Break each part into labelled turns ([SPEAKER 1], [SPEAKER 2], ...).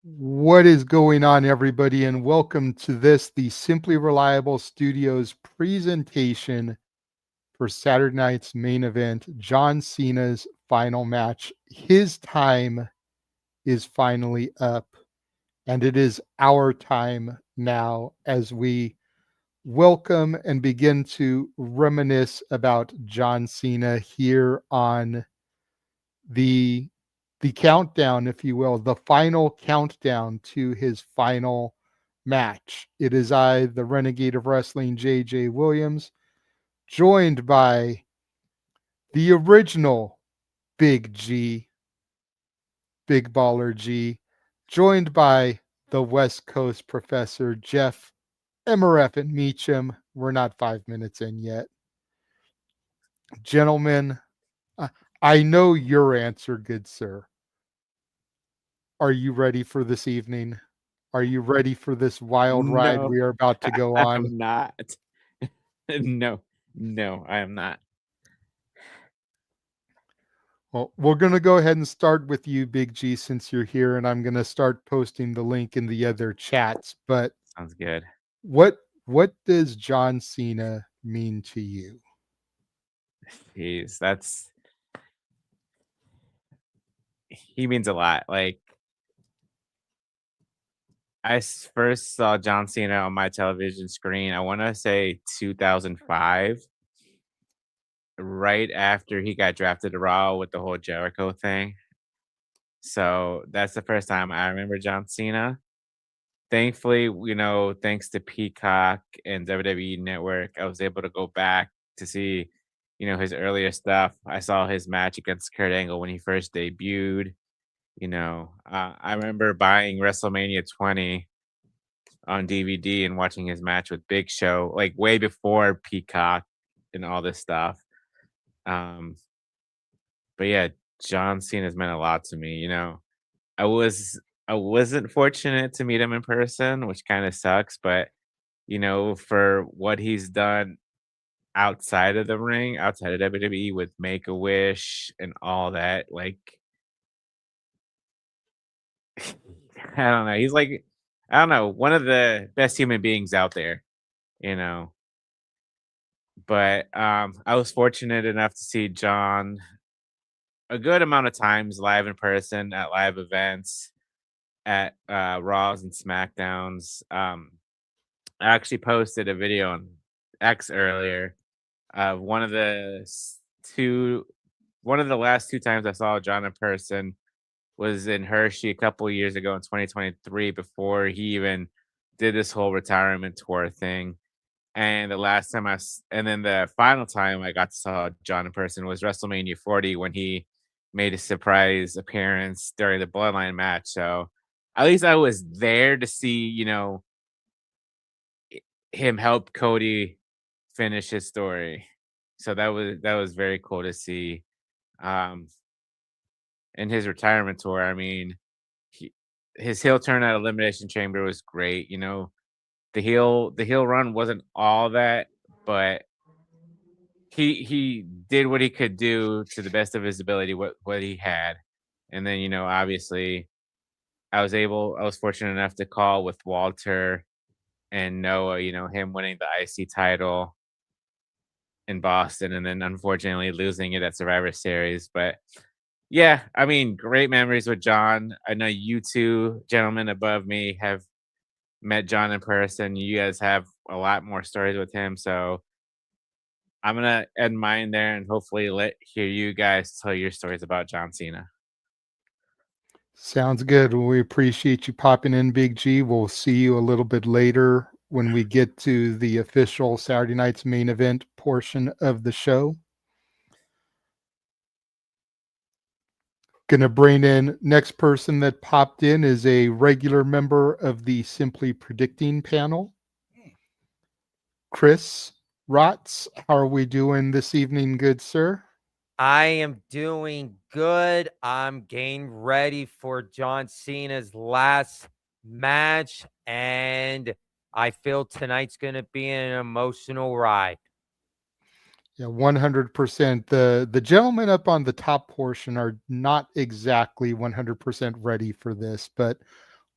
[SPEAKER 1] What is going on, everybody, and welcome to the Simply Reliable Studios presentation for Saturday night's main event, John Cena's final match. His time is finally up, and it is our time now as we welcome and begin to reminisce about John Cena here on the countdown, if you will, the final countdown to his final match. It is I, the Renegade of Wrestling, JJ Williams, joined by the original Big G, Big Baller G, joined by the West Coast Professor Jeff MRF and Meacham. We're not 5 minutes in yet. Gentlemen, I know your answer, good sir. Are you ready for this evening? Are you ready for this wild ride
[SPEAKER 2] No,
[SPEAKER 1] we are about to go on?
[SPEAKER 2] I'm not. No, no, I am not.
[SPEAKER 1] Well, we're going to go ahead and start with you, Big G, since you're here, and I'm going to start posting the link in the other chats. But
[SPEAKER 2] Sounds good.
[SPEAKER 1] what what does John Cena mean to you?
[SPEAKER 2] Jeez, he means a lot. Like first saw John Cena on my television screen. I want to say 2005, right after he got drafted to Raw with the whole Jericho thing. So that's the first time I remember John Cena. Thankfully, thanks to Peacock and WWE Network, I was able to go back to see, his earlier stuff. I saw his match against Kurt Angle when he first debuted. I remember buying WrestleMania 20 on DVD and watching his match with Big Show, like way before Peacock and all this stuff. Um, but yeah, John Cena's meant a lot to me. I was I wasn't fortunate to meet him in person, which kind of sucks, but for what he's done outside of the ring, outside of WWE with Make a Wish and all that, like I don't know. He's like I don't know, one of the best human beings out there, you know. But I was fortunate enough to see John a good amount of times live in person at live events, at Raws and SmackDowns. I actually posted a video on X earlier of two one of the last two times I saw John in person was in Hershey a couple of years ago in 2023 before he even did this whole retirement tour thing. And then the final time I got to saw John in person was WrestleMania 40 when he made a surprise appearance during the Bloodline match. So at least I was there to see, him help Cody finish his story. So that was very cool to see. Um, in his retirement tour, I mean, he, his heel turn at Elimination Chamber was great. The heel run wasn't all that, but he did what he could do to the best of his ability, what he had. And then, obviously I was fortunate enough to call with Walter and Noah, him winning the IC title in Boston and then unfortunately losing it at Survivor Series. But yeah, I mean, great memories with John. I know you two gentlemen above me have met John in person. You guys have a lot more stories with him. So I'm gonna end mine there and hopefully hear you guys tell your stories about John Cena.
[SPEAKER 1] Sounds good. We appreciate you popping in, Big G. We'll see you a little bit later when we get to the official Saturday night's main event portion of the show. Gonna bring in next person that popped in is a regular member of the Simply Predicting panel. Chris Rotz, how are we doing this evening, good sir?
[SPEAKER 3] I am doing good. I'm getting ready for John Cena's last match, and I feel tonight's going to be an emotional ride.
[SPEAKER 1] Yeah, 100%. The gentlemen up on the top portion are not exactly 100% ready for this, but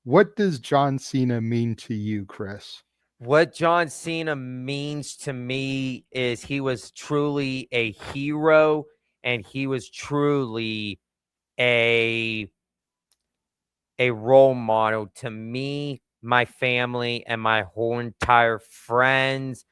[SPEAKER 1] What does John Cena mean to you, Chris?
[SPEAKER 3] What John Cena means to me is he was truly a hero, and he was truly a role model to me, my family, and my whole entire friends.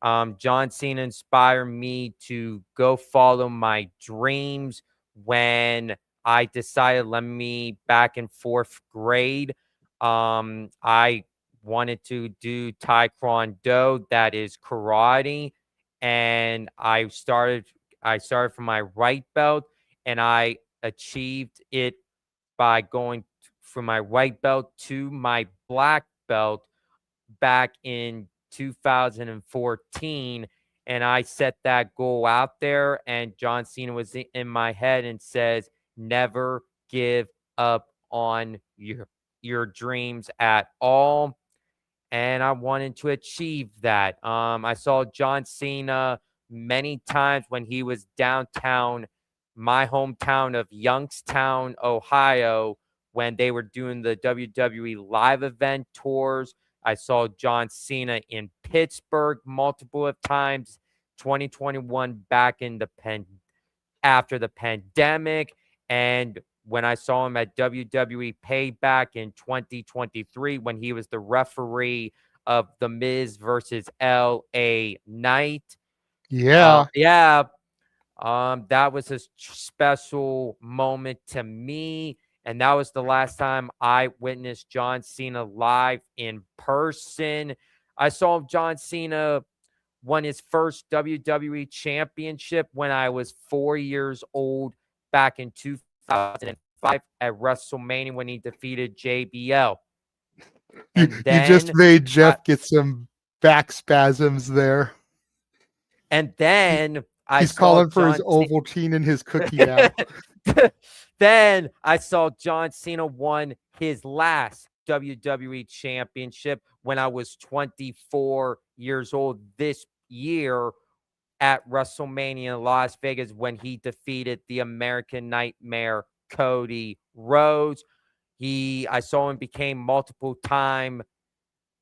[SPEAKER 3] John Cena inspired me to go follow my dreams when I decided, let me back in 4th grade. I wanted to do Taekwondo, that is karate, and I started from my right belt, and I achieved it by going from my white belt to my black belt back in 2014. And I set that goal out there, and John Cena was in my head and says, never give up on your dreams at all. And I wanted to achieve that. I saw John Cena many times when he was downtown, my hometown of Youngstown, Ohio, when they were doing the WWE live event tours. I saw John Cena in Pittsburgh multiple of times, 2021 back in the after the pandemic, and when I saw him at WWE Payback in 2023 when he was the referee of The Miz versus LA Knight.
[SPEAKER 1] Yeah.
[SPEAKER 3] That was a special moment to me. And that was the last time I witnessed John Cena live in person. I saw John Cena won his first WWE championship when I was 4 years old back in 2005 at WrestleMania when he defeated JBL. And
[SPEAKER 1] You
[SPEAKER 3] then
[SPEAKER 1] just made Jeff get some back spasms there.
[SPEAKER 3] And then
[SPEAKER 1] He's calling for his Ovaltine and his cookie now.
[SPEAKER 3] Then I saw John Cena won his last WWE championship when I was 24 years old this year at WrestleMania in Las Vegas when he defeated the American Nightmare Cody Rhodes. I saw him became multiple time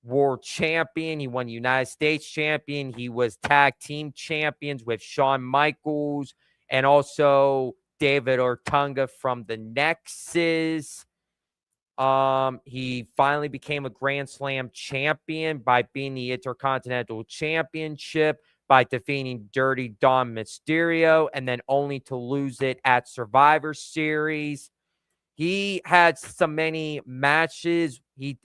[SPEAKER 3] world champion. He won United States champion. He was tag team champions with Shawn Michaels and also David Ortunga from the Nexus. He finally became a Grand Slam champion by being the Intercontinental Championship by defeating Dirty Dom Mysterio and then only to lose it at Survivor Series. He had so many matches. He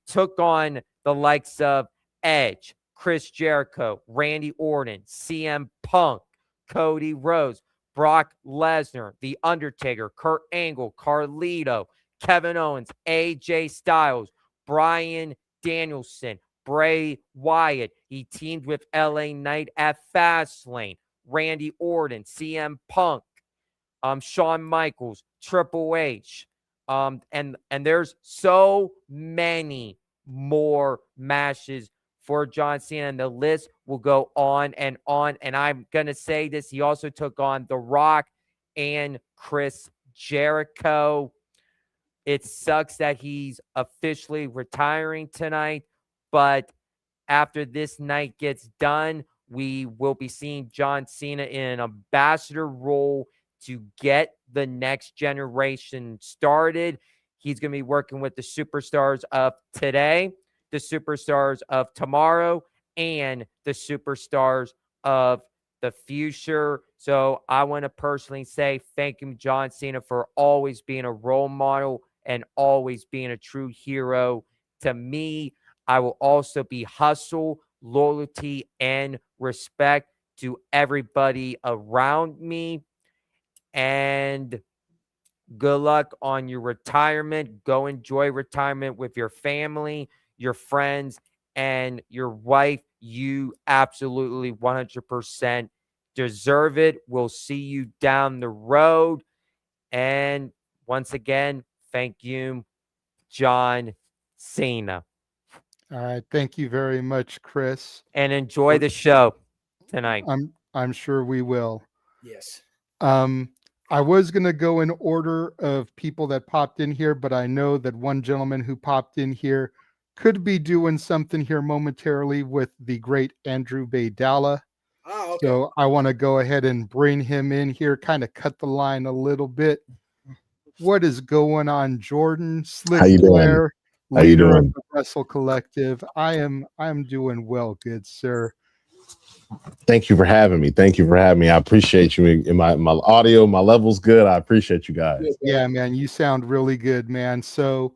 [SPEAKER 3] took on the likes of Edge, Chris Jericho, Randy Orton, CM Punk, Cody Rhodes, Brock Lesnar, The Undertaker, Kurt Angle, Carlito, Kevin Owens, AJ Styles, Bryan Danielson, Bray Wyatt. He teamed with LA Knight at Fastlane, Randy Orton, CM Punk, Shawn Michaels, Triple H, and there's so many more matches for John Cena, and the list will go on and on. And I'm gonna say this: he also took on The Rock and Chris Jericho. It sucks that he's officially retiring tonight, but after this night gets done, we will be seeing John Cena in an ambassador role to get the next generation started. He's going to be working with the superstars of today, the superstars of tomorrow, and the superstars of the future. So I want to personally say thank you, John Cena, for always being a role model and always being a true hero to me. I will also be hustle, loyalty, and respect to everybody around me. And good luck on your retirement. Go enjoy retirement with your family, your friends, and your wife. You absolutely 100% deserve it. We'll see you down the road. And once again, thank you, John Cena.
[SPEAKER 1] All right. Thank you very much, Chris.
[SPEAKER 3] And enjoy the show tonight.
[SPEAKER 1] I'm sure we will.
[SPEAKER 4] Yes.
[SPEAKER 1] I was going to go in order of people that popped in here, but I know that one gentleman who popped in here could be doing something here momentarily with the great Andrew Baydala.
[SPEAKER 4] Oh, okay.
[SPEAKER 1] So I want to go ahead and bring him in here, kind of cut the line a little bit. What is going on, Jordan? Slick
[SPEAKER 5] How you doing?
[SPEAKER 1] Blair,
[SPEAKER 5] How you
[SPEAKER 1] leader of
[SPEAKER 5] doing?
[SPEAKER 1] the Wrestle Collective. I'm doing well, good sir.
[SPEAKER 5] Thank you for having me. Thank you for having me. I appreciate you. In my audio, my level's good. I appreciate you guys.
[SPEAKER 1] Yeah, man, you sound really good, man. So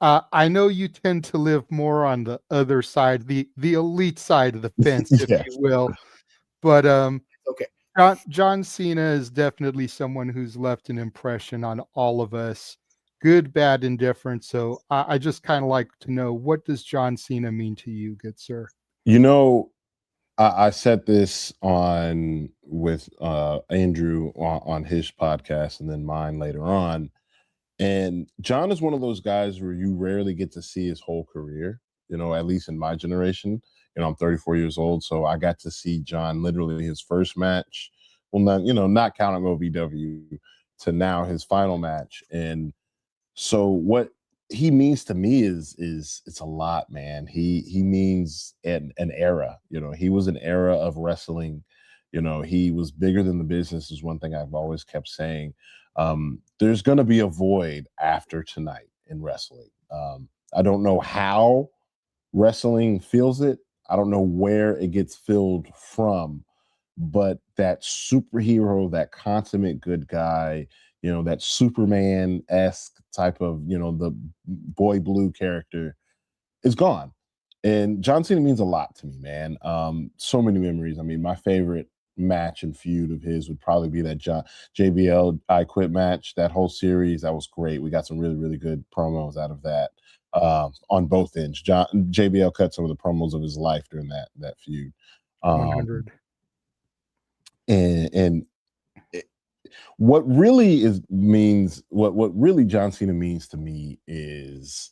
[SPEAKER 1] I know you tend to live more on the other side, the elite side of the fence, if
[SPEAKER 5] Yes.
[SPEAKER 1] you will. But
[SPEAKER 4] Okay.
[SPEAKER 1] John Cena is definitely someone who's left an impression on all of us, good, bad, indifferent. So I just kind of like to know, what does John Cena mean to you, good sir?
[SPEAKER 5] You know, I said this on with Andrew on his podcast and then mine later on. And John is one of those guys where you rarely get to see his whole career, you know, at least in my generation. You know, I'm 34 years old, so I got to see John literally his first match. Well, not counting OVW, to now his final match. And so what he means to me is it's a lot, man. He means an era. You know, he was an era of wrestling. You know, he was bigger than the business, is one thing I've always kept saying. There's going to be a void after tonight in wrestling. I don't know how wrestling feels it. I don't know where it gets filled from, but that superhero, that consummate good guy, you know, that Superman-esque type of, you know, the boy blue character is gone. And John Cena means a lot to me, man. So many memories. I mean, my favorite match and feud of his would probably be that JBL I Quit match. That whole series, that was great. We got some really, really good promos out of that on both ends. JBL cut some of the promos of his life during that feud.
[SPEAKER 1] 100.
[SPEAKER 5] And what really means what really John Cena means to me is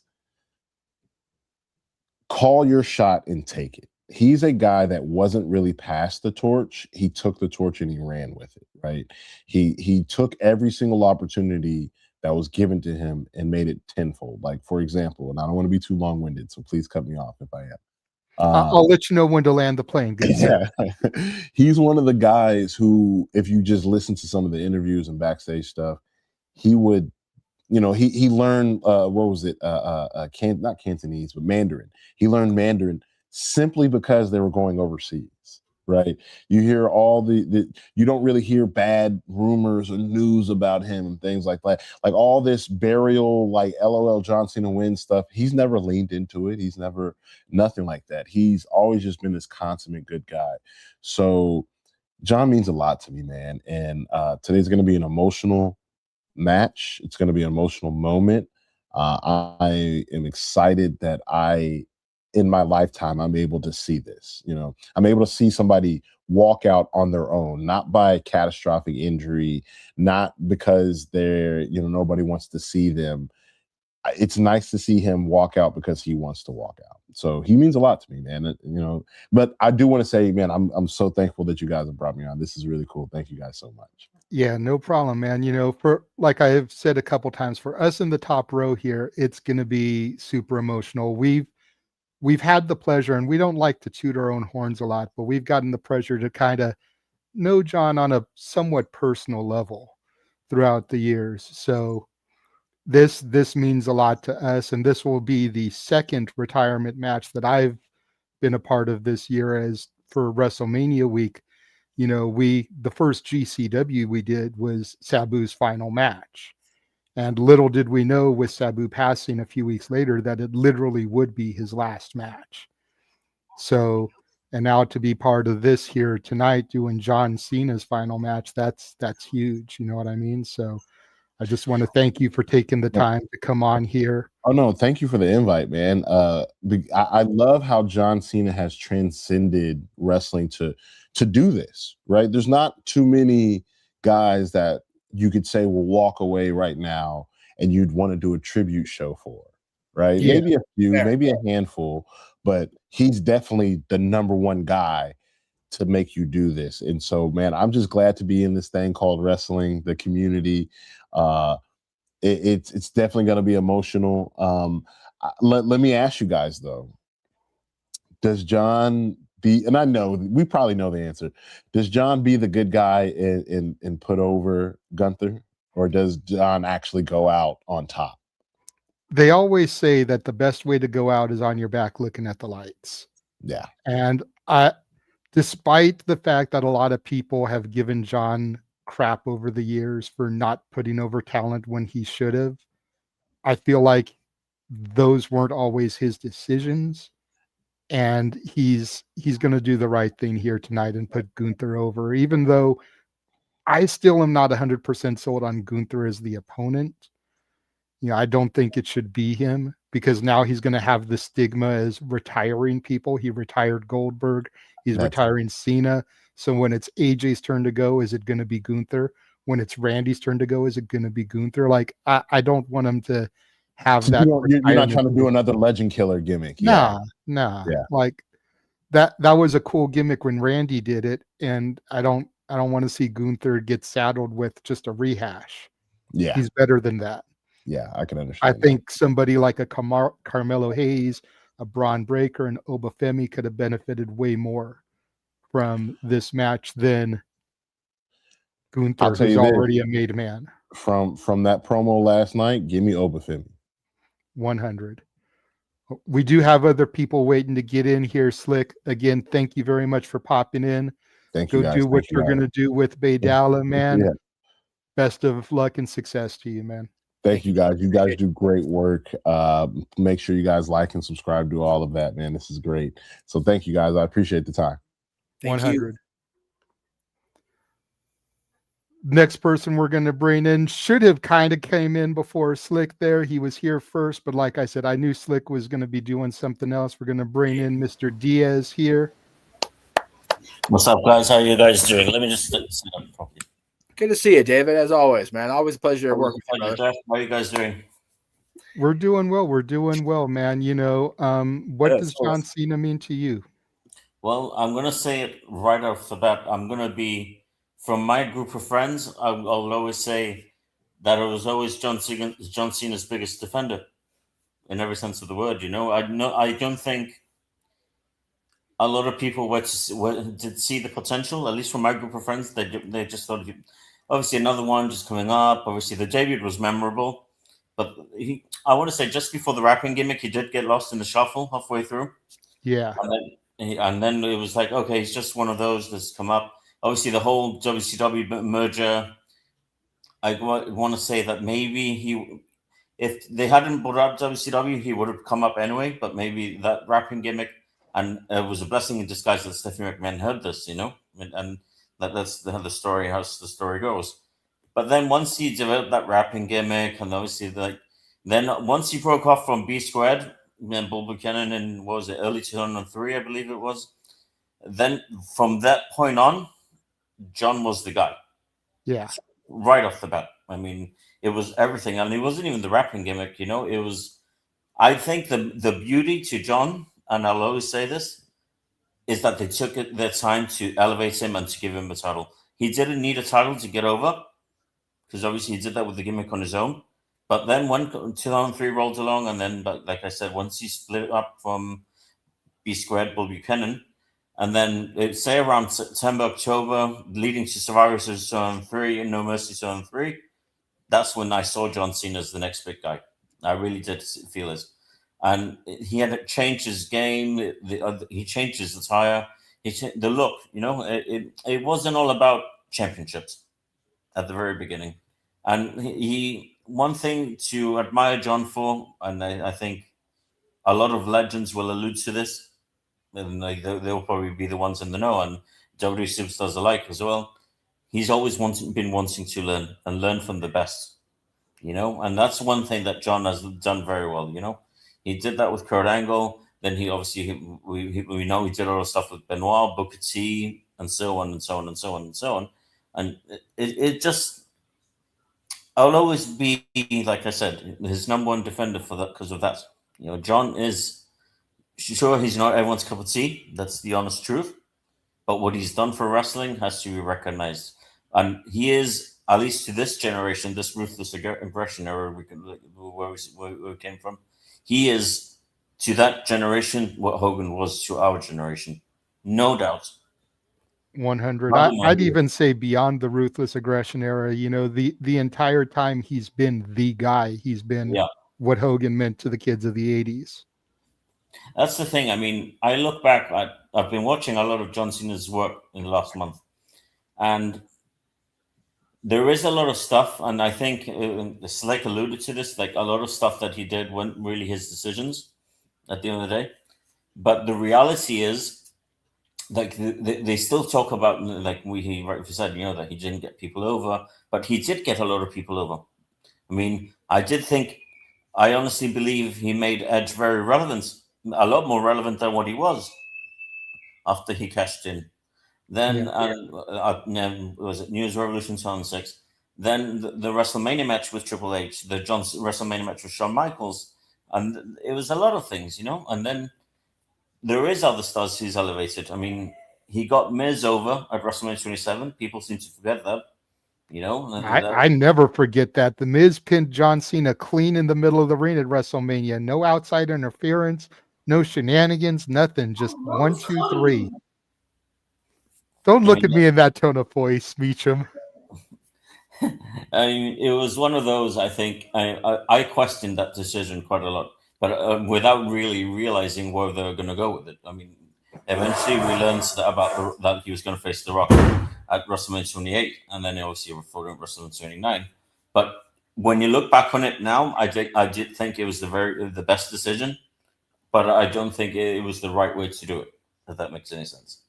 [SPEAKER 5] call your shot and take it. He's a guy that wasn't really past the torch. He took the torch and he ran with it, right? He took every single opportunity that was given to him and made it tenfold. Like, for example, and I don't want to be too long-winded, so please cut me off if I am.
[SPEAKER 1] I'll let you know when to land the plane. Good
[SPEAKER 5] yeah. He's one of the guys who, if you just listen to some of the interviews and backstage stuff, he would, you know, he learned what was it? Not Cantonese, but Mandarin. He learned Mandarin simply because they were going overseas, right? You hear all the you don't really hear bad rumors or news about him and things like that. Like all this burial, like LOL John Cena wins stuff. He's never leaned into it. He's never nothing like that. He's always just been this consummate good guy. So John means a lot to me, man. And today's going to be an emotional match. It's going to be an emotional moment. I am excited that in my lifetime, I'm able to see this. You know, I'm able to see somebody walk out on their own, not by catastrophic injury, not because nobody wants to see them. It's nice to see him walk out because he wants to walk out. So he means a lot to me, man. You know, but I do want to say, man, I'm so thankful that you guys have brought me on. This is really cool. Thank you guys so much.
[SPEAKER 1] Yeah, no problem, man. You know, for like I have said a couple times, for us in the top row here, it's going to be super emotional. We've had the pleasure, and we don't like to toot our own horns a lot, but we've gotten the pleasure to kind of know John on a somewhat personal level throughout the years. So this means a lot to us, and this will be the second retirement match that I've been a part of this year as for WrestleMania week. You know, the first GCW we did was Sabu's final match. And little did we know with Sabu passing a few weeks later that it literally would be his last match. So, and now to be part of this here tonight, doing John Cena's final match, that's huge. You know what I mean? So I just want to thank you for taking the time to come on here.
[SPEAKER 5] Oh no, thank you for the invite, man. I love how John Cena has transcended wrestling to do this, right? There's not too many guys that you could say will walk away right now and you'd want to do a tribute show for, right?
[SPEAKER 1] Yeah.
[SPEAKER 5] Maybe a few, maybe a handful, but he's definitely the number one guy to make you do this. And so, man, I'm just glad to be in this thing called wrestling, the community. It's definitely going to be emotional. Let me ask you guys though, does John be, and I know we probably know the answer, does John be the good guy and put over Gunther, or does John actually go out on top?
[SPEAKER 1] They always say that the best way to go out is on your back looking at the lights.
[SPEAKER 5] Yeah.
[SPEAKER 1] And despite the fact that a lot of people have given John crap over the years for not putting over talent when he should have, I feel like those weren't always his decisions. And he's going to do the right thing here tonight and put Gunther over, even though I still am not 100% sold on Gunther as the opponent. You know, I don't think it should be him, because now he's going to have the stigma as retiring people. He retired Goldberg. He's retiring Cena. So when it's AJ's turn to go, is it going to be Gunther? When it's Randy's turn to go, is it going to be Gunther? Like, I don't want him to have that.
[SPEAKER 5] You're not trying to do another legend killer gimmick.
[SPEAKER 1] Nah.
[SPEAKER 5] Yeah.
[SPEAKER 1] Like that was a cool gimmick when Randy did it, and I don't want to see Gunther get saddled with just a rehash.
[SPEAKER 5] Yeah.
[SPEAKER 1] He's better than that.
[SPEAKER 5] Yeah, I can understand.
[SPEAKER 1] I think somebody like a Carmelo Hayes, a Braun Breaker, and Oba Femi could have benefited way more from this match than Gunther, who's already a made man.
[SPEAKER 5] From that promo last night, give me Oba Femi.
[SPEAKER 1] 100. We do have other people waiting to get in here. Slick, again, thank you very much for popping in.
[SPEAKER 5] Thank you,
[SPEAKER 1] Go
[SPEAKER 5] guys.
[SPEAKER 1] do what you're going to do with Bayley, man.
[SPEAKER 5] Yeah.
[SPEAKER 1] Best of luck and success to you, man.
[SPEAKER 5] Thank you, guys. You guys do great work. Make sure you guys like and subscribe, do all of that, man. This is great. So thank you, guys. I appreciate the time.
[SPEAKER 1] 100. Next person we're going to bring in should have kind of came in before Slick there. He was here first, but like I said, I knew Slick was going to be doing something else. We're going to bring in Mr. Diaz here.
[SPEAKER 4] What's up, guys? How are you guys doing? Let me just sit up properly.
[SPEAKER 6] Good to see you, David, as always, man. Always a pleasure to work with you, brother.
[SPEAKER 4] Jeff, how are you guys doing?
[SPEAKER 1] We're doing well. We're doing well, man. You know, what does John Cena mean to you?
[SPEAKER 4] Well, I'm going to say it right off the bat. I'm going to be, from my group of friends, I'll always say that I was always John Cena's biggest defender in every sense of the word. You know, I don't think a lot of people did see the potential, at least from my group of friends. They just thought, obviously, another one just coming up. Obviously, the debut was memorable. But I want to say, just before the rapping gimmick, he did get lost in the shuffle halfway through.
[SPEAKER 1] Yeah.
[SPEAKER 4] And then it was like, okay, he's just one of those that's come up. Obviously, the whole WCW merger, I want to say that maybe if they hadn't brought up WCW, he would have come up anyway. But maybe that rapping gimmick, and it was a blessing in disguise that Stephanie McMahon heard this, you know, and that's how the story goes. But then once he developed that rapping gimmick, and obviously then once he broke off from B Squared and Bull Buchanan in, what was it, early 2003, I believe it was. Then from that point on, John was the guy.
[SPEAKER 1] Yeah.
[SPEAKER 4] Right off the bat. I mean, it was everything. And it wasn't even the rapping gimmick, you know, it was, I think the beauty to John, and I'll always say this, is that they took their time to elevate him and to give him a title. He didn't need a title to get over, because obviously he did that with the gimmick on his own. But then when 2003 rolled along, and then, like I said, once he split up from B Squared, Bull Buchanan, and then say around September, October, leading to Survivor Series 2003 and No Mercy 2003, that's when I saw John Cena as the next big guy. I really did feel it. And he had to change his game. He changed his attire. The look, you know, it wasn't all about championships at the very beginning. And one thing to admire John for, and I think a lot of legends will allude to this, and they'll probably be the ones in the know, and WWE superstars alike as well. He's always been wanting to learn from the best, you know, and that's one thing that John has done very well, you know. He did that with Kurt Angle. Then he obviously, we know he did all the stuff with Benoit, Booker T, and so on and so on and so on and so on. And it just, I'll always be, like I said, his number one defender for that, because of that. You know, John is, sure, he's not everyone's cup of tea. That's the honest truth. but what he's done for wrestling has to be recognized. And he is, at least to this generation, this ruthless aggression era where we came from, he is to that generation what Hogan was to our generation. No doubt.
[SPEAKER 1] 100.
[SPEAKER 4] Not in my
[SPEAKER 1] I'd
[SPEAKER 4] view.
[SPEAKER 1] even say beyond the ruthless aggression era, the entire time he's been the guy. He's been
[SPEAKER 4] Yeah.
[SPEAKER 1] what Hogan meant to the kids of the 80s.
[SPEAKER 4] That's the thing. I mean, I look back, I've been watching a lot of John Cena's work in the last month, and there is a lot of stuff, and I think Slater alluded to this, like a lot of stuff that he did weren't really his decisions at the end of the day. But the reality is, like, they still talk about, like he rightly said, that he didn't get people over, but he did get a lot of people over. I mean, I honestly believe he made Edge very relevant, a lot more relevant than what he was after he cashed in. Then, was it New Year's Revolution 2006? Then the WrestleMania match with Triple H, the WrestleMania match with Shawn Michaels, and it was a lot of things, And then there is other stars he's elevated. I mean, he got Miz over at WrestleMania 27. People seem to forget that,
[SPEAKER 1] I never forget that. The Miz pinned John Cena clean in the middle of the ring at WrestleMania. No outside interference, no shenanigans, nothing. Just 1, 2, 3. Don't look at me in that tone of voice, Meacham.
[SPEAKER 4] I mean, it was one of those. I think I questioned that decision quite a lot, but without really realizing where they were going to go with it. I mean, eventually we learned that he was going to face The Rock at WrestleMania 28, and then obviously before WrestleMania 29. But when you look back on it now, I did think it was the best decision, but I don't think it was the right way to do it. If that makes any sense.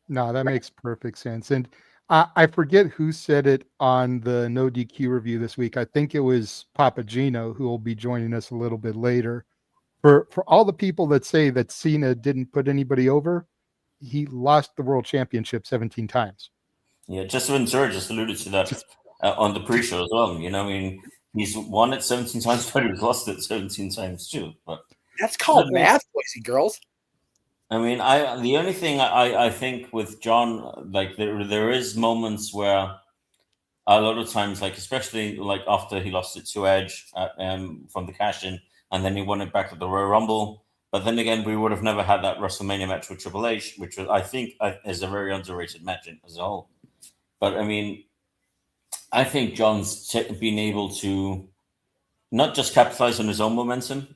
[SPEAKER 1] No, that makes perfect sense. And I forget who said it on the No DQ review this week. I think it was Papa Gino, who will be joining us a little bit later. For all the people that say that Cena didn't put anybody over, he lost the world championship 17 times.
[SPEAKER 4] Yeah, Ventura just alluded to that on the pre-show as well. I mean, he's won it 17 times, but he's lost it 17 times too. But
[SPEAKER 6] that's called math, boys and girls.
[SPEAKER 4] I mean, the only thing I think with John, like there is moments where a lot of times, like especially like after he lost it to Edge from the cash in, and then he won it back at the Royal Rumble. But then again, we would have never had that WrestleMania match with Triple H, which I think is a very underrated match as a whole. But I mean, I think John's been able to not just capitalize on his own momentum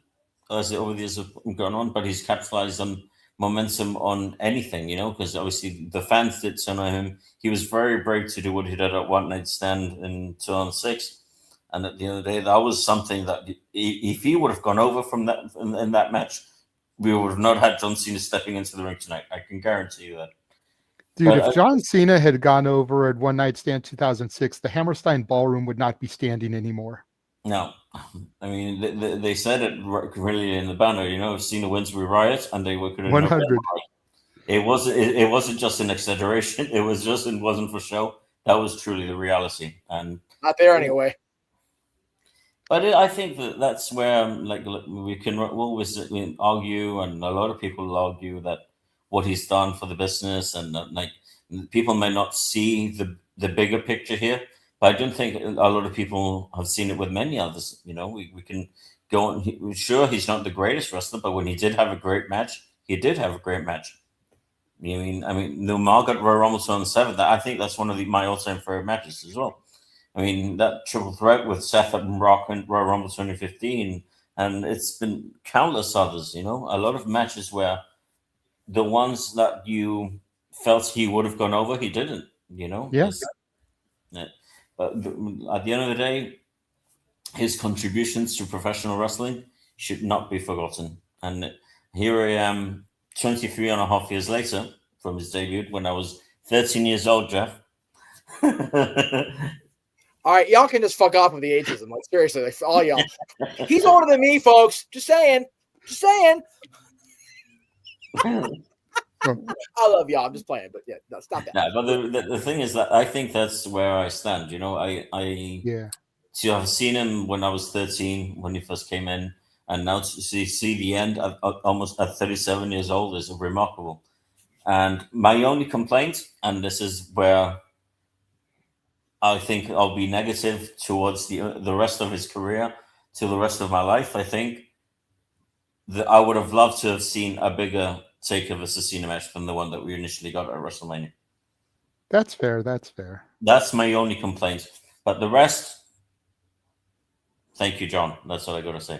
[SPEAKER 4] as over the years have gone on, but he's capitalized on momentum on anything, because obviously the fans did turn on him. He was very brave to do what he did at One Night Stand in 2006. And at the end of the day, that was something that if he would have gone over from that in that match, we would have not had John Cena stepping into the ring tonight. I can guarantee you that.
[SPEAKER 1] Dude, if John Cena had gone over at One Night Stand 2006, the Hammerstein Ballroom would not be standing anymore.
[SPEAKER 4] No. I mean, they said it really in the banner, if Cena wins, we riot, and they could have
[SPEAKER 1] 100.
[SPEAKER 4] It wasn't just an exaggeration. It wasn't for show. That was truly the reality, and
[SPEAKER 6] not there anyway.
[SPEAKER 4] But I think that's where we can always argue, and a lot of people argue that what he's done for the business, and people may not see the bigger picture here. But I don't think a lot of people have seen it with many others. We can go on. Sure, he's not the greatest wrestler, but when he did have a great match, he did have a great match. I mean, the Margaret Royal Rumble 2007. I think that's one of my all-time favorite matches as well. I mean, that triple threat with Seth and Rock and Royal Rumble 2015, and it's been countless others. A lot of matches where the ones that you felt he would have gone over, he didn't.
[SPEAKER 1] Yes.
[SPEAKER 4] Yeah. But at the end of the day, his contributions to professional wrestling should not be forgotten. And here I am, 23 and a half years later from his debut, when I was 13 years old, Jeff.
[SPEAKER 6] All right, y'all can just fuck off with the ageism. Like, seriously, all y'all. He's older than me, folks. Just saying. I love y'all. I'm just playing, but yeah, no, stop that.
[SPEAKER 4] No, but the thing is that I think that's where I stand. To have seen him when I was 13, when he first came in, and now to see the end almost at 37 years old is remarkable. And my only complaint, and this is where I think I'll be negative towards the rest of his career, to the rest of my life. I think that I would have loved to have seen a bigger Taker versus Cena match than the one that we initially got at WrestleMania.
[SPEAKER 1] That's fair. That's fair.
[SPEAKER 4] That's my only complaint. But the rest, thank you, John. That's all I got to say.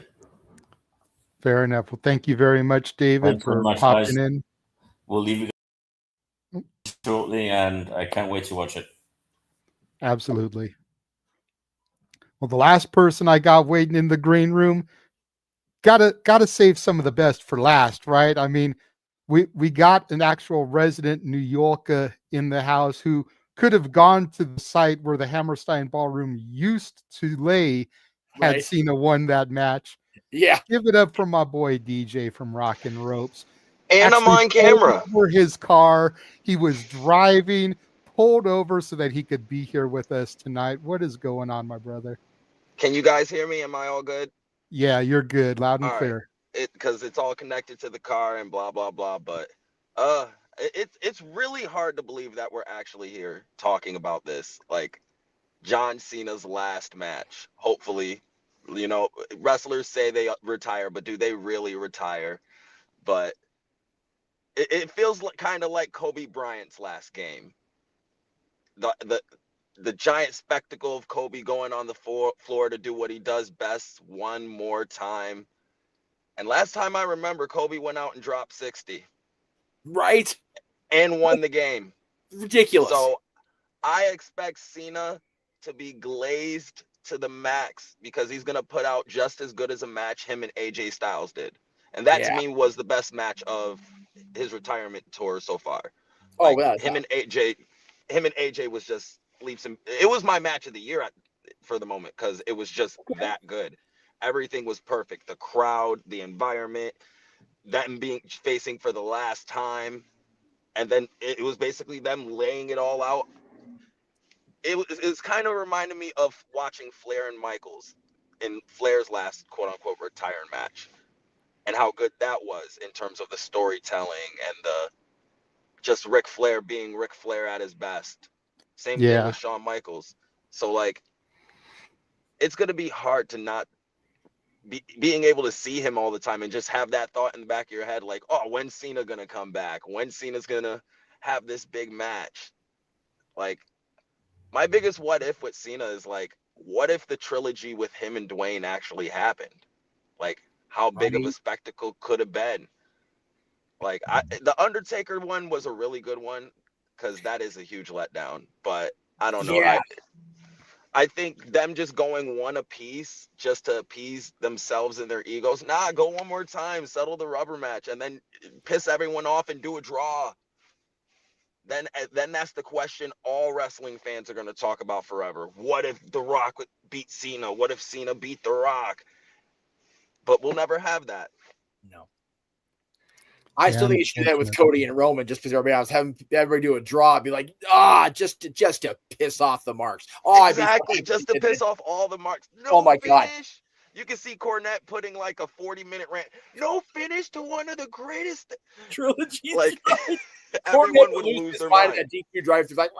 [SPEAKER 1] Fair enough. Well, thank you very much, David,
[SPEAKER 4] Thanks so
[SPEAKER 1] for
[SPEAKER 4] much,
[SPEAKER 1] popping
[SPEAKER 4] guys.
[SPEAKER 1] in.
[SPEAKER 4] We'll leave you guys shortly, and I can't wait to watch it.
[SPEAKER 1] Absolutely. Well, the last person I got waiting in the green room, gotta save some of the best for last, right? I mean, we got an actual resident New Yorker in the house who could have gone to the site where the Hammerstein Ballroom used to lay had
[SPEAKER 6] Right.
[SPEAKER 1] Cena won that match.
[SPEAKER 6] Yeah.
[SPEAKER 1] Give it up for my boy DJ from Rockin' Ropes.
[SPEAKER 7] And I'm
[SPEAKER 1] Actually
[SPEAKER 7] on camera.
[SPEAKER 1] pulled over his car. He was driving, pulled over so that he could be here with us tonight. What is going on, my brother?
[SPEAKER 7] Can you guys hear me? Am I all good?
[SPEAKER 1] Yeah, you're good. Loud and
[SPEAKER 7] All right.
[SPEAKER 1] clear.
[SPEAKER 7] Because it's all connected to the car and blah blah blah. But it's really hard to believe that we're actually here talking about this. Like John Cena's last match. Hopefully, you know, wrestlers say they retire, but do they really retire? But it feels like kind of like Kobe Bryant's last game. The giant spectacle of Kobe going on the floor to do what he does best one more time. And last time I remember, Kobe went out and dropped 60.
[SPEAKER 6] Right.
[SPEAKER 7] And won the game.
[SPEAKER 6] Ridiculous.
[SPEAKER 7] So I expect Cena to be glazed to the max because he's going to put out just as good as a match him and AJ Styles did. And that to me was the best match of his retirement tour so far.
[SPEAKER 6] Oh,
[SPEAKER 7] like, him and AJ was just leaps and it was my match of the year for the moment because it was just that good. Everything was perfect. The crowd, the environment, them being facing for the last time, and then it was basically them laying it all out. It's kind of reminded me of watching Flair and Michaels in Flair's last quote unquote retirement match, and how good that was in terms of the storytelling and the just Ric Flair being Ric Flair at his best. Same thing with Shawn Michaels. So like, it's gonna be hard to not being able to see him all the time and just have that thought in the back of your head, like, oh, when's Cena gonna come back? When Cena's gonna have this big match? Like, my biggest what if with Cena is like, what if the trilogy with him and Dwayne actually happened? Like, how big of a spectacle could have been? Like, the Undertaker one was a really good one because that is a huge letdown. But I don't know.
[SPEAKER 6] Yeah.
[SPEAKER 7] I think them just going one apiece just to appease themselves and their egos. Nah, go one more time, settle the rubber match, and then piss everyone off and do a draw. Then that's the question all wrestling fans are going to talk about forever. What if The Rock beat Cena? What if Cena beat The Rock? But we'll never have that.
[SPEAKER 6] No. I still think you should do that with Cody and Roman just because everybody else having everybody do a draw, be like, just to piss off the marks. Oh,
[SPEAKER 7] exactly, just to piss off all the marks. No
[SPEAKER 6] oh my God.
[SPEAKER 7] You can see Cornette putting like a 40-minute rant. No finish to one of the greatest
[SPEAKER 6] trilogies.
[SPEAKER 7] Like everyone would lose their mind.
[SPEAKER 6] At DQ drive through, like,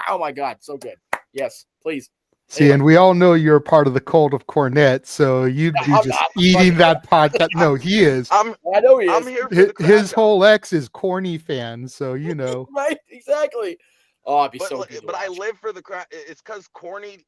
[SPEAKER 6] oh my God, so good. Yes, please.
[SPEAKER 1] See, anyway. And we all know you're part of the cult of Cornette, so you'd be just eating that podcast. No, he is.
[SPEAKER 6] I know he is.
[SPEAKER 7] I'm here for
[SPEAKER 1] his whole ex is corny fans, so you know.
[SPEAKER 6] Right, exactly. Oh, it'd be so good.
[SPEAKER 7] But I live for the crash. It's because corny.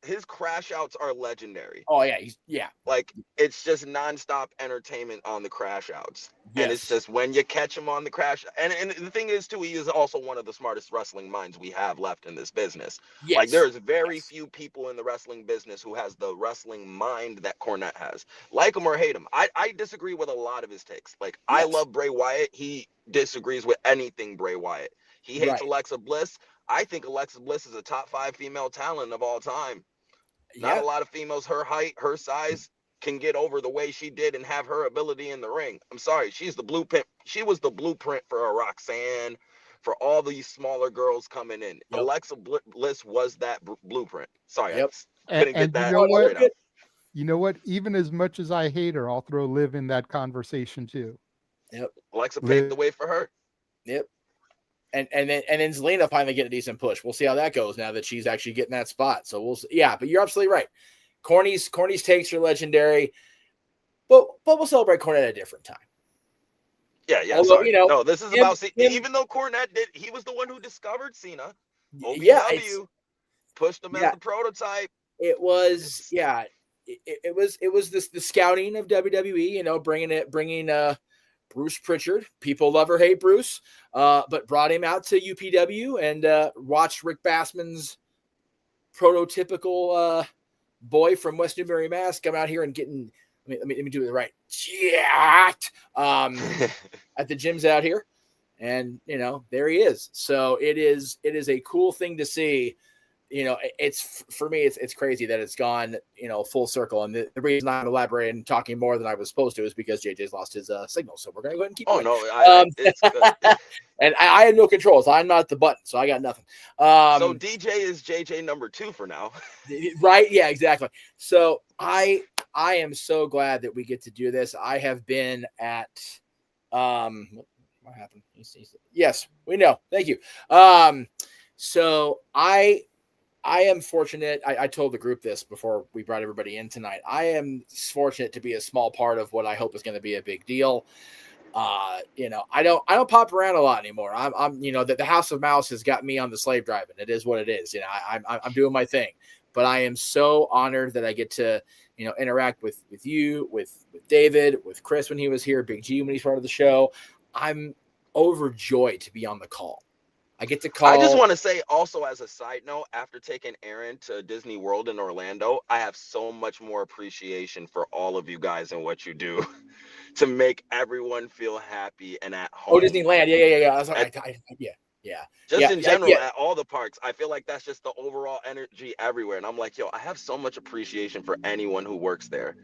[SPEAKER 7] His crash outs are legendary.
[SPEAKER 6] Oh yeah,
[SPEAKER 7] Like, it's just nonstop entertainment on the crash outs. Yes. And it's just when you catch him on the crash. And the thing is too, he is also one of the smartest wrestling minds we have left in this business. Yes. Like, there's very few people in the wrestling business who has the wrestling mind that Cornette has. Like him or hate him. I disagree with a lot of his takes. Like, I love Bray Wyatt. He disagrees with anything Bray Wyatt. He hates Alexa Bliss. I think Alexa Bliss is a top 5 female talent of all time. Not a lot of females her height, her size can get over the way she did and have her ability in the ring. I'm sorry, she's the blueprint. She was the blueprint for a Roxanne, for all these smaller girls coming in. Yep. Alexa Bliss was that blueprint. Sorry, I couldn't get that straight out.
[SPEAKER 1] You know what? Even as much as I hate her, I'll throw Liv in that conversation too.
[SPEAKER 7] Yep. Alexa paved the way for her.
[SPEAKER 6] Yep. and then Zelina finally get a decent push. We'll see how that goes now that she's actually getting that spot. So we'll see. Yeah, but you're absolutely right. Corny's takes are legendary, but we'll celebrate Cornette at a different time.
[SPEAKER 7] Yeah.
[SPEAKER 6] Although,
[SPEAKER 7] sorry.
[SPEAKER 6] you know,
[SPEAKER 7] no, this is about even though Cornette he was the one who discovered Cena. OVW pushed him as the prototype.
[SPEAKER 6] It was it was the scouting of WWE, you know, bringing Bruce Pritchard. People love or hate Bruce, but brought him out to UPW and watched Rick Bassman's prototypical boy from West Newbury, Mass, come out here and getting. Let me do it right. Jacked at the gyms out here, and you know there he is. So it is a cool thing to see. You know, it's for me, it's crazy that it's gone, you know, full circle. And the reason I'm elaborating and talking more than I was supposed to is because JJ's lost his signal. So we're gonna go ahead and keep.
[SPEAKER 7] It's good.
[SPEAKER 6] And I had no controls. I'm not at the button, so I got nothing.
[SPEAKER 7] So DJ is JJ number 2 for now.
[SPEAKER 6] Right? Yeah, exactly. So I am so glad that we get to do this. I have been at what happened? Yes, we know. Thank you. So I am fortunate. I told the group this before we brought everybody in tonight. I am fortunate to be a small part of what I hope is going to be a big deal. You know, I don't pop around a lot anymore. I'm you know, that the House of Mouse has got me on the slave driving. It is what it is. You know, I'm doing my thing, but I am so honored that I get to, you know, interact with you, with David, with Chris when he was here, Big G when he's part of the show. I'm overjoyed to be on the call. I get to call.
[SPEAKER 7] I just want to say also as a side note, after taking Aaron to Disney World in Orlando, I have so much more appreciation for all of you guys and what you do to make everyone feel happy and at home.
[SPEAKER 6] Oh, Disneyland. Yeah. I was like, yeah.
[SPEAKER 7] Just in general, at all the parks, I feel like that's just the overall energy everywhere. And I'm like, yo, I have so much appreciation for anyone who works there.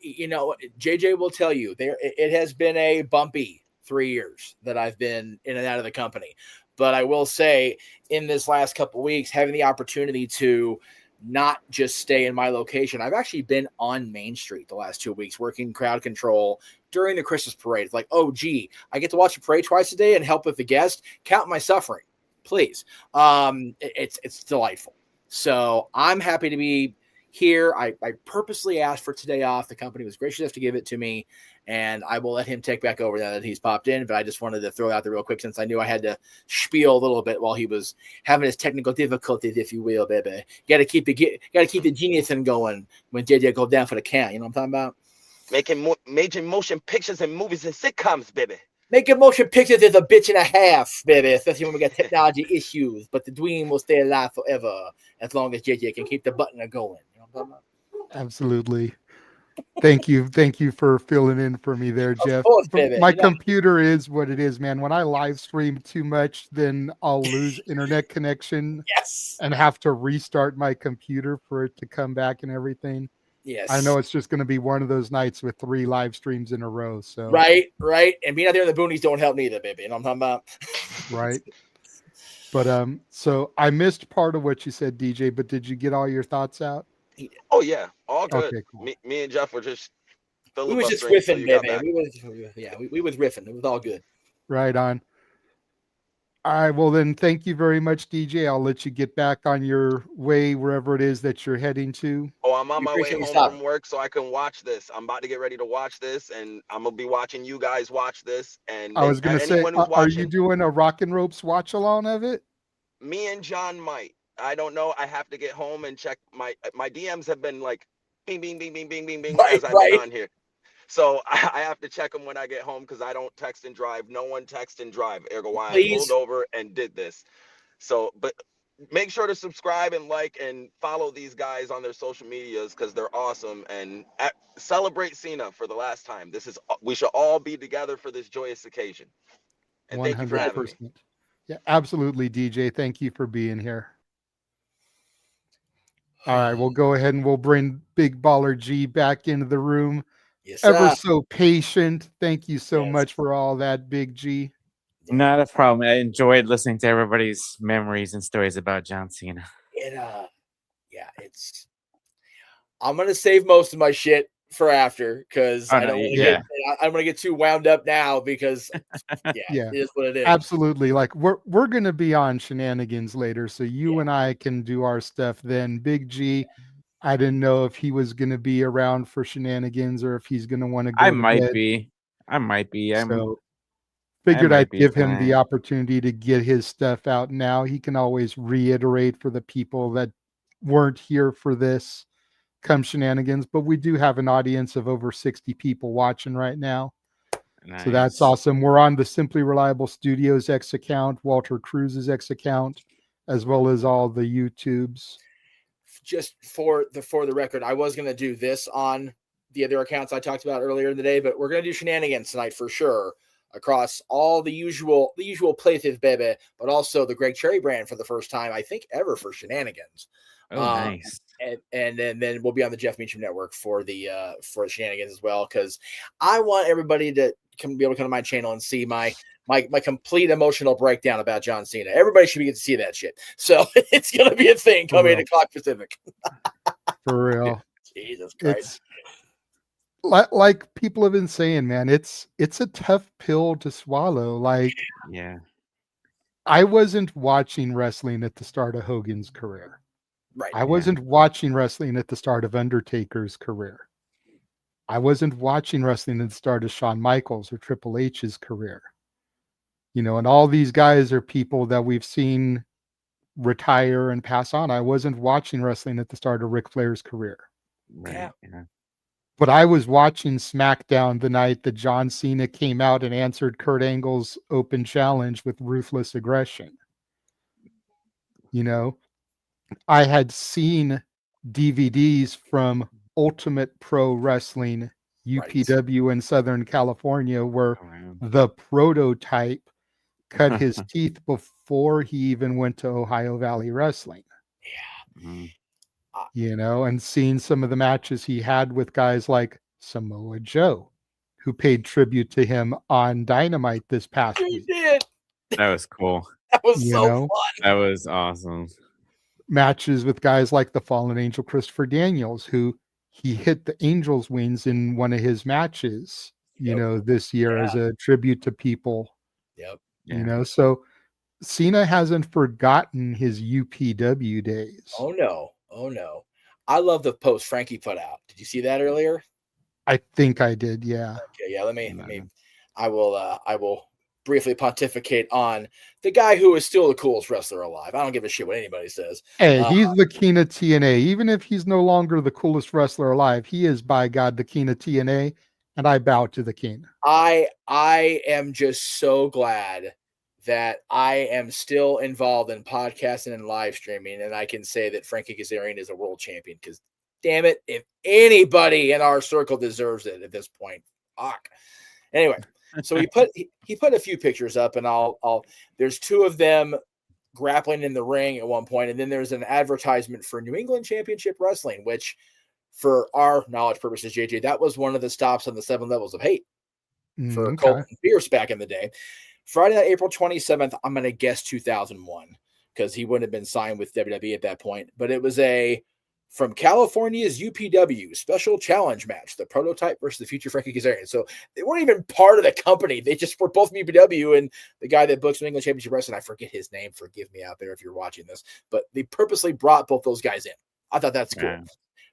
[SPEAKER 6] You know, JJ will tell you it has been a bumpy 3 years that I've been in and out of the company. But I will say in this last couple of weeks, having the opportunity to not just stay in my location, I've actually been on Main Street the last 2 weeks working crowd control during the Christmas parade. It's like, oh, gee, I get to watch the parade twice a day and help with the guest. Count my suffering, please. It's delightful. So I'm happy to be here. I purposely asked for today off. The company was gracious enough to give it to me, and I will let him take back over now that he's popped in. But I just wanted to throw it out there real quick since I knew I had to spiel a little bit while he was having his technical difficulties, if you will, baby. Got to keep the genius in going when JJ goes down for the count. You know what I'm talking about?
[SPEAKER 7] Making major motion pictures and movies and sitcoms, baby.
[SPEAKER 6] Making motion pictures is a bitch and a half, baby, especially when we got technology issues. But the dream will stay alive forever as long as JJ can keep the button going. You know what I'm talking about?
[SPEAKER 1] Absolutely. Thank you for filling in for me there, Jeff.
[SPEAKER 6] Of course, baby.
[SPEAKER 1] My computer is what it is, man. When I live stream too much, then I'll lose internet connection.
[SPEAKER 6] Yes.
[SPEAKER 1] And have to restart my computer for it to come back and everything.
[SPEAKER 6] Yes.
[SPEAKER 1] I know it's just going to be one of those nights with 3 live streams in a row. So
[SPEAKER 6] right. And being out there in the boonies don't help neither, baby. You know what I'm talking about?
[SPEAKER 1] Right. But so I missed part of what you said, DJ, but did you get all your thoughts out?
[SPEAKER 7] Oh yeah, all good.
[SPEAKER 1] Okay, cool.
[SPEAKER 7] Me and Jeff were just
[SPEAKER 6] we was just riffing, baby. We was riffing. It was all good.
[SPEAKER 1] Right on. All right, well then, thank you very much, DJ. I'll let you get back on your way wherever it is that you're heading to.
[SPEAKER 7] Oh, I'm on my way home from work so I can watch this. I'm about to get ready to watch this, and I'm gonna be watching you guys watch this. And
[SPEAKER 1] I was gonna say, are you doing a Rock and Ropes watch along of it?
[SPEAKER 7] Me and John might. I don't know. I have to get home and check my DMs have been like bing, bing, bing, bing, bing, bing, bing as I've been on here. So I have to check them when I get home because I don't text and drive. No one text and drive. Ergo, why I pulled over and did this. So, but make sure to subscribe and like and follow these guys on their social medias because they're awesome. And celebrate Cena for the last time. We should all be together for this joyous occasion. And 100%. Thank you for having me.
[SPEAKER 1] Yeah, absolutely, DJ. Thank you for being here. All right, we'll go ahead and we'll bring Big Baller G back into the room.
[SPEAKER 6] Yes,
[SPEAKER 1] ever so patient. Thank you so much for all that, Big G.
[SPEAKER 2] Not a problem. I enjoyed listening to everybody's memories and stories about John Cena.
[SPEAKER 6] I'm gonna save most of my shit for after because
[SPEAKER 2] Oh,
[SPEAKER 6] I
[SPEAKER 2] no,
[SPEAKER 6] don't want to
[SPEAKER 2] yeah.
[SPEAKER 6] get I don't want to get too wound up now because
[SPEAKER 1] Yeah.
[SPEAKER 6] it is what it is.
[SPEAKER 1] Absolutely. Like we're gonna be on shenanigans later, so you and I can do our stuff then. Big G, I didn't know if he was gonna be around for shenanigans or if he's gonna want to go
[SPEAKER 2] I
[SPEAKER 1] to
[SPEAKER 2] might
[SPEAKER 1] bed.
[SPEAKER 2] be. I might be.
[SPEAKER 1] So figured
[SPEAKER 2] might
[SPEAKER 1] I'd
[SPEAKER 2] be
[SPEAKER 1] give him the
[SPEAKER 2] tonight.
[SPEAKER 1] opportunity to get his stuff out now. He can always reiterate for the people that weren't here for this come shenanigans, but we do have an audience of over 60 people watching right now. So that's
[SPEAKER 2] Nice.
[SPEAKER 1] awesome. We're on the Simply Reliable Studios X account, Walter Cruz's X account, as well as all the YouTubes.
[SPEAKER 6] Just for the record, I was gonna do this on the other accounts I talked about earlier in the day, but we're gonna do shenanigans tonight for sure across all the usual plaything baby, but also the Greg Cherry brand for the first time I think ever for shenanigans.
[SPEAKER 2] Oh, nice.
[SPEAKER 6] And then we'll be on the Jeff Meacham Network for the shenanigans as well, because I want everybody to be able to come to my channel and see my complete emotional breakdown about John Cena. Everybody should get to see that shit. So it's gonna be a thing coming 8 o'clock Pacific.
[SPEAKER 1] For real.
[SPEAKER 6] Jesus Christ.
[SPEAKER 1] It's like people have been saying, man, it's a tough pill to swallow. Like,
[SPEAKER 2] Yeah.
[SPEAKER 1] I wasn't watching wrestling at the start of Hogan's career.
[SPEAKER 6] Right.
[SPEAKER 1] I wasn't watching wrestling at the start of Undertaker's career. I wasn't watching wrestling at the start of Shawn Michaels or Triple H's career. You know, and all these guys are people that we've seen retire and pass on. I wasn't watching wrestling at the start of Ric Flair's career.
[SPEAKER 2] Right. Yeah.
[SPEAKER 1] But I was watching SmackDown the night that John Cena came out and answered Kurt Angle's open challenge with ruthless aggression. You know, I had seen DVDs from Ultimate Pro Wrestling, UPW in Southern California, where the prototype cut his teeth before he even went to Ohio Valley Wrestling.
[SPEAKER 6] Yeah.
[SPEAKER 2] Mm-hmm.
[SPEAKER 1] You know, and seeing some of the matches he had with guys like Samoa Joe, who paid tribute to him on Dynamite this past week.
[SPEAKER 6] Did.
[SPEAKER 2] That was cool.
[SPEAKER 6] That was so fun.
[SPEAKER 2] That was awesome.
[SPEAKER 1] Matches with guys like the Fallen Angel Christopher Daniels, who he hit the Angel's wings in one of his matches, you know, this year as a tribute to people.
[SPEAKER 6] Yep.
[SPEAKER 1] You know, so Cena hasn't forgotten his UPW days.
[SPEAKER 6] Oh no. Oh no. I love the post Frankie put out. Did you see that earlier?
[SPEAKER 1] I think I did, yeah.
[SPEAKER 6] Okay, yeah, let me I will briefly pontificate on the guy who is still the coolest wrestler alive. I don't give a shit what anybody says.
[SPEAKER 1] Hey, he's the king of TNA. Even if he's no longer the coolest wrestler alive, he is, by God, the king of TNA, and I bow to the king.
[SPEAKER 6] I am just so glad that I am still involved in podcasting and live streaming, and I can say that Frankie Kazarian is a world champion, because damn it, if anybody in our circle deserves it at this point, fuck. Anyway, so he put a few pictures up, and I'll there's two of them grappling in the ring at one point, and then there's an advertisement for New England Championship Wrestling, which for our knowledge purposes, JJ, that was one of the stops on the 7 Levels of Hate for Colton Pierce back in the day. Friday night, April 27th, I'm going to guess 2001, because he wouldn't have been signed with WWE at that point. But it was a from California's UPW special challenge match, the prototype versus the future Frankie Kazarian. So they weren't even part of the company. They just were both UPW, and the guy that books New England Championship Wrestling, I forget his name. Forgive me out there if you're watching this. But they purposely brought both those guys in. I thought that's cool. Yeah.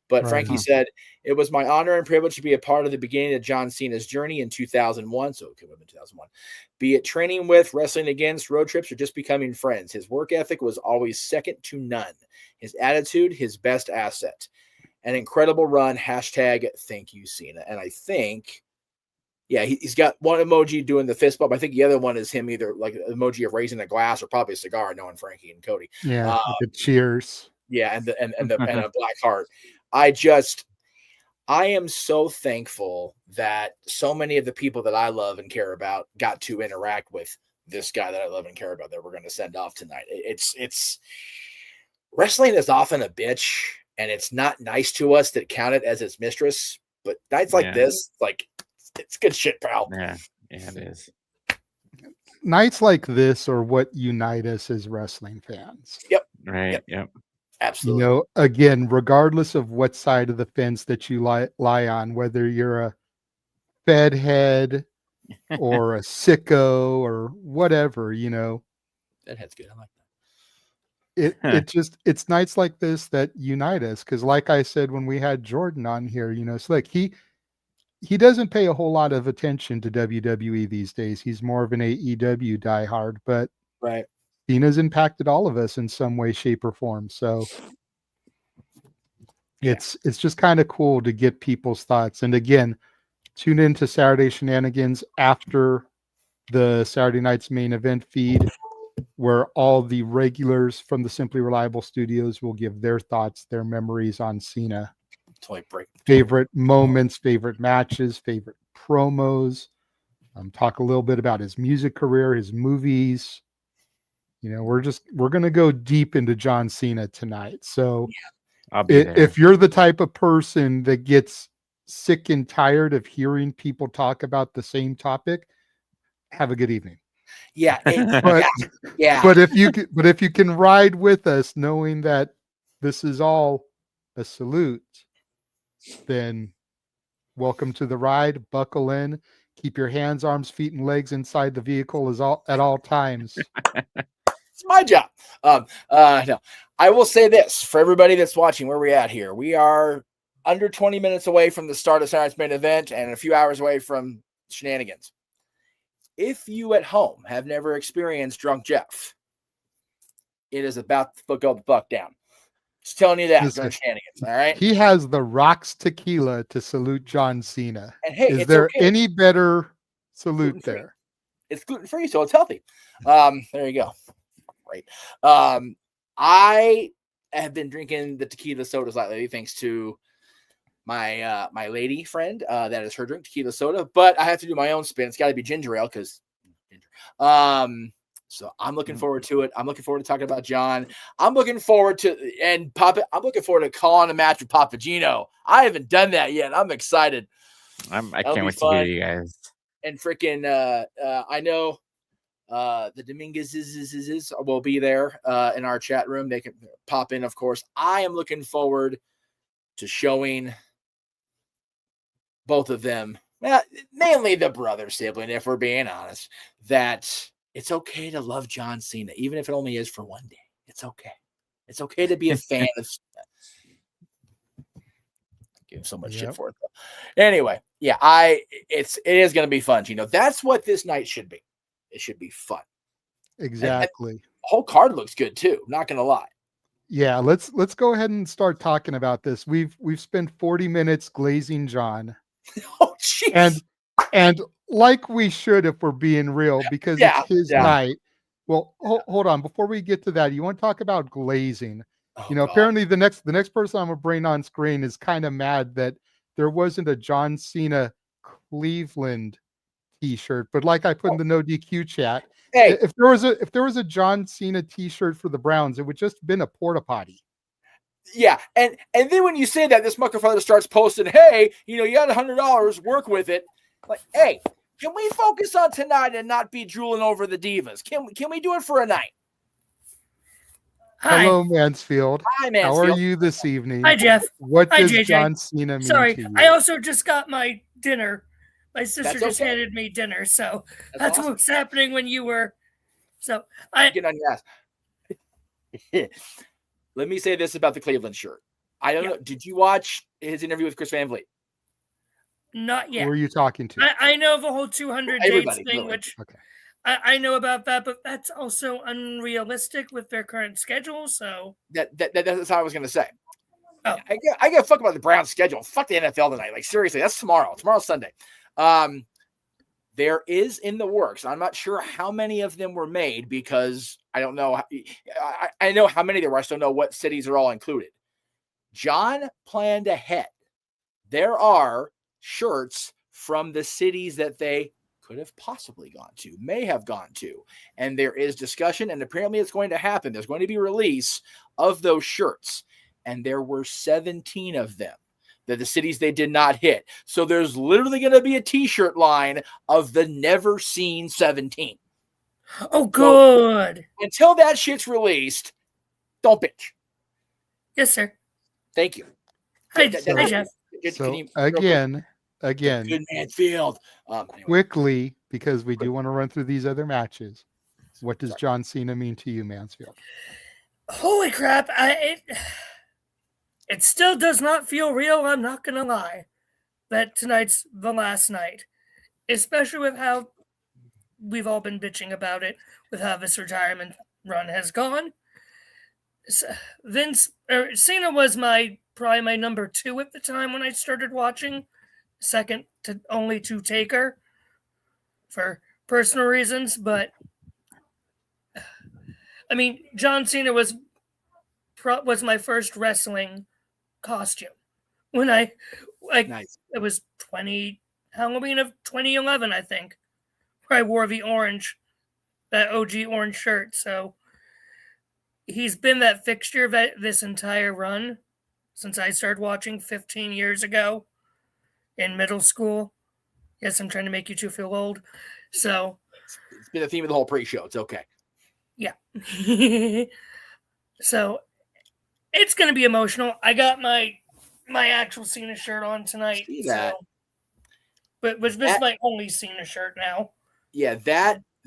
[SPEAKER 6] But Frankie said, it was my honor and privilege to be a part of the beginning of John Cena's journey in 2001. So it could have been 2001. Be it training with, wrestling against, road trips, or just becoming friends. His work ethic was always second to none. His attitude, his best asset. An incredible run. Hashtag thank you, Cena. And I think, yeah, he's got one emoji doing the fist bump. I think the other one is him either like an emoji of raising a glass or probably a cigar, knowing Frankie and Cody.
[SPEAKER 1] Yeah, like a cheers.
[SPEAKER 6] Yeah, and a black heart. I am so thankful that so many of the people that I love and care about got to interact with this guy that I love and care about that we're going to send off tonight. It's wrestling is often a bitch, and it's not nice to us that count it as its mistress. But nights like this, like, it's good shit, pal.
[SPEAKER 2] Yeah, it is.
[SPEAKER 1] Nights like this are what unite us as wrestling fans.
[SPEAKER 6] Yep.
[SPEAKER 2] Right. Yep.
[SPEAKER 6] Absolutely.
[SPEAKER 1] Again, regardless of what side of the fence that you lie on, whether you're a fed head or a sicko or whatever,
[SPEAKER 6] That head's good. I like
[SPEAKER 1] it's nights like this that unite us. Because like I said when we had Jordan on here, Slick, he doesn't pay a whole lot of attention to WWE these days. He's more of an AEW diehard, but
[SPEAKER 6] that. Right.
[SPEAKER 1] Cena's impacted all of us in some way, shape, or form. So it's just kind of cool to get people's thoughts. And again, tune into Saturday Shenanigans after the Saturday night's main event feed, where all the regulars from the Simply Reliable Studios will give their thoughts, their memories on Cena. Favorite moments, favorite matches, favorite promos. Talk a little bit about his music career, his movies. We're going to go deep into John Cena tonight. So
[SPEAKER 2] I'll be there.
[SPEAKER 1] If you're the type of person that gets sick and tired of hearing people talk about the same topic, have a good evening.
[SPEAKER 6] Yeah.
[SPEAKER 1] But if you can ride with us knowing that this is all a salute, then welcome to the ride. Buckle in. Keep your hands, arms, feet, and legs inside the vehicle at all times.
[SPEAKER 6] It's my job. No, I will say this for everybody that's watching. Where we're at here, we are under 20 minutes away from the start of Saturday's main event and a few hours away from Shenanigans. If you at home have never experienced Drunk Jeff, it is about to go the fuck down. Just telling you that. Listen, Shenanigans, all right?
[SPEAKER 1] He has the Rocks tequila to salute John Cena.
[SPEAKER 6] And hey,
[SPEAKER 1] is there any better salute gluten-free. There?
[SPEAKER 6] It's gluten-free, so it's healthy. There you go. Right. I have been drinking the tequila sodas lately, thanks to my my lady friend. That is her drink, tequila soda. But I have to do my own spin. It's got to be ginger ale because ginger. So I'm looking forward to it. I'm looking forward to talking about John. I'm looking forward to I'm looking forward to calling a match with Papagino. I haven't done that yet. I'm excited.
[SPEAKER 2] I can't wait to hear you guys.
[SPEAKER 6] And freaking I know the Dominguez will be there in our chat room. They can pop in, of course. I am looking forward to showing both of them, mainly the brother sibling, if we're being honest, that it's okay to love John Cena, even if it only is for one day. It's okay. It's okay to be a fan of Cena. I give so much shit for it, though. Anyway, yeah, it is going to be fun. That's what this night should be. It should be fun.
[SPEAKER 1] Exactly.
[SPEAKER 6] And the whole card looks good too. Not going to lie.
[SPEAKER 1] Yeah, let's go ahead and start talking about this. We've spent 40 minutes glazing John.
[SPEAKER 6] Oh, jeez.
[SPEAKER 1] And like we should, if we're being real, because it's his night. Well, hold on. Before we get to that, you want to talk about glazing? Apparently the next person I'm gonna bring on screen is kind of mad that there wasn't a John Cena Cleveland T-shirt. But like I put in the No DQ chat,
[SPEAKER 6] hey,
[SPEAKER 1] if there was a John Cena T-shirt for the Browns, it would just been a porta potty.
[SPEAKER 6] Yeah, and then when you say that, this motherfucker starts posting, "Hey, you got $100, work with it." Like, hey, can we focus on tonight and not be drooling over the divas? Can we do it for a night?
[SPEAKER 8] Hi.
[SPEAKER 1] Hello, Mansfield.
[SPEAKER 6] Hi, Mansfield.
[SPEAKER 1] How are you this evening?
[SPEAKER 8] Hi, Jeff.
[SPEAKER 1] What
[SPEAKER 8] Hi,
[SPEAKER 1] does
[SPEAKER 8] JJ.
[SPEAKER 1] John Cena mean
[SPEAKER 8] Sorry,
[SPEAKER 1] to you?
[SPEAKER 8] I also just got my dinner. My sister
[SPEAKER 6] That's
[SPEAKER 8] just
[SPEAKER 6] okay.
[SPEAKER 8] handed me dinner, so
[SPEAKER 6] That's awesome.
[SPEAKER 8] what's happening when you were. So I
[SPEAKER 6] get on your ass. Let me say this about the Cleveland shirt. I don't know. Did you watch his interview with Chris Van Vliet?
[SPEAKER 8] Not yet.
[SPEAKER 1] Who are you talking to?
[SPEAKER 8] I know the whole 200 dates thing,
[SPEAKER 6] really.
[SPEAKER 8] which
[SPEAKER 1] Okay.
[SPEAKER 8] I know about that, but that's also unrealistic with their current schedule. So
[SPEAKER 6] that's how I was going to say.
[SPEAKER 8] Oh.
[SPEAKER 6] I give a fuck about the Browns schedule. Fuck the NFL tonight. Like, seriously, that's tomorrow. Tomorrow's Sunday. There is in the works. I'm not sure how many of them were made because I don't know. I know how many there were. I still don't know what cities are all included. John planned ahead. There are shirts from the cities that they could have possibly gone to, may have gone to. And there is discussion, and apparently it's going to happen. There's going to be a release of those shirts. And there were 17 of them. The cities they did not hit. So there's literally going to be a t-shirt line of the never seen 17.
[SPEAKER 8] Oh, good.
[SPEAKER 6] So, until that shit's released, don't bitch.
[SPEAKER 8] Yes, sir.
[SPEAKER 6] Thank you.
[SPEAKER 8] Hi,
[SPEAKER 6] That-
[SPEAKER 8] hi, Jeff.
[SPEAKER 1] So
[SPEAKER 6] real quick,
[SPEAKER 1] again,
[SPEAKER 6] good man field. Anyway,
[SPEAKER 1] quickly, because we do want to run through these other matches. What does
[SPEAKER 6] Sorry.
[SPEAKER 1] John Cena mean to you, Mansfield?
[SPEAKER 8] Holy crap! It still does not feel real. I'm not gonna lie. That tonight's the last night, especially with how we've all been bitching about it, with how this retirement run has gone. Cena was probably my number 2 at the time when I started watching, second to only to Taker for personal reasons. But I mean, John Cena was my first wrestling costume when
[SPEAKER 6] nice.
[SPEAKER 8] it was Halloween of 2011, I think, where I wore that OG orange shirt. So he's been that fixture this entire run since I started watching 15 years ago in middle school. Yes, I'm trying to make you two feel old. So
[SPEAKER 6] It's been the theme of the whole pre-show. It's okay.
[SPEAKER 8] yeah. So it's going to be emotional. I got my actual Cena shirt on tonight.
[SPEAKER 6] See that.
[SPEAKER 8] So, but was this my only Cena shirt now?
[SPEAKER 6] Yeah,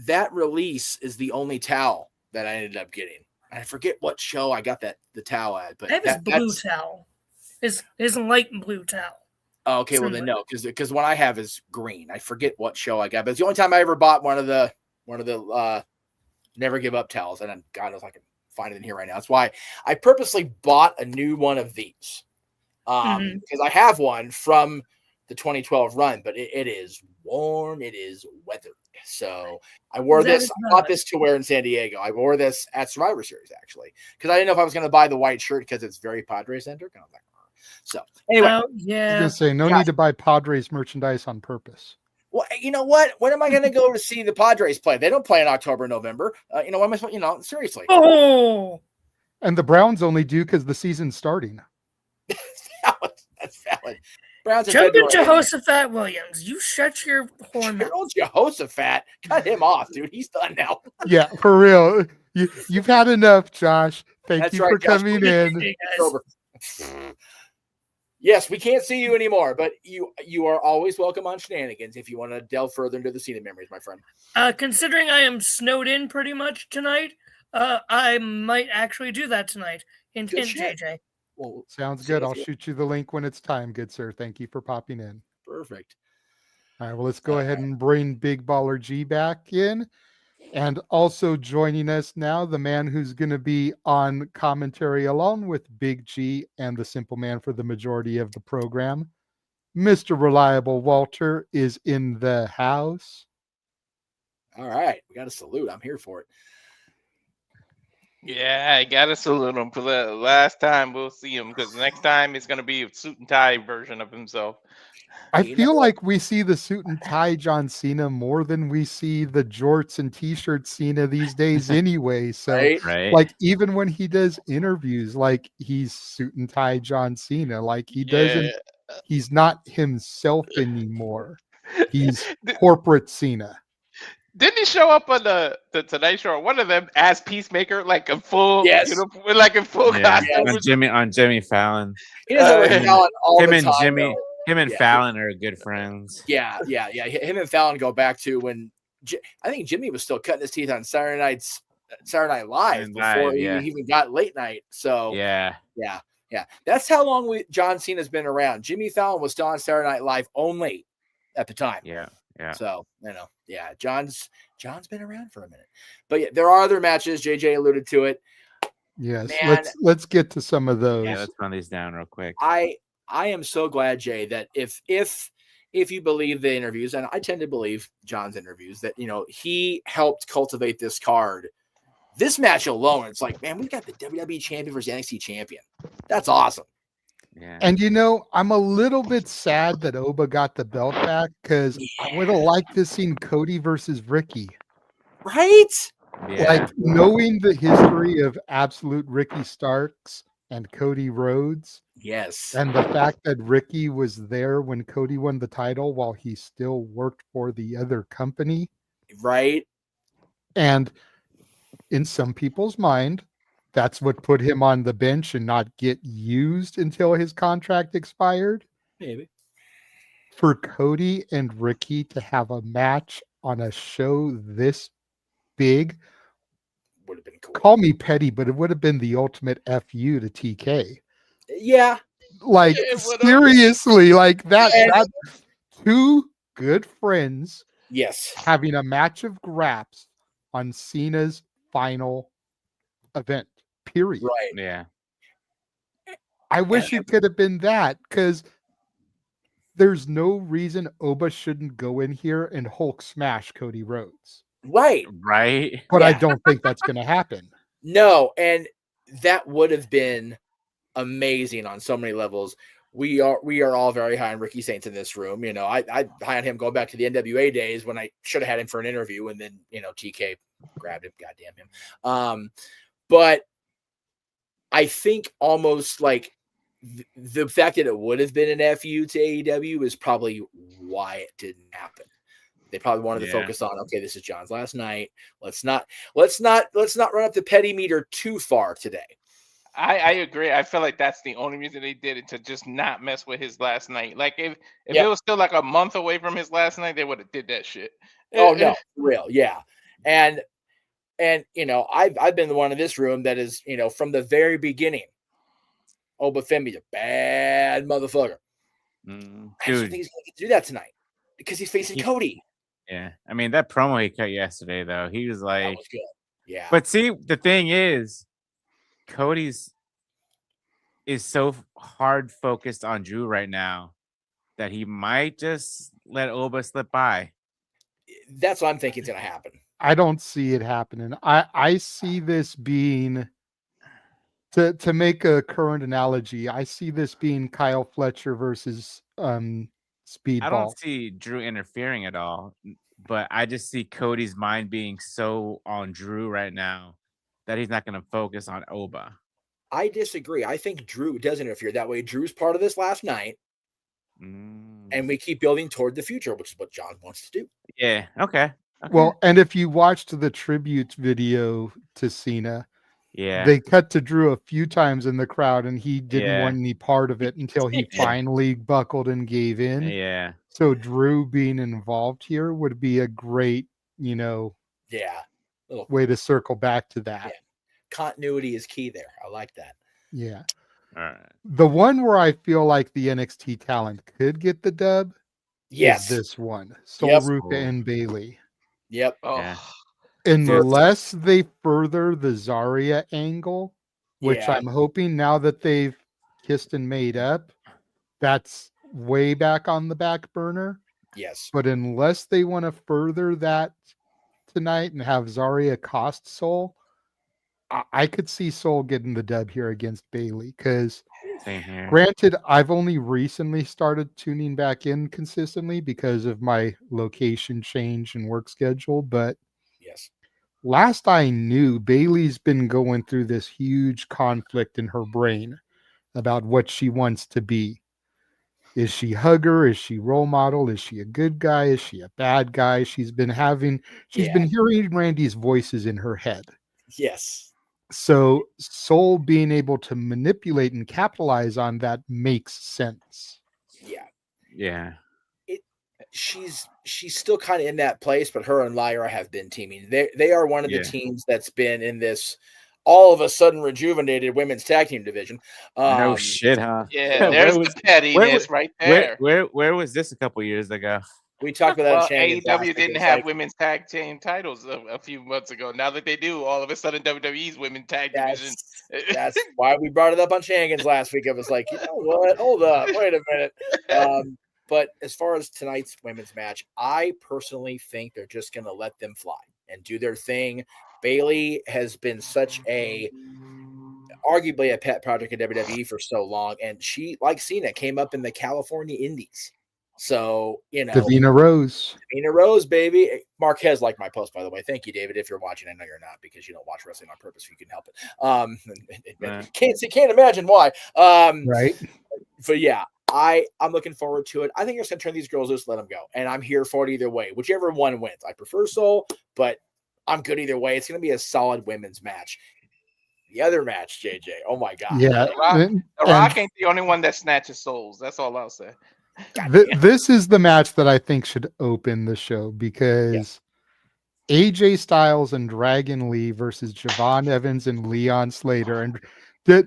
[SPEAKER 6] that release is the only towel that I ended up getting. I forget what show I got the towel at, but
[SPEAKER 8] I have his blue towel. His light blue towel.
[SPEAKER 6] Oh, okay, well then no, because what I have is green. I forget what show I got, but it's the only time I ever bought one of the Never Give Up towels, and God knows I can find it in here right now. That's why I purposely bought a new one of these, because I have one from the 2012 run, but it is worn, it is weathered. So I wore this. I bought this to wear in San Diego. I wore this at Survivor Series actually, because I didn't know if I was going to buy the white shirt because it's very Padres centric. And I was like, so anyway,
[SPEAKER 8] yeah.
[SPEAKER 1] I was gonna say no need to buy Padres merchandise on purpose.
[SPEAKER 6] Well, you know what? When am I going to go to see the Padres play? They don't play in October, November. When am I? Seriously.
[SPEAKER 8] Oh,
[SPEAKER 1] and the Browns only do because the season's starting.
[SPEAKER 6] That's valid. Browns
[SPEAKER 8] jump in Jehoshaphat Williams. You shut your horn mouth.
[SPEAKER 6] Jehoshaphat, cut him off, dude. He's done now.
[SPEAKER 1] Yeah, for real. You've had enough, Josh. Thank you for coming in.
[SPEAKER 6] Yes, we can't see you anymore, but you are always welcome on Shenanigans if you want to delve further into the Cena memories, my friend.
[SPEAKER 8] Considering I am snowed in pretty much tonight, I might actually do that tonight. Hint, JJ.
[SPEAKER 6] Well,
[SPEAKER 1] sounds good. I'll shoot you the link when it's time, good sir. Thank you for popping in.
[SPEAKER 6] Perfect.
[SPEAKER 1] All right, well, let's go ahead and bring Big Baller G back in. And also joining us now, the man who's going to be on commentary along with Big G and the Simple Man for the majority of the program. Mr. Reliable Walter is in the house.
[SPEAKER 6] All right, we got a salute. I'm here for it.
[SPEAKER 9] Yeah, I got to salute him for the last time we'll see him, because next time it's going to be a suit and tie version of himself.
[SPEAKER 1] I feel like we see the suit and tie John Cena more than we see the jorts and t-shirt Cena these days anyway. So
[SPEAKER 2] right.
[SPEAKER 1] like even when he does interviews, like he's suit and tie John Cena, like he's not himself anymore. He's corporate Cena.
[SPEAKER 9] Didn't he show up on the Tonight Show? One of them as Peacemaker, like a full uniform, like a full costume.
[SPEAKER 2] On Jimmy Fallon.
[SPEAKER 6] He does Fallon all the time.
[SPEAKER 2] Him and Fallon are good friends.
[SPEAKER 6] Yeah. Him and Fallon go back to when I think Jimmy was still cutting his teeth on Saturday Night Live before he even got late night. So yeah. That's how long John Cena's been around. Jimmy Fallon was still on Saturday Night Live only at the time.
[SPEAKER 2] Yeah.
[SPEAKER 6] So John's been around for a minute, but yeah, there are other matches. JJ alluded to it.
[SPEAKER 1] Yes, man, let's get to some of those.
[SPEAKER 2] Yeah, let's run these down real quick.
[SPEAKER 6] I am so glad, Jay, that if you believe the interviews, and I tend to believe John's interviews, that he helped cultivate this card. This match alone, it's like, man, we've got the WWE champion versus NXT champion. That's awesome.
[SPEAKER 2] Yeah.
[SPEAKER 1] And I'm a little bit sad that Oba got the belt back, because I would have liked to seen Cody versus Ricky.
[SPEAKER 6] Right?
[SPEAKER 2] Yeah.
[SPEAKER 1] Like knowing the history of absolute Ricky Starks and Cody Rhodes.
[SPEAKER 6] Yes.
[SPEAKER 1] And the fact that Ricky was there when Cody won the title while he still worked for the other company.
[SPEAKER 6] Right.
[SPEAKER 1] And in some people's mind, that's what put him on the bench and not get used until his contract expired.
[SPEAKER 6] Maybe.
[SPEAKER 1] For Cody and Ricky to have a match on a show this big,
[SPEAKER 6] Would have been cool.
[SPEAKER 1] call me petty, but it would have been the ultimate FU to TK.
[SPEAKER 6] Yeah.
[SPEAKER 1] Like, seriously, like that two good friends
[SPEAKER 6] Yes.
[SPEAKER 1] having a match of graps on Cena's final event, period.
[SPEAKER 6] Right.
[SPEAKER 2] Yeah.
[SPEAKER 1] I wish it could have been that, because there's no reason Oba shouldn't go in here and Hulk smash Cody Rhodes.
[SPEAKER 6] Right.
[SPEAKER 2] Right.
[SPEAKER 1] But I
[SPEAKER 6] Yeah.
[SPEAKER 1] don't think that's going to happen.
[SPEAKER 6] No, and that would have been amazing on so many levels. We are all very high on Ricky Saints in this room. You know, I high on him going back to the NWA days when I should have had him for an interview, and then, you know, TK grabbed him. Goddamn him. But I think almost like the fact that it would have been an FU to AEW is probably why it didn't happen. They probably wanted to focus on, okay, this is John's last night. Let's not run up the petty meter too far today.
[SPEAKER 9] I agree. I feel like that's the only reason they did it, to just not mess with his last night. Like if it was still like a month away from his last night, they would have did that shit.
[SPEAKER 6] Oh no, for real, yeah. And you know, I've been the one in this room that is, you know, from the very beginning, Oba Femi's a bad motherfucker. I don't think he's gonna get to do that tonight because he's facing Cody.
[SPEAKER 2] Yeah. I mean, that promo he cut yesterday, though, he was like,
[SPEAKER 6] That was good. Yeah.
[SPEAKER 2] But see, the thing is, Cody's is so hard focused on Drew right now that he might just let Oba slip by.
[SPEAKER 6] That's what I'm thinking is going to happen.
[SPEAKER 1] I don't see it happening. I see this being, to make a current analogy, I see this being Kyle Fletcher versus Speedball.
[SPEAKER 2] I don't see Drew interfering at all, but I just see Cody's mind being so on Drew right now that he's not going to focus on Oba.
[SPEAKER 6] I disagree. I think Drew does interfere. That way, Drew's part of this last night, and we keep building toward the future, which is what John wants to do.
[SPEAKER 2] Yeah. Okay.
[SPEAKER 1] Well, and if you watched the tribute video to Cena, they cut to Drew a few times in the crowd, and he didn't want any part of it until he finally buckled and gave in.
[SPEAKER 2] Yeah.
[SPEAKER 1] So Drew being involved here would be a great, you know, way to circle back to that.
[SPEAKER 6] Yeah. Continuity is key there. I like that.
[SPEAKER 1] Yeah.
[SPEAKER 2] All right.
[SPEAKER 1] The one where I feel like the NXT talent could get the dub is this one. Ruca and Bayley.
[SPEAKER 6] Yep.
[SPEAKER 9] Oh.
[SPEAKER 2] Yeah.
[SPEAKER 1] Unless they further the Zarya angle, which I'm hoping now that they've kissed and made up, that's way back on the back burner.
[SPEAKER 6] Yes.
[SPEAKER 1] But unless they want to further that tonight and have Zarya cost Soul, I could see Soul getting the dub here against Bayley, because granted, I've only recently started tuning back in consistently because of my location change and work schedule. But last I knew, Bayley's been going through this huge conflict in her brain about what she wants to be. Is she hugger? Is she role model? Is she a good guy? Is she a bad guy? She's been hearing Randy's voices in her head.
[SPEAKER 6] Yes.
[SPEAKER 1] So Soul being able to manipulate and capitalize on that makes sense.
[SPEAKER 6] Yeah.
[SPEAKER 2] Yeah.
[SPEAKER 6] She's still kind of in that place, but her and Lyra have been teaming. They are one of the teams that's been in this all of a sudden rejuvenated women's tag team division.
[SPEAKER 2] No shit, huh?
[SPEAKER 9] Yeah, there's the pettiness right there.
[SPEAKER 2] Where was this a couple years ago?
[SPEAKER 6] We talked about that.
[SPEAKER 9] AEW didn't have women's tag team titles a few months ago. Now that they do, all of a sudden WWE's women's tag division.
[SPEAKER 6] That's why we brought it up on Shenanigans last week. I was like, you know what? Hold up, wait a minute. But as far as tonight's women's match, I personally think they're just going to let them fly and do their thing. Bayley has been arguably a pet project in WWE for so long, and she, like Cena, came up in the California Indies. So, you know,
[SPEAKER 1] Davina Rose, baby.
[SPEAKER 6] Marquez liked my post, by the way. Thank you, David. If you're watching, I know you're not because you don't watch wrestling on purpose. If you can help it, can't imagine why.
[SPEAKER 1] Right.
[SPEAKER 6] But yeah, I'm looking forward to it. I think I'm just gonna turn these girls loose, let them go, and I'm here for it either way. Whichever one wins, I prefer Soul, but I'm good either way. It's gonna be a solid women's match. the other match, JJ. Oh my God.
[SPEAKER 1] Yeah.
[SPEAKER 9] The Rock ain't the only one that snatches souls. That's all I'll say.
[SPEAKER 1] This is the match that I think should open the show because AJ Styles and Dragon Lee versus Javon Evans and Leon Slater. And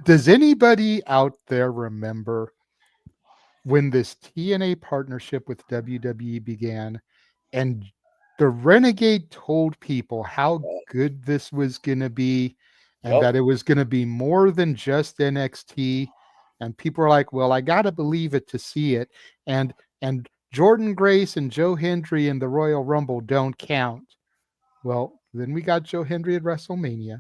[SPEAKER 1] does anybody out there remember when this TNA partnership with WWE began and the Renegade told people how good this was going to be and that it was going to be more than just NXT? And people are like, well, I got to believe it to see it. And Jordan Grace and Joe Hendry in the Royal Rumble don't count. Well, then we got Joe Hendry at WrestleMania.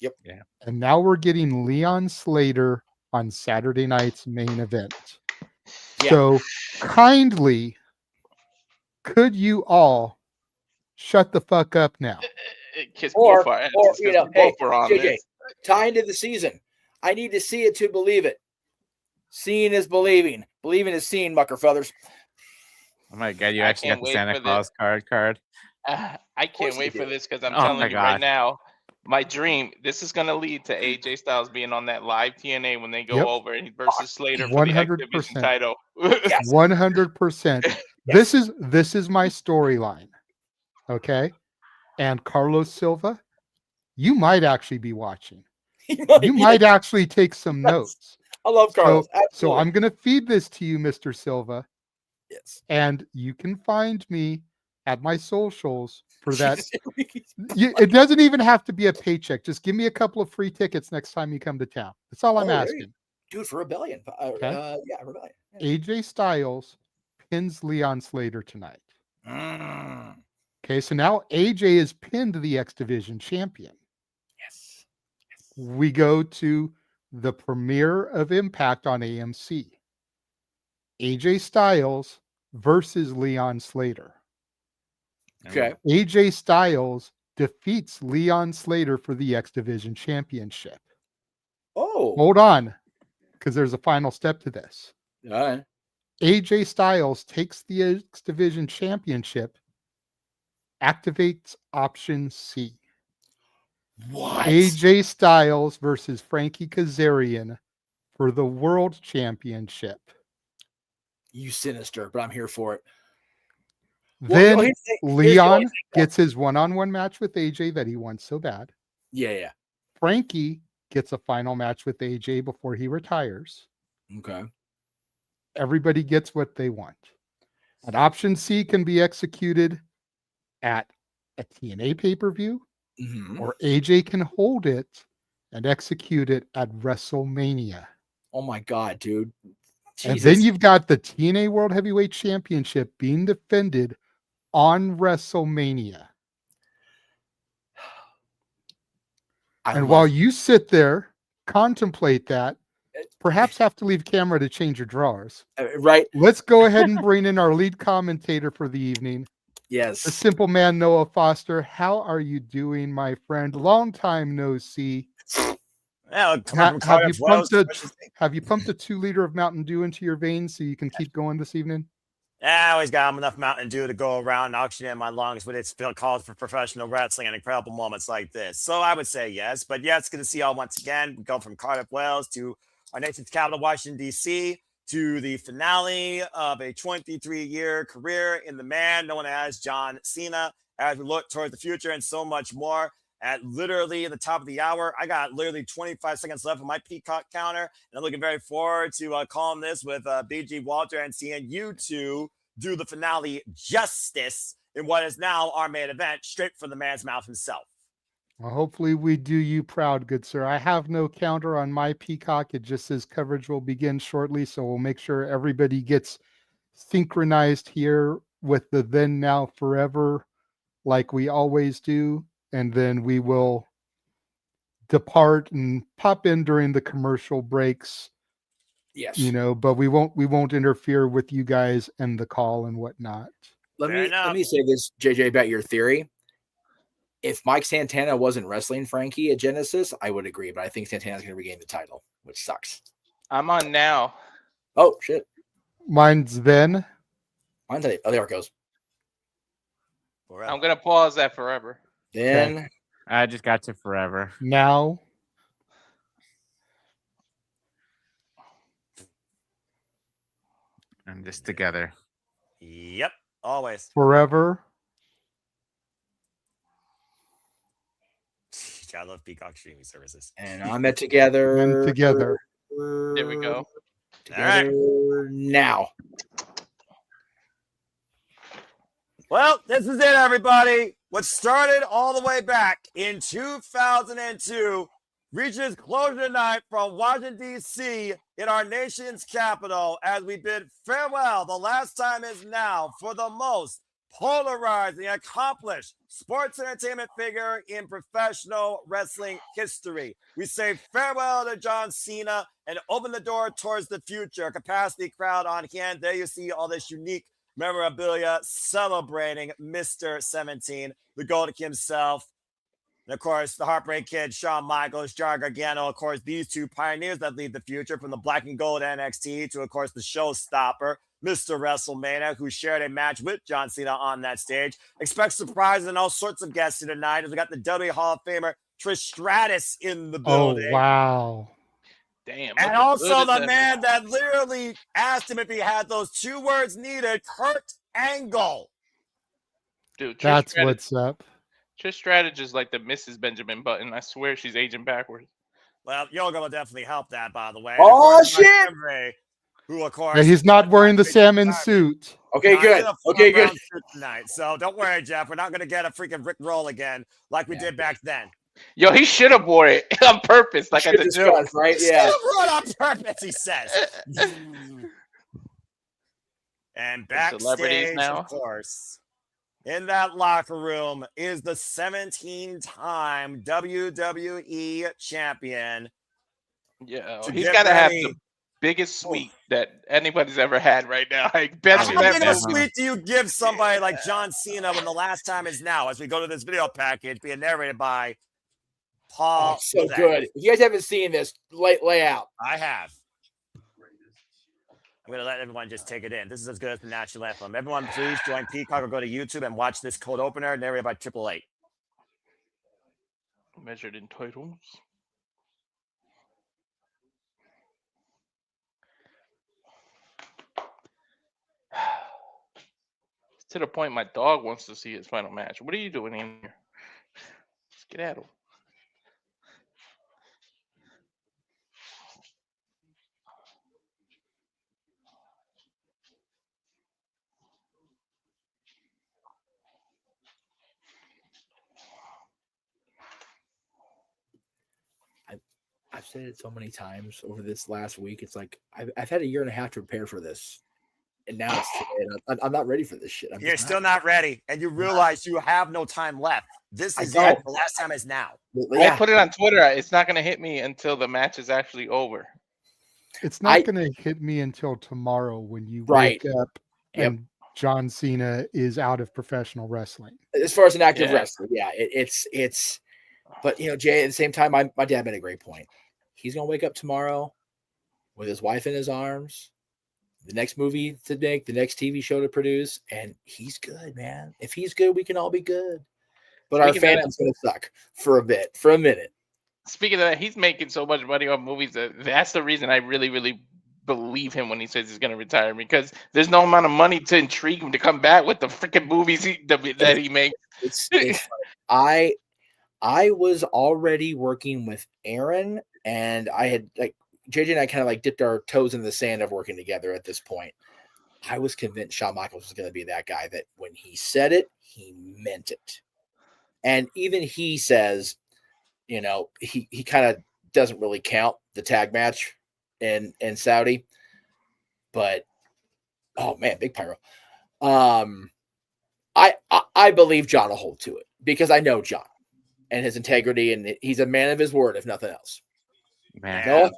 [SPEAKER 6] Yep.
[SPEAKER 2] Yeah.
[SPEAKER 1] And now we're getting Leon Slater on Saturday night's main event.
[SPEAKER 6] Yeah.
[SPEAKER 1] So kindly, could you all shut the fuck up now?
[SPEAKER 9] Kiss
[SPEAKER 6] Or
[SPEAKER 9] both our asses,
[SPEAKER 6] or
[SPEAKER 9] 'cause
[SPEAKER 6] you know,
[SPEAKER 9] we
[SPEAKER 6] hey,
[SPEAKER 9] both were on
[SPEAKER 6] JJ,
[SPEAKER 9] this.
[SPEAKER 6] tie into the season. I need to see it to believe it. Seeing is believing. Believing is seeing, mucker feathers.
[SPEAKER 2] Oh my God, you
[SPEAKER 9] I
[SPEAKER 2] actually got
[SPEAKER 9] can't
[SPEAKER 2] the
[SPEAKER 9] wait
[SPEAKER 2] Santa
[SPEAKER 9] for
[SPEAKER 2] Claus card.
[SPEAKER 9] I can't
[SPEAKER 6] you
[SPEAKER 9] wait for
[SPEAKER 6] do.
[SPEAKER 9] this because I'm
[SPEAKER 2] Oh my
[SPEAKER 9] telling you
[SPEAKER 2] God.
[SPEAKER 9] right now, my dream. This is gonna lead to AJ Styles being on that live TNA when they go
[SPEAKER 1] Yep.
[SPEAKER 9] over versus Slater for the X Division
[SPEAKER 1] 100%.
[SPEAKER 9] title.
[SPEAKER 1] 100%. This is my storyline. Okay. And Carlos Silva, you might actually be watching. You might actually take some notes.
[SPEAKER 6] I love Carlos.
[SPEAKER 1] So I'm going to feed this to you, Mr. Silva.
[SPEAKER 6] Yes.
[SPEAKER 1] And you can find me at my socials for that. It doesn't even have to be a paycheck. Just give me a couple of free tickets next time you come to town. That's all I'm asking.
[SPEAKER 6] Dude, for Rebellion.
[SPEAKER 1] Okay.
[SPEAKER 6] Rebellion.
[SPEAKER 1] AJ Styles pins Leon Slater tonight. Okay, so now AJ is pinned the X Division champion.
[SPEAKER 6] Yes.
[SPEAKER 1] We go to the premiere of Impact on AMC. AJ Styles versus Leon Slater.
[SPEAKER 6] Okay.
[SPEAKER 1] AJ Styles defeats Leon Slater for the X Division championship.
[SPEAKER 6] Oh.
[SPEAKER 1] Hold on, because there's a final step to this.
[SPEAKER 6] All right.
[SPEAKER 1] AJ Styles takes the X Division championship, activates option C.
[SPEAKER 6] What?
[SPEAKER 1] AJ Styles versus Frankie Kazarian for the World Championship.
[SPEAKER 6] You sinister, but I'm here for it.
[SPEAKER 1] Then
[SPEAKER 6] here's the
[SPEAKER 1] Leon
[SPEAKER 6] only thing, though.
[SPEAKER 1] gets his one-on-one match with AJ that he wants so bad.
[SPEAKER 6] Yeah.
[SPEAKER 1] Frankie gets a final match with AJ before he retires.
[SPEAKER 6] Okay.
[SPEAKER 1] Everybody gets what they want. And option C can be executed at a TNA pay-per-view, or AJ can hold it and execute it at WrestleMania.
[SPEAKER 6] Oh my God, dude.
[SPEAKER 1] And
[SPEAKER 6] Jesus.
[SPEAKER 1] then you've got the TNA World Heavyweight Championship being defended on WrestleMania. And while you sit there, contemplate that, perhaps have to leave camera to change your drawers.
[SPEAKER 6] Right.
[SPEAKER 1] Let's go ahead and bring in our lead commentator for the evening.
[SPEAKER 6] Yes.
[SPEAKER 1] The simple man, Noah Foster. How are you doing, my friend? Long time no see.
[SPEAKER 10] Yeah,
[SPEAKER 1] Have you pumped a 2-liter of Mountain Dew into your veins so you can keep going this evening?
[SPEAKER 10] I always got enough Mountain Dew to go around and oxygen my lungs, but it's still called for professional wrestling and incredible moments like this. So I would say yes, but yeah, it's good to see y'all once again. We go from Cardiff, Wales to our nation's capital, Washington, D.C., to the finale of a 23-year career in the man known as John Cena, as we look towards the future and so much more. At literally the top of the hour, I got literally 25 seconds left on my Peacock counter, and I'm looking very forward to calling this with BG Walter and seeing you two do the finale justice in what is now our main event, straight from the man's mouth himself.
[SPEAKER 1] Well, hopefully we do you proud, good sir. I have no counter on my Peacock. It just says coverage will begin shortly, so we'll make sure everybody gets synchronized here with the then, now, forever, like we always do. And then we will depart and pop in during the commercial breaks.
[SPEAKER 6] Yes.
[SPEAKER 1] But we won't interfere with you guys and the call and whatnot.
[SPEAKER 6] Let me say this, JJ, about your theory. If Mike Santana wasn't wrestling Frankie at Genesis, I would agree, but I think Santana's going to regain the title, which sucks.
[SPEAKER 9] I'm on now.
[SPEAKER 6] Oh, shit.
[SPEAKER 1] Mine's then.
[SPEAKER 6] Oh, there it goes.
[SPEAKER 10] Forever.
[SPEAKER 9] I'm going to pause that forever.
[SPEAKER 6] Then.
[SPEAKER 2] I just got to forever.
[SPEAKER 1] Now.
[SPEAKER 2] And this together.
[SPEAKER 10] Yep, always.
[SPEAKER 1] Forever.
[SPEAKER 10] I love Peacock streaming services.
[SPEAKER 6] And I'm at together.
[SPEAKER 1] And together.
[SPEAKER 9] There we go.
[SPEAKER 6] Together now.
[SPEAKER 10] Well, this is it, everybody. What started all the way back in 2002 reaches closure tonight from Washington, D.C. in our nation's capital as we bid farewell. The last time is now for the most polarizing, accomplished sports entertainment figure in professional wrestling history. We say farewell to John Cena and open the door towards the future. Capacity crowd on hand. There you see all this unique memorabilia celebrating Mr. 17, the Golden himself. And of course, the Heartbreak Kid, Shawn Michaels, Johnny Gargano, of course, these two pioneers that lead the future from the black and gold NXT to, of course, the showstopper, Mr. WrestleMania, who shared a match with John Cena on that stage. Expect surprises and all sorts of guests here tonight as we got the WWE Hall of Famer Trish Stratus in the building.
[SPEAKER 1] Oh, wow.
[SPEAKER 9] Damn.
[SPEAKER 10] And also the man that literally asked him if he had those 2 words needed, Kurt Angle.
[SPEAKER 9] Dude,
[SPEAKER 1] That's what's up.
[SPEAKER 9] Trish Stratus is like the Mrs. Benjamin Button. I swear she's aging backwards.
[SPEAKER 10] Well, Yoga will definitely help that, by the way.
[SPEAKER 6] Oh,
[SPEAKER 10] course,
[SPEAKER 6] shit!
[SPEAKER 10] Henry, who, of course...
[SPEAKER 1] Yeah, he's not wearing the salmon suit.
[SPEAKER 6] Okay, good. Okay, good.
[SPEAKER 10] Tonight. So don't worry, Jeff. We're not going to get a freaking Rick Roll again like we did back then.
[SPEAKER 9] Yo, he should have wore it on purpose, like at the gym.
[SPEAKER 6] Right? Yeah.
[SPEAKER 10] Wore it on purpose, he says. And backstage,
[SPEAKER 9] now.
[SPEAKER 10] of course, in that locker room is the 17-time WWE champion.
[SPEAKER 9] Yeah,
[SPEAKER 10] To
[SPEAKER 9] he's
[SPEAKER 10] get
[SPEAKER 9] got to have
[SPEAKER 10] ready-
[SPEAKER 9] the biggest suite that anybody's ever had right now. I bet
[SPEAKER 10] How
[SPEAKER 9] you that
[SPEAKER 10] big of a
[SPEAKER 9] man.
[SPEAKER 10] suite do you give somebody like John Cena when the last time is now? As we go to this video package being narrated by Paul.
[SPEAKER 6] Oh, so
[SPEAKER 10] Levesque.
[SPEAKER 6] good. If you guys haven't seen this layout,
[SPEAKER 10] I have. I'm going to let everyone just take it in. This is as good as the national anthem. Everyone, please join Peacock or go to YouTube and watch this cold opener narrated by Triple H.
[SPEAKER 9] Measured in titles. It's to the point my dog wants to see his final match. What are you doing in here? Let's get at him.
[SPEAKER 6] I've said it so many times over this last week. It's like I've had a year and a half to prepare for this, and now it's today. I'm not ready for this shit.
[SPEAKER 10] You're still not ready, and you realize you have no time left. This is it. The last time is now.
[SPEAKER 9] I put it on Twitter. It's not going to hit me until the match is actually over.
[SPEAKER 1] It's not going to hit me until tomorrow when you wake up and John Cena is out of professional wrestling.
[SPEAKER 6] As far as an active wrestler, it's. But you know, Jay. At the same time, my dad made a great point. He's gonna wake up tomorrow with his wife in his arms, the next movie to make, the next TV show to produce, and he's good, man. If he's good, we can all be good. But our fandom's gonna suck for a minute.
[SPEAKER 9] Speaking of that, he's making so much money on movies that's the reason I really, really believe him when he says he's gonna retire, because there's no amount of money to intrigue him to come back with the freaking movies that he makes.
[SPEAKER 6] It's I was already working with Aaron, and I had JJ and I kind of dipped our toes in the sand of working together at this point. I was convinced Shawn Michaels was going to be that guy that when he said it, he meant it. And even he says, you know, he kind of doesn't really count the tag match in Saudi, but oh man, big pyro. I believe John will hold to it because I know John and his integrity, and he's a man of his word, if nothing else.
[SPEAKER 2] Man,
[SPEAKER 6] Noah?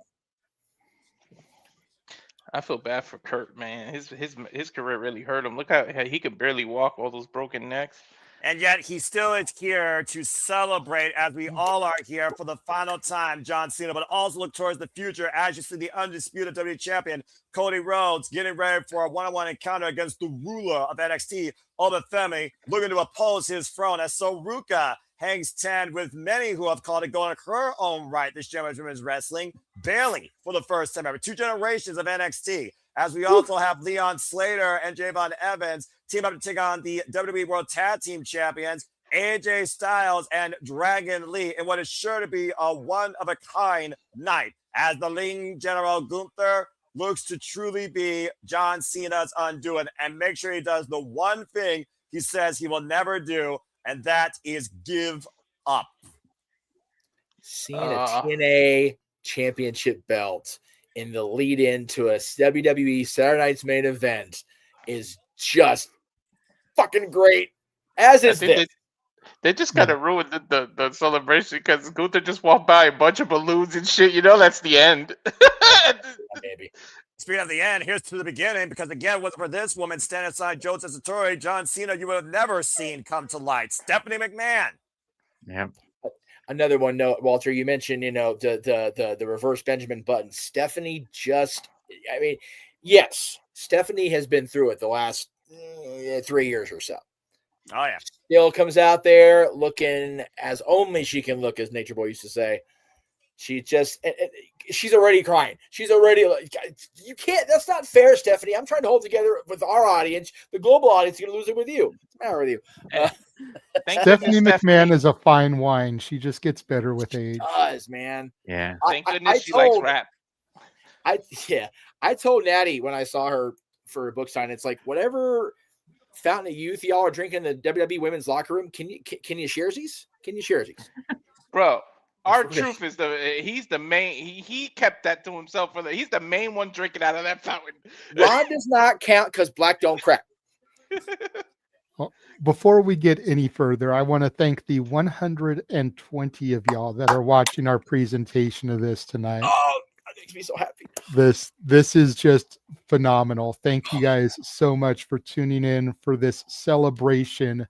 [SPEAKER 9] I feel bad for Kurt, man. His career really hurt him. Look how he could barely walk, all those broken necks.
[SPEAKER 10] And yet he still is here to celebrate, as we all are here for the final time, John Cena, but also look towards the future as you see the undisputed WWE champion, Cody Rhodes, getting ready for a one-on-one encounter against the ruler of NXT, Femi, looking to oppose his throne as Ruca hangs 10 with many who have called it going her own right this Women's Wrestling, Bayley for the first time ever, 2 generations of NXT. as we also have Leon Slater and Javon Evans team up to take on the WWE World Tag Team Champions, AJ Styles and Dragon Lee, in what is sure to be a one-of-a-kind night, as the Ring General Gunther looks to truly be John Cena's undoing, and make sure he does the one thing he says he will never do, and that is give up.
[SPEAKER 6] Seeing a TNA championship belt in the lead into a WWE Saturday Night's Main Event is just fucking great. As is this.
[SPEAKER 9] They just kind of ruined the celebration because Gunther just walked by a bunch of balloons and shit. You know, that's the end.
[SPEAKER 6] Maybe.
[SPEAKER 10] Speaking of the end, here's to the beginning, because again, for this woman standing aside Joe Tessitore, John Cena, you would have never seen come to light. Stephanie McMahon.
[SPEAKER 2] Yeah.
[SPEAKER 6] Another one, no, Walter, you mentioned, the reverse Benjamin Button. Stephanie yes, Stephanie has been through it the last 3 years or so.
[SPEAKER 10] Oh, yeah.
[SPEAKER 6] Still comes out there looking as only she can look, as Nature Boy used to say. She's already crying. She's already like, you can't, that's not fair, Stephanie. I'm trying to hold together with our audience. The global audience is going to lose it with you. What's the matter with you?
[SPEAKER 1] Stephanie McMahon is a fine wine. She just gets better with age.
[SPEAKER 6] Does, man.
[SPEAKER 2] Yeah.
[SPEAKER 9] Thank goodness she likes rap.
[SPEAKER 6] I told Natty when I saw her for a book sign, it's like, whatever fountain of youth y'all are drinking in the WWE women's locker room, can you share these? Can you share these?
[SPEAKER 9] Bro, our truth is he's the main. He kept that to himself he's the main one drinking out of that fountain.
[SPEAKER 6] Ron does not count because black don't crack.
[SPEAKER 1] Well, before we get any further, I want to thank the 120 of y'all that are watching our presentation of this tonight.
[SPEAKER 6] Oh, that makes me so happy.
[SPEAKER 1] This is just phenomenal. Thank you guys so much for tuning in for this celebration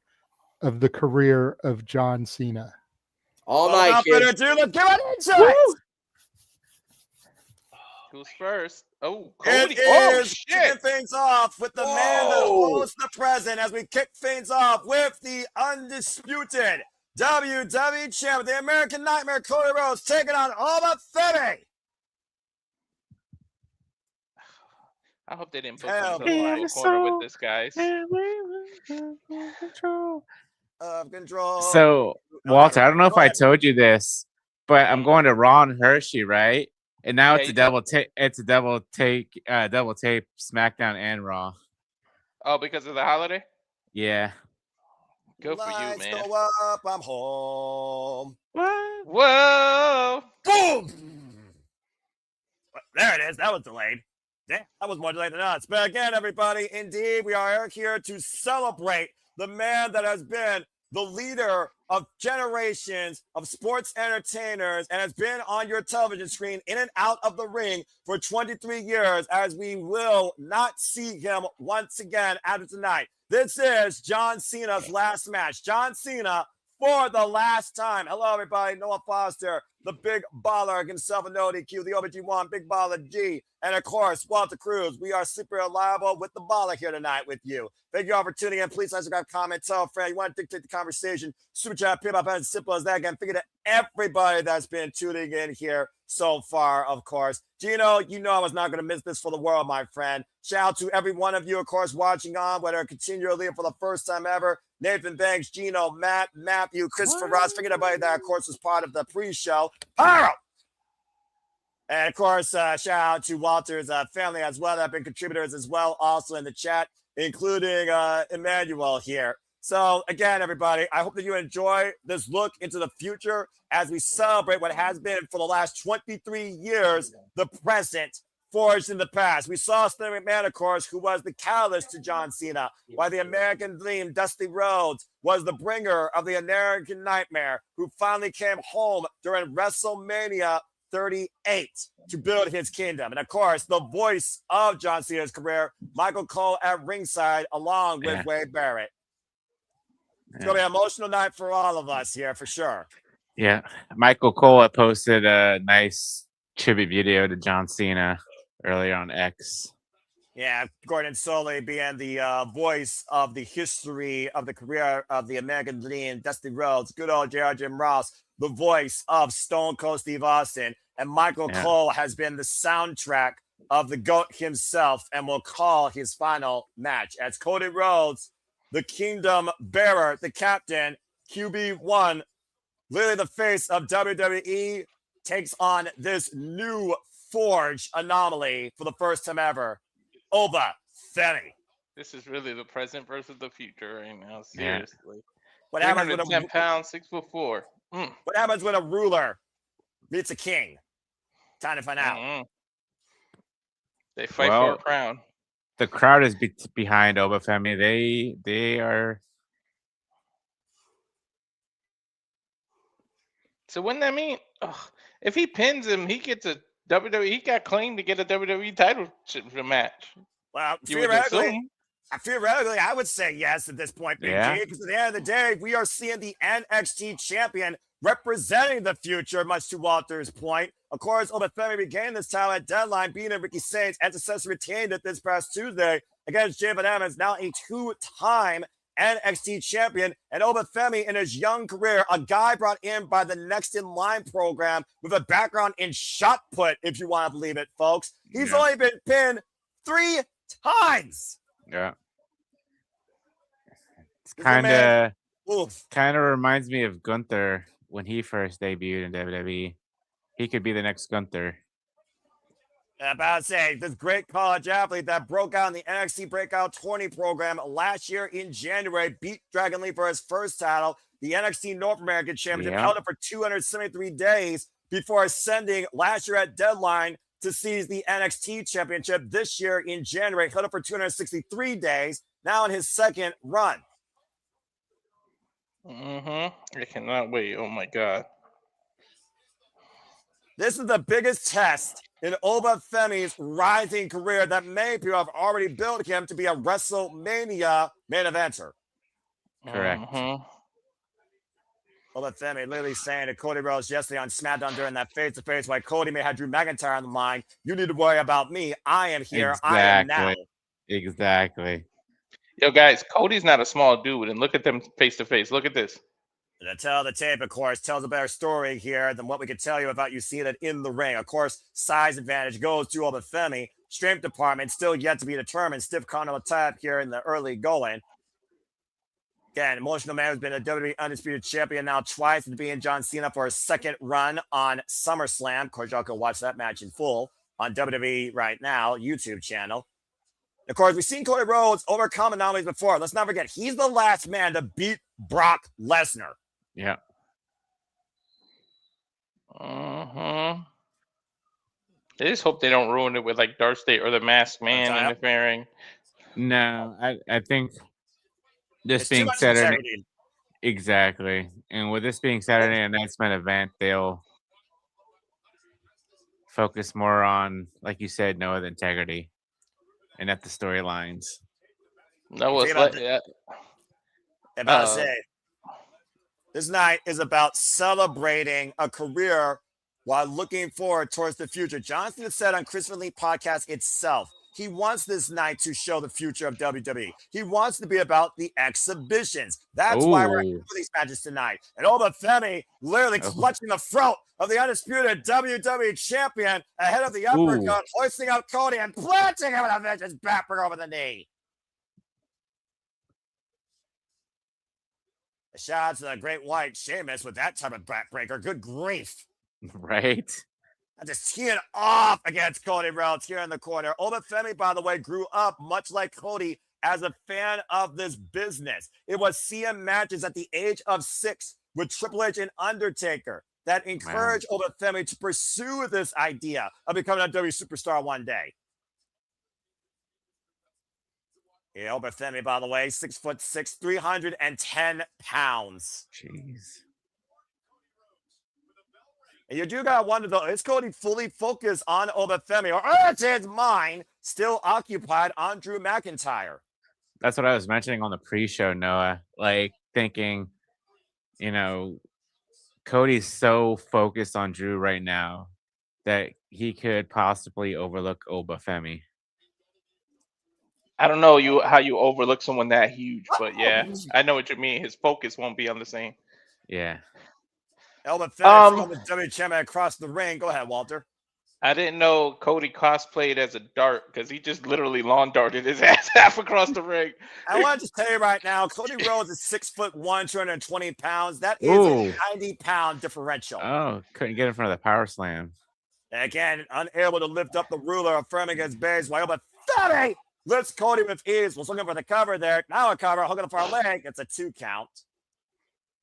[SPEAKER 1] of the career of John Cena.
[SPEAKER 6] All night,
[SPEAKER 10] without further ado, let's get right into it.
[SPEAKER 9] Who's first? Oh, Cody.
[SPEAKER 10] It is kicking things off with the man that holds the present, as we kick things off with the undisputed WWE champion, the American Nightmare, Cody Rhodes, taking on Femi.
[SPEAKER 9] I hope they didn't put themselves in a corner with this, guys.
[SPEAKER 10] Of control.
[SPEAKER 2] So, Walter, I don't know if I told you this, but I'm going to Ron Hershey, right? And now it's a double tape. It's a double tape SmackDown and Raw.
[SPEAKER 9] Oh, because of the holiday?
[SPEAKER 2] Yeah.
[SPEAKER 9] Good for you, man.
[SPEAKER 10] Go up, I'm home.
[SPEAKER 9] What? Whoa!
[SPEAKER 10] Boom! There it is. That was delayed. Yeah, that was more delayed than us. But again, everybody, indeed, we are here to celebrate the man that has been the leader of generations of sports entertainers and has been on your television screen in and out of the ring for 23 years, as we will not see him once again after tonight. This is John Cena's last match. John Cena for the last time. Hello, everybody. Noah Foster, the big baller himself, and no DQ, the OBG1, Big Baller G, and of course, Walter Cruz. We are super reliable with the baller here tonight with you. Thank you all for tuning in. Please like, subscribe, comment, tell a friend. You want to dictate the conversation, super chat, PayPal, as simple as that. Again, figure that everybody that's been tuning in here so far, of course. Gino, you know I was not going to miss this for the world, my friend. Shout out to every one of you, of course, watching on, whether continually or for the first time ever. Nathan Banks, Gino, Matt, Matthew, Christopher Ross, figured everybody that, of course, was part of the pre-show. Pyro! And, of course, shout out to Walter's family as well that have been contributors as well, also in the chat, including Emmanuel here. So, again, everybody, I hope that you enjoy this look into the future as we celebrate what has been for the last 23 years, the present forged in the past. We saw Stephanie McMahon, of course, who was the catalyst to John Cena, while the American Dream, Dusty Rhodes, was the bringer of the American Nightmare, who finally came home during WrestleMania 38 to build his kingdom. And, of course, the voice of John Cena's career, Michael Cole at ringside, along with Wade Barrett. It's going to be an emotional night for all of us here, for sure.
[SPEAKER 2] Yeah. Michael Cole had posted a nice tribute video to John Cena earlier on X.
[SPEAKER 10] Yeah, Gordon Soley being the voice of the history of the career of the American Dream, Dusty Rhodes, good old J.R. Jim Ross, the voice of Stone Cold Steve Austin, and Michael Cole has been the soundtrack of the GOAT himself and will call his final match as Cody Rhodes, the Kingdom Bearer, the captain, QB1, literally the face of WWE, takes on this new Forge anomaly for the first time ever, Oba Femi.
[SPEAKER 9] This is really the present versus the future right now.
[SPEAKER 2] Yeah.
[SPEAKER 9] Seriously.
[SPEAKER 10] What happens
[SPEAKER 9] 310 pounds, 6'4".
[SPEAKER 10] What happens when a ruler meets a king? Time to find out.
[SPEAKER 9] They fight for a crown.
[SPEAKER 2] The crowd is behind Obafemi. They are.
[SPEAKER 9] So wouldn't that mean if he pins him, he gets a WWE? He got claimed to get a WWE title match.
[SPEAKER 10] Well,
[SPEAKER 9] You would assume.
[SPEAKER 10] theoretically, I would say yes at this point, Big
[SPEAKER 2] Yeah.
[SPEAKER 10] G, because at the end of the day, we are seeing the NXT champion representing the future, much to Walter's point. Of course, Obafemi regained this title at Deadline, beating Ricky Saints, and successfully retained it this past Tuesday against Javen Evans, now a two-time NXT champion. And Obafemi, in his young career, a guy brought in by the Next in Line program with a background in shot put, if you want to believe it, folks. He's only been pinned 3 times.
[SPEAKER 2] Yeah. It's kind of
[SPEAKER 10] Oof.
[SPEAKER 2] reminds me of Gunther when he first debuted in WWE. He could be the next Gunther.
[SPEAKER 10] I'm about to say, this great college athlete that broke out in the NXT Breakout 20 program last year in January, beat Dragon Lee for his first title, the NXT North American Championship, held it for 273 days before ascending last year at Deadline to seize the NXT Championship this year in January, held it for 263 days, now in his second run.
[SPEAKER 9] I cannot wait. Oh my God.
[SPEAKER 10] This is the biggest test in Obafemi's rising career that many people have already built him to be a WrestleMania main eventer.
[SPEAKER 2] Correct.
[SPEAKER 10] Obafemi literally saying to Cody Rhodes yesterday on SmackDown during that face-to-face, while Cody may have Drew McIntyre on the mind, you need to worry about me. I am here. I am now.
[SPEAKER 2] Exactly.
[SPEAKER 9] Yo, guys, Cody's not a small dude, and look at them face to face. Look at this.
[SPEAKER 10] The tell the tape, of course, tells a better story here than what we could tell you about you seeing it in the ring. Of course, size advantage goes to Obafemi. Strength department still yet to be determined. Stiff corner attack here in the early going. Again, Emotional Man has been a WWE Undisputed Champion now twice, and being John Cena for his second run on SummerSlam. Of course, y'all can watch that match in full on WWE Right Now YouTube channel. Of course, we've seen Cody Rhodes overcome anomalies before. Let's not forget, he's the last man to beat Brock Lesnar.
[SPEAKER 2] Yeah.
[SPEAKER 9] I just hope they don't ruin it with like Darth State or the Masked Man interfering.
[SPEAKER 2] No, I think this
[SPEAKER 10] It's
[SPEAKER 2] being Saturday. Exactly. And with this being Saturday and Night's main event, they'll focus more on, like you said, Noah, the integrity and at the storylines.
[SPEAKER 9] No, it's
[SPEAKER 10] about to say, this night is about celebrating a career while looking forward towards the future. Johnson has said on Chris Lee podcast itself, he wants this night to show the future of WWE. He wants to be about the exhibitions. That's why we're here for these matches tonight. And Obafemi literally clutching the throat of the undisputed WWE champion ahead of the uppercut, hoisting up Cody and planting him with a vicious backbreaker over the knee. A shout out to the great white Sheamus with that type of backbreaker. Good grief.
[SPEAKER 2] Right.
[SPEAKER 10] And just teeing off against Cody Rhodes here in the corner. Obafemi, by the way, grew up much like Cody as a fan of this business. It was CM matches at the age of 6 with Triple H and Undertaker that encouraged Obafemi to pursue this idea of becoming a WWE superstar one day. Yeah, Obafemi, by the way, 6'6", 310 pounds.
[SPEAKER 2] Jeez.
[SPEAKER 10] And you do gotta wonder though, is Cody fully focused on Obafemi, or is his mind still occupied on Drew McIntyre?
[SPEAKER 2] That's what I was mentioning on the pre-show, Noah. Like thinking, you know, Cody's so focused on Drew right now that he could possibly overlook Obafemi.
[SPEAKER 9] I don't know how you overlook someone that huge, but yeah, I know what you mean. His focus won't be on the same.
[SPEAKER 2] Yeah.
[SPEAKER 10] Obafemi from the WWE champion across the ring. Go ahead, Walter.
[SPEAKER 9] I didn't know Cody cosplayed as a dart because he just literally lawn darted his ass half across the ring.
[SPEAKER 10] I want to just tell you right now, Cody Rhodes is 6'1", 220 pounds. That is
[SPEAKER 2] Ooh.
[SPEAKER 10] a 90-pound differential.
[SPEAKER 2] Oh, couldn't get in front of the power slam.
[SPEAKER 10] Again, unable to lift up the ruler of Femi against Bays, but Femi lifts Cody with ease. Was looking for the cover there. Now a cover, hook on the far leg. It's a 2 count.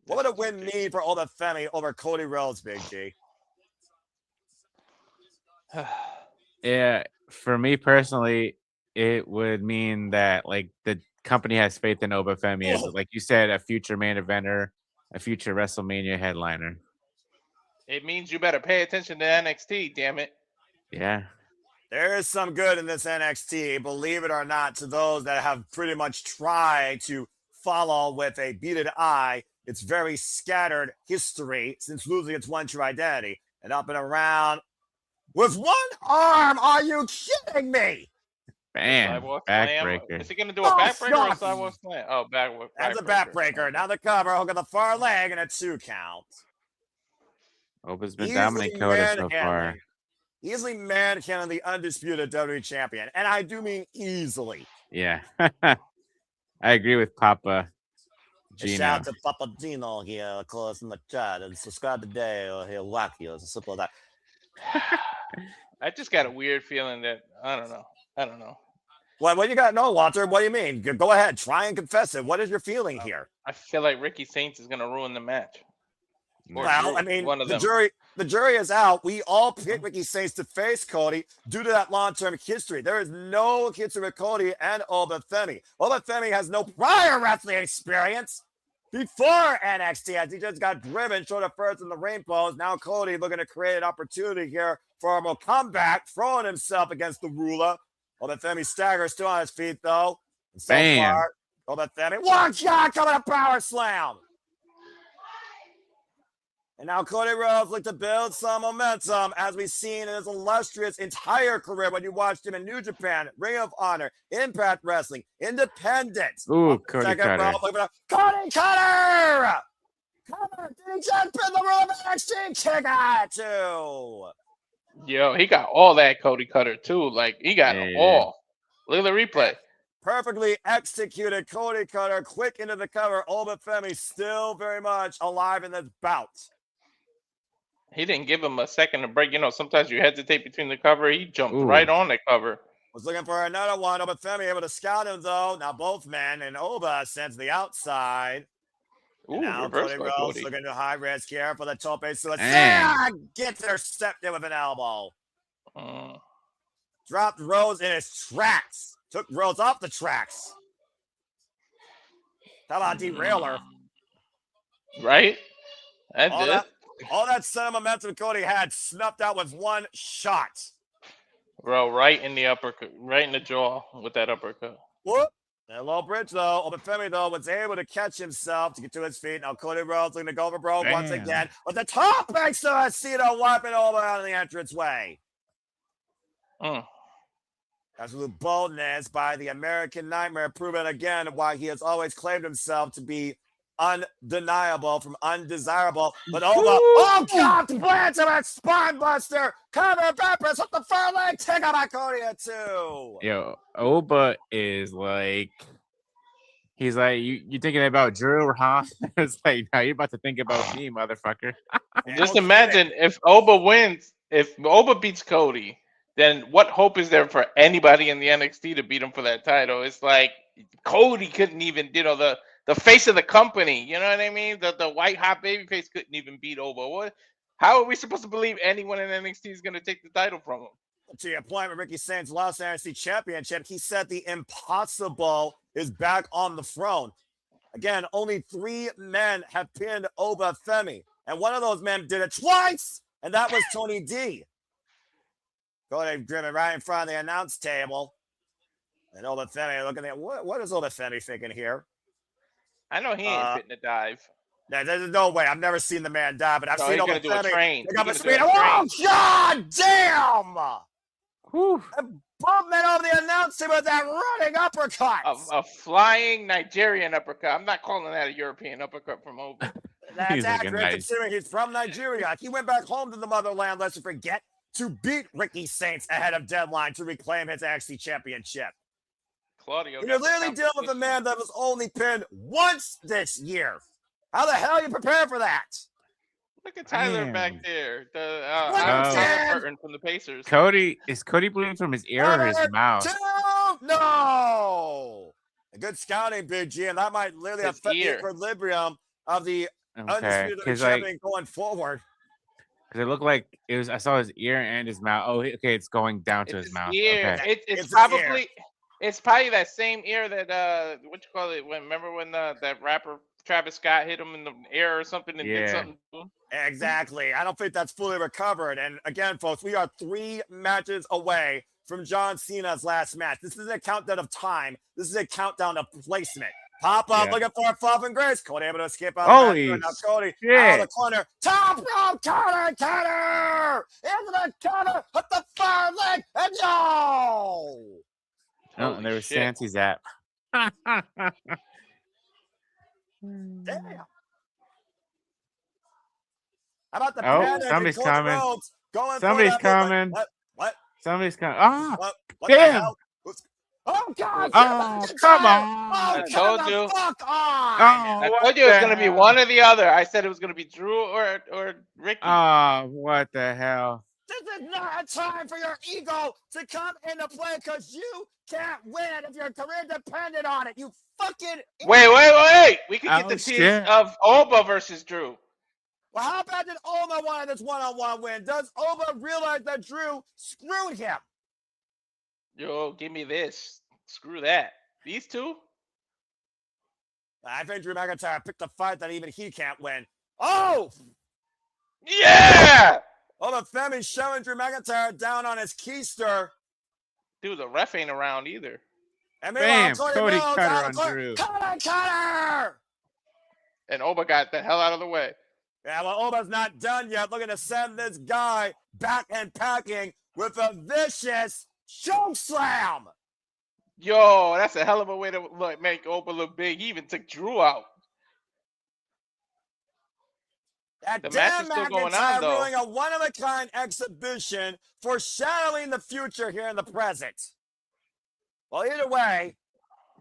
[SPEAKER 10] What would a win mean for Oba Femi over Cody Rhodes, Big G?
[SPEAKER 2] Yeah, for me personally, it would mean that like the company has faith in Oba Femi as, like you said, a future main eventer, a future WrestleMania headliner.
[SPEAKER 9] It means you better pay attention to NXT, damn it.
[SPEAKER 2] Yeah.
[SPEAKER 10] There is some good in this NXT, believe it or not, to those that have pretty much tried to follow with a beaded eye its very scattered history since losing its one true identity. And up and around with one arm. Are you kidding me?
[SPEAKER 2] Bam.
[SPEAKER 9] Sidewalk slam.
[SPEAKER 2] Backbreaker.
[SPEAKER 9] Is he going to do a backbreaker or a sidewalk slam? Oh,
[SPEAKER 10] That's a backbreaker. Now the cover, hook on the far leg, and a 2 count.
[SPEAKER 2] Oba's been dominating Cody so far.
[SPEAKER 10] Easily manhandling the undisputed WWE champion. And I do mean easily.
[SPEAKER 2] Yeah. I agree with Papa Gino.
[SPEAKER 10] Shout out to Papa Gino here, of course, in the chat. And subscribe today or he'll whack you. It's as simple as that.
[SPEAKER 9] I just got a weird feeling that, I don't know.
[SPEAKER 10] What you got? No, Walter, what do you mean? Go ahead. Try and confess it. What is your feeling here?
[SPEAKER 9] I feel like Ricky Saints is going to ruin the match.
[SPEAKER 10] Well, I mean, the jury is out. We all picked Ricky Saints to face Cody due to that long-term history. There is no history with Cody and Oba Femi. Oba Femi has no prior wrestling experience before NXT, as he just got driven short of first in the ring post. Now Cody looking to create an opportunity here for a comeback, throwing himself against the ruler. Oba Femi staggers still on his feet, though. And so far, Oba Femi, one shot coming, a power slam. And now Cody Rhodes look to build some momentum, as we've seen in his illustrious entire career when you watched him in New Japan, Ring of Honor, Impact Wrestling, Independent.
[SPEAKER 2] Ooh, Cody Cutter.
[SPEAKER 10] Cody Cutter! Did he just pin the roll of NXT? Kick out too.
[SPEAKER 9] Yo, he got all that Cody Cutter too. Like, he got it all. Look at the replay.
[SPEAKER 10] Perfectly executed Cody Cutter, quick into the cover. Oba Femi still very much alive in this bout.
[SPEAKER 9] He didn't give him a second to break. You know, sometimes you hesitate between the cover. He jumped right on the cover.
[SPEAKER 10] Was looking for another one. Oba Femi able to scout him, though. Now both men, and Oba sends the outside.
[SPEAKER 9] Ooh,
[SPEAKER 10] now
[SPEAKER 9] Cody
[SPEAKER 10] Rhodes looking to high risk here for the tope suicide. Gets intercepted with an elbow. Dropped Rhodes in his tracks. Took Rhodes off the tracks. How about derailer?
[SPEAKER 9] Right?
[SPEAKER 10] All that center momentum Cody had snuffed out with one shot.
[SPEAKER 9] Bro, right in the uppercut, right in the jaw with that uppercut.
[SPEAKER 10] Whoop. And a low bridge, though. Oba Femi, though, was able to catch himself to get to his feet. Now Cody Rhodes looking to go over Bro once again. But the top makes the Cena wiping over out of the entranceway. Absolute boldness by the American Nightmare, proving again why he has always claimed himself to be undeniable from undesirable. But Oba, oh God, plants him at spine buster. Cover Peppers with the far leg. Take out by Cody at 2.
[SPEAKER 2] Yo, Oba is like, he's like, you thinking about Drew, huh? It's like, now you're about to think about me, motherfucker.
[SPEAKER 9] Just imagine if Oba wins, if Oba beats Cody, then what hope is there for anybody in the NXT to beat him for that title? It's like Cody couldn't even, the face of the company, you know what I mean? The white hot baby face couldn't even beat Oba. How are we supposed to believe anyone in NXT is going to take the title from him?
[SPEAKER 10] To your point, with Ricky Saints lost the NXT Championship, he said the impossible is back on the throne. Again, only 3 men have pinned Oba Femi, and one of those men did it twice, and that was Tony D. Cody driven right in front of the announce table, and Oba Femi looking at what is Oba Femi thinking here?
[SPEAKER 9] I know he ain't fitting to dive.
[SPEAKER 10] There's no way. I've never seen the man dive, but I've seen Oba
[SPEAKER 9] do a train.
[SPEAKER 10] Oh, God damn! And bumping over the announcer with that running uppercut.
[SPEAKER 9] A flying Nigerian uppercut. I'm not calling that a European uppercut from Oba.
[SPEAKER 10] That's accurate, considering he's from Nigeria. He went back home to the motherland, let's forget, to beat Ricky Saints ahead of deadline to reclaim his NXT championship.
[SPEAKER 9] Claudio.
[SPEAKER 10] You're literally dealing with a man that was only pinned once this year. How the hell are you prepared for that?
[SPEAKER 9] Look at Tyler
[SPEAKER 2] Damn.
[SPEAKER 9] back there. The Burton from the Pacers.
[SPEAKER 2] Is Cody bleeding from his ear or his mouth?
[SPEAKER 10] No. A good scouting, Big G, and that might literally
[SPEAKER 9] His
[SPEAKER 10] affect the
[SPEAKER 9] ear.
[SPEAKER 10] equilibrium of the
[SPEAKER 2] Okay,
[SPEAKER 10] undisputed
[SPEAKER 2] because
[SPEAKER 10] champion going forward.
[SPEAKER 2] it looked like it was. I saw his ear and his mouth. Oh, okay, it's going down to his mouth.
[SPEAKER 9] Ear.
[SPEAKER 2] Okay.
[SPEAKER 9] It's probably that same ear that what you call it? Remember when that rapper Travis Scott hit him in the ear or something and did something to him?
[SPEAKER 10] Exactly. I don't think that's fully recovered. And again, folks, we are 3 matches away from John Cena's last match. This is a countdown of time. This is a countdown of placement. Pop up, looking for a fall from grace. Cody able to escape out of the now Cody out of the corner. Top rope counter! Into the counter, hit the fire leg, and no!
[SPEAKER 2] Oh, and there was Santi's app.
[SPEAKER 10] Damn. How about the
[SPEAKER 2] somebody's coming.
[SPEAKER 10] Rhodes going
[SPEAKER 2] Somebody's coming.
[SPEAKER 10] What?
[SPEAKER 2] Somebody's coming. Ah,
[SPEAKER 10] What
[SPEAKER 2] damn.
[SPEAKER 10] Oh, God.
[SPEAKER 2] Oh, come on.
[SPEAKER 9] I told you.
[SPEAKER 10] Fuck on.
[SPEAKER 9] I told you it was going to be one or the other. I said it was going to be Drew or Ricky.
[SPEAKER 2] Oh, what the hell?
[SPEAKER 10] This is not a time for your ego to come into play because you can't win if your career depended on it. You fucking
[SPEAKER 9] Wait. We could get the tease of Oba versus Drew.
[SPEAKER 10] Well, how bad did Oba want this one-on-one win? Does Oba realize that Drew screwed him?
[SPEAKER 9] Yo, give me this. Screw that. These two?
[SPEAKER 10] I think Drew McIntyre picked a fight that even he can't win. Oh!
[SPEAKER 9] Yeah!
[SPEAKER 10] But Femi showing Drew McIntyre down on his keister.
[SPEAKER 9] Dude, the ref ain't around either.
[SPEAKER 10] And
[SPEAKER 2] bam, Cody
[SPEAKER 10] Rhodes
[SPEAKER 2] cutter on Drew.
[SPEAKER 10] Cutter!
[SPEAKER 9] And Oba got the hell out of the way.
[SPEAKER 10] Yeah, well, Oba's not done yet. Looking to send this guy back and packing with a vicious choke slam.
[SPEAKER 9] Yo, that's a hell of a way to make Oba look big. He even took Drew out.
[SPEAKER 10] That
[SPEAKER 9] the match is still going on, though.
[SPEAKER 10] Doing a one-of-a-kind exhibition, foreshadowing the future here in the present. Well, either way,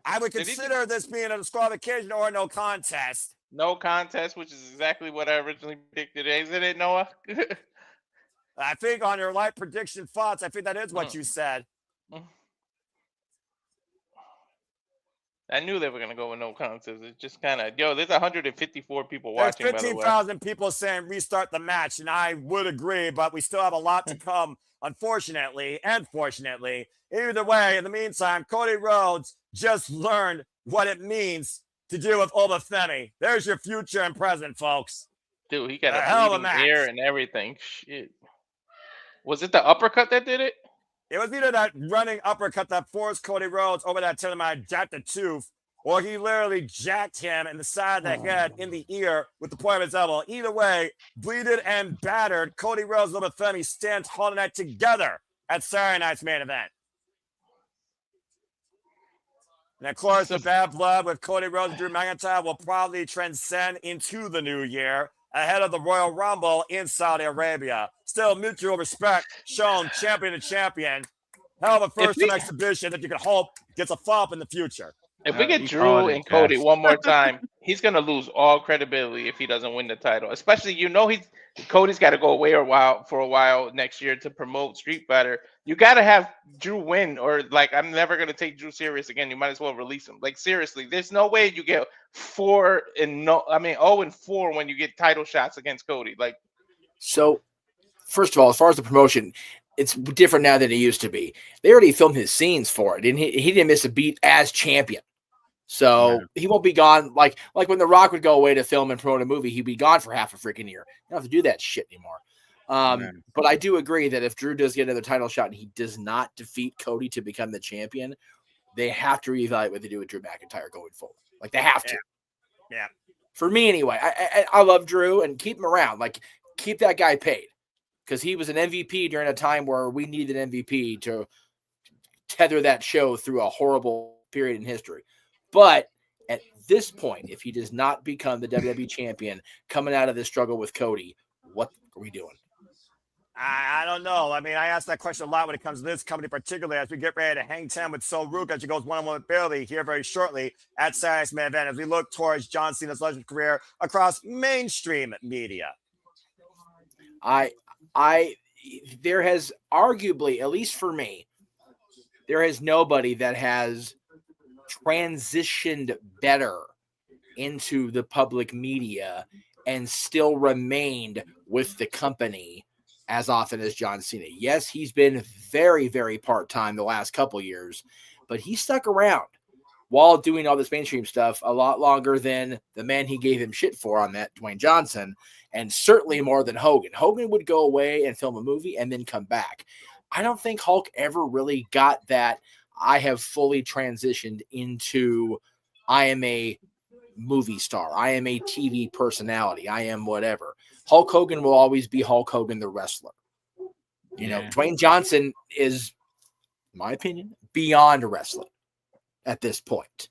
[SPEAKER 10] I would consider this being a disqualification or no contest.
[SPEAKER 9] No contest, which is exactly what I originally predicted. Isn't it, Noah?
[SPEAKER 10] I think on your light prediction thoughts, I think that is what you said.
[SPEAKER 9] I knew they were going to go with no contest. It's just kind of, there's 154 people watching.
[SPEAKER 10] There's 15,000 people saying restart the match, and I would agree, but we still have a lot to come, unfortunately and fortunately. Either way, in the meantime, Cody Rhodes just learned what it means to deal with Oba Femi. There's your future and present, folks.
[SPEAKER 9] Dude, he got a hell of a match. Ear and everything. Shit. Was it the uppercut that did it?
[SPEAKER 10] It was either that running uppercut that forced Cody Rhodes over that telemark, jacked the tooth, or he literally jacked him in the side of the head, in the ear, with the point of his elbow. Either way, bleeded and battered, Cody Rhodes and Oba Femi stand holding that together at Saturday night's main event. And of course, the bad blood with Cody Rhodes and Drew McIntyre will probably transcend into the new year ahead of the Royal Rumble in Saudi Arabia. Still, mutual respect shown champion to champion. Hell of a first-time exhibition that you can hope gets a follow-up in the future.
[SPEAKER 9] If we get Drew and Cody one more time, he's going to lose all credibility if he doesn't win the title. Especially, Cody's got to go away for a while next year to promote Street Fighter. You got to have Drew win, or I'm never going to take Drew serious again. You might as well release him. Seriously, there's no way you get 0-4 when you get title shots against Cody.
[SPEAKER 6] So, first of all, as far as the promotion, it's different now than it used to be. They already filmed his scenes for it, and he didn't miss a beat as champion. So he won't be gone like when The Rock would go away to film and promote a movie, he'd be gone for half a freaking year. You don't have to do that shit anymore. But I do agree that if Drew does get another title shot and he does not defeat Cody to become the champion, they have to reevaluate what they do with Drew McIntyre going forward. They have to.
[SPEAKER 10] Yeah.
[SPEAKER 6] For me, anyway. I love Drew and keep him around. Keep that guy paid because he was an MVP during a time where we needed an MVP to tether that show through a horrible period in history. But at this point, if he does not become the WWE champion coming out of this struggle with Cody, what are we doing?
[SPEAKER 10] I don't know. I mean, I ask that question a lot when it comes to this company, particularly as we get ready to hang 10 with Ruca. She goes one-on-one with Bayley here very shortly at Saturday's main event as we look towards John Cena's legend career across mainstream media.
[SPEAKER 6] There has arguably, at least for me, there is nobody that has transitioned better into the public media and still remained with the company as often as John Cena. Yes, he's been very, very part-time the last couple years, but he stuck around while doing all this mainstream stuff a lot longer than the man he gave him shit for on that, Dwayne Johnson, and certainly more than Hogan. Hogan would go away and film a movie and then come back. I don't think Hulk ever really got that I have fully transitioned into I am a movie star. I am a TV personality. I am whatever. Hulk Hogan will always be Hulk Hogan, the wrestler. You know, Dwayne Johnson is, in my opinion, beyond wrestling at this point.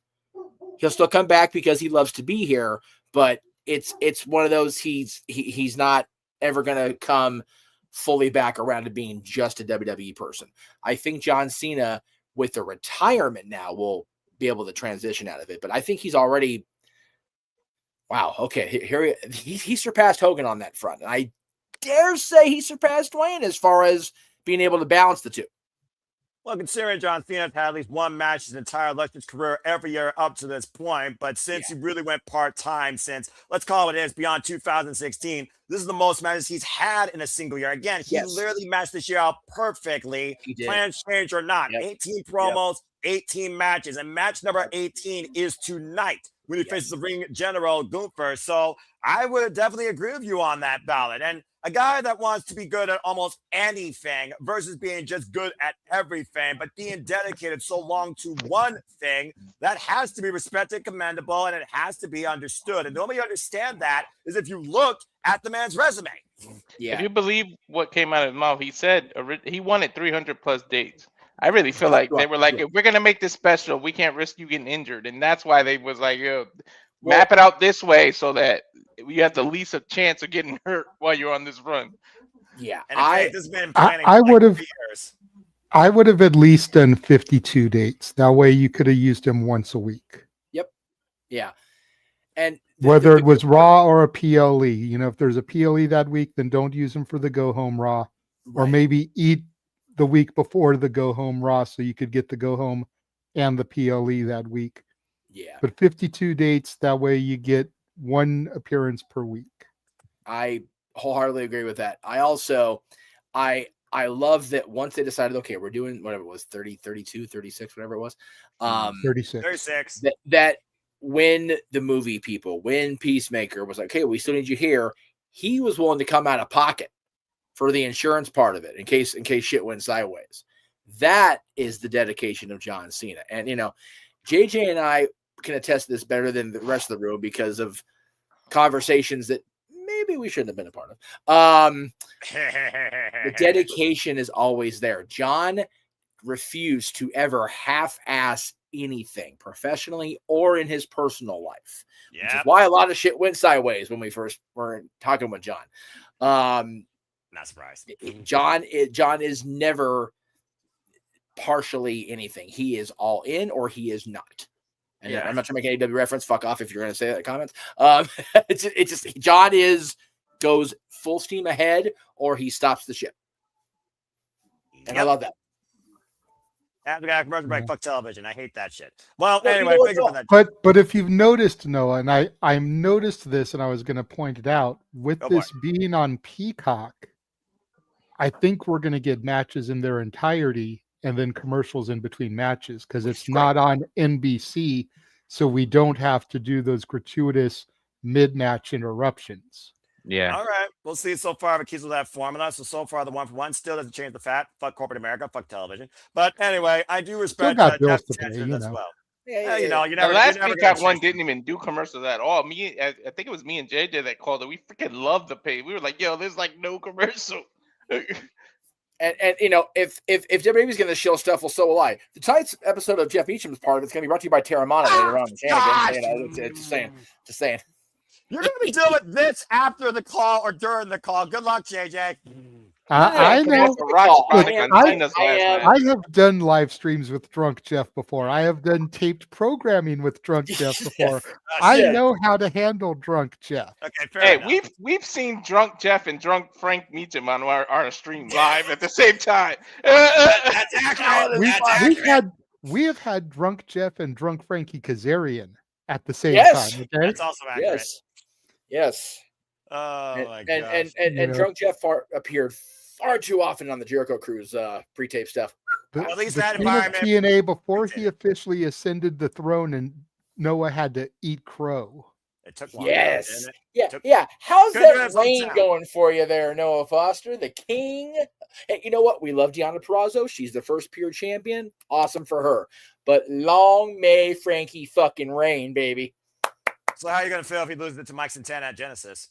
[SPEAKER 6] He'll still come back because he loves to be here, but it's one of those he's not ever going to come fully back around to being just a WWE person. I think John Cena, with the retirement now, will be able to transition out of it, but I think he's already wow. Okay. Here he surpassed Hogan on that front. And I dare say he surpassed Dwayne as far as being able to balance the two.
[SPEAKER 10] Well, considering John Cena had at least one match his entire illustrious career every year up to this point, but since he really went part-time since, let's call it beyond 2016, this is the most matches he's had in a single year. Again, he literally matched this year out perfectly, plans change or not. 18 promos, 18 matches, and match number 18 is tonight when he faces the ring general Gunther. So I would definitely agree with you on that ballot. And a guy that wants to be good at almost anything versus being just good at everything, but being dedicated so long to one thing, that has to be respected, commendable, and it has to be understood. And the only way you understand that is if you look at the man's resume.
[SPEAKER 9] If you believe what came out of his mouth, he said he wanted 300 plus dates. I really feel like they were like, if we're going to make this special, we can't risk you getting injured. And that's why they was like, yo, map it out this way so that you have the least of chance of getting hurt while you're on this run.
[SPEAKER 6] Yeah.
[SPEAKER 10] And this has been planning
[SPEAKER 1] I would have
[SPEAKER 10] years.
[SPEAKER 1] I would have at least done 52 dates. That way you could have used him once a week.
[SPEAKER 6] Yep. Yeah. And
[SPEAKER 1] whether it was Raw or a PLE, you know, if there's a PLE that week, then don't use him for the go home Raw, or maybe eat the week before the go home Raw so you could get the go home and the PLE that week.
[SPEAKER 6] Yeah.
[SPEAKER 1] But 52 dates, that way you get one appearance per week.
[SPEAKER 6] I wholeheartedly agree with that. I also, I love that once they decided, okay, we're doing whatever it was, 30, 32, 36, whatever it was.
[SPEAKER 1] 36.
[SPEAKER 6] That when the movie people, when Peacemaker was like, okay, we still need you here, he was willing to come out of pocket for the insurance part of it in case shit went sideways. That is the dedication of John Cena. And, you know, JJ and I can attest to this better than the rest of the room because of conversations that maybe we shouldn't have been a part of. The dedication is always there. John refused to ever half-ass anything professionally or in his personal life, which is why a lot of shit went sideways when we first were talking with John.
[SPEAKER 10] Not surprised.
[SPEAKER 6] John is never partially anything. He is all in or he is not. And I'm not trying to make any AEW reference. Fuck off if you're going to say that in comments. It's just John goes full steam ahead or he stops the ship. And I love that.
[SPEAKER 10] After got a commercial break, fuck television. I hate that shit. Well, anyway, thank you for that.
[SPEAKER 1] But if you've noticed, Noah, and I noticed this, and I was going to point it out, with this being on Peacock, I think we're going to get matches in their entirety and then commercials in between matches because it's not on NBC, so we don't have to do those gratuitous mid-match interruptions.
[SPEAKER 2] Yeah.
[SPEAKER 10] All right. We'll see so far if it keeps with that formula. So far, the 1-for-1 still doesn't change the fact. Fuck corporate America. Fuck television. But anyway, I do respect
[SPEAKER 1] got bills
[SPEAKER 10] Jeff's
[SPEAKER 1] to pay,
[SPEAKER 10] attention
[SPEAKER 1] you
[SPEAKER 10] as
[SPEAKER 1] know.
[SPEAKER 10] well.
[SPEAKER 6] Yeah,
[SPEAKER 10] you know,
[SPEAKER 9] The last Peacock one didn't even do commercials at all. I think it was me and JJ that called it. We freaking loved the pay. We were like, yo, there's like no commercial.
[SPEAKER 6] And you know, if WWE's going to shill stuff, well, so will I. The tonight's episode of Jeff Meacham's part of it's going to be brought to you by Terramana later on. Just saying.
[SPEAKER 10] You're going to be dealing with this after the call or during the call. Good luck, JJ.
[SPEAKER 1] I
[SPEAKER 6] Yeah,
[SPEAKER 1] know.
[SPEAKER 9] That's a rock
[SPEAKER 6] Look,
[SPEAKER 9] spotting
[SPEAKER 1] I-
[SPEAKER 9] on
[SPEAKER 1] I-
[SPEAKER 9] Cena's
[SPEAKER 6] I
[SPEAKER 9] last
[SPEAKER 6] am-
[SPEAKER 9] match.
[SPEAKER 1] I have done live streams with Drunk Jeff before. I have done taped programming with Drunk Jeff before. I
[SPEAKER 6] shit.
[SPEAKER 1] know how to handle Drunk Jeff.
[SPEAKER 10] Okay, fair
[SPEAKER 9] Hey,
[SPEAKER 10] enough.
[SPEAKER 9] we've seen Drunk Jeff and Drunk Frank meet him on our stream live at the same time.
[SPEAKER 10] That's accurate.
[SPEAKER 1] We,
[SPEAKER 10] That's
[SPEAKER 1] we
[SPEAKER 10] accurate.
[SPEAKER 1] have had Drunk Jeff and Drunk Frankie Kazarian at the same
[SPEAKER 6] Yes.
[SPEAKER 1] time. Okay.
[SPEAKER 10] That's also accurate.
[SPEAKER 6] Yes.
[SPEAKER 10] Oh
[SPEAKER 6] And
[SPEAKER 10] my
[SPEAKER 6] and,
[SPEAKER 10] gosh.
[SPEAKER 6] and,
[SPEAKER 1] You
[SPEAKER 6] and
[SPEAKER 1] know.
[SPEAKER 6] Drunk Jeff appeared far too often on the Jericho Cruise pre-tape stuff.
[SPEAKER 1] The,
[SPEAKER 10] At least
[SPEAKER 1] the
[SPEAKER 10] that
[SPEAKER 1] King of
[SPEAKER 10] environment-
[SPEAKER 1] TNA before he
[SPEAKER 10] Okay.
[SPEAKER 1] officially ascended the throne and Noah had to eat crow.
[SPEAKER 10] It took long.
[SPEAKER 6] Yes.
[SPEAKER 10] Didn't it?
[SPEAKER 6] Yeah,
[SPEAKER 10] Took-
[SPEAKER 6] yeah. How's
[SPEAKER 10] Couldn't do
[SPEAKER 6] that
[SPEAKER 10] it from
[SPEAKER 6] reign
[SPEAKER 10] town.
[SPEAKER 6] going for you there, Noah Foster, the king? Hey, you know what? We love Deonna Purrazzo. She's the first pure champion. Awesome for her. But long may Frankie fucking reign, baby.
[SPEAKER 10] So how are you gonna feel if he loses it to Mike Santana at Genesis?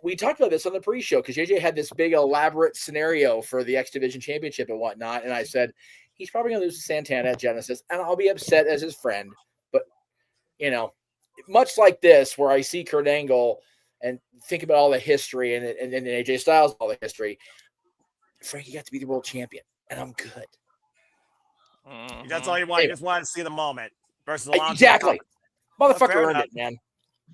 [SPEAKER 6] We talked about this on the pre-show because JJ had this big elaborate scenario for the X Division Championship and whatnot, and I said he's probably gonna lose to Santana at Genesis, and I'll be upset as his friend. But you know, much like this, where I see Kurt Angle and think about all the history and AJ Styles, all the history, Frankie got to be the world champion, and I'm good.
[SPEAKER 10] That's all you want. You just wanted to see the moment versus Alonso.
[SPEAKER 6] Exactly, motherfucker
[SPEAKER 10] Fair
[SPEAKER 6] earned
[SPEAKER 10] enough.
[SPEAKER 6] it, man.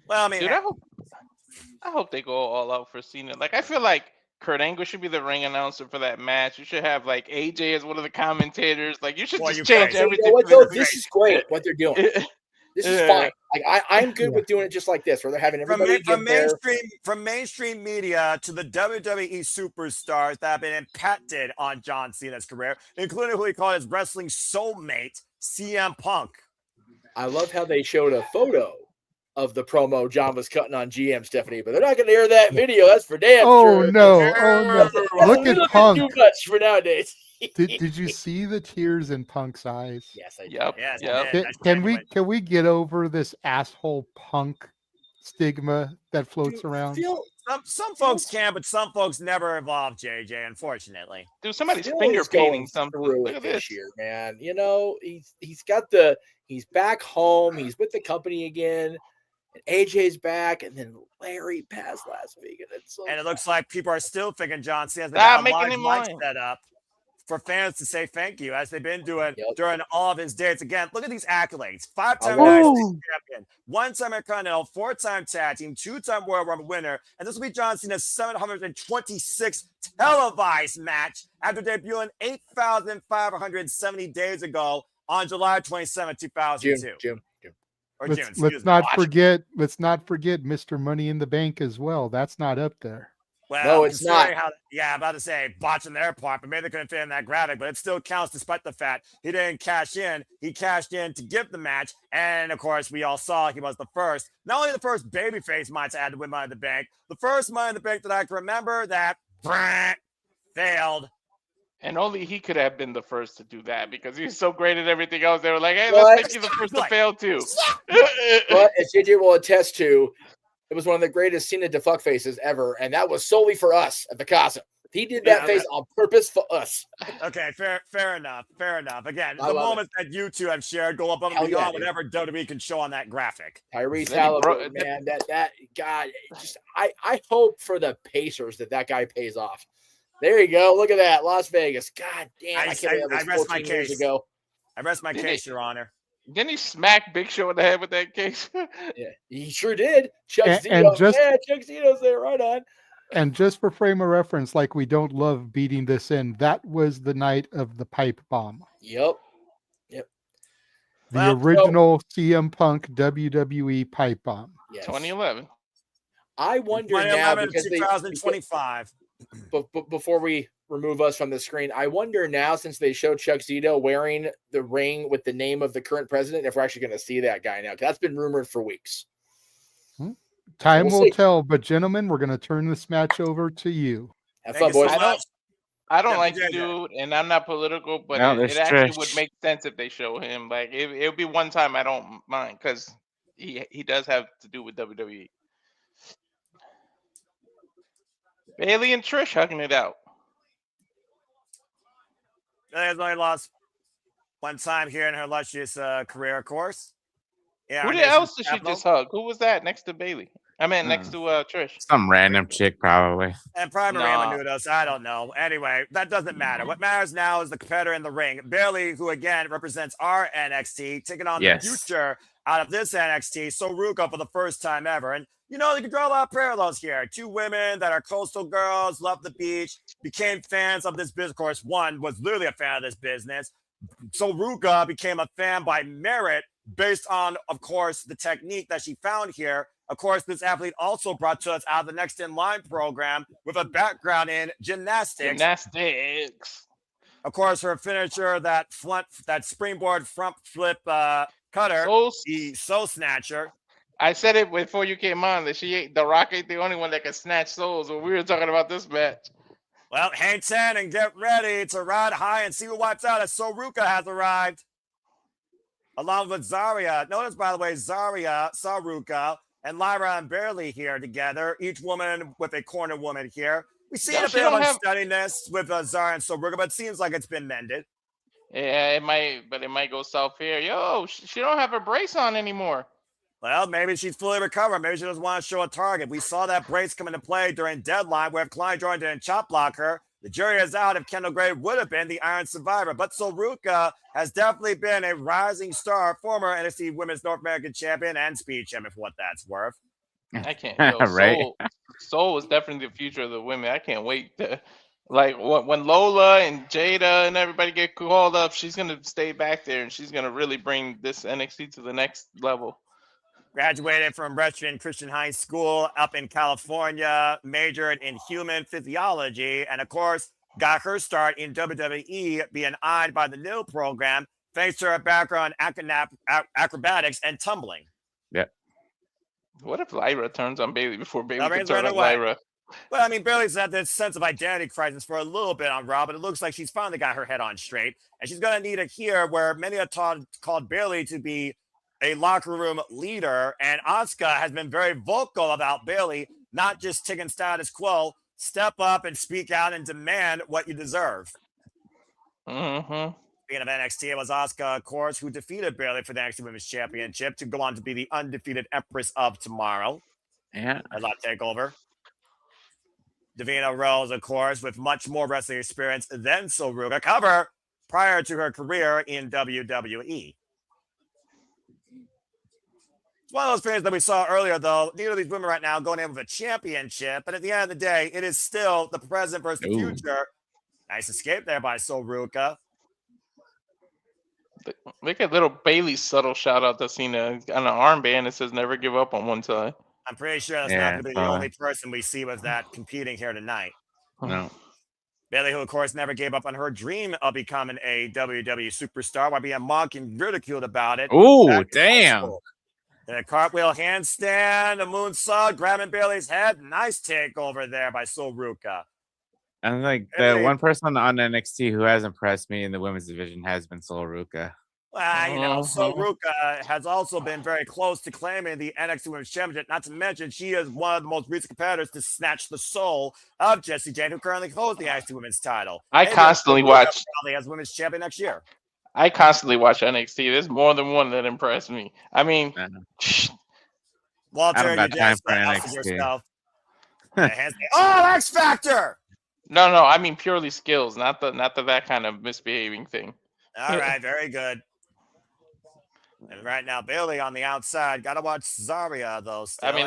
[SPEAKER 10] Well, I mean,
[SPEAKER 9] Dude, I hope they go all out for Cena. Like, I feel like Kurt Angle should be the ring announcer for that match. You should have like AJ as one of the commentators. Like, you should
[SPEAKER 10] Well,
[SPEAKER 9] just
[SPEAKER 10] you
[SPEAKER 9] change
[SPEAKER 10] could.
[SPEAKER 6] You
[SPEAKER 9] everything.
[SPEAKER 6] know what,
[SPEAKER 9] for the
[SPEAKER 6] though?
[SPEAKER 9] ring.
[SPEAKER 6] This is great. What they're doing. This is fine. Like I'm good with doing it just like this, where they're having everybody
[SPEAKER 10] from
[SPEAKER 6] get there.
[SPEAKER 10] mainstream media to the WWE superstars that have been impacted on John Cena's career, including who he called his wrestling soulmate, CM Punk.
[SPEAKER 6] I love how they showed a photo of the promo John was cutting on GM Stephanie, but they're not going to air that video. That's for damn
[SPEAKER 1] Oh
[SPEAKER 6] sure.
[SPEAKER 1] no! Oh no!
[SPEAKER 6] That's a
[SPEAKER 1] Look
[SPEAKER 6] little
[SPEAKER 1] at
[SPEAKER 6] bit
[SPEAKER 1] Punk.
[SPEAKER 6] too much for nowadays.
[SPEAKER 1] Did you see the tears in Punk's eyes?
[SPEAKER 6] Yes, I did.
[SPEAKER 9] Yep.
[SPEAKER 10] Yes,
[SPEAKER 9] Yep.
[SPEAKER 10] man,
[SPEAKER 1] Can we get over this asshole Punk stigma that floats around?
[SPEAKER 10] Some folks can, but some folks never evolve, JJ, unfortunately.
[SPEAKER 9] Dude, somebody's
[SPEAKER 6] Phil
[SPEAKER 9] finger
[SPEAKER 6] is going
[SPEAKER 9] painting something.
[SPEAKER 6] through
[SPEAKER 9] Look
[SPEAKER 6] it
[SPEAKER 9] at
[SPEAKER 6] this
[SPEAKER 9] this.
[SPEAKER 6] year, man. You know, he's back home. He's with the company again. And AJ's back, and then Larry passed last week, and it's so
[SPEAKER 10] And it looks like people are still thinking John Cena's
[SPEAKER 9] Stop
[SPEAKER 10] got a
[SPEAKER 9] making
[SPEAKER 10] large
[SPEAKER 9] him
[SPEAKER 10] mic
[SPEAKER 9] whine.
[SPEAKER 10] set up for fans to say thank you, as they've been doing
[SPEAKER 6] Yep.
[SPEAKER 10] during all of his dates. Again, look at these accolades: 5-time
[SPEAKER 6] I
[SPEAKER 10] United
[SPEAKER 6] love
[SPEAKER 10] States champion, 1-time Intercontinental, 4-time tag team, 2-time Royal Rumble winner, and this will be John Cena's 726th televised match after debuting 8,570 days ago on July 27, 2002.
[SPEAKER 6] Jim.
[SPEAKER 10] Or June,
[SPEAKER 1] Let's
[SPEAKER 10] excuse me.
[SPEAKER 1] not forget Mr. Money in the Bank as well. That's not up there.
[SPEAKER 10] Well,
[SPEAKER 6] No, it's not.
[SPEAKER 10] I'm about to say botching their part, but maybe they couldn't fit in that graphic. But it still counts, despite the fact he didn't cash in. He cashed in to give the match, and of course, we all saw he was the first, not only the first babyface, might add to win Money in the Bank, the first Money in the Bank that I can remember that failed.
[SPEAKER 9] And only he could have been the first to do that because he's so great at everything else. They were like, hey,
[SPEAKER 6] What?
[SPEAKER 9] let's make you the first to fail too.
[SPEAKER 6] But as JJ will attest to, it was one of the greatest Cena to fuck faces ever, and that was solely for us at the Casa. He did that
[SPEAKER 10] Yeah,
[SPEAKER 6] face on purpose for us.
[SPEAKER 10] Okay, fair enough. Again,
[SPEAKER 6] I
[SPEAKER 10] the
[SPEAKER 6] love
[SPEAKER 10] moments that you two have shared go above
[SPEAKER 6] Hell
[SPEAKER 10] and
[SPEAKER 6] yeah,
[SPEAKER 10] beyond
[SPEAKER 6] dude.
[SPEAKER 10] whatever WWE can show on that graphic.
[SPEAKER 6] Tyrese
[SPEAKER 9] Then he
[SPEAKER 6] Halliburton,
[SPEAKER 9] broke-
[SPEAKER 6] man, that God, I hope for the Pacers that guy pays off. There you go. Look at that, Las Vegas. God damn, I can't believe that
[SPEAKER 10] I
[SPEAKER 6] was
[SPEAKER 10] rest my
[SPEAKER 6] 14 years
[SPEAKER 10] case.
[SPEAKER 6] ago.
[SPEAKER 10] I rest my
[SPEAKER 9] Did
[SPEAKER 10] case,
[SPEAKER 9] he-
[SPEAKER 10] Your Honor.
[SPEAKER 9] Didn't he smack Big Show in the head with that case?
[SPEAKER 6] Yeah, he sure did. Chuck
[SPEAKER 1] And-
[SPEAKER 6] Zito,
[SPEAKER 1] and just-
[SPEAKER 6] Chuck Zito's there, right on.
[SPEAKER 1] And just for frame of reference, like we don't love beating this in, that was the night of the pipe bomb.
[SPEAKER 6] Yep.
[SPEAKER 1] The
[SPEAKER 10] Well,
[SPEAKER 1] original CM Punk WWE pipe bomb.
[SPEAKER 6] Yes.
[SPEAKER 9] 2011.
[SPEAKER 6] I wonder now
[SPEAKER 10] 2011
[SPEAKER 6] because
[SPEAKER 10] 2025.
[SPEAKER 6] before we remove us from the screen, I wonder now, since they showed Chuck Zito wearing the ring with the name of the current president, if we're actually going to see that guy now. 'Cause that's been rumored for weeks.
[SPEAKER 1] Time
[SPEAKER 6] We'll
[SPEAKER 1] will
[SPEAKER 6] see.
[SPEAKER 1] tell, but gentlemen, we're going to turn this match over to you.
[SPEAKER 6] Have
[SPEAKER 10] Thank
[SPEAKER 6] fun,
[SPEAKER 10] you
[SPEAKER 6] boys.
[SPEAKER 10] so much.
[SPEAKER 9] I don't
[SPEAKER 10] Yeah,
[SPEAKER 9] like
[SPEAKER 10] yeah,
[SPEAKER 9] the
[SPEAKER 10] yeah.
[SPEAKER 9] dude, and I'm not political, but
[SPEAKER 2] No,
[SPEAKER 9] it
[SPEAKER 2] there's
[SPEAKER 9] actually
[SPEAKER 2] Trish.
[SPEAKER 9] would make sense if they show him. Like, it would be one time I don't mind because he does have to do with WWE. Bayley and Trish hugging it out.
[SPEAKER 10] There's only lost one time here in her illustrious career, of course. Yeah.
[SPEAKER 9] Who
[SPEAKER 10] our
[SPEAKER 9] did
[SPEAKER 10] nation's
[SPEAKER 9] else did she
[SPEAKER 10] capital.
[SPEAKER 9] just hug? Who was that next to Bayley? I meant next to Trish.
[SPEAKER 2] Some random chick, probably.
[SPEAKER 10] And primary
[SPEAKER 9] Nah.
[SPEAKER 10] Menudos, I don't know. Anyway, that doesn't matter. What matters now is the competitor in the ring. Bayley, who again represents our NXT, taking on the future out of this NXT. So Ruca for the first time ever. And you know, you can draw a lot of parallels here. Two women that are coastal girls, love the beach, became fans of this business. Of course, one was literally a fan of this business. So Ruca became a fan by merit based on, of course, the technique that she found here. Of course, this athlete also brought to us out of the Next in Line program with a background in gymnastics. Of course, her finisher, that springboard front flip cutter, the soul snatcher.
[SPEAKER 9] I said it before you came on that the Rock ain't the only one that can snatch souls when we were talking about this match.
[SPEAKER 10] Well, hang 10 and get ready to ride high and see who wipes out as Ruca has arrived. Along with Zaria. Notice, by the way, Zaria saw Ruca and Lyra and Bayley here together, each woman with a corner woman here. We see a bit of unsteadiness with Zaria and Ruca, but it seems like it's been mended.
[SPEAKER 9] Yeah, it might go south here. Yo, she don't have her brace on anymore.
[SPEAKER 10] Well, maybe she's fully recovered. Maybe she doesn't want to show a target. We saw that brace come into play during Deadline, where if Klein Jordan didn't chop block her, the jury is out if Kendall Gray would have been the Iron Survivor. But Ruca has definitely been a rising star, former NXT Women's North American Champion and Speed Champion, for what that's worth.
[SPEAKER 9] I can't. Yo,
[SPEAKER 2] right.
[SPEAKER 9] Soul is definitely the future of the women. I can't wait to, like, when Lola and Jada and everybody get called up, she's gonna stay back there and she's gonna really bring this NXT to the next level.
[SPEAKER 10] Graduated from Western Christian High School up in California, majored in human physiology, and of course, got her start in WWE, being eyed by the new program, thanks to her background in acrobatics and tumbling.
[SPEAKER 2] Yep.
[SPEAKER 9] What if Lyra turns on Bayley before Bayley can
[SPEAKER 10] right
[SPEAKER 9] turn on
[SPEAKER 10] away.
[SPEAKER 9] Lyra?
[SPEAKER 10] Well, I mean, Bayley's had this sense of identity crisis for a little bit on Raw, but it looks like she's finally got her head on straight, and she's going to need it here, where many have called Bayley to be a locker room leader, and Asuka has been very vocal about Bayley, not just taking status quo. Step up and speak out and demand what you deserve.
[SPEAKER 9] Mm-hmm.
[SPEAKER 10] Speaking of NXT, it was Asuka, of course, who defeated Bayley for the NXT Women's Championship to go on to be the undefeated Empress of Tomorrow.
[SPEAKER 2] Yeah.
[SPEAKER 10] A lot takeover. Davina Rose, of course, with much more wrestling experience than Ruca, cover prior to her career in WWE. It's one of those fans that we saw earlier, though. Neither of these women right now going in with a championship, but at the end of the day, it is still the present versus the future. Nice escape there by Ruca.
[SPEAKER 9] Look at little Bailey's subtle shout out to Cena on an armband. It says "Never give up" on one side.
[SPEAKER 10] I'm pretty sure that's not going to be the only person we see with that competing here tonight.
[SPEAKER 2] No.
[SPEAKER 10] Bayley, who of course never gave up on her dream of becoming a WWE superstar while being mocked and ridiculed about it.
[SPEAKER 2] Oh, damn.
[SPEAKER 10] And a cartwheel handstand, a moonsault, grabbing Bayley's head. Nice takeover there by Ruca.
[SPEAKER 2] And like the one person on NXT who has impressed me in the women's division has been Ruca.
[SPEAKER 10] Well, you know, Ruca has also been very close to claiming the NXT Women's Championship. Not to mention, she is one of the most recent competitors to snatch the soul of Jessie Jane, who currently holds the NXT Women's title.
[SPEAKER 9] I constantly watch
[SPEAKER 10] as Women's Champion next year.
[SPEAKER 9] I constantly watch NXT. There's more than one that impressed me. I mean,
[SPEAKER 10] Walter, you just yourself. X Factor.
[SPEAKER 9] No, I mean purely skills, not that kind of misbehaving thing.
[SPEAKER 10] All right, very good. And right now, Bayley on the outside. Got to watch Zaria though.
[SPEAKER 9] I mean,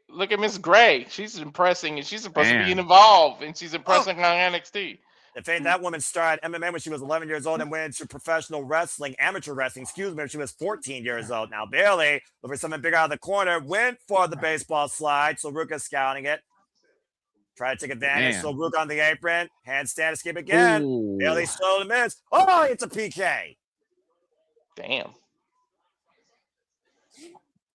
[SPEAKER 9] look at Miss Gray. She's impressing, and she's supposed to be involved, and she's impressing on NXT.
[SPEAKER 10] In fact, that woman started MMA when she was 11 years old and went into professional wrestling, amateur wrestling, when she was 14 years old. Now, Bayley, looking for something big out of the corner, went for the baseball slide. Ruca scouting it. Try to take advantage. Ruca on the apron. Handstand escape again.
[SPEAKER 2] Ooh.
[SPEAKER 10] Bayley slowly missed. Oh, it's a PK.
[SPEAKER 9] Damn.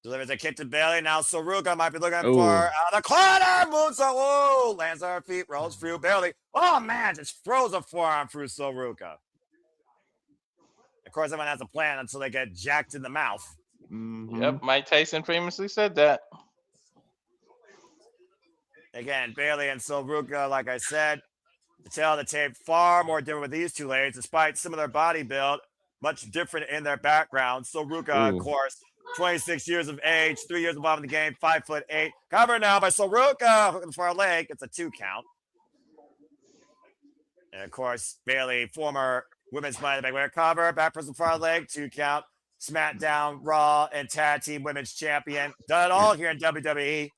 [SPEAKER 10] Delivers a kick to Bayley. Now Ruca might be looking for the corner. Moonsault. Oh, lands on her feet. Rolls through Bayley. Oh, man. Just throws a forearm through Ruca. Of course, everyone has a plan until they get jacked in the mouth.
[SPEAKER 2] Mm-hmm.
[SPEAKER 9] Yep. Mike Tyson famously said that.
[SPEAKER 10] Again, Bayley and Ruca, like I said, the tail of the tape, far more different with these two ladies, despite similar body build, much different in their background. Ruca, of course, 26 years of age, 3 years involved in the game, 5'8". Cover now by Ruca. Hook in the far leg. It's a 2 count. And of course, Bayley, former women's money in the bank winner, cover, back press the far leg, 2 count. SmackDown, Raw, and Tag Team Women's Champion. Done it all here in WWE.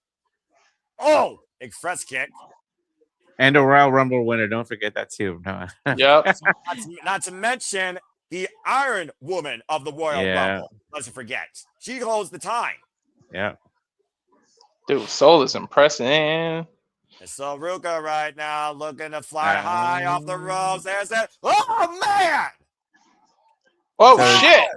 [SPEAKER 10] Oh, express kick.
[SPEAKER 2] And a Royal Rumble winner. Don't forget that too. No.
[SPEAKER 9] Yep.
[SPEAKER 10] Not to mention the Iron Woman of the Royal Rumble. Let's forget. She holds the time.
[SPEAKER 2] Yeah.
[SPEAKER 9] Dude, Soul is impressing.
[SPEAKER 10] And so Ruca right now looking to fly high off the ropes. There's that. Oh, man.
[SPEAKER 9] Oh,
[SPEAKER 2] So-
[SPEAKER 9] shit.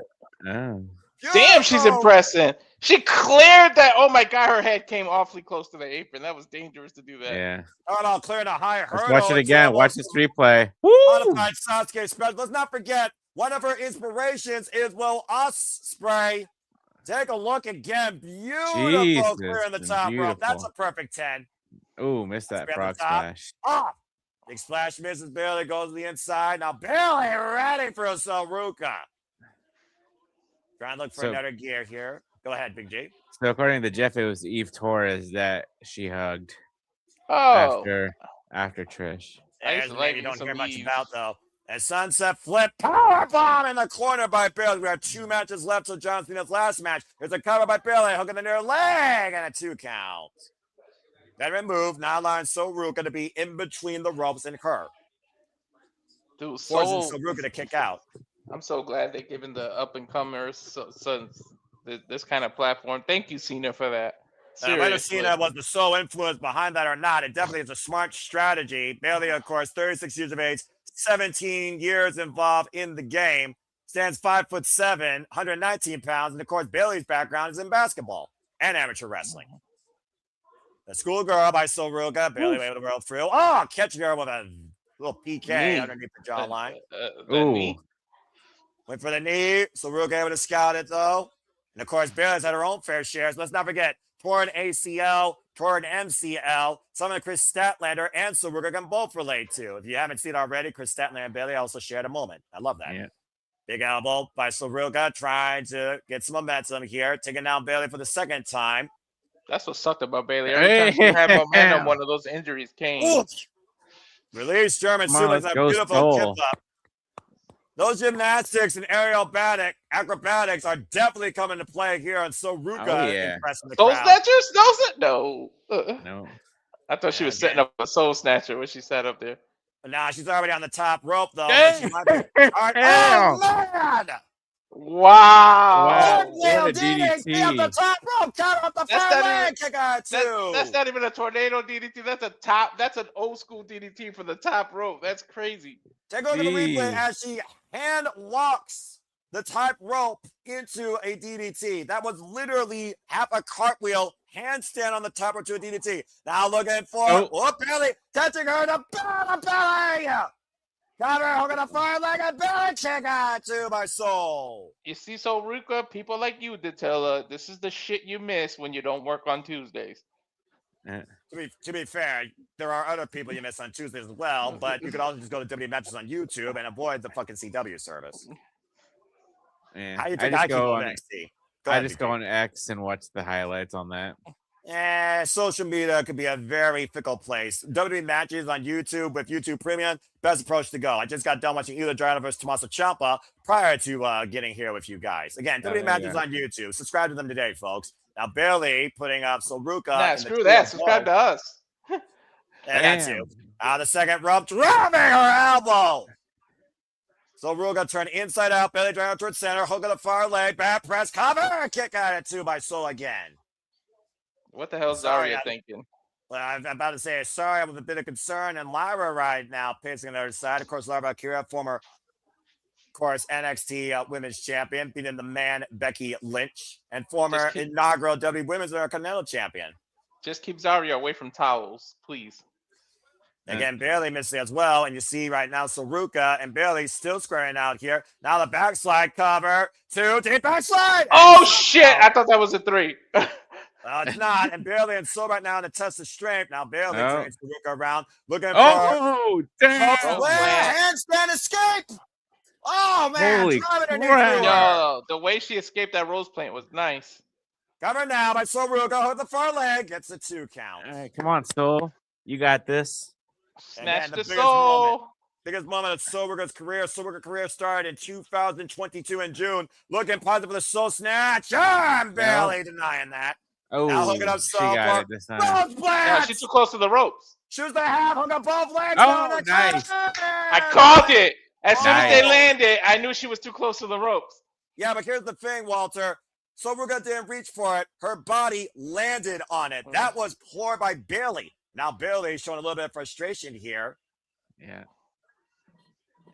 [SPEAKER 2] Oh.
[SPEAKER 9] Damn, she's
[SPEAKER 10] Beautiful.
[SPEAKER 9] impressing. She cleared that. Oh, my God. Her head came awfully close to the apron. That was dangerous to do that.
[SPEAKER 2] Yeah.
[SPEAKER 10] Oh, no, clearing a high hurdle.
[SPEAKER 2] Let's watch it again. Watch this replay.
[SPEAKER 10] Modified Sasuke special. Let's not forget, one of her inspirations is Will Ospreay. Take a look again. Beautiful
[SPEAKER 2] Jesus,
[SPEAKER 10] clearing the top rope. That's
[SPEAKER 2] beautiful.
[SPEAKER 10] a perfect 10.
[SPEAKER 2] Oh, missed that
[SPEAKER 10] Let's be on
[SPEAKER 2] frog
[SPEAKER 10] the top.
[SPEAKER 2] splash.
[SPEAKER 10] Ah! Big splash misses. Bayley goes to the inside. Now Bayley ready for a Ruca. Trying to look for
[SPEAKER 2] So-
[SPEAKER 10] another gear here. Go ahead, Big G.
[SPEAKER 2] So according to Jeff, it was Eve Torres that she hugged
[SPEAKER 9] Oh.
[SPEAKER 2] after Trish.
[SPEAKER 9] I used
[SPEAKER 10] There's
[SPEAKER 9] to
[SPEAKER 10] a
[SPEAKER 9] like
[SPEAKER 10] name you
[SPEAKER 9] me
[SPEAKER 10] don't
[SPEAKER 9] some
[SPEAKER 10] hear much
[SPEAKER 9] Eve.
[SPEAKER 10] about, though. And sunset flip powerbomb in the corner by Bayley. We have 2 matches left, so John Cena's last match. There's a cover by Bayley, hooking the near leg, and a 2 count. Veteran move, now allowing Ruca to be in between the ropes and her.
[SPEAKER 9] Dude,
[SPEAKER 10] Forcing Ruca to kick out.
[SPEAKER 9] I'm so glad they're giving the up and comers this kind of platform. Thank you, Cena, for that.
[SPEAKER 10] Whether
[SPEAKER 9] Seriously.
[SPEAKER 10] Cena was the sole influence behind that or not, it definitely is a smart strategy. Bayley, of course, 36 years of age, 17 years involved in the game, stands 5'7", 119 pounds, and of course, Bayley's background is in basketball and amateur wrestling. The schoolgirl by Ruca, Bayley able to roll through. Oh, catching her with a little PK
[SPEAKER 9] Knee.
[SPEAKER 10] underneath the jawline.
[SPEAKER 9] That knee.
[SPEAKER 10] Went for the knee. Ruca able to scout it, though. And of course, Bayley's had her own fair share. So let's not forget, torn ACL, torn MCL. Some of Chris Statlander and Ruca can both relate to. If you haven't seen it already, Chris Statlander and Bayley also shared a moment. I love that.
[SPEAKER 2] Yeah.
[SPEAKER 10] Big elbow by Ruca, trying to get some momentum here. Taking down Bayley for the second time.
[SPEAKER 9] That's what sucked about Bayley. Every time she had momentum, one of those injuries came.
[SPEAKER 10] Ooh. Release German
[SPEAKER 2] Come on,
[SPEAKER 10] suplex,
[SPEAKER 2] let's
[SPEAKER 10] a
[SPEAKER 2] go,
[SPEAKER 10] beautiful
[SPEAKER 2] Soul.
[SPEAKER 10] kip up. Those gymnastics and acrobatics are definitely coming to play here on Ruca.
[SPEAKER 2] Oh, yeah.
[SPEAKER 10] Impressing the
[SPEAKER 9] Soul
[SPEAKER 10] crowd.
[SPEAKER 9] Snatchers? No.
[SPEAKER 2] No.
[SPEAKER 9] I thought she was
[SPEAKER 10] again.
[SPEAKER 9] setting up a Soul Snatcher when she sat up there.
[SPEAKER 10] Nah, she's already on the top rope, though.
[SPEAKER 2] Damn.
[SPEAKER 10] She might be... All right. Oh, man!
[SPEAKER 9] Wow.
[SPEAKER 2] What a DDT.
[SPEAKER 10] Up the top rope, counter up the
[SPEAKER 9] That's
[SPEAKER 10] far
[SPEAKER 9] not
[SPEAKER 10] leg,
[SPEAKER 9] even-
[SPEAKER 10] kick out two.
[SPEAKER 9] That's not even a tornado DDT. That's an old school DDT for the top rope. That's crazy.
[SPEAKER 10] Take a look at the replay
[SPEAKER 2] Jeez.
[SPEAKER 10] as she hand walks the top rope into a DDT. That was literally half a cartwheel, handstand on the top rope to a DDT. Now looking for Bayley, touching her to belly. Cover, hooking the far leg and belly kick out two by Soul.
[SPEAKER 9] You see, so Ruca, people like you did tell her this is the shit you miss when you don't work on Tuesdays.
[SPEAKER 10] To be fair, there are other people you miss on Tuesdays as well, but you could also just go to WWE matches on YouTube and avoid the fucking CW service.
[SPEAKER 2] Yeah.
[SPEAKER 10] How you
[SPEAKER 2] I
[SPEAKER 10] think
[SPEAKER 2] just
[SPEAKER 10] I keep
[SPEAKER 2] go
[SPEAKER 10] on
[SPEAKER 2] on.
[SPEAKER 10] NXT?
[SPEAKER 2] I just go on X and watch the highlights on that.
[SPEAKER 10] Social media could be a very fickle place. WWE matches on YouTube with YouTube Premium, best approach to go. I just got done watching Ila Dragunov versus Tommaso Ciampa prior to getting here with you guys. Again, WWE matches on YouTube. Subscribe to them today, folks. Now, Bayley putting up Ruca.
[SPEAKER 9] Nah, screw that. Subscribe to us.
[SPEAKER 10] And that's you. The second rope, driving her elbow. Ruca turned inside out. Bayley driving towards center. Hook of the far leg. Back press. Cover. Kick out at two by Soul again.
[SPEAKER 9] What the hell is
[SPEAKER 10] Sorry,
[SPEAKER 9] Zarya thinking?
[SPEAKER 10] Well, I'm about to say, sorry, I'm with a bit of concern. And Lyra right now pacing on the other side. Of course, Lyra Valkyria, former, of course, NXT Women's Champion, beating the man Becky Lynch, and former inaugural WWE Women's Intercontinental Champion.
[SPEAKER 9] Just keep Zarya away from towels, please.
[SPEAKER 10] Again, Bayley missing as well. And you see right now, Ruca and Bayley still squaring out here. Now the backslide cover. 2 deep backslide.
[SPEAKER 9] Oh, shit. I thought that was a 3.
[SPEAKER 10] It's not. And Bayley and Soul right now in the test of strength. Now Bayley turns Ruca around. Looking for
[SPEAKER 2] damn.
[SPEAKER 10] handstand escape. Oh man,
[SPEAKER 2] Holy
[SPEAKER 10] driving her knee
[SPEAKER 2] crap.
[SPEAKER 10] through her.
[SPEAKER 9] Yo, the way she escaped that Rose plant was nice.
[SPEAKER 10] Cover now by Ruca with the far leg. Gets a 2 count.
[SPEAKER 2] All right, come on, Soul. You got this.
[SPEAKER 9] Snatch
[SPEAKER 10] Again,
[SPEAKER 9] the
[SPEAKER 10] biggest
[SPEAKER 9] soul.
[SPEAKER 10] Biggest moment of Ruca's career. Ruca's career started in 2022 in June. Looking positive for the Soul Snatch. I'm barely denying that.
[SPEAKER 2] Oh,
[SPEAKER 10] Now hooking up
[SPEAKER 2] she
[SPEAKER 10] Soul
[SPEAKER 2] got
[SPEAKER 10] for
[SPEAKER 2] it this time.
[SPEAKER 10] Rose
[SPEAKER 9] Yeah,
[SPEAKER 10] Blast.
[SPEAKER 9] she's too close to the ropes.
[SPEAKER 10] Choose the half. Hook up both legs.
[SPEAKER 2] Oh,
[SPEAKER 10] down the
[SPEAKER 2] nice.
[SPEAKER 9] I called it. As soon as they
[SPEAKER 10] Oh.
[SPEAKER 9] landed, I knew she was too close to the ropes.
[SPEAKER 10] Yeah, but here's the thing, Walter. Ruca didn't reach for it. Her body landed on it. That was poor by Bayley. Now Bayley is showing a little bit of frustration here.
[SPEAKER 2] Yeah.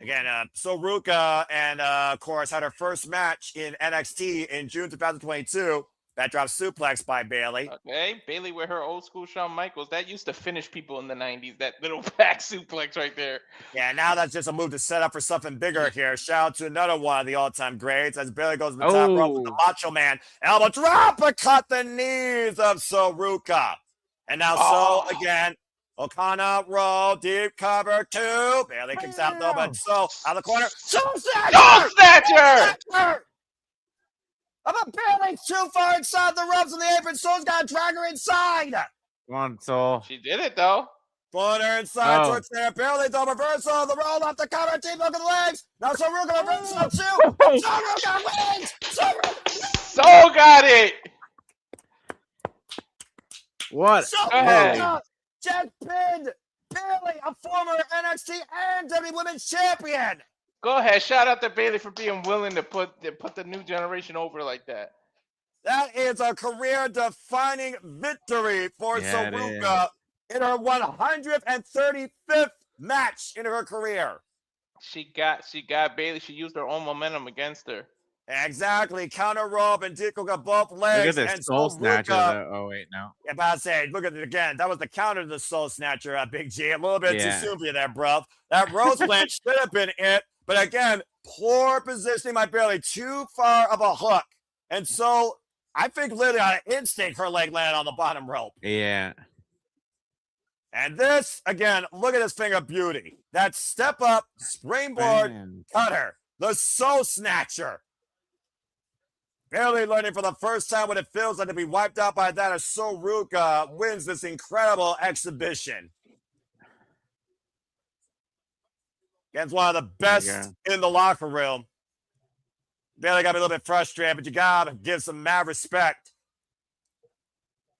[SPEAKER 10] Again, Ruca and of course had her first match in NXT in June 2022. That drop suplex by Bayley.
[SPEAKER 9] Okay, Bayley with her old school Shawn Michaels. That used to finish people in the 90s. That little back suplex right there.
[SPEAKER 10] Yeah, now that's just a move to set up for something bigger here. Shout out to another one of the all-time greats as Bayley goes to the top rope with the Macho Man. Elbow drop, but cut the knees of Ruca. And now again. O'Connor roll, deep cover 2. Bayley kicks out though, but out of the corner. Soul Snatcher!
[SPEAKER 9] Soul Snatcher!
[SPEAKER 10] About Bayley too far inside the ropes on the apron. Soul's got to drag her inside.
[SPEAKER 2] Come on, Soul.
[SPEAKER 9] She did it though.
[SPEAKER 10] Pulling her inside towards there. Bayley the reversal, the roll off the cover, deep look at the legs. Now Ruca reversal too. Ruca wins.
[SPEAKER 9] Soul got it.
[SPEAKER 2] What?
[SPEAKER 10] Ruca just pinned Bayley, a former NXT and WWE Women's Champion.
[SPEAKER 9] Go ahead. Shout out to Bayley for being willing to put the new generation over like that.
[SPEAKER 10] That is a career-defining victory for Ruca in her 135th match in her career.
[SPEAKER 9] She got Bayley. She used her own momentum against her.
[SPEAKER 10] Exactly. Counter rope and Dico got both legs.
[SPEAKER 2] Look at this Soul Snatcher. Oh, wait, no.
[SPEAKER 10] Yeah, but I say, look at it again. That was the counter to the Soul Snatcher, Big G. A little bit too soon for you there, bro. That Rose plant should have been it. But again, poor positioning by Bayley. Too far of a hook. And so I think literally on instinct, her leg landed on the bottom rope.
[SPEAKER 2] Yeah.
[SPEAKER 10] And this, again, look at this finger beauty. That step up, springboard, cutter. The Soul Snatcher. Bayley learning for the first time what it feels like to be wiped out by that as Ruca wins this incredible exhibition. Against one of the best in the locker room. Bayley got me a little bit frustrated, but you gotta give some mad respect.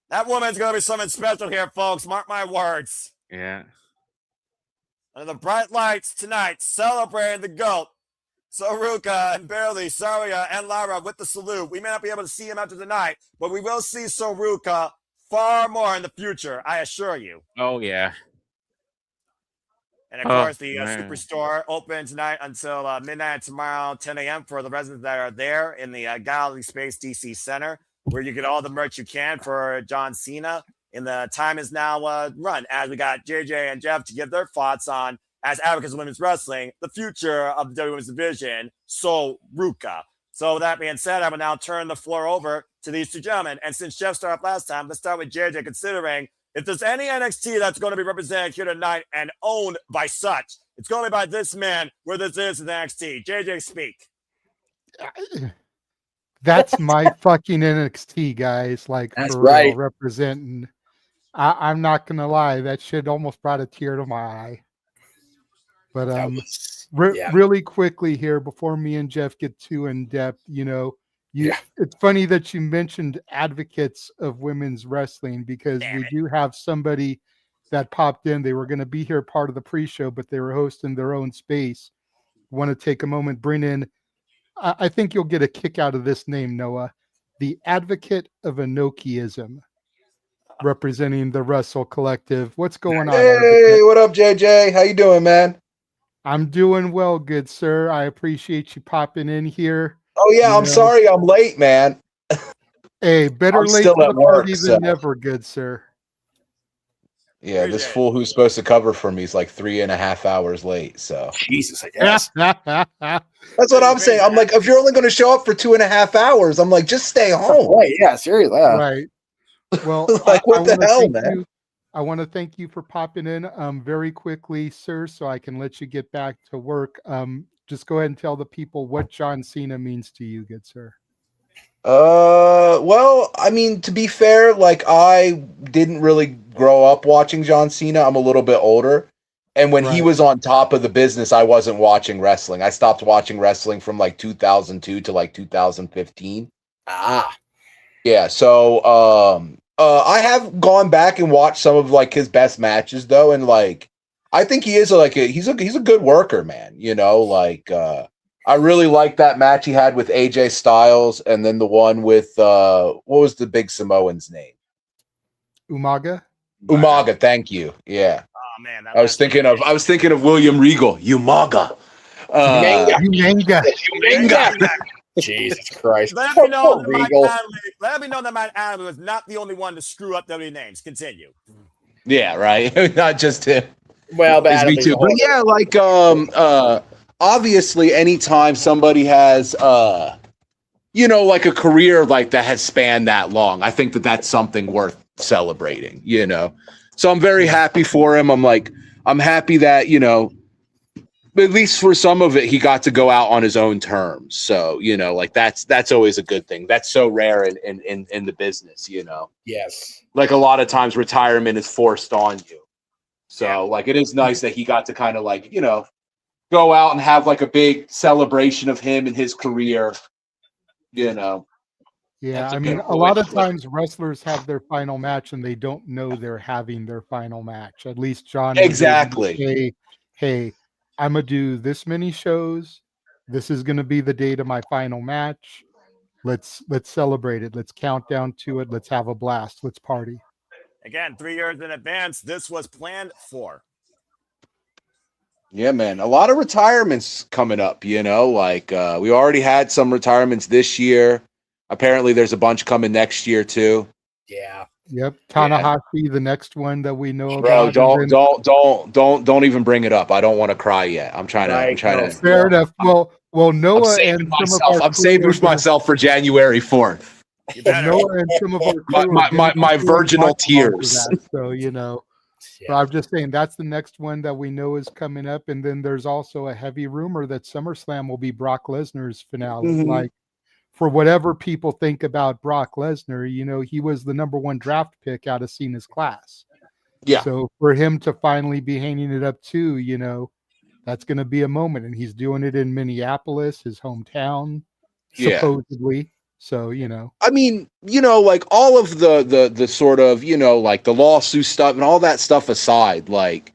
[SPEAKER 10] That woman's gonna be something special here, folks. Mark my words.
[SPEAKER 2] Yeah.
[SPEAKER 10] Under the bright lights tonight, celebrating the GOAT. Ruca and Bayley, Saria, and Lara with the salute. We may not be able to see him after tonight, but we will see Ruca far more in the future, I assure you.
[SPEAKER 2] Oh, yeah.
[SPEAKER 10] And of course, the Superstore open tonight until midnight tomorrow, 10 a.m. for the residents that are there in the Galaxy Space DC Center, where you get all the merch you can for John Cena. And the time is now run as we got JJ and Jeff to give their thoughts on, as advocates of women's wrestling, the future of the WWE Women's Division, Ruca. So with that being said, I will now turn the floor over to these two gentlemen. And since Jeff started up last time, let's start with JJ, considering if there's any NXT that's going to be represented here tonight and owned by such, it's going to be by this man where this is in NXT. JJ, speak.
[SPEAKER 1] That's my fucking NXT, guys. Like,
[SPEAKER 6] that's
[SPEAKER 1] for
[SPEAKER 6] right.
[SPEAKER 1] real, representing. I'm not going to lie. That shit almost brought a tear to my eye. But really quickly here, before me and Jeff get too in depth, it's funny that you mentioned advocates of women's wrestling, because we do have somebody that popped in. They were going to be here part of the pre-show, but they were hosting their own space. Want to take a moment, bring in, I think you'll get a kick out of this name, Noah, the advocate of Enochiism, representing the Wrestle Collective. What's going on?
[SPEAKER 11] Hey, what up, JJ? How you doing, man?
[SPEAKER 1] I'm doing well, good sir. I appreciate you popping in here.
[SPEAKER 11] Oh yeah, I'm sorry I'm late, man.
[SPEAKER 1] Hey, better
[SPEAKER 11] I'm
[SPEAKER 1] late
[SPEAKER 11] still
[SPEAKER 1] to the
[SPEAKER 11] at work,
[SPEAKER 1] party
[SPEAKER 11] so.
[SPEAKER 1] than never, good sir.
[SPEAKER 11] Yeah, this fool who's supposed to cover for me is like 3.5 hours late. So
[SPEAKER 6] Jesus, I guess.
[SPEAKER 11] That's what I'm saying. I'm like, if you're only going to show up for 2.5 hours, I'm like, just stay home.
[SPEAKER 6] Right? Yeah, seriously.
[SPEAKER 1] Right. Well,
[SPEAKER 11] like, what the hell, man?
[SPEAKER 1] I want to thank you for popping in very quickly, sir, so I can let you get back to work. just go ahead and tell the people what John Cena means to you, good sir.
[SPEAKER 11] Well, I mean, to be fair, like I didn't really grow up watching John Cena. I'm a little bit older. And when he
[SPEAKER 1] Right.
[SPEAKER 11] was on top of the business, I wasn't watching wrestling. I stopped watching wrestling from like 2002 to like 2015. Yeah, so I have gone back and watched some of like his best matches though, and like I think he is he's a good worker, man. You know, like I really like that match he had with AJ Styles, and then the one with what was the big Samoan's name?
[SPEAKER 1] Umaga.
[SPEAKER 11] Umaga, thank you. Yeah.
[SPEAKER 10] Oh man,
[SPEAKER 11] I was thinking of William Regal. Umaga.
[SPEAKER 1] Umaga.
[SPEAKER 6] Jesus Christ.
[SPEAKER 10] Let me know that
[SPEAKER 6] Regal.
[SPEAKER 10] Matt Adley was not the only one to screw up WWE names. Continue.
[SPEAKER 11] Yeah, right. Not just him.
[SPEAKER 6] Well, but
[SPEAKER 11] It's me
[SPEAKER 6] Adam's
[SPEAKER 11] too.
[SPEAKER 6] a
[SPEAKER 11] But
[SPEAKER 6] whole-
[SPEAKER 11] yeah, like obviously anytime somebody has you know, like a career like that has spanned that long, I think that that's something worth celebrating, you know. So I'm very happy for him. I'm happy that, you know, at least for some of it, he got to go out on his own terms. So, you know, like that's always a good thing. That's so rare in the business, you know.
[SPEAKER 6] Yes.
[SPEAKER 11] Like a lot of times retirement is forced on you. So like it is nice that he got to kind of like, you know, go out and have like a big celebration of him and his career, you know.
[SPEAKER 1] Yeah,
[SPEAKER 11] That's a
[SPEAKER 1] I mean,
[SPEAKER 11] beautiful
[SPEAKER 1] a lot
[SPEAKER 11] way
[SPEAKER 1] of
[SPEAKER 11] to look.
[SPEAKER 1] times wrestlers have their final match and they don't know they're having their final match. At least John was able to
[SPEAKER 11] Exactly.
[SPEAKER 1] say, hey, I'm gonna do this many shows. This is gonna be the date of my final match. Let's celebrate it. Let's count down to it. Let's have a blast. Let's party.
[SPEAKER 10] Again, 3 years in advance. This was planned for.
[SPEAKER 11] Yeah, man. A lot of retirements coming up, you know, like we already had some retirements this year. Apparently there's a bunch coming next year too.
[SPEAKER 6] Yeah.
[SPEAKER 1] Yep. Tanahashi, the next one that we know
[SPEAKER 11] Bro,
[SPEAKER 1] about. and then-
[SPEAKER 11] don't even bring it up. I don't want to cry yet. I'm trying
[SPEAKER 6] Right,
[SPEAKER 11] to
[SPEAKER 1] Fair enough. Well,
[SPEAKER 11] I'm
[SPEAKER 1] Noah
[SPEAKER 11] saving
[SPEAKER 1] and some of
[SPEAKER 11] myself.
[SPEAKER 1] our
[SPEAKER 11] I'm saving
[SPEAKER 1] crew are gonna-
[SPEAKER 11] myself for January 4th.
[SPEAKER 10] You better.
[SPEAKER 1] Noah and some of our crew
[SPEAKER 11] My-
[SPEAKER 1] are gonna
[SPEAKER 11] my
[SPEAKER 1] be doing
[SPEAKER 11] virginal
[SPEAKER 1] watch along to
[SPEAKER 11] tears.
[SPEAKER 1] that, so you know.
[SPEAKER 6] Yeah.
[SPEAKER 1] But I'm just saying that's the next one that we know is coming up, and then there's also a heavy rumor that SummerSlam will be Brock Lesnar's finale.
[SPEAKER 11] Mhm.
[SPEAKER 1] Like, for whatever people think about Brock Lesnar, you know, he was the #1 draft pick out of Cena's class.
[SPEAKER 11] Yeah.
[SPEAKER 1] So for him to finally be hanging it up too, you know, that's going to be a moment, and he's doing it in Minneapolis, his hometown,
[SPEAKER 11] Yeah.
[SPEAKER 1] supposedly. So you know,
[SPEAKER 11] I mean, you know, like all of the sort of, you know, like the lawsuit stuff and all that stuff aside, like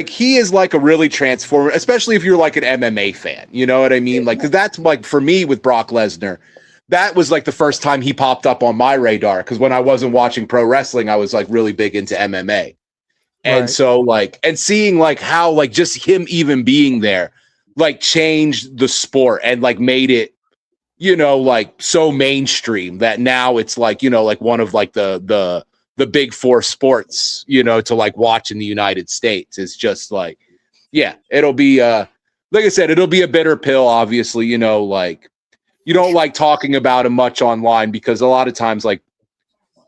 [SPEAKER 11] he is like a really transformer, especially if you're like an MMA fan, you know what I mean? Like, 'cause that's like for me with Brock Lesnar, that was like the first time he popped up on my radar. Because when I wasn't watching pro wrestling, I was like really big into MMA. And
[SPEAKER 1] Right.
[SPEAKER 11] so like, and seeing like how like just him even being there, like changed the sport and like made it, you know, like so mainstream that now it's like, you know, like one of like the big four sports, you know, to like watch in the United States. It's just like, yeah, it'll be like I said, it'll be a bitter pill, obviously, you know, like you don't like talking about him much online because a lot of times, like,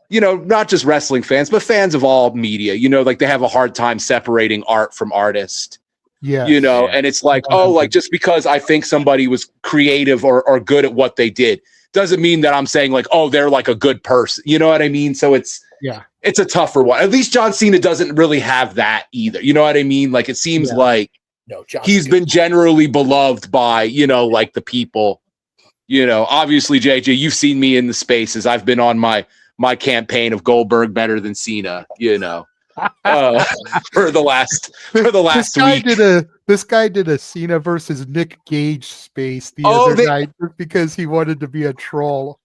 [SPEAKER 11] you know, not just wrestling fans, but fans of all media, you know, like they have a hard time separating art from artist.
[SPEAKER 1] yeah,
[SPEAKER 11] You know,
[SPEAKER 2] Yeah.
[SPEAKER 11] and it's like, oh, like just because I think somebody was creative or good at what they did doesn't mean that I'm saying like, oh, they're like a good person. You know what I mean? So it's a tougher one. At least John Cena doesn't really have that either. You know what I mean? Like it seems like
[SPEAKER 6] No, John.
[SPEAKER 11] he's been generally beloved by, you know, like the people, you know, obviously, JJ, you've seen me in the spaces. I've been on my campaign of Goldberg better than Cena, you know. For the last week.
[SPEAKER 1] This guy did a Cena versus Nick Gage space the
[SPEAKER 11] Oh,
[SPEAKER 1] other night just because he wanted to be a troll.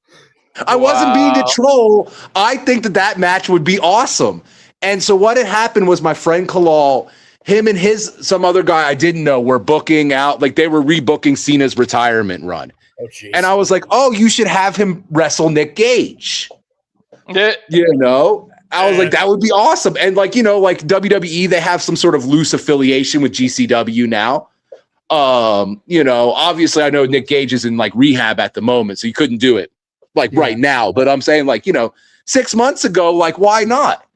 [SPEAKER 11] I wasn't being a
[SPEAKER 2] Wow.
[SPEAKER 11] troll. I think that match would be awesome. And so what had happened was my friend Kalal, him and some other guy I didn't know were booking out, like they were rebooking Cena's retirement run.
[SPEAKER 6] Oh, jeez.
[SPEAKER 11] And I was like, oh, you should have him wrestle Nick Gage.
[SPEAKER 9] Yeah.
[SPEAKER 11] You know, I was like, that would be awesome. And like, you know, like WWE, they have some sort of loose affiliation with GCW now. You know, obviously I know Nick Gage is in like rehab at the moment, so you couldn't do it like right now. But I'm saying like, you know, 6 months ago, like, why not?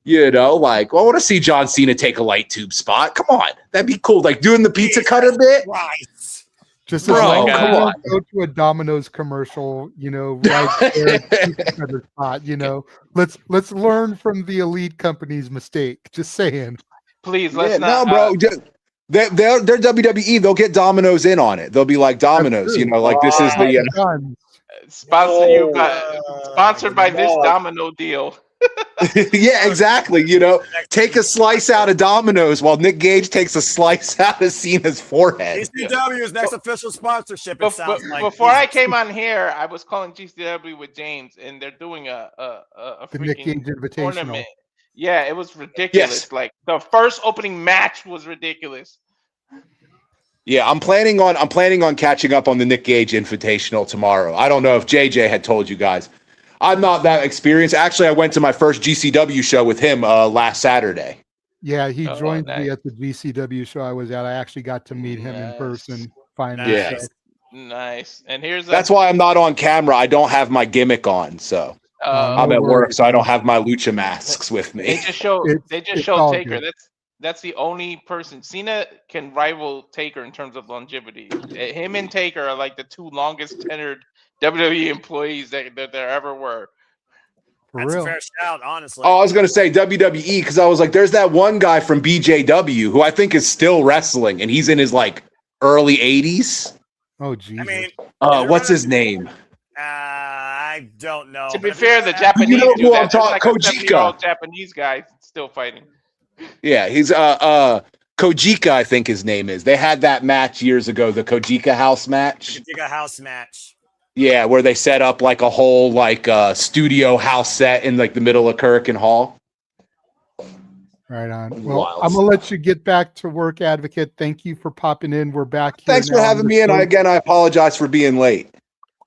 [SPEAKER 11] You know, like, well, I want to see John Cena take a light tube spot. Come on. That'd be cool. Like doing the pizza cutter bit.
[SPEAKER 1] Just
[SPEAKER 2] Bro,
[SPEAKER 1] as long as
[SPEAKER 2] come
[SPEAKER 1] we
[SPEAKER 11] on.
[SPEAKER 1] don't go to a Domino's commercial, right there, another spot, let's learn from the elite company's mistake. Just saying.
[SPEAKER 9] Please,
[SPEAKER 11] Yeah,
[SPEAKER 9] let's
[SPEAKER 11] no,
[SPEAKER 9] not.
[SPEAKER 11] bro. They're WWE. They'll get Domino's in on it. They'll be like Domino's,
[SPEAKER 1] true.
[SPEAKER 11] like this is the.
[SPEAKER 1] Done.
[SPEAKER 9] Sponsor you
[SPEAKER 6] No.
[SPEAKER 9] by sponsored by this
[SPEAKER 6] No.
[SPEAKER 9] Domino deal.
[SPEAKER 11] Yeah, exactly. Take a slice out of Domino's while Nick Gage takes a slice out of Cena's forehead.
[SPEAKER 10] GCW's next official sponsorship. It sounds like.
[SPEAKER 9] Before I came on here, I was calling GCW with James, and they're doing a
[SPEAKER 1] The Nick Gage
[SPEAKER 9] freaking
[SPEAKER 1] Invitational.
[SPEAKER 9] tournament. Yeah, it was ridiculous.
[SPEAKER 11] Yes.
[SPEAKER 9] Like the first opening match was ridiculous.
[SPEAKER 11] Yeah, I'm planning on catching up on the Nick Gage Invitational tomorrow. I don't know if JJ had told you guys. I'm not that experienced. Actually, I went to my first GCW show with him last Saturday.
[SPEAKER 1] Yeah, he
[SPEAKER 9] Oh,
[SPEAKER 1] joined
[SPEAKER 9] nice.
[SPEAKER 1] me at the GCW show I was at. I actually got to meet him in
[SPEAKER 9] Nice.
[SPEAKER 1] person finally.
[SPEAKER 11] Yeah.
[SPEAKER 1] so-
[SPEAKER 9] Nice. And here's
[SPEAKER 11] That's why I'm not on camera. I don't have my gimmick on, so I'm
[SPEAKER 1] No
[SPEAKER 11] at work,
[SPEAKER 1] worries,
[SPEAKER 11] so I don't
[SPEAKER 1] man.
[SPEAKER 11] have my lucha masks with
[SPEAKER 9] they
[SPEAKER 11] me.
[SPEAKER 9] just show
[SPEAKER 1] It's all
[SPEAKER 9] Taker.
[SPEAKER 1] good.
[SPEAKER 9] That's the only person. Cena can rival Taker in terms of longevity. Him and Taker are like the two longest tenured WWE employees that there ever were.
[SPEAKER 1] For
[SPEAKER 10] That's
[SPEAKER 1] real.
[SPEAKER 10] a fair shout, honestly.
[SPEAKER 11] Oh, I was going to say WWE because I was like, there's that one guy from BJW who I think is still wrestling, and he's in his early 80s.
[SPEAKER 1] Oh, Jesus.
[SPEAKER 10] I mean,
[SPEAKER 11] What's his name?
[SPEAKER 10] I don't know.
[SPEAKER 9] To
[SPEAKER 10] but
[SPEAKER 9] be
[SPEAKER 10] if
[SPEAKER 9] fair,
[SPEAKER 10] you're
[SPEAKER 9] the
[SPEAKER 10] gonna-
[SPEAKER 9] Japanese
[SPEAKER 11] know
[SPEAKER 9] do
[SPEAKER 11] who
[SPEAKER 9] that.
[SPEAKER 11] I'm
[SPEAKER 9] There's
[SPEAKER 11] talking-
[SPEAKER 9] like a
[SPEAKER 11] Kojika.
[SPEAKER 9] 70-year-old Japanese guy still fighting.
[SPEAKER 11] Yeah, he's Kojika, I think his name is. They had that match years ago, the Kojika house match.
[SPEAKER 10] Kojika house match.
[SPEAKER 11] Yeah, where they set up a whole studio house set in the middle of Kurikan Hall.
[SPEAKER 1] Right on. Well,
[SPEAKER 11] Wild
[SPEAKER 1] I'm gonna let you get back to work, Advocate. Thank you for popping in. We're back here.
[SPEAKER 11] Thanks for
[SPEAKER 1] now on
[SPEAKER 11] having
[SPEAKER 1] the
[SPEAKER 11] me in.
[SPEAKER 1] show.
[SPEAKER 11] I apologize for being late.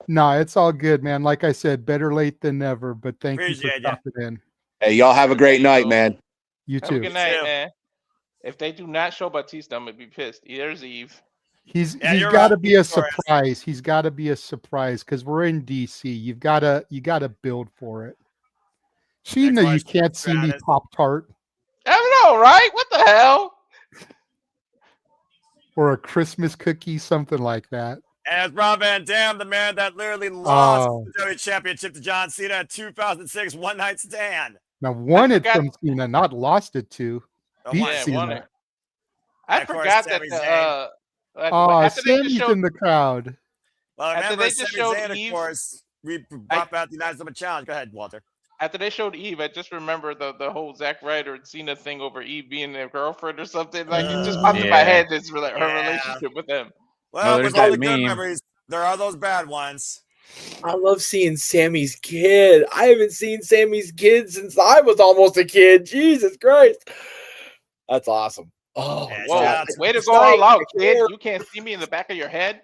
[SPEAKER 1] No, it's all good, man. Like I said, better late than never. But thank you
[SPEAKER 10] Appreciate
[SPEAKER 1] for
[SPEAKER 10] ya.
[SPEAKER 1] stopping in.
[SPEAKER 11] Hey, y'all have a great night, man.
[SPEAKER 1] You
[SPEAKER 9] Have a
[SPEAKER 1] too.
[SPEAKER 9] good night,
[SPEAKER 10] too.
[SPEAKER 9] man. If they do not show Batista, I'm gonna be pissed. There's Eve.
[SPEAKER 1] He's
[SPEAKER 10] you're
[SPEAKER 1] got to
[SPEAKER 10] right,
[SPEAKER 1] be a
[SPEAKER 10] Victoria.
[SPEAKER 1] surprise. He's got to be a surprise because we're in DC. You gotta build for it. Sheena, you
[SPEAKER 10] question,
[SPEAKER 1] can't see me
[SPEAKER 10] Travis.
[SPEAKER 1] Pop Tart
[SPEAKER 9] I know, right? What the hell?
[SPEAKER 1] or a Christmas cookie, something like that.
[SPEAKER 10] And it's Rob Van Dam, the man that literally lost
[SPEAKER 1] Oh.
[SPEAKER 10] the WWE Championship to John Cena in 2006 one night stand.
[SPEAKER 1] Now won it
[SPEAKER 9] forgot-
[SPEAKER 1] from Cena, not lost it to.
[SPEAKER 10] Oh,
[SPEAKER 1] Beat
[SPEAKER 10] my
[SPEAKER 9] Yeah,
[SPEAKER 1] Cena.
[SPEAKER 9] won it. I
[SPEAKER 10] Of course,
[SPEAKER 9] forgot that
[SPEAKER 10] Sami
[SPEAKER 9] the
[SPEAKER 10] Zayn.
[SPEAKER 1] Oh,
[SPEAKER 9] after they just
[SPEAKER 1] Sammy's
[SPEAKER 9] showed
[SPEAKER 1] in the crowd.
[SPEAKER 10] Well,
[SPEAKER 9] After
[SPEAKER 10] remember,
[SPEAKER 9] they just
[SPEAKER 10] Sami
[SPEAKER 9] showed
[SPEAKER 10] Zayn, of
[SPEAKER 9] Eve-
[SPEAKER 10] course, we brought back the United States Challenge. Go ahead, Walter.
[SPEAKER 9] after they showed Eve, I just remember the whole Zack Ryder and Cena thing over Eve being their girlfriend or something. Like it just popped in my
[SPEAKER 2] Yeah.
[SPEAKER 9] head. This her
[SPEAKER 10] Yeah.
[SPEAKER 9] relationship with him.
[SPEAKER 10] Well,
[SPEAKER 2] there's
[SPEAKER 10] with all
[SPEAKER 2] that
[SPEAKER 10] the good
[SPEAKER 2] meme.
[SPEAKER 10] memories, there are those bad ones.
[SPEAKER 6] I love seeing Sammy's kid. I haven't seen Sammy's kid since I was almost a kid. Jesus Christ. That's awesome. Oh,
[SPEAKER 10] Yeah,
[SPEAKER 9] Whoa!
[SPEAKER 10] shout out
[SPEAKER 9] Way to
[SPEAKER 6] it's
[SPEAKER 9] go
[SPEAKER 6] nice.
[SPEAKER 9] all out,
[SPEAKER 6] I
[SPEAKER 9] kid!
[SPEAKER 6] care.
[SPEAKER 9] You can't see me in the back of your head.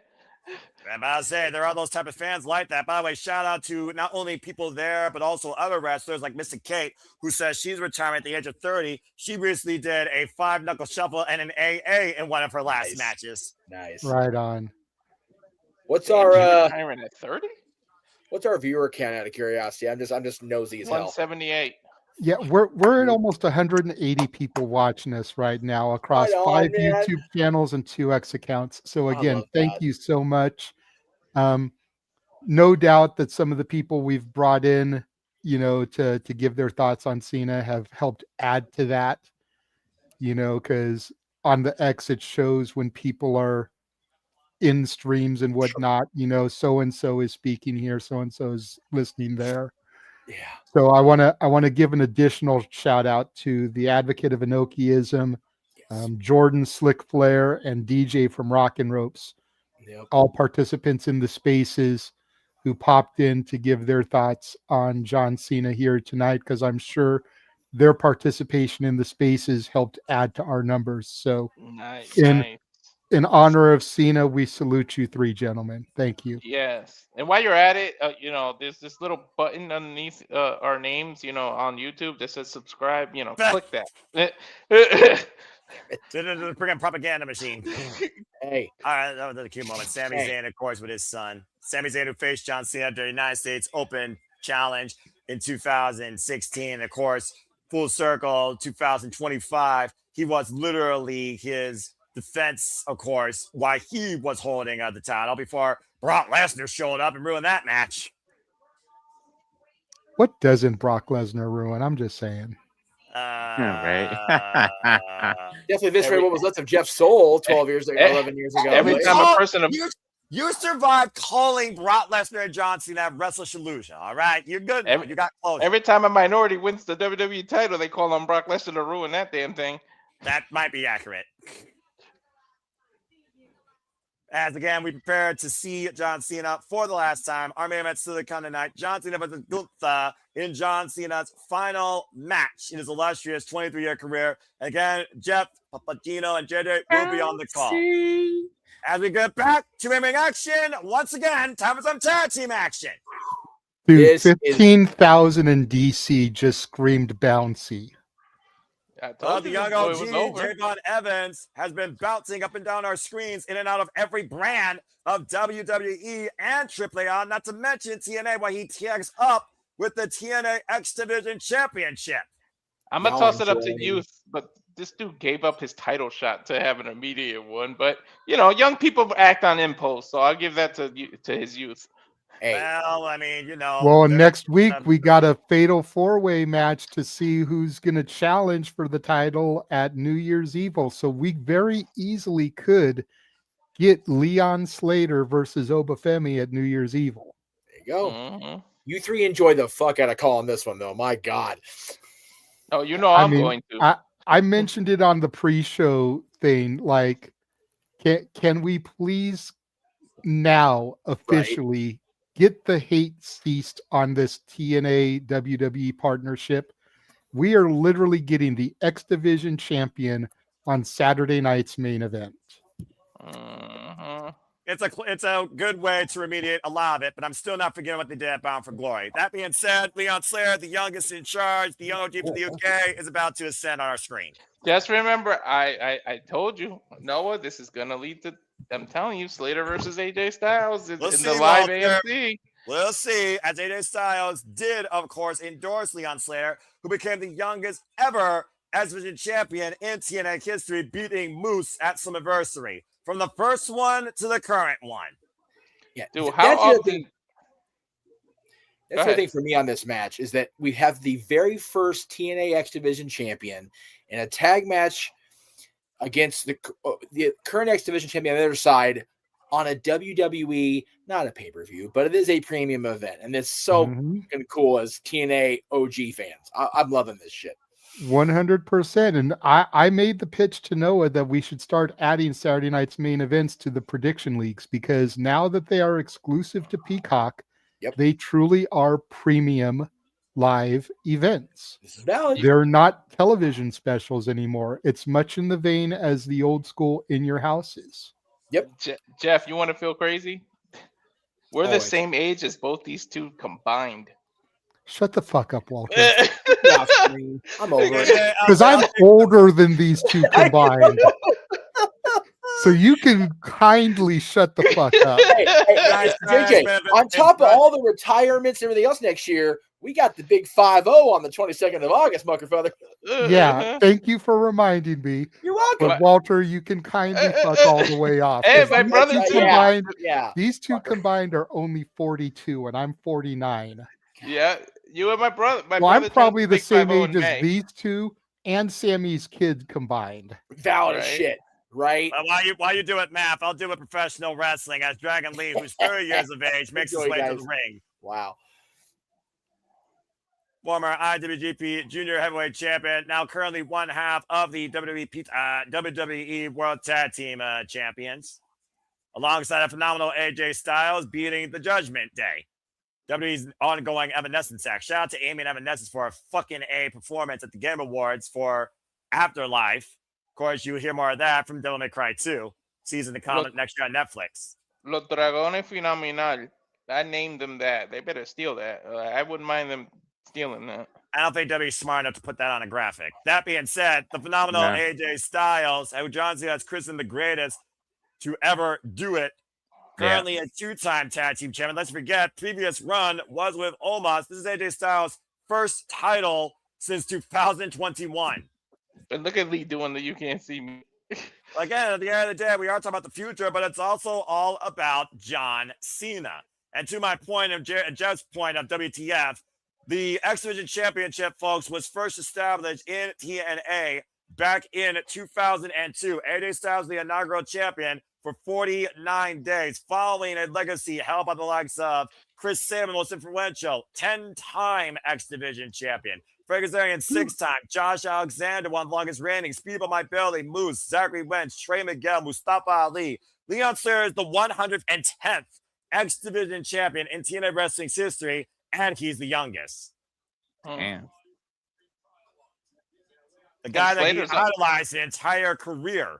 [SPEAKER 10] I'm about to say, there are those type of fans like that. By the way, shout out to not only people there, but also other wrestlers like Mr. Kate, who says she's retiring at the age of 30. She recently did a 5-knuckle shuffle and an AA in one of her last
[SPEAKER 6] Nice.
[SPEAKER 10] matches.
[SPEAKER 6] Nice.
[SPEAKER 1] Right on.
[SPEAKER 6] What's
[SPEAKER 9] She's
[SPEAKER 6] our
[SPEAKER 9] retiring at 30?
[SPEAKER 6] what's our viewer count out of curiosity? I'm just nosy as hell.
[SPEAKER 9] 178.
[SPEAKER 1] Yeah, we're at almost 180 people watching us right now across
[SPEAKER 6] Right on,
[SPEAKER 1] 5
[SPEAKER 6] man.
[SPEAKER 1] YouTube channels and 2 X accounts. So
[SPEAKER 6] I
[SPEAKER 1] again,
[SPEAKER 6] love
[SPEAKER 1] thank
[SPEAKER 6] that.
[SPEAKER 1] you so much. No doubt that some of the people we've brought in, to give their thoughts on Cena have helped add to that. Because on the X it shows when people are in streams and whatnot. So and so is speaking here, so and so is listening there.
[SPEAKER 6] Yeah.
[SPEAKER 1] So I want to give an additional shout out to the advocate of Enochiism, Jordan Slick Flair, and DJ from Rock and Ropes,
[SPEAKER 6] Yep.
[SPEAKER 1] all participants in the spaces who popped in to give their thoughts on John Cena here tonight, because I'm sure their participation in the spaces helped add to our numbers. So
[SPEAKER 9] Nice.
[SPEAKER 1] In honor of Cena, we salute you 3 gentlemen. Thank you.
[SPEAKER 9] Yes. And while you're at it, there's this little button underneath our names, on YouTube that says subscribe. Click that.
[SPEAKER 10] The freaking propaganda machine.
[SPEAKER 6] Hey.
[SPEAKER 10] All right, that was a cute moment. Sami Zayn, of course, with his son. Sami Zayn, who faced John Cena at the United States Open Challenge in 2016. Of course, full circle, 2025. He was literally his defense, of course, why he was holding the title before Brock Lesnar showed up and ruined that match.
[SPEAKER 1] What doesn't Brock Lesnar ruin? I'm just saying.
[SPEAKER 2] Right.
[SPEAKER 6] Definitely this way what was left of Jeff Soul 12 years ago, 11 years ago.
[SPEAKER 9] Every
[SPEAKER 6] Like,
[SPEAKER 9] time a person of
[SPEAKER 10] You survived calling Brock Lesnar and John Cena Wrestle Shaluja. All right, you're good. You got close.
[SPEAKER 9] every time a minority wins the WWE title, they call on Brock Lesnar to ruin that damn thing.
[SPEAKER 10] That might be accurate. As again, we prepare to see John Cena for the last time. Our main event still to come tonight. John Cena versus Gunther in John Cena's final match in his illustrious 23-year career. Again, Jeff, Papagino, and JJ will be on the call. As we get back to in-ring action, once again, time for some tag team action.
[SPEAKER 1] Dude,
[SPEAKER 6] This is-
[SPEAKER 1] 15,000 in DC just screamed bouncy.
[SPEAKER 9] I told
[SPEAKER 10] The
[SPEAKER 9] you
[SPEAKER 10] young
[SPEAKER 9] this boy
[SPEAKER 10] OG,
[SPEAKER 9] was over.
[SPEAKER 10] Javon Evans, has been bouncing up and down our screens in and out of every brand of WWE and AAA, not to mention TNA, while he tags up with the TNA X Division Championship.
[SPEAKER 9] I'm gonna
[SPEAKER 6] Y'all
[SPEAKER 9] toss it up to
[SPEAKER 6] enjoy.
[SPEAKER 9] youth, but this dude gave up his title shot to have an immediate one. But you know, young people act on impulse, so I'll give that to his youth.
[SPEAKER 6] hey,
[SPEAKER 10] Well, I mean, you know.
[SPEAKER 1] Well,
[SPEAKER 10] there-
[SPEAKER 1] next week we got a fatal four-way match to see who's going to challenge for the title at New Year's Evil. So we very easily could get Leon Slater versus Femi at New Year's Evil.
[SPEAKER 6] there you go.
[SPEAKER 9] Mhm.
[SPEAKER 6] You three enjoy the fuck out of calling this one, though. My God.
[SPEAKER 9] Oh, you know
[SPEAKER 1] I
[SPEAKER 9] I'm
[SPEAKER 1] mean,
[SPEAKER 9] going to.
[SPEAKER 1] I mentioned it on the pre-show thing. Like, can we please now officially get the hate ceased on this TNA WWE partnership? We are literally getting the X Division champion on Saturday night's main event.
[SPEAKER 9] Mhm.
[SPEAKER 10] It's a good way to remediate a lot of it, but I'm still not forgetting what they did at Bound for Glory. That being said, Leon Slater, the youngest in charge, the young OG from the UK, is about to ascend on our screen.
[SPEAKER 9] Just remember, I told you, Noah, this is gonna lead to. I'm telling you, Slater versus AJ Styles in
[SPEAKER 10] We'll
[SPEAKER 9] the
[SPEAKER 10] see,
[SPEAKER 9] live
[SPEAKER 10] Walter.
[SPEAKER 9] AMC.
[SPEAKER 10] We'll see, as AJ Styles did, of course, endorse Leon Slater, who became the youngest ever X Division champion in TNA history, beating Moose at Slammiversary. From the first one to the current one.
[SPEAKER 6] Yeah,
[SPEAKER 9] Dude, how
[SPEAKER 6] that's the other
[SPEAKER 9] often?
[SPEAKER 6] thing. That's the thing for me on this match is that we have the very first TNA X Division champion in a tag match against the current X Division champion on the other side on a WWE, not a pay-per-view, but it is a premium event. And it's so fucking cool as TNA OG fans. I'm loving this shit.
[SPEAKER 1] 100%. And I made the pitch to Noah that we should start adding Saturday night's main events to the prediction leagues, because now that they are exclusive to Peacock, they truly are premium live events.
[SPEAKER 6] This is valid.
[SPEAKER 1] They're not television specials anymore. It's much in the vein as the old school in your houses.
[SPEAKER 6] Yep.
[SPEAKER 9] Jeff, you want to feel crazy? We're the
[SPEAKER 6] Always.
[SPEAKER 9] same age as both these two combined.
[SPEAKER 1] Shut the fuck up, Walter.
[SPEAKER 6] Yeah, I'm over it.
[SPEAKER 1] Because I'm older than these two combined. So you can kindly shut the fuck up.
[SPEAKER 6] Hey, JJ, on top of all the retirements and everything else next year, we got the big 5-0 on the 22nd of August, Muckerfather.
[SPEAKER 1] Yeah, thank you for reminding me.
[SPEAKER 6] You're welcome.
[SPEAKER 1] But Walter, you can kindly fuck all the way off.
[SPEAKER 9] Hey,
[SPEAKER 1] 'Cause
[SPEAKER 9] my
[SPEAKER 1] these
[SPEAKER 9] brother
[SPEAKER 1] two
[SPEAKER 9] too.
[SPEAKER 1] combined,
[SPEAKER 6] Yeah.
[SPEAKER 1] these two combined are only 42, and I'm 49.
[SPEAKER 9] Yeah, you and my brother. My
[SPEAKER 1] Well,
[SPEAKER 9] brother
[SPEAKER 1] I'm probably the
[SPEAKER 9] turns big
[SPEAKER 1] same
[SPEAKER 9] 50
[SPEAKER 1] age
[SPEAKER 9] in
[SPEAKER 1] as
[SPEAKER 9] May.
[SPEAKER 1] these two and Sammy's kid combined.
[SPEAKER 6] Valid as
[SPEAKER 9] Right.
[SPEAKER 6] shit, right?
[SPEAKER 10] While you do it, math, I'll do it professional wrestling as Dragon Lee, who's 30 years of age, makes his
[SPEAKER 6] Enjoy,
[SPEAKER 10] way to
[SPEAKER 6] guys.
[SPEAKER 10] the ring.
[SPEAKER 6] Wow.
[SPEAKER 10] Former IWGP Junior Heavyweight Champion, now currently one half of the WWE World Tag Team Champions, alongside a phenomenal AJ Styles beating the Judgment Day. WWE's ongoing Evanescence act. Shout out to Amy and Evanescence for a fucking A performance at the Game Awards for Afterlife. Of course, you hear more of that from Devil May Cry 2. Season to come next year on Netflix.
[SPEAKER 9] Los Dragones Phenomenal. I named them that. They better steal that. I wouldn't mind them stealing that.
[SPEAKER 10] I don't think WWE's smart enough to put that on a graphic. That being said, the phenomenal
[SPEAKER 2] Yeah.
[SPEAKER 10] AJ Styles, who John Cena has christened the greatest to ever do it, currently a two-time tag team champion. Let's forget, previous run was with Omos. This is AJ Styles' first title since 2021.
[SPEAKER 9] And look at Lee doing the "you can't see me."
[SPEAKER 10] Again, at the end of the day, we are talking about the future, but it's also all about John Cena. And to my point of Jeff's point of WTF, the X Division Championship, folks, was first established in TNA back in 2002. AJ Styles, the inaugural champion, for 49 days, following a legacy held by the likes of Chris Sabin, most influential, 10-time X Division champion. Frank Kazarian, 6-time. Josh Alexander, one of the longest reigning. Speedball Mike Bayley, Moose, Zachary Wentz, Trey Miguel, Mustafa Ali. Leon Slater is the 110th X Division champion in TNA Wrestling's history, and he's the youngest.
[SPEAKER 2] Damn.
[SPEAKER 10] The guy that he
[SPEAKER 9] Slater's
[SPEAKER 10] idolized his entire career.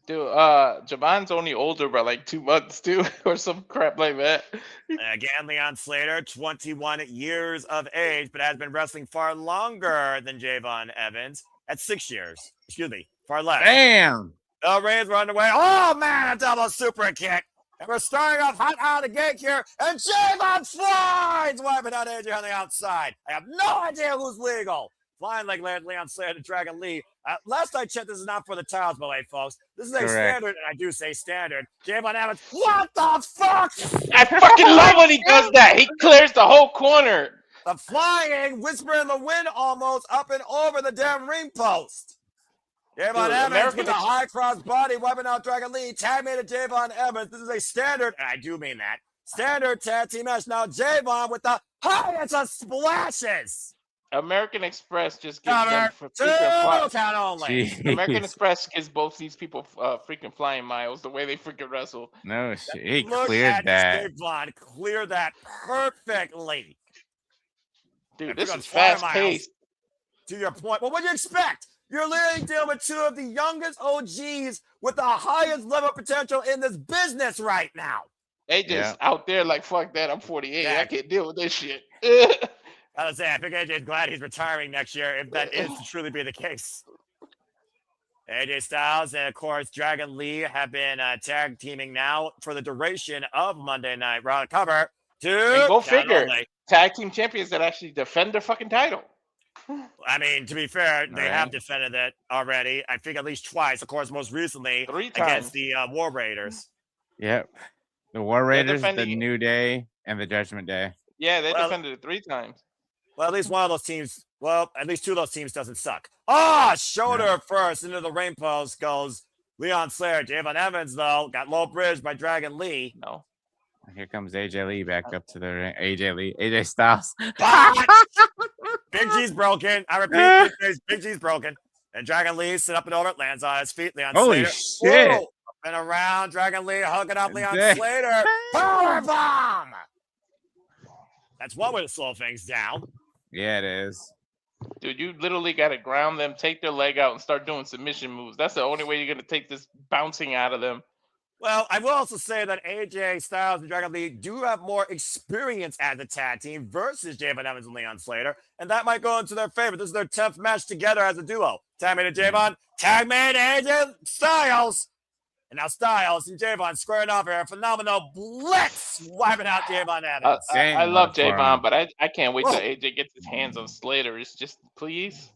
[SPEAKER 9] Dude, Javon's only older by like 2 months too, or some crap like that.
[SPEAKER 10] Again, Leon Slater, 21 years of age, but has been wrestling far longer than Javon Evans at 6 years. Excuse me, far less.
[SPEAKER 2] Damn.
[SPEAKER 10] The Reigns were underway. Oh man, a double super kick. And we're starting off hot out of the gate here, and Javon flies, wiping out AJ on the outside. I have no idea who's legal. Flying like Leon Slater to Dragon Lee. Last I checked, this is not for the titles, by the way, folks. This is a standard, and I do say standard. Javon Evans, what the fuck?
[SPEAKER 9] I fucking love when he does that. He clears the whole corner.
[SPEAKER 10] The flying, whisper in the wind almost up and over the damn ring post. Javon Evans with a high cross body, wiping out Dragon Lee. Tag made to Javon Evans. This is a standard, and I do mean that. Standard tag team match. Now Javon with the highest of splashes.
[SPEAKER 9] American Express just gives them for
[SPEAKER 10] Two count only.
[SPEAKER 2] Jeez.
[SPEAKER 9] American Express gives both these people freaking flying miles the way they freaking wrestle.
[SPEAKER 2] No shit. He
[SPEAKER 10] Look
[SPEAKER 2] cleared
[SPEAKER 10] at
[SPEAKER 2] that.
[SPEAKER 10] Javon clear that perfectly.
[SPEAKER 9] Dude, this is fast paced.
[SPEAKER 10] To your point, well, what do you expect? You're literally dealing with two of the youngest OGs with the highest level of potential in this business right now.
[SPEAKER 9] AJ's out there like, fuck that, I'm 48. I can't deal with this shit.
[SPEAKER 10] I was saying, I think AJ's glad he's retiring next year, if that is to truly be the case. AJ Styles and, of course, Dragon Lee have been tag teaming now for the duration of Monday Night Raw. Cover to
[SPEAKER 9] and go figure. Tag team champions that actually defend their fucking title.
[SPEAKER 10] I mean, to be fair, they have defended it already. I think at least twice. Of course, most recently
[SPEAKER 9] 3 times
[SPEAKER 10] against the War Raiders.
[SPEAKER 2] Yep. The War Raiders, the
[SPEAKER 9] defending
[SPEAKER 2] New Day, and the Judgment Day.
[SPEAKER 9] Yeah, they defended it 3 times.
[SPEAKER 10] Well, at least one of those teams, at least 2 of those teams doesn't suck. Shoulder first into the ring post goes Leon Slater. Javon Evans, though, got low bridge by Dragon Lee.
[SPEAKER 9] No.
[SPEAKER 2] Here comes AJ Lee back up to the ring. AJ Styles.
[SPEAKER 10] Big G's broken. I repeat, Big G's broken. And Dragon Lee sit up and over, lands on his feet. Leon
[SPEAKER 2] Holy
[SPEAKER 10] Slater.
[SPEAKER 2] shit.
[SPEAKER 10] Whoa. And around, Dragon Lee hooking up Leon Slater. Powerbomb! That's one way to slow things down.
[SPEAKER 2] Yeah, it is.
[SPEAKER 9] Dude, you literally got to ground them, take their leg out, and start doing submission moves. That's the only way you're going to take this bouncing out of them.
[SPEAKER 10] Well, I will also say that AJ Styles and Dragon Lee do have more experience as a tag team versus Javon Evans and Leon Slater, and that might go into their favor. This is their 10th match together as a duo. Tag made to Javon, tag made AJ Styles. And now Styles and Javon squaring off here. Phenomenal blitz, wiping out Javon Evans.
[SPEAKER 9] I love Javon, but I can't wait till AJ gets his hands on Slater. It's just, please.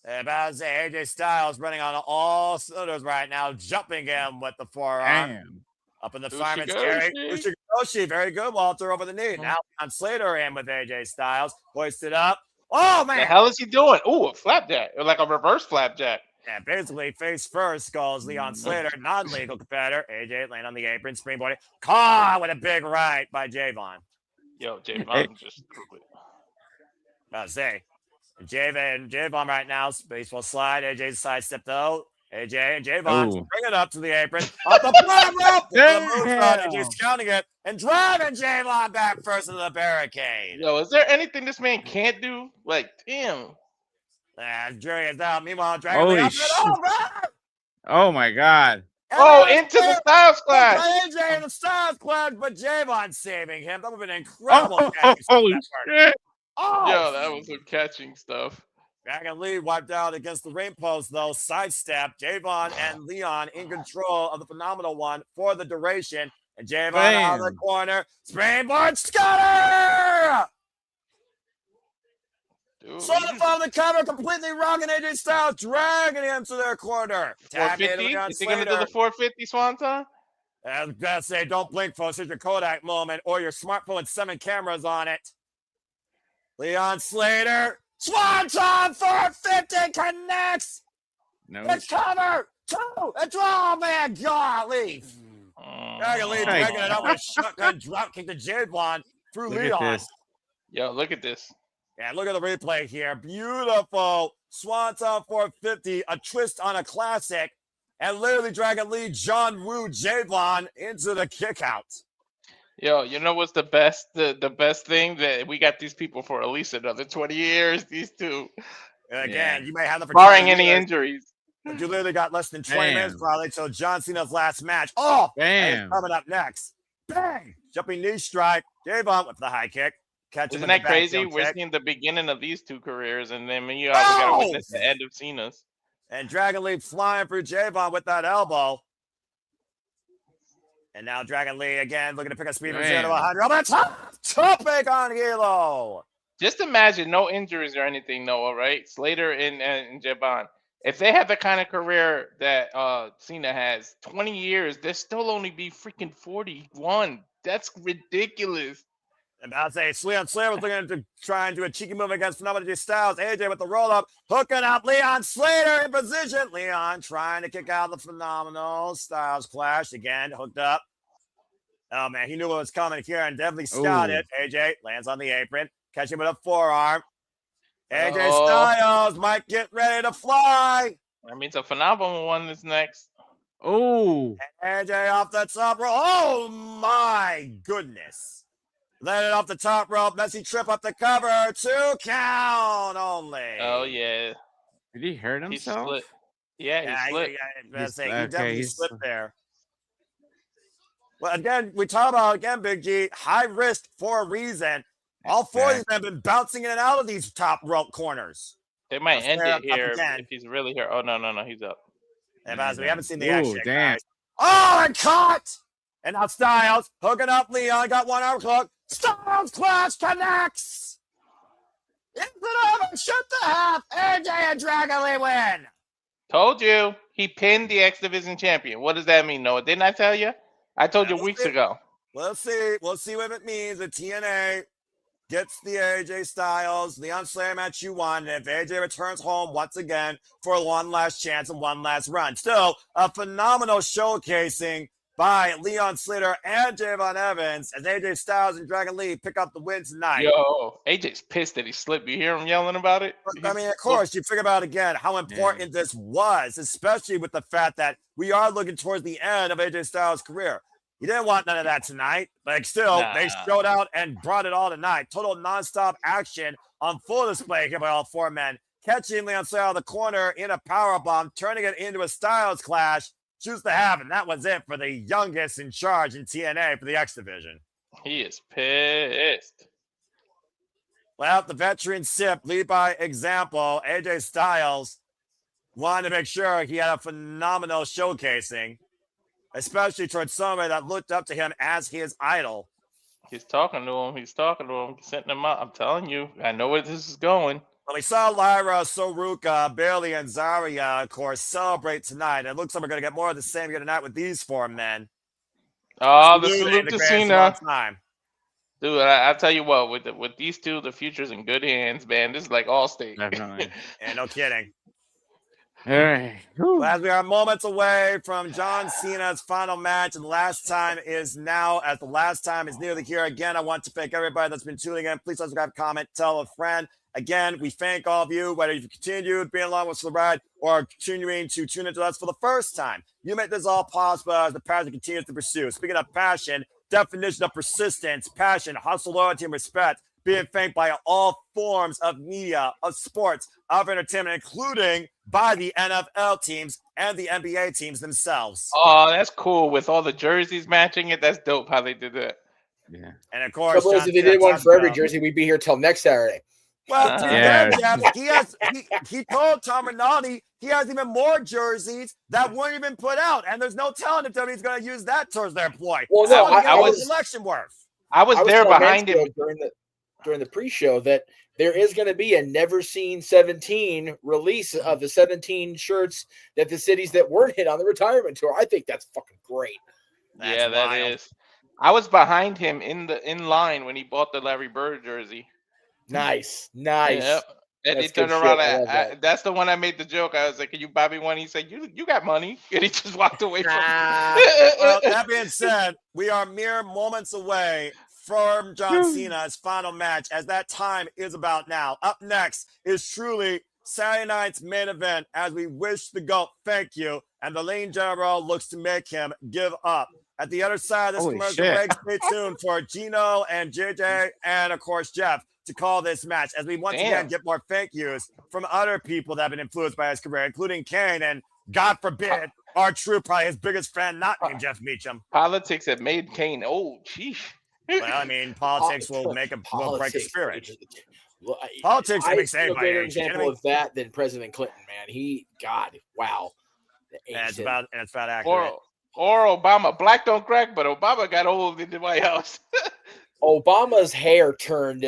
[SPEAKER 10] About to say, AJ Styles running on all cylinders right now, jumping him with the forearm.
[SPEAKER 2] Damn.
[SPEAKER 10] Up in the fireman's carry. Ushikoshi, very good, Walter, over the knee. Now on Slater in with AJ Styles. Hoisted up. Oh, man.
[SPEAKER 9] The hell is he doing? Ooh, a flapjack. Like a reverse flapjack.
[SPEAKER 10] And basically, face first goes Leon Slater, non-legal competitor. AJ laying on the apron, springboarding. Caught with a big right by Javon.
[SPEAKER 9] Yo, Javon just threw it.
[SPEAKER 10] I was say, Javon right now, baseball slide. AJ sidestep though. AJ and Javon bring it up to the apron. Up the bottom rope. AJ's counting it and driving Javon back first into the barricade.
[SPEAKER 9] Yo, is there anything this man can't do? Like, damn.
[SPEAKER 10] Jury is out. Meanwhile, Dragon Lee up and
[SPEAKER 2] Oh my God.
[SPEAKER 9] Into the Styles Clash.
[SPEAKER 10] AJ in the Styles Clash, but Javon saving him. That would have been incredible.
[SPEAKER 2] Holy shit.
[SPEAKER 9] Yo, that was some catching stuff.
[SPEAKER 10] Dragon Lee wiped out against the ring post, though. Sidestep. Javon and Leon in control of the phenomenal one for the duration. And Javon out of the corner. Springboard Scudder!
[SPEAKER 9] Ooh,
[SPEAKER 10] Slater on the cover, completely rocking AJ Styles, dragging him to their corner. Tag made
[SPEAKER 9] 450?
[SPEAKER 10] on
[SPEAKER 9] Is he gonna do
[SPEAKER 10] Slater.
[SPEAKER 9] the 450 Swanton?
[SPEAKER 10] I was gonna say, don't blink, folks. Here's your Kodak moment, or your smartphone with 7 cameras on it. Leon Slater, Swanton 450 connects.
[SPEAKER 2] No.
[SPEAKER 10] It's cover. 2. It's oh man, golly. Dragon Lee dragging it up with a shotgun drop kick to J-Blonde through
[SPEAKER 2] Look
[SPEAKER 10] Leon.
[SPEAKER 2] at this.
[SPEAKER 9] Yo, look at this.
[SPEAKER 10] Yeah, look at the replay here. Beautiful. Swanton 450, a twist on a classic. And literally Dragon Lee, John Woo, J-Blonde into the kick out.
[SPEAKER 9] Yo, you know what's the best? The best thing that we got these people for at least another 20 years. These two,
[SPEAKER 10] And again, you may have them for
[SPEAKER 9] barring
[SPEAKER 10] 20
[SPEAKER 9] any
[SPEAKER 10] years,
[SPEAKER 9] injuries.
[SPEAKER 10] but you literally got less than 20 minutes
[SPEAKER 2] Bam.
[SPEAKER 10] probably till John Cena's last match. Oh, and it's
[SPEAKER 2] Bam.
[SPEAKER 10] coming up next. Bang! Jumping knee strike. J-Blonde with the high kick. Catch him
[SPEAKER 9] Isn't
[SPEAKER 10] with
[SPEAKER 9] that
[SPEAKER 10] the
[SPEAKER 9] crazy?
[SPEAKER 10] backfield
[SPEAKER 9] We're
[SPEAKER 10] kick.
[SPEAKER 9] seeing the beginning of these two careers, and then we gotta
[SPEAKER 10] Oh!
[SPEAKER 9] witness the end of Cena's.
[SPEAKER 10] And Dragon Lee flying through J-Blonde with that elbow. And now Dragon Lee again looking to pick up speed from 0 to
[SPEAKER 2] Man.
[SPEAKER 10] 100. Oh, that's topic on Hilo.
[SPEAKER 9] Just imagine no injuries or anything, Noah, right? Slater and Jabon. If they have the kind of career that Cena has, 20 years, they'll still only be freaking 41. That's ridiculous.
[SPEAKER 10] And I'll say Leon Slater was looking to try and do a cheeky move against Phenomenal Styles. AJ with the roll up, hooking up Leon Slater in position. Leon trying to kick out the Phenomenal Styles clash again, hooked up. Oh man, he knew what was coming here and definitely scouted. AJ lands on the apron, catching with a forearm. AJ Styles might get ready to fly.
[SPEAKER 9] That means a phenomenal one is next.
[SPEAKER 2] Oh,
[SPEAKER 10] AJ off the top rope. Oh my goodness. Let it off the top rope. Messy trip up the cover. 2 count only.
[SPEAKER 9] Oh yeah,
[SPEAKER 2] did he hurt
[SPEAKER 9] he
[SPEAKER 2] himself?
[SPEAKER 9] split. Yeah, he split.
[SPEAKER 10] He
[SPEAKER 2] He's-
[SPEAKER 10] definitely
[SPEAKER 2] he's-
[SPEAKER 10] slipped there. Well, again, we talk about, Big G, high risk for a reason. All 4 of these have been bouncing in and out of these top rope corners.
[SPEAKER 9] They might end
[SPEAKER 10] Slater
[SPEAKER 9] it
[SPEAKER 10] up
[SPEAKER 9] here
[SPEAKER 10] again.
[SPEAKER 9] if he's really here. Oh no, he's up.
[SPEAKER 10] And as we haven't seen the
[SPEAKER 2] Ooh,
[SPEAKER 10] action,
[SPEAKER 2] damn.
[SPEAKER 10] guys. Oh, and caught! And now Styles hooking up Leon, got 1 arm hook. Styles clash connects! Is it over? Shoot the half! AJ and Dragon Lee win!
[SPEAKER 9] Told you he pinned the X Division champion. What does that mean, Noah? Didn't I tell you? I told you
[SPEAKER 10] We'll
[SPEAKER 9] weeks
[SPEAKER 10] see.
[SPEAKER 9] ago.
[SPEAKER 10] We'll see. We'll see what it means. The TNA gets the AJ Styles, Leon Slater match you won. And if AJ returns home once again for one last chance and one last run. Still, a phenomenal showcasing by Leon Slater and Javon Evans as AJ Styles and Dragon Lee pick up the win tonight.
[SPEAKER 9] Yo, AJ's pissed that he slipped. You hear him yelling about it?
[SPEAKER 10] I mean, of course, you figure out again how important this was, especially with the fact that we are looking towards the end of AJ Styles' career. He didn't want none of that tonight, but still, they showed out and brought it all tonight. Total nonstop action on full display here by all 4 men. Catching Leon Slater out of the corner in a powerbomb, turning it into a Styles clash. Choose to have, and that was it for the youngest in charge in TNA for the X Division.
[SPEAKER 9] He is pissed.
[SPEAKER 10] Well, the veteran sip, lead by example. AJ Styles wanted to make sure he had a phenomenal showcasing, especially towards somebody that looked up to him as his idol.
[SPEAKER 9] He's talking to him. He's setting him up. I'm telling you, I know where this is going.
[SPEAKER 10] Well, we saw Lyra, Ruca, Bayley, and Zarya, of course, celebrate tonight. It looks like we're going to get more of the same here tonight with these 4 men.
[SPEAKER 9] Oh, the
[SPEAKER 10] Salute
[SPEAKER 9] salute
[SPEAKER 10] in the
[SPEAKER 9] to
[SPEAKER 10] Grand
[SPEAKER 9] Cena.
[SPEAKER 10] Slam time.
[SPEAKER 9] Dude, I tell you what, with these two, the future's in good hands, man. This is like Allstate.
[SPEAKER 2] Definitely.
[SPEAKER 10] Yeah, no kidding.
[SPEAKER 2] All right.
[SPEAKER 10] Well, as we are moments away from John Cena's final match, and the last time is now, as the last time is nearly here. Again, I want to thank everybody that's been tuning in. Please subscribe, comment, tell a friend. Again, we thank all of you, whether you've continued being along with the ride or continuing to tune into us for the first time. You make this all possible as the passion continues to pursue. Speaking of passion, definition of persistence, passion, hustle, loyalty, and respect, being thanked by all forms of media, of sports, of entertainment, including by the NFL teams and the NBA teams themselves.
[SPEAKER 9] Oh, that's cool. With all the jerseys matching it, that's dope how they did that.
[SPEAKER 2] Yeah.
[SPEAKER 10] And of course,
[SPEAKER 6] Suppose
[SPEAKER 10] John
[SPEAKER 6] if they
[SPEAKER 10] Cena
[SPEAKER 6] did one
[SPEAKER 10] talks
[SPEAKER 6] for every
[SPEAKER 10] about-
[SPEAKER 6] jersey, we'd be here till next Saturday.
[SPEAKER 10] Well,
[SPEAKER 2] Yeah.
[SPEAKER 10] Jeff, he told Tom Rinaldi he has even more jerseys that weren't even put out, and there's no telling if WWE's going to use that towards their ploy.
[SPEAKER 6] Well, no,
[SPEAKER 10] I
[SPEAKER 6] I
[SPEAKER 10] was
[SPEAKER 6] was-
[SPEAKER 10] election worth.
[SPEAKER 9] I was there
[SPEAKER 6] telling
[SPEAKER 9] behind him.
[SPEAKER 6] Mansfield during the during the pre-show that there is going to be a Never Seen 17 release of the 17 shirts that the cities that weren't hit on the retirement tour. I think that's fucking great.
[SPEAKER 9] Yeah, that is. I was behind him in line when he bought the Larry Bird jersey.
[SPEAKER 6] Nice.
[SPEAKER 9] Yep. And
[SPEAKER 6] That's
[SPEAKER 9] he turned
[SPEAKER 6] good
[SPEAKER 9] around.
[SPEAKER 6] shit. I love that.
[SPEAKER 9] That's the one I made the joke. I was like, "Can you buy me one?" He said, "You got money," and he just walked away from.
[SPEAKER 10] Well, that being said, we are mere moments away from John Cena's final match, as that time is about now. Up next is truly Saturday night's main event, as we wish the GOAT thank you, and the Lane General looks to make him give up. At the other side of this
[SPEAKER 2] Holy
[SPEAKER 10] commercial
[SPEAKER 2] shit.
[SPEAKER 10] break, stay tuned for Gino and JJ and, of course, Jeff to call this match, as we once again get more thank yous from other people that have been influenced by his career, including Kane and, God forbid, our true, probably his biggest fan, not named Jeff Meacham.
[SPEAKER 9] Politics have made Kane old. Sheesh.
[SPEAKER 10] Well, I mean, politics will break a spirit.
[SPEAKER 6] Well,
[SPEAKER 10] Politics
[SPEAKER 6] I
[SPEAKER 10] makes
[SPEAKER 6] see a
[SPEAKER 10] anybody
[SPEAKER 6] greater
[SPEAKER 10] age, you know
[SPEAKER 6] example
[SPEAKER 10] what
[SPEAKER 6] of that than President Clinton, man. Wow.
[SPEAKER 10] And it's about accurate.
[SPEAKER 9] Or Obama. Black don't crack, but Obama got old in the White House.
[SPEAKER 6] Obama's hair turned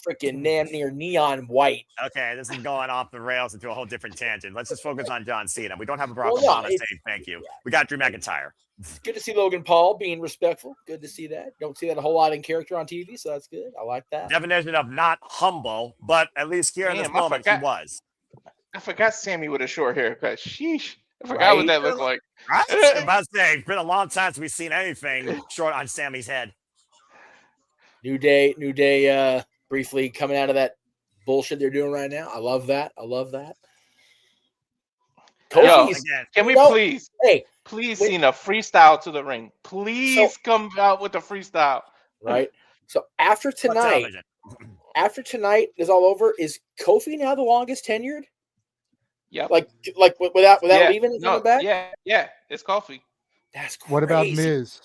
[SPEAKER 6] freaking damn near neon white.
[SPEAKER 10] Okay, this is going off the rails into a whole different tangent. Let's just focus on John Cena. We don't have a Barack Obama saying thank you. We got Drew McIntyre.
[SPEAKER 6] Good to see Logan Paul being respectful. Good to see that. Don't see that a whole lot in character on TV, so that's good. I like that.
[SPEAKER 10] Definition of not humble, but at least here in this moment, he was.
[SPEAKER 9] I forgot Sammy with a short haircut. Sheesh. I forgot what that looked like.
[SPEAKER 10] Right? I'm about to say, it's been a long time since we've seen anything short on Sammy's head.
[SPEAKER 6] New day, briefly coming out of that bullshit they're doing right now. I love that.
[SPEAKER 9] Yo,
[SPEAKER 6] Kofi's,
[SPEAKER 9] can we please Cena freestyle to the ring? Please come out with a freestyle.
[SPEAKER 6] Right. So after tonight is all over, is Kofi now the longest tenured?
[SPEAKER 9] Yeah.
[SPEAKER 6] Like without leaving and coming back?
[SPEAKER 9] Yeah. It's Kofi.
[SPEAKER 6] That's crazy.
[SPEAKER 1] What about Miz?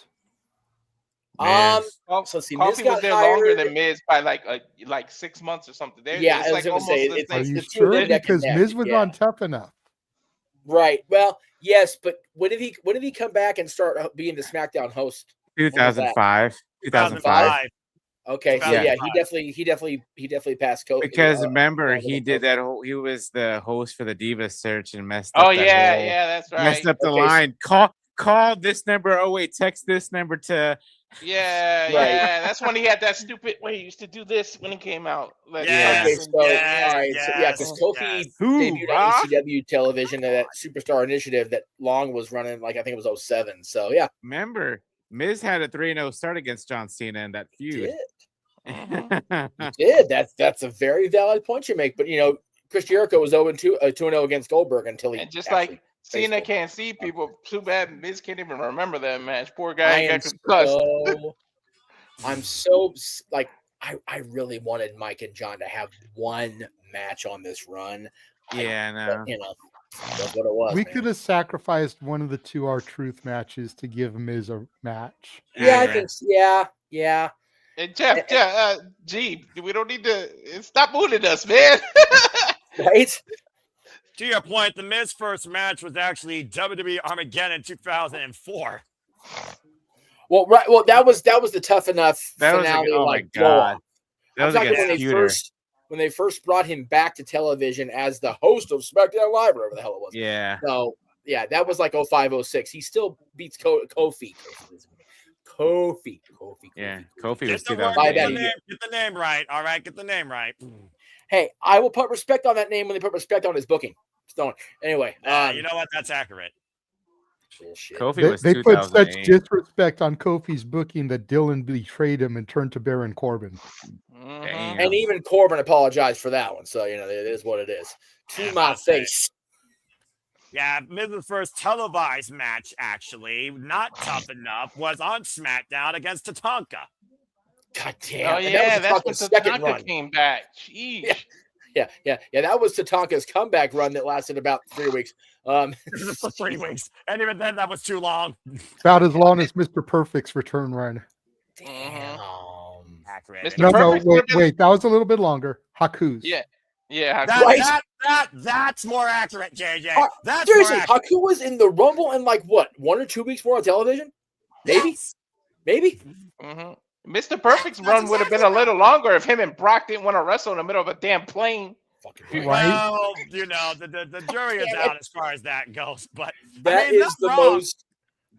[SPEAKER 6] So see, Miz
[SPEAKER 9] Kofi
[SPEAKER 6] got
[SPEAKER 9] was there
[SPEAKER 6] hired
[SPEAKER 9] longer than Miz by like 6 months or something.
[SPEAKER 6] I
[SPEAKER 9] it's
[SPEAKER 6] was
[SPEAKER 9] like
[SPEAKER 6] gonna say, it's
[SPEAKER 1] Are you
[SPEAKER 6] the two of
[SPEAKER 1] sure?
[SPEAKER 6] them neck and
[SPEAKER 1] Because
[SPEAKER 6] neck.
[SPEAKER 1] Miz was on Tough Enough.
[SPEAKER 6] Right. Well, yes, but when did he come back and start being the SmackDown host?
[SPEAKER 2] 2005. 2005.
[SPEAKER 6] Okay, so yeah, he definitely passed Kofi.
[SPEAKER 2] Because remember, he did that whole. He was the host for the Diva search and messed up.
[SPEAKER 9] Oh yeah, that's right.
[SPEAKER 2] Messed up the line. Call this number. Oh wait, text this number to.
[SPEAKER 9] Yeah. That's when he had that stupid. Wait, he used to do this when he came out.
[SPEAKER 6] All right. Because Kofi debuted on ECW television at that Superstar Initiative that Long was running, like I think it was 07. So yeah.
[SPEAKER 2] Remember, Miz had a 3-0 start against John Cena in that feud.
[SPEAKER 6] He did. That's a very valid point you make. But Chris Jericho was 2-0 against Goldberg until he.
[SPEAKER 9] And just like Cena can't see people, too bad Miz can't even remember that match. Poor guy got concussed.
[SPEAKER 6] I'm so like I really wanted Mike and John to have one match on this run.
[SPEAKER 2] Yeah, no.
[SPEAKER 6] That's what it was.
[SPEAKER 1] We could have sacrificed one of the two R-Truth matches to give Miz a match.
[SPEAKER 6] Yeah, I think. Yeah.
[SPEAKER 9] And Jeff, we don't need to stop mooning us, man.
[SPEAKER 6] Right.
[SPEAKER 10] To your point, the Miz first match was actually WWE Armageddon 2004.
[SPEAKER 6] Well, right. Well, that was the Tough Enough finale.
[SPEAKER 2] Oh my god,
[SPEAKER 6] that was when they first brought him back to television as the host of SmackDown Live, or whatever the hell it was.
[SPEAKER 2] Yeah.
[SPEAKER 6] So yeah, that was like 05, 06. He still beats Kofi.
[SPEAKER 2] Yeah, Kofi was
[SPEAKER 10] 2008. Get the name right. All right, get the name right.
[SPEAKER 6] Hey, I will put respect on that name when they put respect on his booking. Stone. Anyway,
[SPEAKER 10] you know what? That's accurate.
[SPEAKER 6] Bullshit.
[SPEAKER 2] Kofi was
[SPEAKER 1] they put such
[SPEAKER 2] 2008.
[SPEAKER 1] disrespect on Kofi's booking that Dylan betrayed him and turned to Baron Corbin.
[SPEAKER 6] And even Corbin apologized for that one. So it is what it is. To my face.
[SPEAKER 10] Yeah, Miz's first televised match, actually, not tough enough, was on SmackDown against Tatanka.
[SPEAKER 6] God damn.
[SPEAKER 9] Oh, yeah, that's when
[SPEAKER 6] second run
[SPEAKER 9] came back. Jeez.
[SPEAKER 6] Yeah. That was Tatanka's comeback run that lasted about 3 weeks.
[SPEAKER 10] 3 weeks. And even then, that was too long.
[SPEAKER 1] About as long as Mr. Perfect's return run.
[SPEAKER 6] Damn.
[SPEAKER 10] Accurate.
[SPEAKER 1] No, wait. That was a little bit longer. Haku's.
[SPEAKER 9] Yeah.
[SPEAKER 10] That's more accurate, JJ. That's
[SPEAKER 6] seriously,
[SPEAKER 10] more accurate.
[SPEAKER 6] Haku was in the Rumble in 1 or 2 weeks more on television? Maybe?
[SPEAKER 10] Yes.
[SPEAKER 6] Maybe?
[SPEAKER 9] Mm-hmm. Mr. Perfect's run would have been a little longer if him and Brock didn't want to wrestle in the middle of a damn plane.
[SPEAKER 6] Fucking
[SPEAKER 1] Right?
[SPEAKER 10] Well, you know, the jury is out as far as that goes. But
[SPEAKER 6] That
[SPEAKER 10] I mean,
[SPEAKER 6] is the
[SPEAKER 10] not wrong.
[SPEAKER 6] most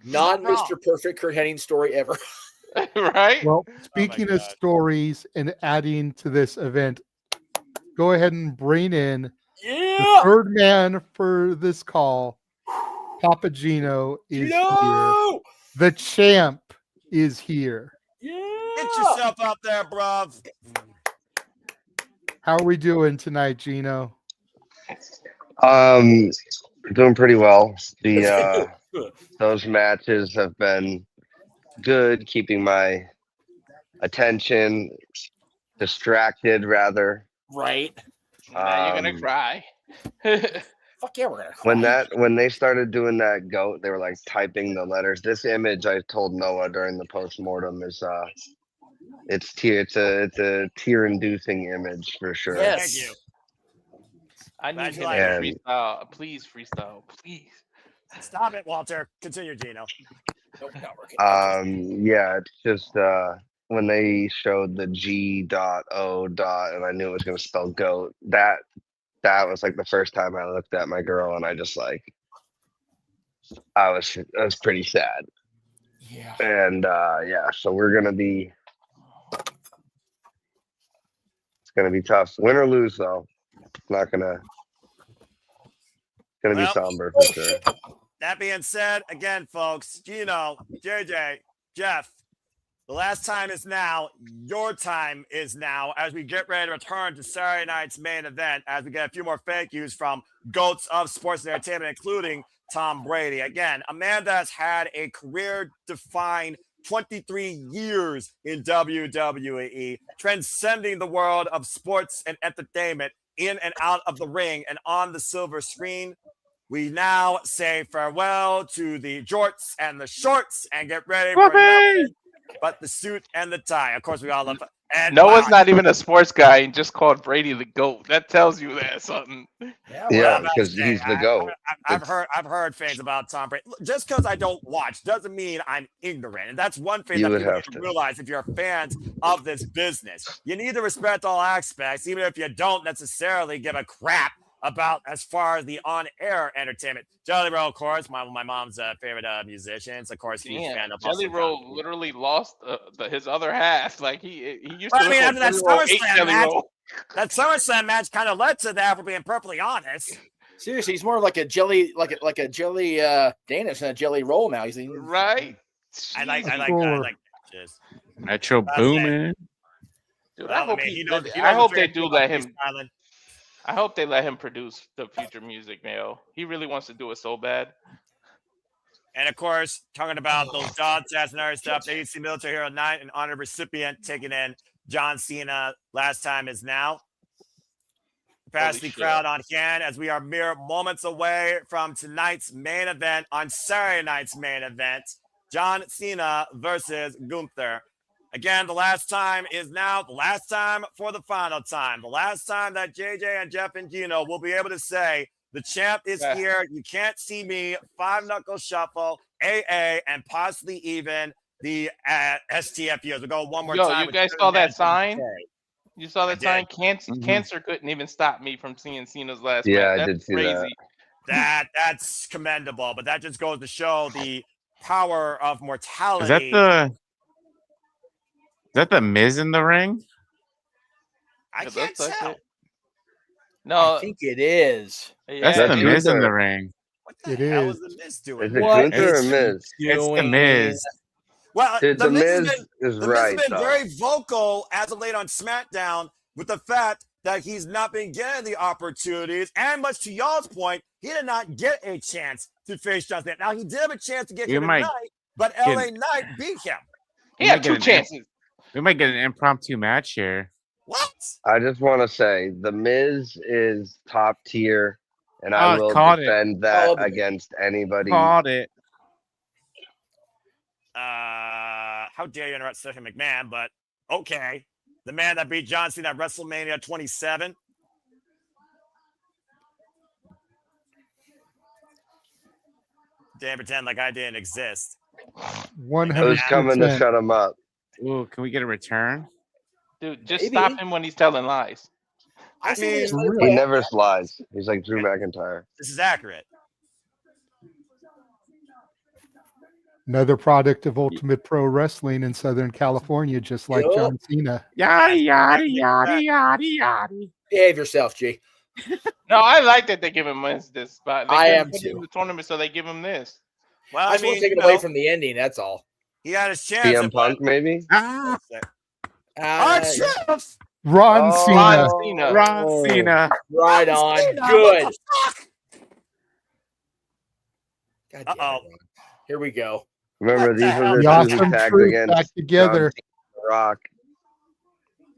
[SPEAKER 10] Not wrong.
[SPEAKER 6] non-Mr. Perfect Kurt Hennig story ever.
[SPEAKER 9] Right?
[SPEAKER 1] Well, speaking of
[SPEAKER 10] God.
[SPEAKER 1] stories and adding to this event, go ahead and bring in the
[SPEAKER 6] Yeah.
[SPEAKER 1] third man for this call. Papa Gino is here.
[SPEAKER 6] No.
[SPEAKER 1] The champ is here.
[SPEAKER 6] Yeah.
[SPEAKER 10] Get yourself up there, bruv.
[SPEAKER 1] How are we doing tonight, Gino?
[SPEAKER 12] Doing pretty well. The those matches have been good, keeping my attention distracted rather.
[SPEAKER 6] Right.
[SPEAKER 9] Now you're gonna cry.
[SPEAKER 6] Fuck yeah, we're gonna cry.
[SPEAKER 12] When they started doing that goat, they were like typing the letters. This image I told Noah during the postmortem is it's a tear inducing image for sure.
[SPEAKER 6] Yes.
[SPEAKER 10] Thank you.
[SPEAKER 9] I need
[SPEAKER 10] Glad you
[SPEAKER 9] him
[SPEAKER 10] like
[SPEAKER 9] to
[SPEAKER 12] it.
[SPEAKER 9] freestyle. Please freestyle. Please.
[SPEAKER 10] Stop it, Walter. Continue, Gino.
[SPEAKER 6] Nope, not working.
[SPEAKER 12] Yeah, it's just when they showed the G.O. and I knew it was gonna spell goat, that was like the first time I looked at my girl and I just like I was pretty sad.
[SPEAKER 6] Yeah.
[SPEAKER 12] And yeah, so it's gonna be tough. Win or lose though. It's not gonna be
[SPEAKER 10] Well,
[SPEAKER 12] somber for sure.
[SPEAKER 10] That being said, again, folks, Gino, JJ, Jeff, the last time is now. Your time is now as we get ready to return to Saturday night's main event as we get a few more thank yous from GOATs of sports and entertainment, including Tom Brady. Again, a man that's had a career-defined 23 years in WWE, transcending the world of sports and entertainment in and out of the ring and on the silver screen. We now say farewell to the jorts and the shorts and get ready for nothing but the suit and the tie. Of course, we all love it. And
[SPEAKER 9] Noah's not even a sports guy and just called Brady the GOAT. That tells you that something.
[SPEAKER 12] Yeah, because he's the GOAT.
[SPEAKER 10] I've heard things about Tom Brady. Just because I don't watch doesn't mean I'm ignorant. And that's one thing
[SPEAKER 12] You
[SPEAKER 10] that
[SPEAKER 12] would
[SPEAKER 10] people
[SPEAKER 12] have
[SPEAKER 10] need to
[SPEAKER 12] to.
[SPEAKER 10] realize if you're fans of this business. You need to respect all aspects, even if you don't necessarily give a crap about as far as the on-air entertainment. Jelly Roll, of course, my mom's favorite musicians. Of course, huge fan of
[SPEAKER 9] Jelly
[SPEAKER 10] Hustle
[SPEAKER 9] Roll
[SPEAKER 10] Company.
[SPEAKER 9] literally lost his other half. Like he used
[SPEAKER 10] Well,
[SPEAKER 9] to.
[SPEAKER 10] I mean, after that
[SPEAKER 9] Jelly Roll, ate
[SPEAKER 10] SummerSlam
[SPEAKER 9] Jelly
[SPEAKER 10] match,
[SPEAKER 9] Roll.
[SPEAKER 10] that SummerSlam match kind of led to that. For being perfectly honest.
[SPEAKER 6] Seriously, he's more like a jelly, like a jelly Danish than a jelly roll now. He's
[SPEAKER 9] right.
[SPEAKER 10] I like just
[SPEAKER 2] Metro Boomin.
[SPEAKER 9] Dude,
[SPEAKER 10] Well,
[SPEAKER 9] I hope
[SPEAKER 10] I mean,
[SPEAKER 9] he.
[SPEAKER 10] he knows- he
[SPEAKER 9] I
[SPEAKER 10] knows
[SPEAKER 9] hope
[SPEAKER 10] the
[SPEAKER 9] they
[SPEAKER 10] fair
[SPEAKER 9] do
[SPEAKER 10] deal
[SPEAKER 9] let
[SPEAKER 10] about
[SPEAKER 9] him.
[SPEAKER 10] Peace Island.
[SPEAKER 9] I hope they let him produce the future music, Mayo. He really wants to do it so bad.
[SPEAKER 10] And of course, talking about those dog stats and other stuff, the ADC Military Hero 9, an honored recipient, taking in John Cena. Last time is now. Capacity
[SPEAKER 9] shit.
[SPEAKER 10] crowd on hand as we are mere moments away from tonight's main event on Saturday night's main event. John Cena versus Gunther. Again, the last time is now. The last time for the final time. The last time that JJ and Jeff and Gino will be able to say, the champ is
[SPEAKER 9] Yeah.
[SPEAKER 10] here. You can't see me. 5-knuckle shuffle, AA, and possibly even the STFUs. We'll go one more
[SPEAKER 9] Yo,
[SPEAKER 10] time.
[SPEAKER 9] you
[SPEAKER 10] with
[SPEAKER 9] guys
[SPEAKER 10] Kevin
[SPEAKER 9] saw that
[SPEAKER 10] Nash and
[SPEAKER 9] sign?
[SPEAKER 10] Terry.
[SPEAKER 9] You saw that
[SPEAKER 10] I
[SPEAKER 9] sign? Cancer couldn't even stop me from seeing Cena's last
[SPEAKER 12] Yeah,
[SPEAKER 9] match.
[SPEAKER 12] I
[SPEAKER 9] That's
[SPEAKER 12] did see
[SPEAKER 9] crazy.
[SPEAKER 10] That's commendable, but that just goes to show the power of mortality.
[SPEAKER 2] Is that the Miz in the ring?
[SPEAKER 10] I
[SPEAKER 9] It
[SPEAKER 10] can't
[SPEAKER 9] looks like
[SPEAKER 10] tell.
[SPEAKER 9] it. No,
[SPEAKER 6] I think it is.
[SPEAKER 2] That's
[SPEAKER 9] yeah,
[SPEAKER 2] the
[SPEAKER 12] That's
[SPEAKER 2] Miz in
[SPEAKER 12] Gunther.
[SPEAKER 2] the ring.
[SPEAKER 10] What the
[SPEAKER 1] It
[SPEAKER 10] hell
[SPEAKER 1] is.
[SPEAKER 10] is the Miz
[SPEAKER 12] Is
[SPEAKER 10] doing?
[SPEAKER 12] it
[SPEAKER 6] What
[SPEAKER 12] Gunther or
[SPEAKER 6] is he
[SPEAKER 12] Miz?
[SPEAKER 2] It's the Miz.
[SPEAKER 10] Well,
[SPEAKER 12] Dude,
[SPEAKER 10] the Miz has been,
[SPEAKER 12] is
[SPEAKER 10] the
[SPEAKER 12] right.
[SPEAKER 10] Miz has been
[SPEAKER 12] though.
[SPEAKER 10] very vocal as of late on SmackDown with the fact that he's not been getting the opportunities. And much to y'all's point, he did not get a chance to face John Cena. Now, he did have a chance to get
[SPEAKER 2] You
[SPEAKER 10] him
[SPEAKER 2] might
[SPEAKER 10] tonight, but
[SPEAKER 2] get-
[SPEAKER 10] LA Knight beat him.
[SPEAKER 9] he had
[SPEAKER 2] might
[SPEAKER 9] two
[SPEAKER 2] get an
[SPEAKER 9] chances.
[SPEAKER 2] We might get an impromptu match here.
[SPEAKER 10] What?
[SPEAKER 12] I just want to say the Miz is top tier, and I will
[SPEAKER 2] caught it.
[SPEAKER 12] defend that
[SPEAKER 6] Called it.
[SPEAKER 12] against anybody.
[SPEAKER 2] Called it.
[SPEAKER 10] How dare you interrupt Stephanie McMahon, but okay. The man that beat John Cena at WrestleMania 27. Damn, pretend like I didn't exist.
[SPEAKER 1] 100%.
[SPEAKER 12] Who's coming to shut him up?
[SPEAKER 2] Ooh, can we get a return?
[SPEAKER 9] Dude, just
[SPEAKER 6] Maybe.
[SPEAKER 9] stop him when he's telling lies.
[SPEAKER 6] I say they just
[SPEAKER 1] For
[SPEAKER 6] let it
[SPEAKER 1] real.
[SPEAKER 6] play
[SPEAKER 12] He
[SPEAKER 6] out.
[SPEAKER 12] never slides. He's like Drew McIntyre.
[SPEAKER 10] This is accurate.
[SPEAKER 1] Another product of Ultimate Pro Wrestling in Southern California, just like
[SPEAKER 6] Yup.
[SPEAKER 1] John Cena.
[SPEAKER 2] Yada yada yada yada yada.
[SPEAKER 6] Behave yourself, G.
[SPEAKER 9] No, I like that they give him this spot. They
[SPEAKER 6] I
[SPEAKER 9] couldn't
[SPEAKER 6] am
[SPEAKER 9] put him in
[SPEAKER 6] too.
[SPEAKER 9] the tournament, so they give him this.
[SPEAKER 10] Well,
[SPEAKER 6] I
[SPEAKER 10] I
[SPEAKER 6] just want
[SPEAKER 10] mean,
[SPEAKER 6] to take
[SPEAKER 10] you
[SPEAKER 6] it away
[SPEAKER 10] know,
[SPEAKER 6] from the ending. That's all.
[SPEAKER 10] he had his chance.
[SPEAKER 12] CM
[SPEAKER 10] at
[SPEAKER 12] Punk, maybe?
[SPEAKER 2] Ah,
[SPEAKER 10] Truth!
[SPEAKER 1] Ron
[SPEAKER 12] Oh.
[SPEAKER 1] Cena.
[SPEAKER 9] Ron Cena.
[SPEAKER 2] Ron Cena.
[SPEAKER 6] Right on.
[SPEAKER 10] Cena,
[SPEAKER 6] Good.
[SPEAKER 10] what the fuck?
[SPEAKER 6] God damn it,
[SPEAKER 10] Uh-oh.
[SPEAKER 6] Ron. Here we go.
[SPEAKER 12] Remember,
[SPEAKER 10] What the
[SPEAKER 12] these
[SPEAKER 10] hell?
[SPEAKER 12] were
[SPEAKER 1] The
[SPEAKER 12] the two
[SPEAKER 1] Awesome
[SPEAKER 12] who tagged
[SPEAKER 1] Truth
[SPEAKER 12] against
[SPEAKER 1] back together.
[SPEAKER 12] John Cena, The Rock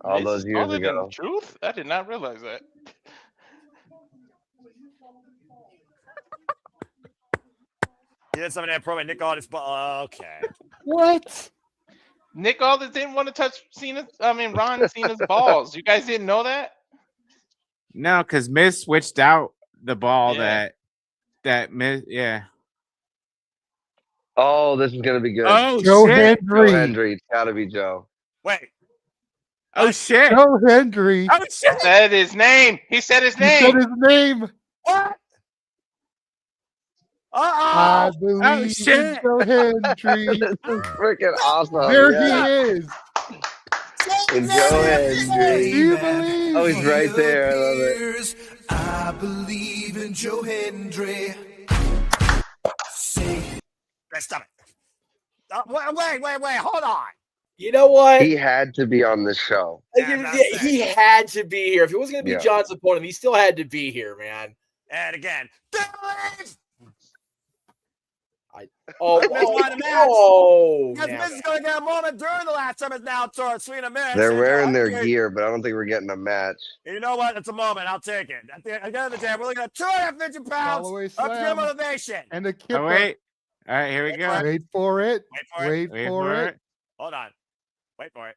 [SPEAKER 12] all
[SPEAKER 9] This
[SPEAKER 12] those
[SPEAKER 9] is
[SPEAKER 12] years
[SPEAKER 9] older than
[SPEAKER 12] ago.
[SPEAKER 9] Truth? I did not realize that.
[SPEAKER 10] He did something that probably Nick Aldis, but okay.
[SPEAKER 1] What?
[SPEAKER 9] Nick Aldis didn't want to touch Ron Cena's balls. You guys didn't know that?
[SPEAKER 2] No, because Miz switched out the ball
[SPEAKER 9] Yeah.
[SPEAKER 2] that Miz. Yeah.
[SPEAKER 12] Oh, this is gonna be good.
[SPEAKER 2] Oh
[SPEAKER 1] Joe
[SPEAKER 2] shit.
[SPEAKER 12] Joe
[SPEAKER 1] Hendry.
[SPEAKER 12] Hendry. It's gotta be Joe.
[SPEAKER 10] Wait.
[SPEAKER 2] Oh shit.
[SPEAKER 1] Joe Hendry.
[SPEAKER 2] Oh shit.
[SPEAKER 9] Said his name. He said his
[SPEAKER 1] He said
[SPEAKER 9] name.
[SPEAKER 1] his name.
[SPEAKER 10] What?
[SPEAKER 1] I
[SPEAKER 10] Uh-oh.
[SPEAKER 1] believe in
[SPEAKER 2] shit.
[SPEAKER 1] Joe Hendry.
[SPEAKER 12] This is freaking awesome.
[SPEAKER 1] There
[SPEAKER 12] yeah.
[SPEAKER 1] he is.
[SPEAKER 12] And Joe Hendry.
[SPEAKER 1] Do you believe?
[SPEAKER 12] Oh, he's right there. I love it.
[SPEAKER 13] I believe in Joe Hendry. Say
[SPEAKER 10] Let's stop it. Wait. Hold on.
[SPEAKER 6] You know what?
[SPEAKER 12] He had to be on this show.
[SPEAKER 6] He had to be here. If it was going to be
[SPEAKER 12] Yeah.
[SPEAKER 6] John's opponent, he still had to be here, man.
[SPEAKER 10] And again.
[SPEAKER 6] Oh,
[SPEAKER 10] Miz won the match. Because
[SPEAKER 6] man.
[SPEAKER 10] Miz is going to get a moment during the last time it's now towards Serena Miz.
[SPEAKER 12] They're
[SPEAKER 10] And
[SPEAKER 12] wearing their
[SPEAKER 10] Hendry-
[SPEAKER 12] gear, but I don't think we're getting a match.
[SPEAKER 10] You know what? It's a moment. I'll take it. At the end of the day, we're looking at 250 pounds
[SPEAKER 1] Follow-away
[SPEAKER 10] of pure
[SPEAKER 1] slam.
[SPEAKER 10] motivation.
[SPEAKER 1] And a kipper.
[SPEAKER 2] Oh wait. All right, here we go.
[SPEAKER 1] Wait for it.
[SPEAKER 10] Wait for it.
[SPEAKER 1] Wait
[SPEAKER 2] Wait
[SPEAKER 1] for it.
[SPEAKER 10] Hold on. Wait for it.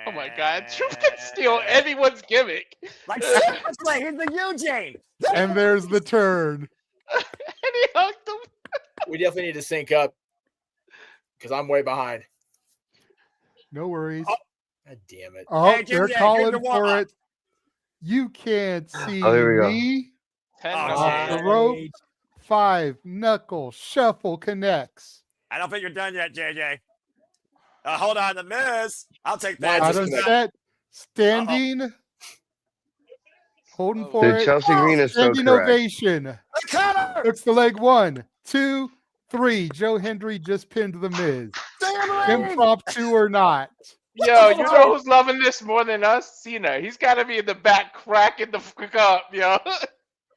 [SPEAKER 9] Oh my God. Truth can steal anyone's gimmick.
[SPEAKER 10] Like seriously, he's the Eugene.
[SPEAKER 1] And there's the turn.
[SPEAKER 9] And he hugged him.
[SPEAKER 6] We definitely need to sync up because I'm way behind.
[SPEAKER 1] No worries.
[SPEAKER 6] God damn it.
[SPEAKER 1] Oh,
[SPEAKER 10] Hey, Jim,
[SPEAKER 1] they're
[SPEAKER 10] yeah,
[SPEAKER 1] calling
[SPEAKER 10] here's the
[SPEAKER 1] for
[SPEAKER 10] warm-up.
[SPEAKER 1] it. You can't see
[SPEAKER 12] Oh, here we go.
[SPEAKER 1] me.
[SPEAKER 9] 10
[SPEAKER 10] Oh,
[SPEAKER 1] Off the
[SPEAKER 10] man.
[SPEAKER 1] rope. 5 knuckle shuffle connects.
[SPEAKER 10] I don't think you're done yet, JJ. Hold on, the Miz. I'll take that.
[SPEAKER 6] Might
[SPEAKER 1] Out
[SPEAKER 6] just
[SPEAKER 1] of
[SPEAKER 6] connect.
[SPEAKER 1] set. Standing. Holding for
[SPEAKER 12] Dude,
[SPEAKER 1] it.
[SPEAKER 12] Chelsea Green is so
[SPEAKER 1] Standing
[SPEAKER 12] correct.
[SPEAKER 1] ovation.
[SPEAKER 10] The cutter.
[SPEAKER 1] Hooks the leg. 1, 2, 3. Joe Hendry just pinned the Miz. Impromptu or not.
[SPEAKER 9] Yo, you know who's loving this more than us? Cena. He's got to be in the back cracking the fuck up, yo.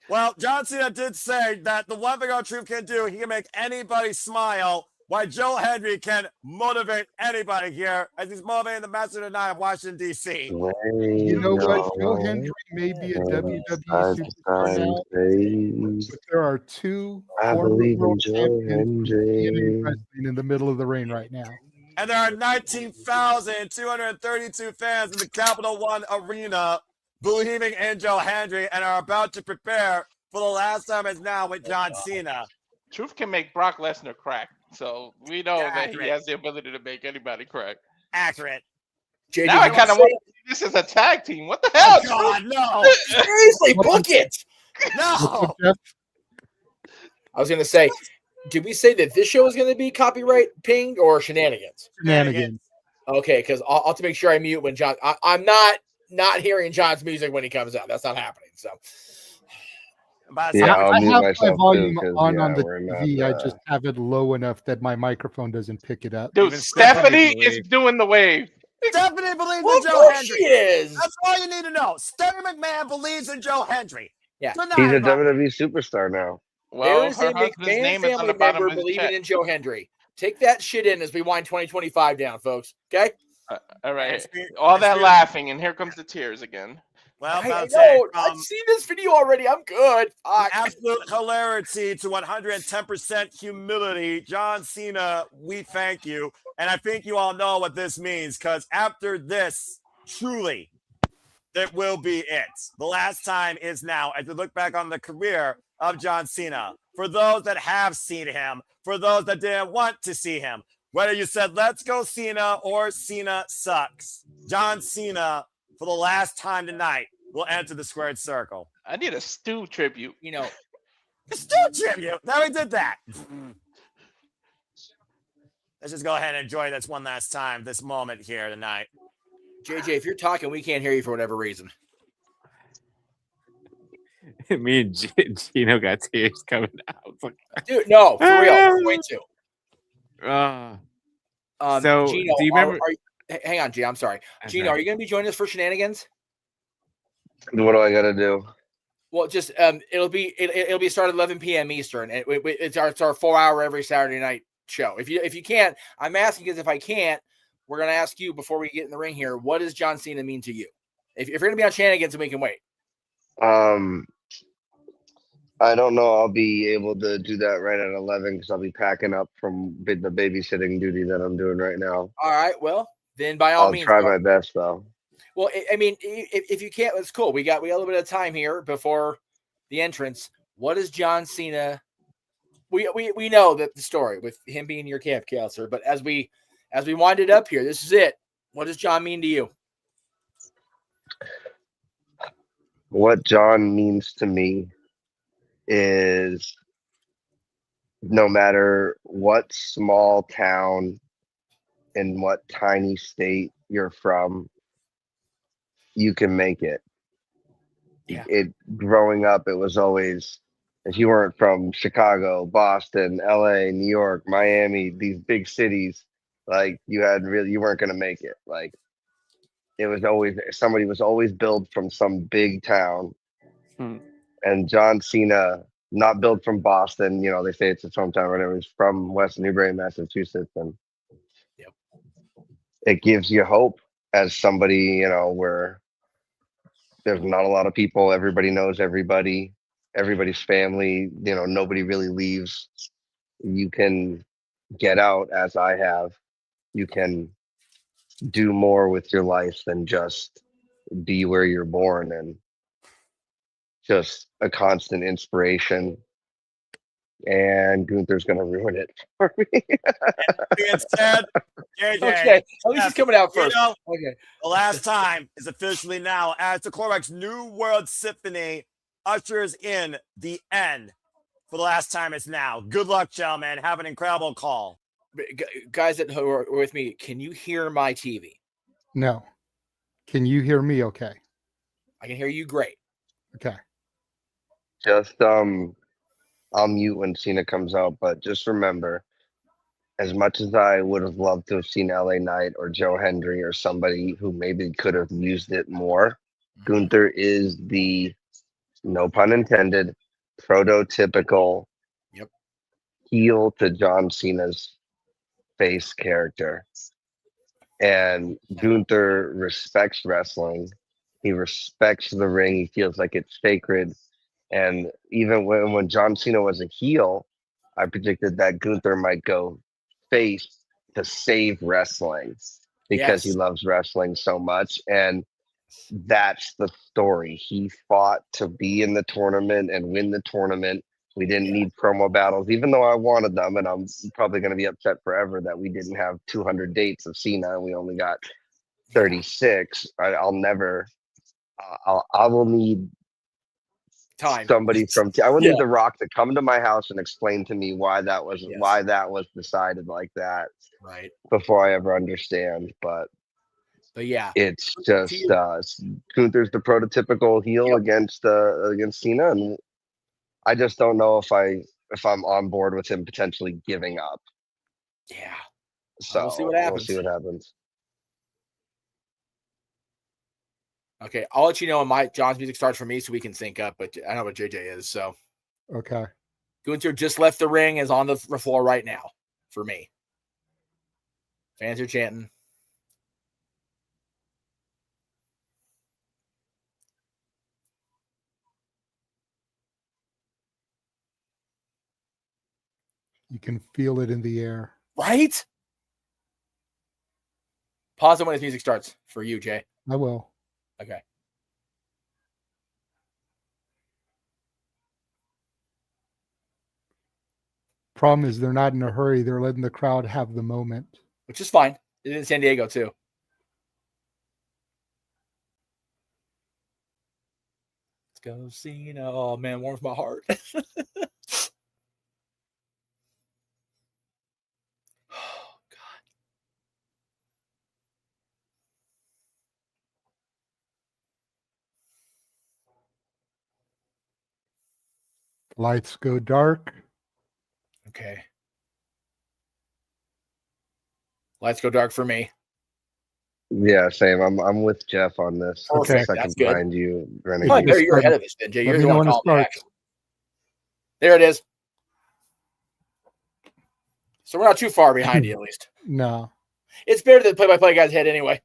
[SPEAKER 10] Well, John Cena did say that the one thing our Truth can do, he can make anybody smile, while Joe Hendry can motivate anybody here as he's motivating the Master tonight of Washington, D.C.
[SPEAKER 1] You know what? Joe Hendry may be a WWE superstar now, but there are 2
[SPEAKER 12] I
[SPEAKER 1] former
[SPEAKER 12] believe in
[SPEAKER 1] world
[SPEAKER 12] Joe
[SPEAKER 1] champions
[SPEAKER 12] Hendry.
[SPEAKER 1] in wrestling in the middle of the ring right now.
[SPEAKER 10] And there are 19,232 fans in the Capital One Arena believing in Joe Hendry and are about to prepare for the last time it's now with John Cena.
[SPEAKER 9] Truth can make Brock Lesnar crack. So we know that
[SPEAKER 10] Accurate.
[SPEAKER 9] he has the ability to make anybody crack.
[SPEAKER 10] Accurate.
[SPEAKER 6] JJ,
[SPEAKER 9] Now I
[SPEAKER 6] you
[SPEAKER 9] kind of
[SPEAKER 6] wanna
[SPEAKER 9] want to see this as a tag team. What the hell?
[SPEAKER 10] Oh, God, no.
[SPEAKER 6] say- seriously book it.
[SPEAKER 10] No.
[SPEAKER 6] I was gonna say, did we say that this show is gonna be copyright pinged or shenanigans?
[SPEAKER 1] Shenanigans.
[SPEAKER 6] Okay, because I'll have to make sure I mute when John. I'm not hearing John's music when he comes out. That's not happening. So
[SPEAKER 12] Yeah,
[SPEAKER 1] I
[SPEAKER 12] I'll mute
[SPEAKER 1] have my
[SPEAKER 12] myself
[SPEAKER 1] volume
[SPEAKER 12] too, 'cause,
[SPEAKER 1] on
[SPEAKER 12] yeah,
[SPEAKER 1] the
[SPEAKER 12] we're not,
[SPEAKER 1] TV. I just have it low enough that my microphone doesn't pick it up.
[SPEAKER 9] Dude,
[SPEAKER 10] Even
[SPEAKER 9] Stephanie
[SPEAKER 10] Stephanie
[SPEAKER 9] is doing the wave.
[SPEAKER 10] Stephanie believes
[SPEAKER 6] well,
[SPEAKER 10] in
[SPEAKER 6] of
[SPEAKER 10] Joe
[SPEAKER 6] course
[SPEAKER 10] Hendry.
[SPEAKER 6] she is.
[SPEAKER 10] That's all you need to know. Stephanie McMahon believes in Joe Hendry.
[SPEAKER 6] Yeah.
[SPEAKER 10] Good
[SPEAKER 12] He's a
[SPEAKER 10] night, everybody.
[SPEAKER 12] WWE superstar now.
[SPEAKER 9] Well,
[SPEAKER 6] there is
[SPEAKER 9] her
[SPEAKER 6] a
[SPEAKER 9] husband's
[SPEAKER 6] McMahon
[SPEAKER 9] name is on
[SPEAKER 6] family
[SPEAKER 9] the bottom
[SPEAKER 6] member
[SPEAKER 9] of his
[SPEAKER 6] believing
[SPEAKER 9] check.
[SPEAKER 6] in Joe Hendry. Take that shit in as we wind 2025 down, folks. Okay.
[SPEAKER 9] All right.
[SPEAKER 10] It's be-
[SPEAKER 9] All
[SPEAKER 10] it's
[SPEAKER 9] that
[SPEAKER 10] be-
[SPEAKER 9] laughing, and here comes the tears again.
[SPEAKER 10] Well,
[SPEAKER 6] I
[SPEAKER 10] I'll say,
[SPEAKER 6] know. I've seen this video already. I'm good. Fuck.
[SPEAKER 10] absolute hilarity to 110% humility. John Cena, we thank you. And I think you all know what this means because after this, truly, that will be it. The last time is now as we look back on the career of John Cena. For those that have seen him, for those that didn't want to see him, Whether you said let's go Cena or Cena sucks, John Cena, for the last time tonight, will enter the squared circle.
[SPEAKER 9] I need a Stu tribute.
[SPEAKER 6] You know,
[SPEAKER 10] Still tribute. Now we did that. Let's just go ahead and enjoy this one last time, this moment here tonight.
[SPEAKER 6] JJ, if you're talking, we can't hear you for whatever reason.
[SPEAKER 2] Me and Gino got tears coming out.
[SPEAKER 6] Dude, no, for real. I'm going to.
[SPEAKER 2] So,
[SPEAKER 6] Gino,
[SPEAKER 2] do you remember?
[SPEAKER 6] Hang on, G. I'm sorry.
[SPEAKER 2] I'm
[SPEAKER 6] Gino,
[SPEAKER 2] sorry.
[SPEAKER 6] are you going to be joining us for shenanigans?
[SPEAKER 12] What do I got to do?
[SPEAKER 6] Well, just it'll be started 11 p.m. Eastern. It's our 4-hour every Saturday night show. If you can't, I'm asking because if I can't, we're gonna ask you before we get in the ring here. What does John Cena mean to you? If you're gonna be on shenanigans, and we can wait.
[SPEAKER 12] I don't know. I'll be able to do that right at 11 because I'll be packing up from the babysitting duty that I'm doing right now.
[SPEAKER 6] All right. Well, then by all
[SPEAKER 12] I'll
[SPEAKER 6] means,
[SPEAKER 12] try my best though.
[SPEAKER 6] Well, I mean, if you can't, it's cool. We got a little bit of time here before the entrance. What is John Cena? We know that the story with him being your camp counselor, but as we wind it up here, this is it. What does John mean to you?
[SPEAKER 12] What John means to me is no matter what small town in what tiny state you're from, you can make it.
[SPEAKER 6] Yeah.
[SPEAKER 12] Growing up, it was always, if you weren't from Chicago, Boston, LA, New York, Miami, these big cities, like you weren't going to make it. Like it was always, somebody was always billed from some big town. And John Cena, not billed from Boston, you know, they say it's his hometown or whatever. He's from West Newbury, Massachusetts. And it gives you hope as somebody, you know, where there's not a lot of people. Everybody knows everybody, everybody's family, you know, nobody really leaves. You can get out as I have. You can do more with your life than just be where you're born, and just a constant inspiration. And Gunther's going to ruin it for me.
[SPEAKER 10] Being said, JJ,
[SPEAKER 6] Okay, at least he's coming out first.
[SPEAKER 10] You know,
[SPEAKER 6] Okay.
[SPEAKER 10] the last time is officially now as the Corvex New World Symphony ushers in the end. For the last time, it's now. Good luck, gentlemen. Have an incredible call.
[SPEAKER 6] Guys that are with me, can you hear my TV?
[SPEAKER 1] No. Can you hear me okay?
[SPEAKER 6] I can hear you great.
[SPEAKER 1] Okay.
[SPEAKER 12] Just I'll mute when Cena comes out, but just remember, as much as I would have loved to have seen LA Knight or Joe Hendry or somebody who maybe could have used it more, Gunther is the, no pun intended, prototypical heel to John Cena's face character. And Gunther respects wrestling. He respects the ring. He feels like it's sacred. And even when John Cena was a heel, I predicted that Gunther might go face to save wrestling because he loves wrestling so much. And that's the story. He fought to be in the tournament and win the tournament. We didn't need promo battles, even though I wanted them. And I'm probably going to be upset forever that we didn't have 200 dates of Cena and we only got 36. I will need somebody from I would need The Rock to come to my house and explain to me why that was decided like that,
[SPEAKER 6] right,
[SPEAKER 12] before I ever understand. But
[SPEAKER 6] yeah,
[SPEAKER 12] it's just Gunther's the prototypical heel against Cena, and I just don't know if I'm on board with him potentially giving up.
[SPEAKER 6] Yeah,
[SPEAKER 12] so
[SPEAKER 6] we'll see what happens. Okay, I'll let you know when John's music starts for me so we can sync up, but I know what JJ is, so.
[SPEAKER 1] Okay.
[SPEAKER 6] Gunther just left the ring, is on the floor right now for me. Fans are chanting.
[SPEAKER 1] You can feel it in the air.
[SPEAKER 6] Right? Pause it when his music starts for you, Jay.
[SPEAKER 1] I will.
[SPEAKER 6] Okay.
[SPEAKER 1] Problem is, they're not in a hurry. They're letting the crowd have the moment.
[SPEAKER 6] which is fine. It is in San Diego too. Let's go Cena. Oh man, warms my heart.
[SPEAKER 1] Lights go dark.
[SPEAKER 6] Okay. Lights go dark for me.
[SPEAKER 12] Yeah, same. I'm with Jeff on this.
[SPEAKER 1] Okay.
[SPEAKER 12] Second
[SPEAKER 6] That's good.
[SPEAKER 12] behind you,
[SPEAKER 6] Oh,
[SPEAKER 12] Renegade.
[SPEAKER 6] there you're ahead of us, then, Jay. You're
[SPEAKER 1] Let me
[SPEAKER 6] the
[SPEAKER 1] know
[SPEAKER 6] one
[SPEAKER 1] when it
[SPEAKER 6] calling the
[SPEAKER 1] starts.
[SPEAKER 6] action. There it is. So we're not too far behind you, at least.
[SPEAKER 1] No.
[SPEAKER 6] It's better than the play-by-play guy's head anyway.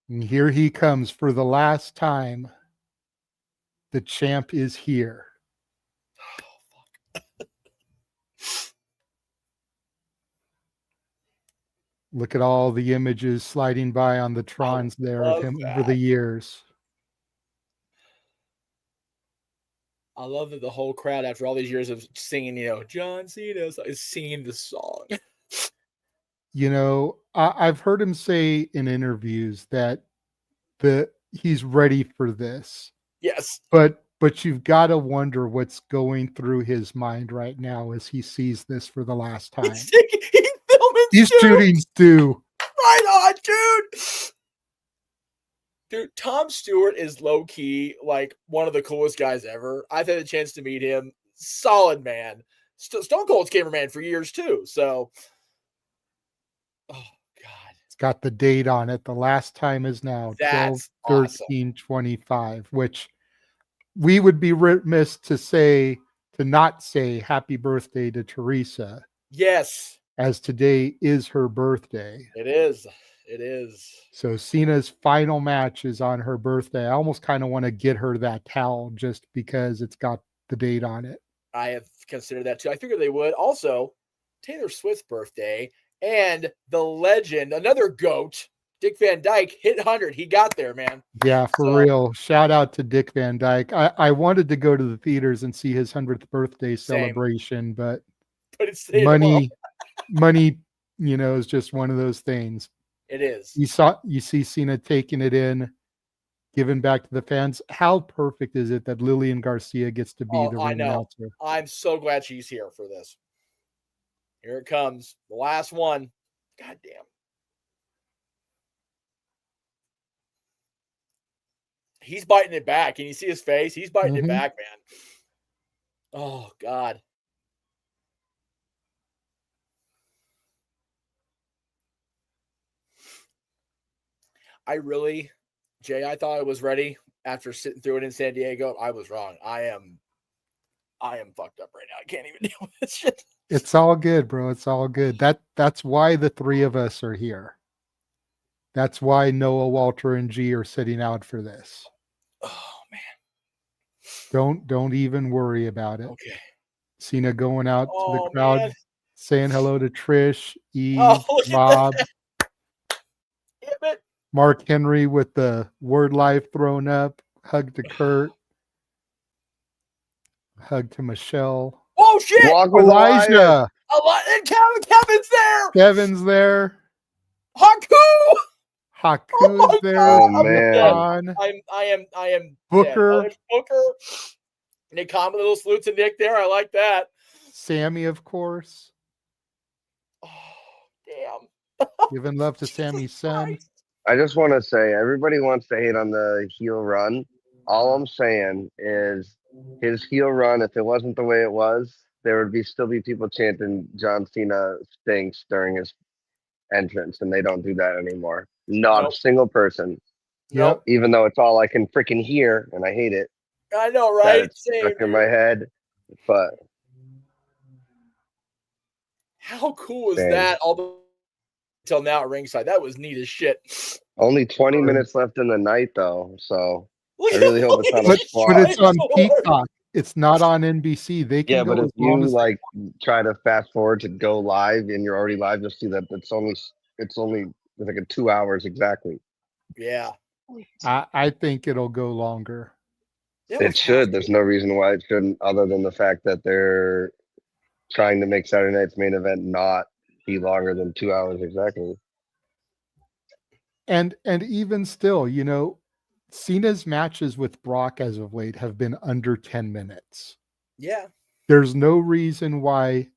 [SPEAKER 1] And here he comes for the last time. The champ is here. Look at all the images sliding by on the Trons there of
[SPEAKER 6] love
[SPEAKER 1] him
[SPEAKER 6] that.
[SPEAKER 1] over the years.
[SPEAKER 6] I love that the whole crowd, after all these years of singing, John Cena is singing the song.
[SPEAKER 1] I've heard him say in interviews that he's ready for this.
[SPEAKER 6] Yes.
[SPEAKER 1] But you've got to wonder what's going through his mind right now as he sees this for the last time.
[SPEAKER 6] He's filming
[SPEAKER 1] He's shooting Stu.
[SPEAKER 6] Right on, dude. Dude, Tom Stewart is low-key like one of the coolest guys ever. I've had a chance to meet him. Solid man. Stone Cold's cameraman for years too. So, oh God.
[SPEAKER 1] It's got the date on it. The last time is now
[SPEAKER 6] That's
[SPEAKER 1] 12/13/25, which we would be remiss to not say happy birthday to Teresa,
[SPEAKER 6] Yes,
[SPEAKER 1] as today is her birthday.
[SPEAKER 6] it is. It is.
[SPEAKER 1] So Cena's final match is on her birthday. I almost kind of want to get her that towel just because it's got the date on it.
[SPEAKER 6] I have considered that too. I figured they would. Also, Taylor Swift's birthday and the legend, another GOAT, Dick Van Dyke, hit 100. He got there, man.
[SPEAKER 1] Yeah, for real. Shout out to Dick Van Dyke. I wanted to go to the theaters and see his 100th birthday celebration, but
[SPEAKER 6] it's
[SPEAKER 1] money, is just one of those things.
[SPEAKER 6] It is.
[SPEAKER 1] You see Cena taking it in, giving back to the fans. How perfect is it that Lillian Garcia gets to be the
[SPEAKER 6] I
[SPEAKER 1] ring
[SPEAKER 6] know.
[SPEAKER 1] announcer?
[SPEAKER 6] I'm so glad she's here for this. Here it comes. The last one. God damn. He's biting it back. Can you see his face? He's biting it back, man. Oh, God. Jay, I thought I was ready after sitting through it in San Diego. I was wrong. I am fucked up right now. I can't even deal with this shit.
[SPEAKER 1] It's all good, bro. It's all good. That's why the three of us are here. That's why Noah, Walter, and G are sitting out for this.
[SPEAKER 6] Oh man.
[SPEAKER 1] Don't even worry about it.
[SPEAKER 6] Okay.
[SPEAKER 1] Cena going out to the crowd,
[SPEAKER 6] man.
[SPEAKER 1] saying hello to Trish, Eve,
[SPEAKER 6] look at
[SPEAKER 1] Bob,
[SPEAKER 6] Damn it.
[SPEAKER 1] Mark Henry with the word life thrown up, hug to Kurt, hug to Michelle.
[SPEAKER 6] Oh shit!
[SPEAKER 12] Walk with
[SPEAKER 1] Elijah.
[SPEAKER 6] And Kevin's there.
[SPEAKER 1] Kevin's there.
[SPEAKER 6] Haku.
[SPEAKER 1] Haku's there.
[SPEAKER 12] Oh man.
[SPEAKER 6] I am
[SPEAKER 1] Booker.
[SPEAKER 6] dead. Booker. Nick Khan with a little salute to Nick there. I like that.
[SPEAKER 1] Sammy, of course.
[SPEAKER 6] Oh, damn.
[SPEAKER 1] Giving love to Sammy's son.
[SPEAKER 12] I just want to say, everybody wants to hate on the heel run. All I'm saying is his heel run, if it wasn't the way it was, there would still be people chanting John Cena stinks during his entrance, and they don't do that anymore. Not a single person.
[SPEAKER 1] Yep.
[SPEAKER 12] Even though it's all I can freaking hear, and I hate it.
[SPEAKER 6] I know, right?
[SPEAKER 12] It's stuck in my head. But
[SPEAKER 6] how cool is
[SPEAKER 12] Dang.
[SPEAKER 6] that? Although until now at ringside, that was neat as shit.
[SPEAKER 12] Only 20 minutes left in the night, though. So I really hope it's not a
[SPEAKER 1] But
[SPEAKER 12] squad.
[SPEAKER 1] it's on Peacock. It's not on NBC. They can
[SPEAKER 12] Yeah,
[SPEAKER 1] go
[SPEAKER 12] but
[SPEAKER 1] as
[SPEAKER 12] if you
[SPEAKER 1] long as
[SPEAKER 12] like try to fast forward to go live and you're already live, you'll see that it's only like a 2 hours exactly.
[SPEAKER 6] Yeah.
[SPEAKER 1] I think it'll go longer.
[SPEAKER 6] Yeah,
[SPEAKER 12] It should. There's no reason why it shouldn't, other than the fact that they're trying to make Saturday night's main event not be longer than 2 hours exactly.
[SPEAKER 1] And even still, you know, Cena's matches with Brock as of late have been under 10 minutes.
[SPEAKER 6] Yeah.
[SPEAKER 1] There's no reason why,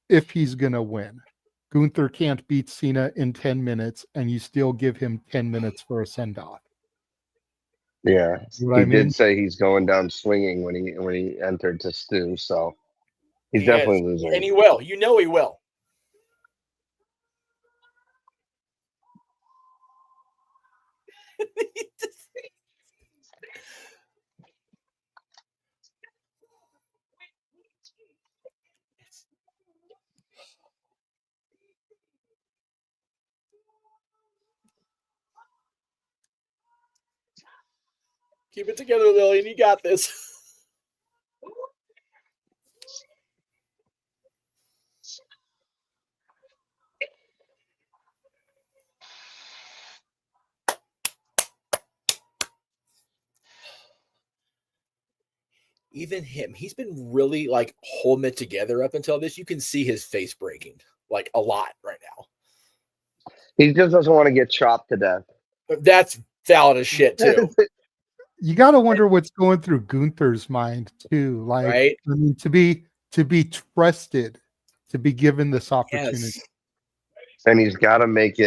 [SPEAKER 1] if he's going to win, Gunther can't beat Cena in 10 minutes and you still give him 10 minutes for a send-off.
[SPEAKER 12] Yeah,
[SPEAKER 1] You know what
[SPEAKER 12] he
[SPEAKER 1] I mean?
[SPEAKER 12] did say he's going down swinging when he entered to Stu, so he's
[SPEAKER 6] He
[SPEAKER 12] definitely
[SPEAKER 6] is.
[SPEAKER 12] losing.
[SPEAKER 6] And he will. You know he will. Keep it together, Lillian. You got this. Even him, he's been really like holding it together up until this. You can see his face breaking like a lot right now.
[SPEAKER 12] He just doesn't want to get chopped to death.
[SPEAKER 6] That's valid as shit too.
[SPEAKER 1] You got to wonder what's going through Gunther's mind too. Like,
[SPEAKER 6] Right?
[SPEAKER 1] I mean, to be trusted, to be given this opportunity.
[SPEAKER 6] Yes.
[SPEAKER 12] And he's got to make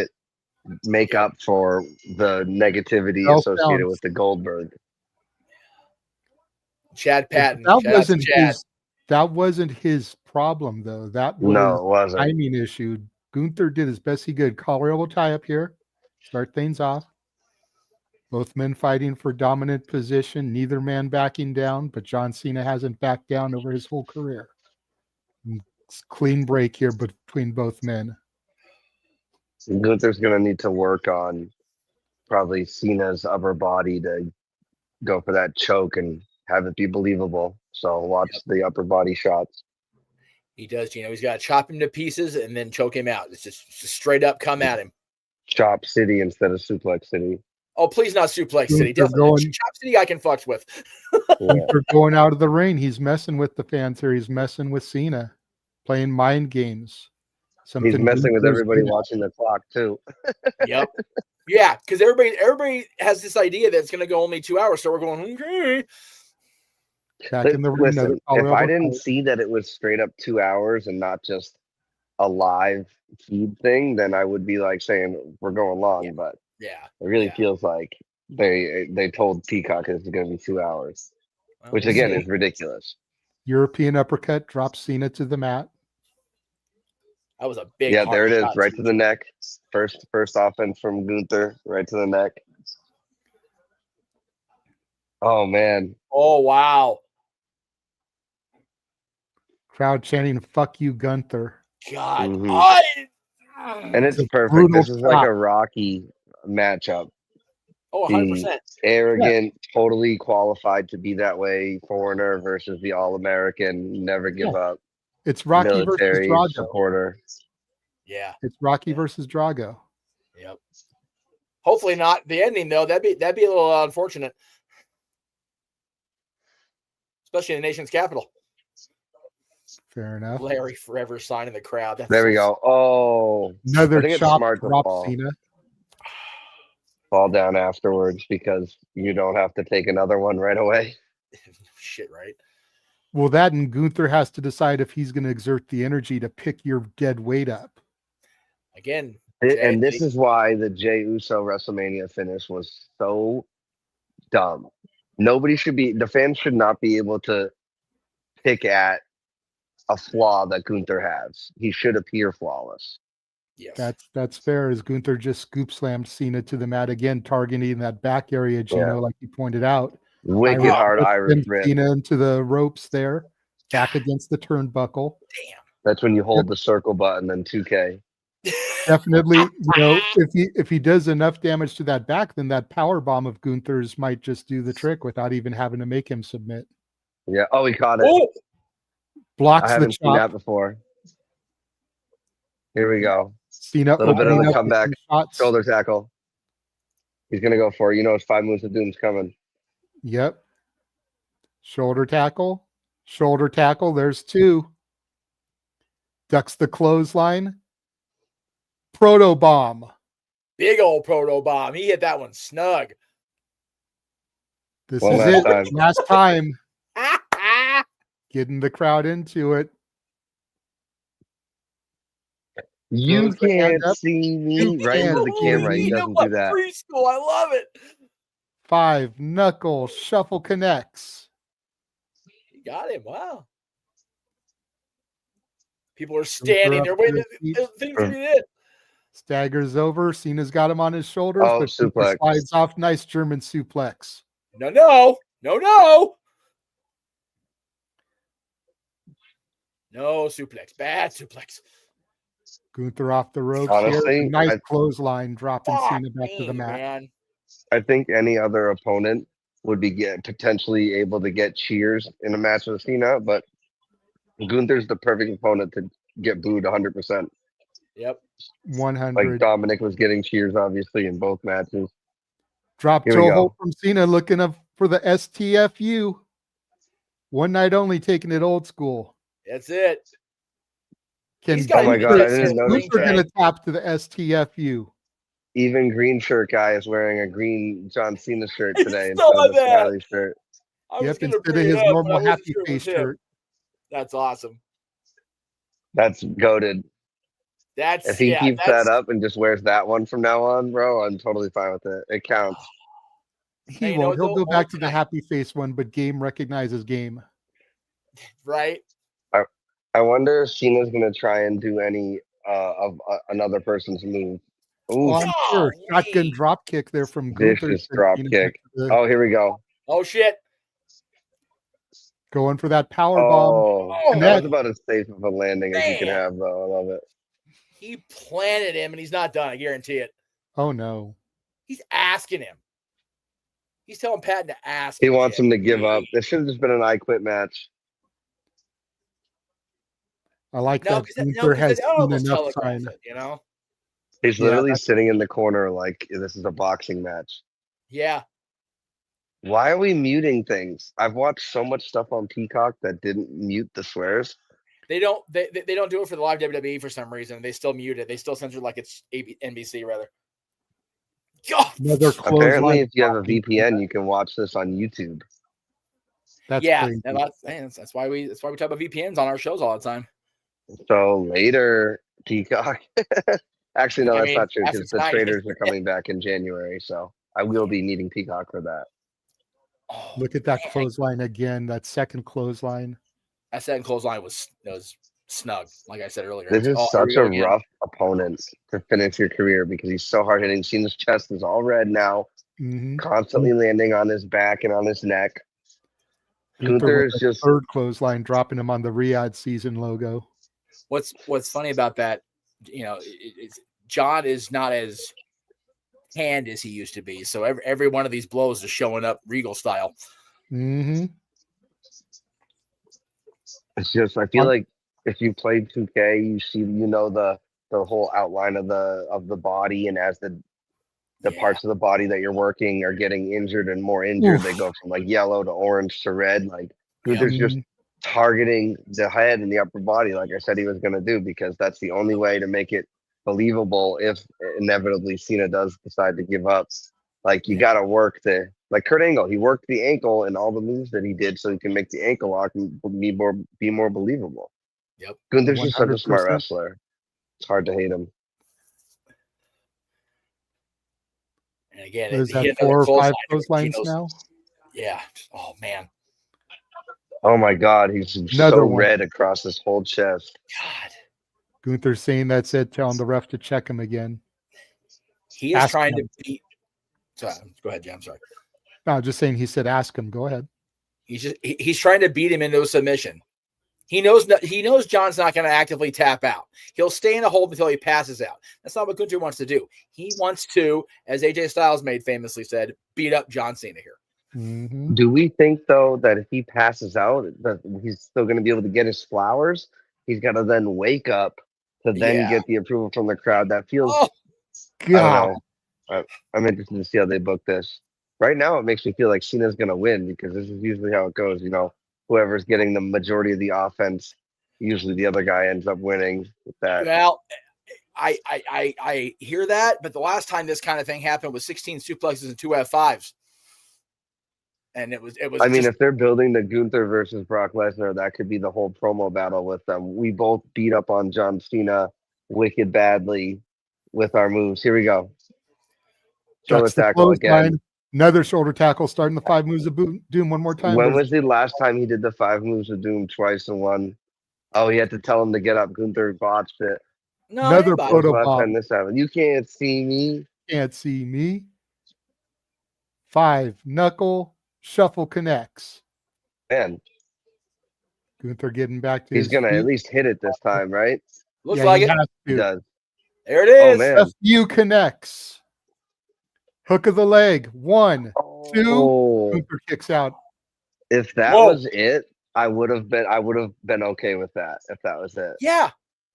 [SPEAKER 12] up for the negativity
[SPEAKER 1] Well
[SPEAKER 12] associated
[SPEAKER 1] found.
[SPEAKER 12] with the Goldberg.
[SPEAKER 6] Chad Patton.
[SPEAKER 1] That
[SPEAKER 6] Shout out to
[SPEAKER 1] wasn't
[SPEAKER 6] Chad.
[SPEAKER 1] his. That wasn't his problem though. That was
[SPEAKER 12] No, it wasn't.
[SPEAKER 1] timing issue. Gunther did as best he could. Colorado tie up here. Start things off. Both men fighting for dominant position. Neither man backing down, but John Cena hasn't backed down over his whole career. It's clean break here between both men.
[SPEAKER 12] Gunther's going to need to work on probably Cena's upper body to go for that choke and have it be believable. So watch the upper body shots.
[SPEAKER 6] He does, you know, he's got to chop him to pieces and then choke him out. It's just straight up come at him.
[SPEAKER 12] Chop City instead of Suplex City.
[SPEAKER 6] Oh, please not Suplex City.
[SPEAKER 1] Gunther
[SPEAKER 6] Definitely. Chop City I can fucks with.
[SPEAKER 1] Gunther going out of the ring. He's messing with the fans here. He's messing with Cena, playing mind games.
[SPEAKER 12] He's messing with
[SPEAKER 1] Gunther's
[SPEAKER 12] everybody
[SPEAKER 1] good at.
[SPEAKER 12] watching the clock too.
[SPEAKER 6] Yep. Yeah, because everybody has this idea that it's going to go only 2 hours. So we're going, okay.
[SPEAKER 1] Back in the ring.
[SPEAKER 12] Listen, if I didn't see that it was straight up 2 hours and not just a live feed thing, then I would be like saying we're going long. But
[SPEAKER 6] yeah,
[SPEAKER 12] it really feels like they told Peacock it's going to be 2 hours, which
[SPEAKER 1] we'll
[SPEAKER 12] again
[SPEAKER 1] see.
[SPEAKER 12] is ridiculous.
[SPEAKER 1] European uppercut drops Cena to the mat.
[SPEAKER 6] That was a big.
[SPEAKER 12] Yeah, there it is,
[SPEAKER 6] shot,
[SPEAKER 12] right
[SPEAKER 6] too.
[SPEAKER 12] to the neck. First offense from Gunther, right to the neck. Oh man.
[SPEAKER 6] Oh wow.
[SPEAKER 1] Crowd chanting "Fuck you, Gunther."
[SPEAKER 6] God.
[SPEAKER 12] And it's
[SPEAKER 1] It's a
[SPEAKER 12] perfect.
[SPEAKER 1] brutal
[SPEAKER 12] This is like
[SPEAKER 1] shot.
[SPEAKER 12] a Rocky matchup.
[SPEAKER 6] Oh,
[SPEAKER 12] The
[SPEAKER 6] 100%.
[SPEAKER 12] arrogant, totally qualified to be that way foreigner versus the all-American, never give up.
[SPEAKER 1] It's Rocky versus
[SPEAKER 12] military
[SPEAKER 1] Drago.
[SPEAKER 12] supporter.
[SPEAKER 6] Yeah.
[SPEAKER 1] It's Rocky versus Drago.
[SPEAKER 6] Yep. Hopefully not the ending though. That'd be a little unfortunate, especially in the nation's capital.
[SPEAKER 1] Fair enough.
[SPEAKER 6] Larry forever signing the crowd. That's
[SPEAKER 12] There we
[SPEAKER 6] so
[SPEAKER 12] go. Oh,
[SPEAKER 1] Another
[SPEAKER 12] I think it's
[SPEAKER 1] chop
[SPEAKER 12] smart to
[SPEAKER 1] drop
[SPEAKER 12] fall.
[SPEAKER 1] Cena.
[SPEAKER 12] Fall down afterwards because you don't have to take another one right away.
[SPEAKER 6] shit, right?
[SPEAKER 1] Well, that and Gunther has to decide if he's going to exert the energy to pick your dead weight up.
[SPEAKER 6] Again,
[SPEAKER 12] And this is why the Jey Uso WrestleMania finish was so dumb. The fans should not be able to pick at a flaw that Gunther has. He should appear flawless.
[SPEAKER 6] Yes.
[SPEAKER 1] That's fair, as Gunther just scoop slammed Cena to the mat again, targeting that back area, Gino, like you pointed out.
[SPEAKER 12] Wicked hard Irish rip.
[SPEAKER 1] Cena into the ropes there, back against the turnbuckle.
[SPEAKER 6] Damn.
[SPEAKER 12] That's when you hold the circle button, then 2K.
[SPEAKER 1] Definitely, if he does enough damage to that back, then that power bomb of Gunther's might just do the trick without even having to make him submit.
[SPEAKER 12] Yeah. Oh, he caught it.
[SPEAKER 6] Oh!
[SPEAKER 1] Blocks
[SPEAKER 12] I
[SPEAKER 1] the
[SPEAKER 12] haven't seen that
[SPEAKER 1] chop.
[SPEAKER 12] before. Here we go.
[SPEAKER 1] Cena
[SPEAKER 12] A little bit of
[SPEAKER 1] opening
[SPEAKER 12] the
[SPEAKER 1] up with
[SPEAKER 12] comeback.
[SPEAKER 1] some shots.
[SPEAKER 12] Shoulder tackle. He's gonna go for it. You know, it's 5 moves of doom's coming.
[SPEAKER 1] Yep. Shoulder tackle. Shoulder tackle. There's two. Ducks the clothesline. Proto bomb.
[SPEAKER 6] Big old proto bomb. He hit that one snug.
[SPEAKER 1] This
[SPEAKER 12] One
[SPEAKER 1] is
[SPEAKER 12] last
[SPEAKER 1] it.
[SPEAKER 12] time.
[SPEAKER 1] Last time. Getting the crowd into it.
[SPEAKER 12] You
[SPEAKER 1] Throws the hand
[SPEAKER 12] can't
[SPEAKER 1] up.
[SPEAKER 12] see me
[SPEAKER 1] You
[SPEAKER 12] right into
[SPEAKER 1] can't
[SPEAKER 12] the
[SPEAKER 1] see
[SPEAKER 12] camera. He
[SPEAKER 1] me.
[SPEAKER 12] doesn't do that.
[SPEAKER 6] Preschool. I love it.
[SPEAKER 1] 5 knuckle shuffle connects.
[SPEAKER 6] He got him. Wow. People are standing there waiting. The thing's getting in.
[SPEAKER 1] Staggers over. Cena's got him on his shoulders,
[SPEAKER 12] Oh,
[SPEAKER 1] but Gunther
[SPEAKER 12] suplex.
[SPEAKER 1] slides off. Nice German suplex.
[SPEAKER 6] No, no. No, no. No suplex. Bad suplex.
[SPEAKER 1] Gunther off the ropes
[SPEAKER 12] Honestly,
[SPEAKER 1] here. Nice
[SPEAKER 12] I-
[SPEAKER 1] clothesline, dropping
[SPEAKER 6] Fuck
[SPEAKER 1] Cena back to the
[SPEAKER 6] me,
[SPEAKER 1] mat.
[SPEAKER 6] man.
[SPEAKER 12] I think any other opponent would be potentially able to get cheers in a match with Cena, but Gunther's the perfect opponent to get booed 100%.
[SPEAKER 6] Yep.
[SPEAKER 1] 100.
[SPEAKER 12] Like Dominic was getting cheers, obviously, in both matches.
[SPEAKER 1] Drop
[SPEAKER 12] Here we
[SPEAKER 1] toe
[SPEAKER 12] go.
[SPEAKER 1] hold from Cena, looking up for the STFU. One night only, taking it old school.
[SPEAKER 6] That's it.
[SPEAKER 1] Can
[SPEAKER 6] He's got
[SPEAKER 12] Oh my God, I didn't notice
[SPEAKER 1] Gunther
[SPEAKER 12] that.
[SPEAKER 1] going to tap to the STFU?
[SPEAKER 12] Even green shirt guy is wearing a green John Cena shirt today instead
[SPEAKER 6] saw
[SPEAKER 12] of the
[SPEAKER 6] that.
[SPEAKER 12] smiley shirt.
[SPEAKER 6] I was
[SPEAKER 1] Yep,
[SPEAKER 6] gonna
[SPEAKER 1] instead of
[SPEAKER 6] bring it
[SPEAKER 1] his
[SPEAKER 6] up, but
[SPEAKER 1] normal
[SPEAKER 6] I wasn't
[SPEAKER 1] happy
[SPEAKER 6] sure it
[SPEAKER 1] face
[SPEAKER 6] was him.
[SPEAKER 1] shirt.
[SPEAKER 6] That's awesome.
[SPEAKER 12] That's goated.
[SPEAKER 6] That's
[SPEAKER 12] If he
[SPEAKER 6] yeah,
[SPEAKER 12] keeps
[SPEAKER 6] that's,
[SPEAKER 12] that up and just wears that one from now on, bro, I'm totally fine with it. It counts.
[SPEAKER 1] He
[SPEAKER 6] you know
[SPEAKER 1] won't.
[SPEAKER 6] what,
[SPEAKER 1] He'll
[SPEAKER 6] though?
[SPEAKER 1] go back to the
[SPEAKER 6] Tonight.
[SPEAKER 1] happy face one, but game recognizes game.
[SPEAKER 6] right.
[SPEAKER 12] I wonder if Cena's gonna try and do any of another person's move. Ooh,
[SPEAKER 1] Oh, I'm sure.
[SPEAKER 6] Golly.
[SPEAKER 1] Shotgun drop kick there from Gunther.
[SPEAKER 12] vicious
[SPEAKER 1] sends
[SPEAKER 12] drop
[SPEAKER 1] Cena
[SPEAKER 12] kick.
[SPEAKER 1] back to the-
[SPEAKER 12] Oh, here we go.
[SPEAKER 6] Oh shit.
[SPEAKER 1] Going for that power bomb.
[SPEAKER 12] Oh, that
[SPEAKER 1] Connect.
[SPEAKER 12] was about as safe of a landing as you can
[SPEAKER 6] Man.
[SPEAKER 12] have, though. I love it.
[SPEAKER 6] He planted him and he's not done, I guarantee it.
[SPEAKER 1] Oh no.
[SPEAKER 6] He's asking him. He's telling Patton to ask
[SPEAKER 12] He
[SPEAKER 6] him.
[SPEAKER 12] wants
[SPEAKER 6] again.
[SPEAKER 12] him to give up. This should have just been an I Quit match.
[SPEAKER 1] I like
[SPEAKER 6] No,
[SPEAKER 1] that
[SPEAKER 6] because
[SPEAKER 1] Gunther has
[SPEAKER 6] that almost
[SPEAKER 1] seen enough
[SPEAKER 6] telegraphs
[SPEAKER 1] sign.
[SPEAKER 6] it, you know?
[SPEAKER 12] He's
[SPEAKER 1] Yeah,
[SPEAKER 12] literally
[SPEAKER 1] that's-
[SPEAKER 12] sitting in the corner like this is a boxing match.
[SPEAKER 6] Yeah.
[SPEAKER 12] Why are we muting things? I've watched so much stuff on Peacock that didn't mute the swears.
[SPEAKER 6] They don't do it for the live WWE for some reason. They still mute it. They still censor like it's NBC rather. God.
[SPEAKER 1] Another
[SPEAKER 12] Apparently,
[SPEAKER 1] clothesline
[SPEAKER 12] if you have a
[SPEAKER 1] blocking
[SPEAKER 12] VPN, you can watch this on YouTube.
[SPEAKER 1] That's
[SPEAKER 6] yeah,
[SPEAKER 1] crazy.
[SPEAKER 6] that's why we talk about VPNs on our shows all the time.
[SPEAKER 12] So later, Peacock. Actually, no,
[SPEAKER 6] I
[SPEAKER 12] that's
[SPEAKER 6] mean,
[SPEAKER 12] not true
[SPEAKER 6] after
[SPEAKER 12] because the
[SPEAKER 6] tonight-
[SPEAKER 12] traders are coming back in January. So I will be needing Peacock for that.
[SPEAKER 6] Oh,
[SPEAKER 1] Look at that
[SPEAKER 6] man,
[SPEAKER 1] clothesline again. That second clothesline.
[SPEAKER 6] that second clothesline was snug, like I said earlier.
[SPEAKER 12] This is
[SPEAKER 6] Oh,
[SPEAKER 12] such
[SPEAKER 6] here
[SPEAKER 12] a
[SPEAKER 6] we go again.
[SPEAKER 12] rough opponent to finish your career because he's so hard hitting. Cena's chest is all red now,
[SPEAKER 1] Mm-hmm.
[SPEAKER 12] constantly landing on his back and on his neck. Gunther is just
[SPEAKER 1] third clothesline, dropping him on the Riyadh season logo.
[SPEAKER 6] What's funny about that, John is not as hand as he used to be. So every one of these blows is showing up Regal style.
[SPEAKER 1] Mm-hmm.
[SPEAKER 12] It's just I feel like if you played 2K, you see the whole outline of the body, and as the parts of the body that you're working are getting injured and more injured, they go from like yellow to orange to red. Like Gunther's just targeting the head and the upper body, like I said he was gonna do, because that's the only way to make it believable if inevitably Cena does decide to give up. Like you gotta work like Kurt Angle, he worked the ankle and all the moves that he did so he can make the ankle lock and be more believable.
[SPEAKER 6] Yep.
[SPEAKER 12] Gunther's just such a
[SPEAKER 1] 100%.
[SPEAKER 12] smart wrestler. It's hard to hate him.
[SPEAKER 6] And again,
[SPEAKER 1] There's
[SPEAKER 6] he
[SPEAKER 1] that
[SPEAKER 6] hit
[SPEAKER 1] 4 or
[SPEAKER 6] another
[SPEAKER 1] 5
[SPEAKER 6] clothesline.
[SPEAKER 1] clotheslines now.
[SPEAKER 6] Yeah. Oh man.
[SPEAKER 12] Oh my God, he's
[SPEAKER 1] Another
[SPEAKER 12] so
[SPEAKER 1] one.
[SPEAKER 12] red across his whole chest.
[SPEAKER 6] God.
[SPEAKER 1] Gunther saying that's it, telling the ref to check him again.
[SPEAKER 6] He is
[SPEAKER 1] Ask
[SPEAKER 6] trying
[SPEAKER 1] him.
[SPEAKER 6] to beat. Sorry, go ahead, Jim. Sorry.
[SPEAKER 1] No, just saying he said ask him. Go ahead.
[SPEAKER 6] He's trying to beat him into a submission. He knows John's not going to actively tap out. He'll stay in a hold until he passes out. That's not what Gunther wants to do. He wants to, as AJ Styles famously said, beat up John Cena here.
[SPEAKER 1] Mm-hmm.
[SPEAKER 12] Do we think though that if he passes out, that he's still going to be able to get his flowers? He's got to then wake up to then get the approval from the crowd. That feels.
[SPEAKER 6] Oh,
[SPEAKER 12] I don't know. I'm interested to see how they book this. Right now, it makes me feel like Cena's gonna win because this is usually how it goes. You know, whoever's getting the majority of the offense, usually the other guy ends up winning with that.
[SPEAKER 6] Well, I hear that, but the last time this kind of thing happened was 16 suplexes and 2 F5s. And it was
[SPEAKER 12] I mean,
[SPEAKER 6] just,
[SPEAKER 12] if they're building the Gunther versus Brock Lesnar, that could be the whole promo battle with them. We both beat up on John Cena wicked badly with our moves. Here we go. Shoulder
[SPEAKER 1] That's the
[SPEAKER 12] tackle again.
[SPEAKER 1] clothesline. Another shoulder tackle starting the 5 moves of doom one more time.
[SPEAKER 12] When was the last time he did the 5 moves of doom twice in one? Oh, he had to tell him to get up. Gunther botched it.
[SPEAKER 6] no,
[SPEAKER 1] Another
[SPEAKER 6] anybody.
[SPEAKER 1] photo
[SPEAKER 12] Last
[SPEAKER 1] bomb.
[SPEAKER 12] time this happened. You can't see me.
[SPEAKER 1] Can't see me. 5 knuckle shuffle connects.
[SPEAKER 12] Man,
[SPEAKER 1] Gunther getting back to
[SPEAKER 12] he's
[SPEAKER 1] his
[SPEAKER 12] gonna
[SPEAKER 1] feet.
[SPEAKER 12] at least hit it this time, right?
[SPEAKER 6] Looks
[SPEAKER 1] Yeah,
[SPEAKER 6] like
[SPEAKER 1] he
[SPEAKER 6] it.
[SPEAKER 1] has
[SPEAKER 12] He
[SPEAKER 1] to.
[SPEAKER 12] does.
[SPEAKER 6] There it
[SPEAKER 12] Oh
[SPEAKER 6] is.
[SPEAKER 12] man.
[SPEAKER 1] FU connects. Hook of the leg. 1, 2.
[SPEAKER 12] Oh,
[SPEAKER 1] Gunther kicks out.
[SPEAKER 12] if that
[SPEAKER 6] Whoa.
[SPEAKER 12] was it, I would have been okay with that if that was it.
[SPEAKER 6] Yeah.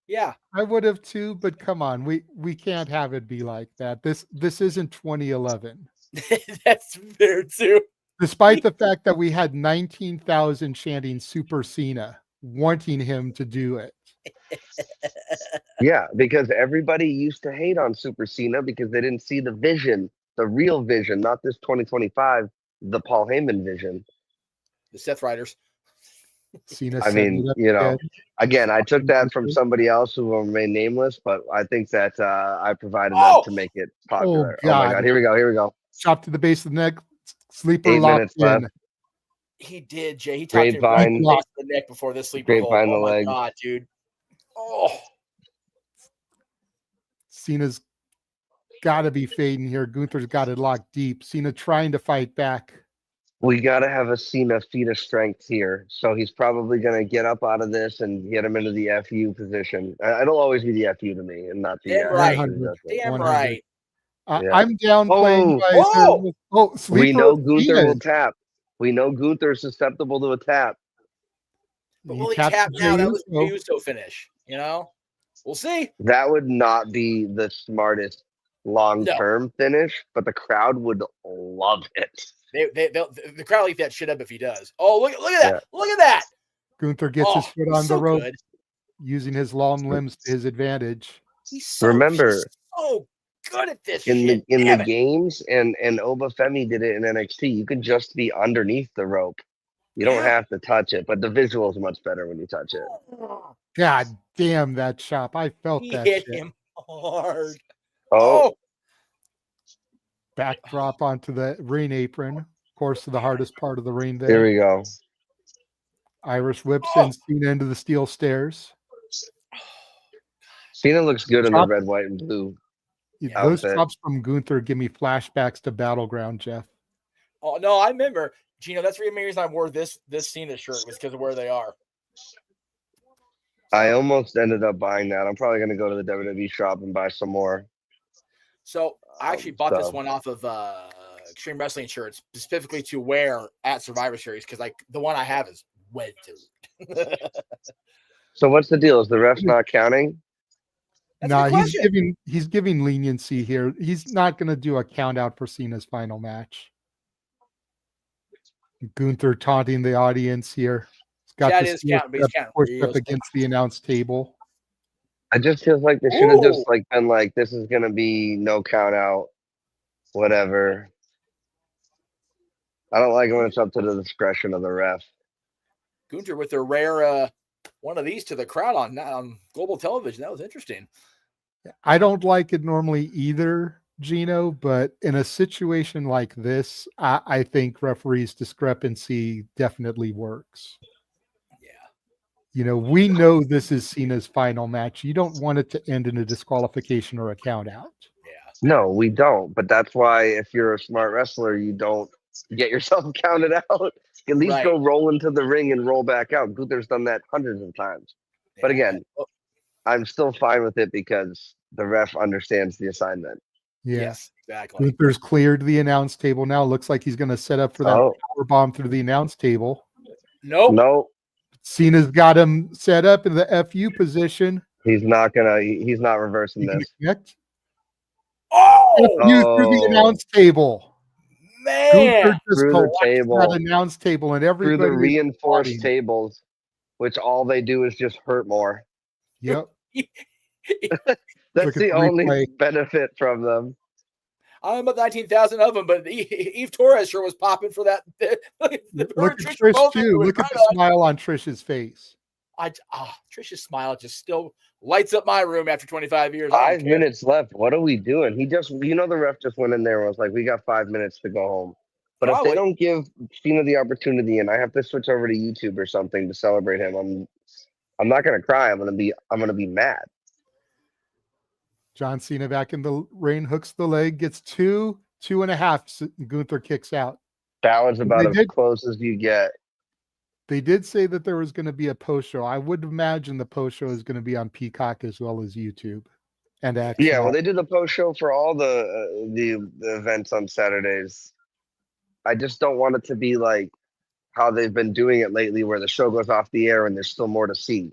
[SPEAKER 6] Yeah.
[SPEAKER 1] I would have too, but come on, we can't have it be like that. This isn't 2011.
[SPEAKER 6] That's fair too.
[SPEAKER 1] Despite the fact that we had 19,000 chanting Super Cena, wanting him to do it.
[SPEAKER 12] Yeah, because everybody used to hate on Super Cena because they didn't see the vision, the real vision, not this 2025, the Paul Heyman vision.
[SPEAKER 6] The Seth Riders.
[SPEAKER 1] Cena
[SPEAKER 12] I
[SPEAKER 1] setting
[SPEAKER 12] mean,
[SPEAKER 1] it up
[SPEAKER 12] you know,
[SPEAKER 1] again.
[SPEAKER 12] again, I took that from somebody else who will remain nameless, but I think that I provided
[SPEAKER 6] Oh!
[SPEAKER 12] that to make it popular. Oh, my
[SPEAKER 1] God.
[SPEAKER 12] God, here we go, here we go.
[SPEAKER 1] Chop to the base of the neck. Sleeper
[SPEAKER 12] 8
[SPEAKER 1] locked
[SPEAKER 12] minutes
[SPEAKER 1] in.
[SPEAKER 12] left.
[SPEAKER 6] He did, Jay. He talked to him right in
[SPEAKER 12] Grapevine.
[SPEAKER 6] the base of the neck before this sleeper hold.
[SPEAKER 12] Grapevine the
[SPEAKER 6] Oh my
[SPEAKER 12] leg.
[SPEAKER 6] God, dude. Oh,
[SPEAKER 1] Cena's got to be fading here. Gunther's got it locked deep. Cena trying to fight back.
[SPEAKER 12] We got to have a Cena feat of strength here. So he's probably going to get up out of this and get him into the FU position. It'll always be the FU to me and not the
[SPEAKER 6] damn right.
[SPEAKER 1] 100.
[SPEAKER 6] Damn
[SPEAKER 1] 100.
[SPEAKER 6] right.
[SPEAKER 12] Yeah.
[SPEAKER 1] I'm downplaying.
[SPEAKER 6] Whoa!
[SPEAKER 1] Sleeper
[SPEAKER 12] We know
[SPEAKER 1] of
[SPEAKER 12] Gunther will
[SPEAKER 1] Cena's.
[SPEAKER 12] tap. We know Gunther's susceptible to a tap.
[SPEAKER 6] But will he
[SPEAKER 1] tapped
[SPEAKER 6] tap
[SPEAKER 1] the
[SPEAKER 6] now? That was
[SPEAKER 1] Uso.
[SPEAKER 6] the Uso finish. You know? We'll see.
[SPEAKER 12] That would not be the smartest long-term finish, but the crowd would love it.
[SPEAKER 6] The crowd will eat that shit up if he does. Oh, look at that.
[SPEAKER 12] Yeah.
[SPEAKER 6] Look at that.
[SPEAKER 1] Gunther gets his foot on
[SPEAKER 6] so
[SPEAKER 1] the rope,
[SPEAKER 6] good.
[SPEAKER 1] using his long limbs to his advantage.
[SPEAKER 6] He's so,
[SPEAKER 12] Remember,
[SPEAKER 6] he's so good at this
[SPEAKER 12] in
[SPEAKER 6] shit.
[SPEAKER 12] the
[SPEAKER 6] Damn it.
[SPEAKER 12] games, and Oba Femi did it in NXT, you can just be underneath the rope. You don't have to touch it, but the visual is much better when you touch it.
[SPEAKER 1] God damn that chop. I felt
[SPEAKER 6] He
[SPEAKER 1] that
[SPEAKER 6] hit
[SPEAKER 1] shit.
[SPEAKER 6] him hard.
[SPEAKER 12] Oh,
[SPEAKER 1] Backdrop onto the ring apron. Of course, the hardest part of the ring there.
[SPEAKER 12] here we go.
[SPEAKER 1] Irish whip sends Cena into the steel stairs.
[SPEAKER 12] Cena looks good in the
[SPEAKER 1] Chop.
[SPEAKER 12] red, white, and blue.
[SPEAKER 1] Those
[SPEAKER 12] outfit.
[SPEAKER 1] chops from Gunther give me flashbacks to Battleground, Jeff.
[SPEAKER 6] Oh no, I remember. Gino, that's the reason I wore this Cena shirt was because of where they are.
[SPEAKER 12] I almost ended up buying that. I'm probably going to go to the WWE shop and buy some more.
[SPEAKER 6] So I actually bought this
[SPEAKER 12] so-
[SPEAKER 6] one off of Extreme Wrestling shirts specifically to wear at Survivor Series because like the one I have is way too.
[SPEAKER 12] So what's the deal? Is the ref not counting?
[SPEAKER 6] That's a
[SPEAKER 1] No,
[SPEAKER 6] good
[SPEAKER 1] he's giving leniency here. He's not going to do a count out for Cena's final match. Gunther taunting the audience here. He's got
[SPEAKER 6] Chad
[SPEAKER 1] the
[SPEAKER 6] is
[SPEAKER 1] steel
[SPEAKER 6] counting, but he's
[SPEAKER 1] step
[SPEAKER 6] counting
[SPEAKER 1] pushed
[SPEAKER 6] real
[SPEAKER 1] up against the announce table.
[SPEAKER 12] I just feel like they should have just
[SPEAKER 6] Ooh.
[SPEAKER 12] like been like, this is going to be no count out, whatever. I don't like when it's up to the discretion of the ref.
[SPEAKER 6] Gunther with a rare one of these to the crowd on global television. That was interesting.
[SPEAKER 1] I don't like it normally either, Gino, but in a situation like this, I think referees' discrepancy definitely works.
[SPEAKER 6] Yeah.
[SPEAKER 1] You know, we know this is Cena's final match. You don't want it to end in a disqualification or a count out.
[SPEAKER 6] Yeah.
[SPEAKER 12] No, we don't. But that's why if you're a smart wrestler, you don't get yourself counted out. At least
[SPEAKER 6] Right.
[SPEAKER 12] go roll into the ring and roll back out. Gunther's done that hundreds of times. But again, I'm still fine with it because the ref understands the assignment.
[SPEAKER 1] Yeah.
[SPEAKER 6] Yes, exactly.
[SPEAKER 1] Gunther's cleared the announce table now. Looks like he's going to set up for that power bomb through the announce table.
[SPEAKER 6] Nope.
[SPEAKER 12] No,
[SPEAKER 1] Cena's got him set up in the FU position.
[SPEAKER 12] he's not reversing
[SPEAKER 1] He can
[SPEAKER 12] this.
[SPEAKER 1] connect.
[SPEAKER 6] Oh,
[SPEAKER 1] FU through the announce table. Gunther just
[SPEAKER 12] Through the
[SPEAKER 1] collapsed
[SPEAKER 12] table.
[SPEAKER 1] that announce table, and
[SPEAKER 12] Through
[SPEAKER 1] everybody
[SPEAKER 12] the
[SPEAKER 1] is
[SPEAKER 12] reinforced
[SPEAKER 1] applauding.
[SPEAKER 12] tables, which all they do is just hurt more.
[SPEAKER 1] Yep.
[SPEAKER 12] That's
[SPEAKER 1] Look at
[SPEAKER 12] the
[SPEAKER 1] the
[SPEAKER 12] only
[SPEAKER 1] replay.
[SPEAKER 12] benefit from them.
[SPEAKER 6] I'm about 19,000 of them, but Eve Torres sure was popping for that.
[SPEAKER 1] Look at Trish too. Look at the smile on Trish's face.
[SPEAKER 6] Trish's smile just still lights up my room after 25 years. I don't
[SPEAKER 12] 5
[SPEAKER 6] care.
[SPEAKER 12] minutes left. What are we doing? The ref just went in there and was like, we got 5 minutes to go home. But if they don't give Cena the opportunity and I have to switch over to YouTube or something to celebrate him, I'm not gonna cry. I'm gonna be mad.
[SPEAKER 1] John Cena back in the ring, hooks the leg, gets 2.5. Gunther kicks out.
[SPEAKER 12] That was about as close as you get.
[SPEAKER 1] They did say that there was going to be a post show. I would imagine the post show is going to be on Peacock as well as YouTube and X.
[SPEAKER 12] Yeah, well, they do the post show for all the events on Saturdays. I just don't want it to be like how they've been doing it lately, where the show goes off the air and there's still more to see.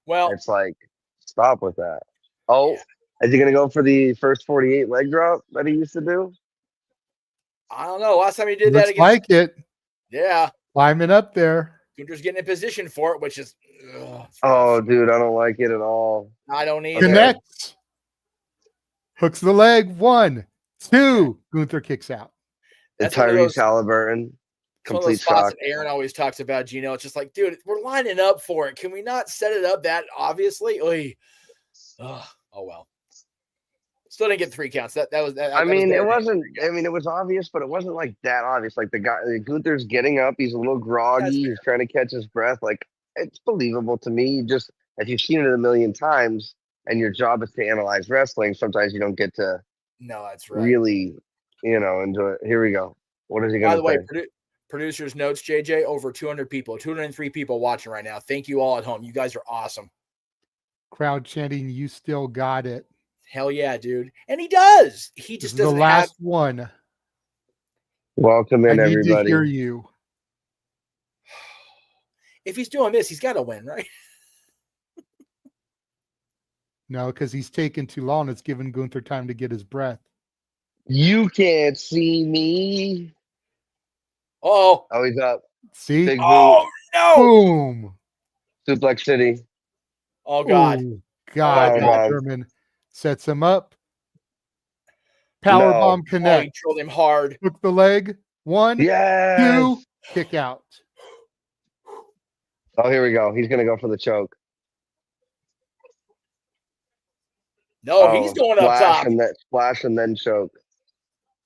[SPEAKER 6] Well,
[SPEAKER 12] it's like, stop with that. Oh, is he going to go for the first 48 leg drop that he used to do?
[SPEAKER 6] I don't know. Last time he did
[SPEAKER 1] Looks
[SPEAKER 6] that against,
[SPEAKER 1] like it.
[SPEAKER 6] Yeah,
[SPEAKER 1] climbing up there.
[SPEAKER 6] Gunther's getting in position for it, which is.
[SPEAKER 12] Oh, dude, I don't like it at all.
[SPEAKER 6] I don't either.
[SPEAKER 1] Connects. Hooks the leg. 1, 2. Gunther kicks out.
[SPEAKER 12] And Tyrese Halliburton.
[SPEAKER 6] It's one of those spots that Aaron always talks about, Gino. It's just like, dude, we're lining up for it. Can we not set it up that obviously? Oh well. Still didn't get 3 counts. That was.
[SPEAKER 12] It wasn't. It was obvious, but it wasn't like that obvious. Like the guy, Gunther's getting up. He's a little groggy. He's trying to catch his breath. Like, it's believable to me. Just if you've seen it a million times, and your job is to analyze wrestling, sometimes you don't get to.
[SPEAKER 6] No, that's right.
[SPEAKER 12] Really, enjoy it. Here we go. What is he going to say?
[SPEAKER 6] By the way, producers notes, JJ, over 200 people, 203 people watching right now. Thank you all at home. You guys are awesome.
[SPEAKER 1] Crowd chanting, "You still got it."
[SPEAKER 6] Hell yeah, dude. And he does. He just doesn't
[SPEAKER 1] the last one.
[SPEAKER 12] Welcome in,
[SPEAKER 1] I need
[SPEAKER 12] everybody.
[SPEAKER 1] to hear you.
[SPEAKER 6] If he's doing this, he's got to win, right?
[SPEAKER 1] No, because he's taken too long. It's given Gunther time to get his breath.
[SPEAKER 12] You can't see me.
[SPEAKER 6] Oh,
[SPEAKER 12] he's up.
[SPEAKER 1] See?
[SPEAKER 12] Big
[SPEAKER 6] no!
[SPEAKER 1] Boom!
[SPEAKER 12] Suplex City.
[SPEAKER 6] Oh God!
[SPEAKER 1] Ooh, God! German sets him up. Powerbomb connect.
[SPEAKER 6] He drilled him hard.
[SPEAKER 1] Hook the leg. 1,
[SPEAKER 12] yes.
[SPEAKER 1] 2, kick out.
[SPEAKER 12] Oh, here we go. He's gonna go for the choke.
[SPEAKER 6] No, he's going up top.
[SPEAKER 12] And then splash and then choke.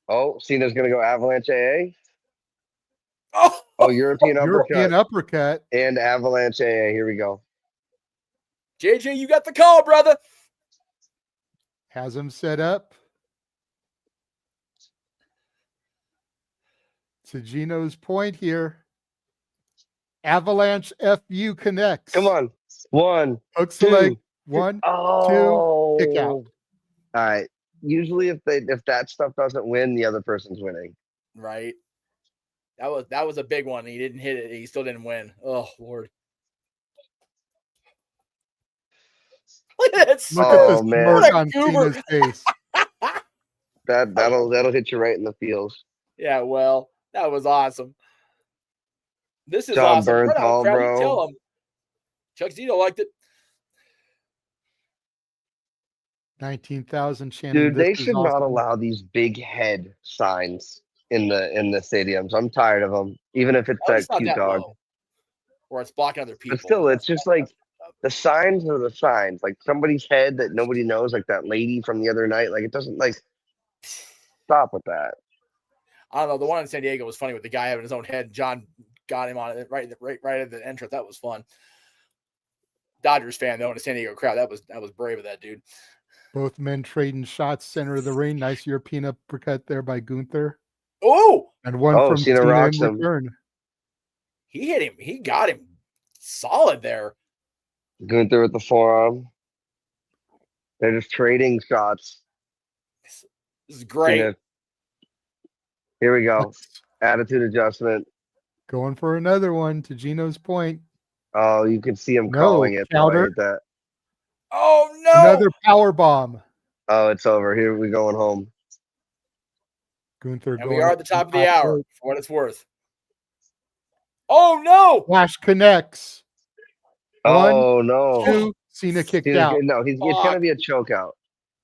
[SPEAKER 12] Oh, Cena's gonna go avalanche AA. Oh, European
[SPEAKER 1] uppercut.
[SPEAKER 12] And avalanche AA. Here we go.
[SPEAKER 6] JJ, you got the call, brother.
[SPEAKER 1] Has him set up. To Gino's point here. Avalanche FU connects.
[SPEAKER 12] Come on. 1,
[SPEAKER 1] hooks
[SPEAKER 12] 2.
[SPEAKER 1] The leg. 1, 2, kick out.
[SPEAKER 12] All right. Usually if that stuff doesn't win, the other person's winning.
[SPEAKER 6] Right. That was a big one. He didn't hit it. He still didn't win. Oh Lord. Look at this.
[SPEAKER 1] Look at this smirk on Cena's face.
[SPEAKER 12] That'll hit you right in the feels.
[SPEAKER 6] Yeah, well, that was awesome. This is
[SPEAKER 12] John
[SPEAKER 6] awesome.
[SPEAKER 12] Bernthal, bro.
[SPEAKER 6] Tell him. Chuck Zito liked it.
[SPEAKER 1] 19,000 chanting.
[SPEAKER 12] Dude, they should not allow these big head signs in the stadiums. I'm tired of them. Even if it's that cute dog.
[SPEAKER 6] Low. Or it's blocking other people.
[SPEAKER 12] But still, it's just like the signs are the signs. Like somebody's head that nobody knows, like that lady from the other night. Like it doesn't stop with that.
[SPEAKER 6] I don't know. The one in San Diego was funny with the guy having his own head. John got him on it right at the entrance. That was fun. Dodgers fan though in a San Diego crowd. That was brave of that dude.
[SPEAKER 1] Both men trading shots center of the ring. Nice European uppercut there by Gunther.
[SPEAKER 6] Oh,
[SPEAKER 1] and one from Cena in return.
[SPEAKER 6] He hit him. He got him solid there.
[SPEAKER 12] Gunther with the forearm. They're just trading shots.
[SPEAKER 6] This is great.
[SPEAKER 12] Here we go. Attitude adjustment.
[SPEAKER 1] Going for another one to Gino's point.
[SPEAKER 12] Oh, you can see him calling it.
[SPEAKER 1] Counter.
[SPEAKER 12] That.
[SPEAKER 6] Oh no!
[SPEAKER 1] Another power bomb.
[SPEAKER 12] Oh, it's over. Here we going home.
[SPEAKER 1] Gunther
[SPEAKER 6] And
[SPEAKER 1] going
[SPEAKER 6] we are
[SPEAKER 1] up
[SPEAKER 6] at the
[SPEAKER 1] to
[SPEAKER 6] top of the hour,
[SPEAKER 1] rope.
[SPEAKER 6] for what it's worth. Oh, no!
[SPEAKER 1] Flash connects. One,
[SPEAKER 12] Oh no.
[SPEAKER 1] two. Cena kicked
[SPEAKER 12] Cena's
[SPEAKER 1] out.
[SPEAKER 12] no, it's
[SPEAKER 6] Fuck.
[SPEAKER 12] gonna be a choke out.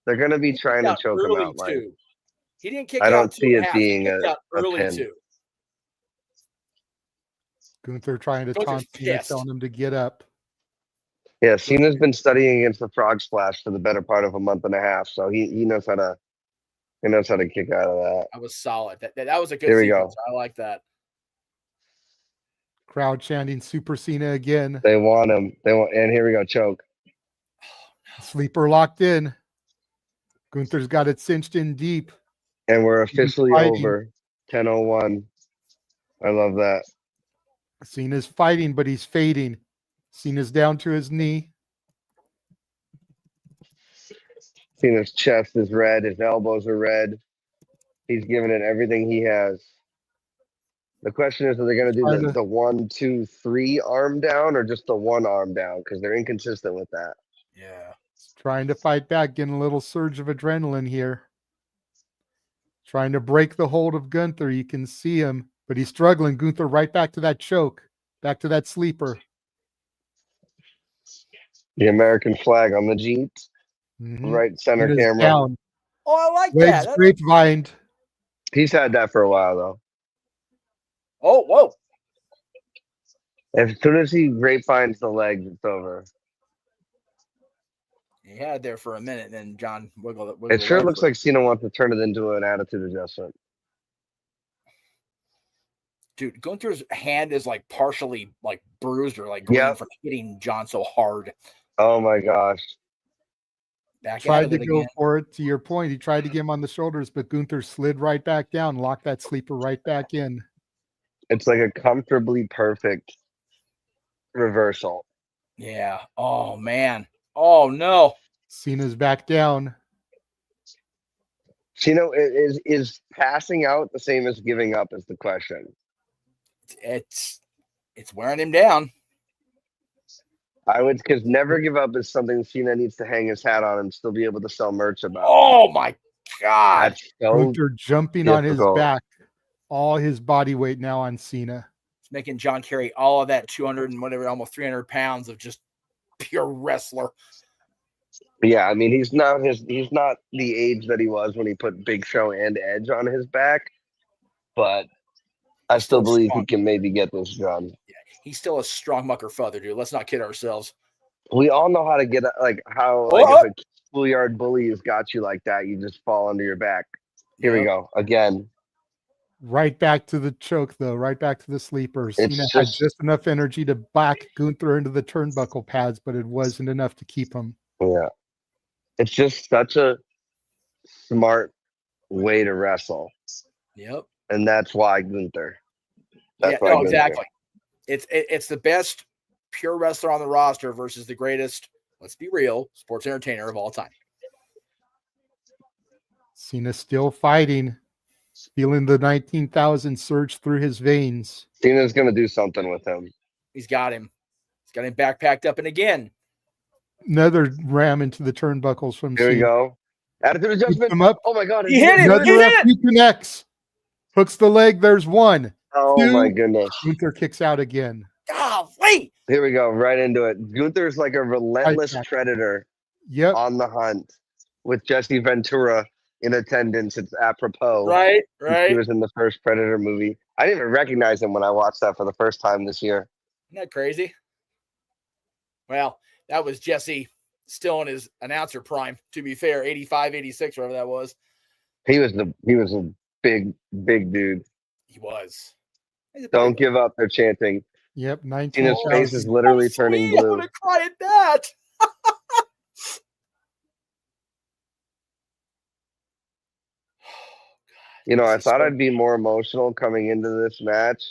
[SPEAKER 12] They're gonna be
[SPEAKER 6] He kicked
[SPEAKER 12] trying to
[SPEAKER 6] out
[SPEAKER 12] choke him
[SPEAKER 6] early,
[SPEAKER 12] out. Like,
[SPEAKER 6] too. He didn't kick
[SPEAKER 12] I
[SPEAKER 6] out
[SPEAKER 12] don't
[SPEAKER 6] 2
[SPEAKER 12] see
[SPEAKER 6] and
[SPEAKER 12] it
[SPEAKER 6] a half. He
[SPEAKER 12] being
[SPEAKER 6] kicked out
[SPEAKER 12] a
[SPEAKER 6] early,
[SPEAKER 12] pin.
[SPEAKER 6] too.
[SPEAKER 1] Gunther trying to
[SPEAKER 6] Gunther's
[SPEAKER 1] taunt Cena,
[SPEAKER 6] pissed.
[SPEAKER 1] telling him to get up.
[SPEAKER 12] Yeah, Cena's been studying against the frog splash for the better part of a month and a half, so he knows how to kick out of that.
[SPEAKER 6] That was solid. That was a good
[SPEAKER 12] Here we
[SPEAKER 6] sequence.
[SPEAKER 12] go.
[SPEAKER 6] I like that.
[SPEAKER 1] Crowd chanting Super Cena again.
[SPEAKER 12] They want him. And here we go, choke.
[SPEAKER 1] Sleeper locked in. Gunther's got it cinched in deep.
[SPEAKER 12] And we're officially
[SPEAKER 1] fighting.
[SPEAKER 12] over. 10:01. I love that.
[SPEAKER 1] Cena's fighting, but he's fading. Cena's down to his knee.
[SPEAKER 12] Cena's chest is red. His elbows are red. He's giving it everything he has. The question is, are they going to do the 1, 2, 3 arm down or just the 1 arm down? Because they're inconsistent with that.
[SPEAKER 6] Yeah.
[SPEAKER 1] He's trying to fight back, getting a little surge of adrenaline here. Trying to break the hold of Gunther. You can see him, but he's struggling. Gunther right back to that choke, back to that sleeper.
[SPEAKER 12] The American flag on the Jeep.
[SPEAKER 1] Mhm.
[SPEAKER 12] Right center
[SPEAKER 1] Cena's
[SPEAKER 12] camera.
[SPEAKER 1] down.
[SPEAKER 6] Oh, I like
[SPEAKER 1] Legs
[SPEAKER 6] that.
[SPEAKER 1] grapevine.
[SPEAKER 12] He's had that for a while, though.
[SPEAKER 6] Oh, whoa.
[SPEAKER 12] As soon as he grapevines the legs, it's over.
[SPEAKER 6] He had it there for a minute, and then John wiggled
[SPEAKER 12] It sure
[SPEAKER 6] over.
[SPEAKER 12] looks like Cena wants to turn it into an attitude adjustment.
[SPEAKER 6] Dude, Gunther's hand is like partially like bruised or like green
[SPEAKER 12] Yep.
[SPEAKER 6] from hitting John so hard.
[SPEAKER 12] Oh my gosh.
[SPEAKER 6] Back out
[SPEAKER 1] Tried
[SPEAKER 6] of
[SPEAKER 1] to
[SPEAKER 6] it
[SPEAKER 1] go
[SPEAKER 6] again.
[SPEAKER 1] for it. To your point, he tried to get him on the shoulders, but Gunther slid right back down, locked that sleeper right back in.
[SPEAKER 12] It's like a comfortably perfect reversal.
[SPEAKER 6] Yeah. Oh man. Oh no.
[SPEAKER 1] Cena's back down.
[SPEAKER 12] Cena is passing out the same as giving up is the question.
[SPEAKER 6] It's wearing him down.
[SPEAKER 12] I would, because never give up is something Cena needs to hang his hat on and still be able to sell merch about.
[SPEAKER 6] Oh my god.
[SPEAKER 12] That's so
[SPEAKER 1] Gunther jumping on his
[SPEAKER 12] difficult.
[SPEAKER 1] back. All his body weight now on Cena.
[SPEAKER 6] It's making John carry all of that 200 and whatever, almost 300 pounds of just pure wrestler.
[SPEAKER 12] Yeah, I mean he's not the age that he was when he put Big Show and Edge on his back, but I still believe he can maybe get this done.
[SPEAKER 6] Yeah, he's still a strong mucker father, dude. Let's not kid ourselves.
[SPEAKER 12] We all know how to get like how
[SPEAKER 6] Oh,
[SPEAKER 12] like if a schoolyard bully has got you like that, you just fall under your back. Here we
[SPEAKER 6] Yep.
[SPEAKER 12] go again.
[SPEAKER 1] Right back to the choke, though. Right back to the sleeper.
[SPEAKER 12] It's
[SPEAKER 1] Cena had
[SPEAKER 12] just-
[SPEAKER 1] just enough energy to back Gunther into the turnbuckle pads, but it wasn't enough to keep him.
[SPEAKER 12] Yeah, it's just such a smart way to wrestle,
[SPEAKER 6] Yep.
[SPEAKER 12] and that's why Gunther.
[SPEAKER 6] Yeah, no, exactly. It's the best pure wrestler on the roster versus the greatest, let's be real, sports entertainer of all time.
[SPEAKER 1] Cena still fighting, feeling the 19,000 surge through his veins.
[SPEAKER 12] Cena's gonna do something with him.
[SPEAKER 6] He's got him. He's got him backpacked up and again.
[SPEAKER 1] Another ram into the turnbuckles from
[SPEAKER 12] Here
[SPEAKER 1] Cena.
[SPEAKER 12] we go. Attitude adjustment.
[SPEAKER 1] Him up.
[SPEAKER 12] Oh my god,
[SPEAKER 6] He hit it.
[SPEAKER 1] Another
[SPEAKER 6] He hit
[SPEAKER 1] FU connects. Hooks the leg. There's one.
[SPEAKER 12] Oh
[SPEAKER 1] Two.
[SPEAKER 12] my goodness.
[SPEAKER 1] Gunther kicks out again.
[SPEAKER 6] Golly.
[SPEAKER 12] Here we go, right into it. Gunther's like a relentless
[SPEAKER 1] Right back.
[SPEAKER 12] predator
[SPEAKER 1] Yep.
[SPEAKER 12] on the hunt with Jesse Ventura in attendance. It's apropos.
[SPEAKER 6] Right,
[SPEAKER 12] He
[SPEAKER 6] right.
[SPEAKER 12] was in the first Predator movie. I didn't even recognize him when I watched that for the first time this year.
[SPEAKER 6] Isn't that crazy? Well, that was Jesse still in his announcer prime, to be fair, 85, 86, whatever that was.
[SPEAKER 12] He was a big dude.
[SPEAKER 6] He was.
[SPEAKER 12] Don't give up, they're chanting.
[SPEAKER 1] Yep.
[SPEAKER 12] Cena's
[SPEAKER 1] 19,000.
[SPEAKER 12] face is literally turning
[SPEAKER 6] Sweet, I
[SPEAKER 12] blue.
[SPEAKER 6] would have cried at that.
[SPEAKER 12] You know, I
[SPEAKER 6] This is
[SPEAKER 12] thought
[SPEAKER 6] so-
[SPEAKER 12] I'd be more emotional coming into this match,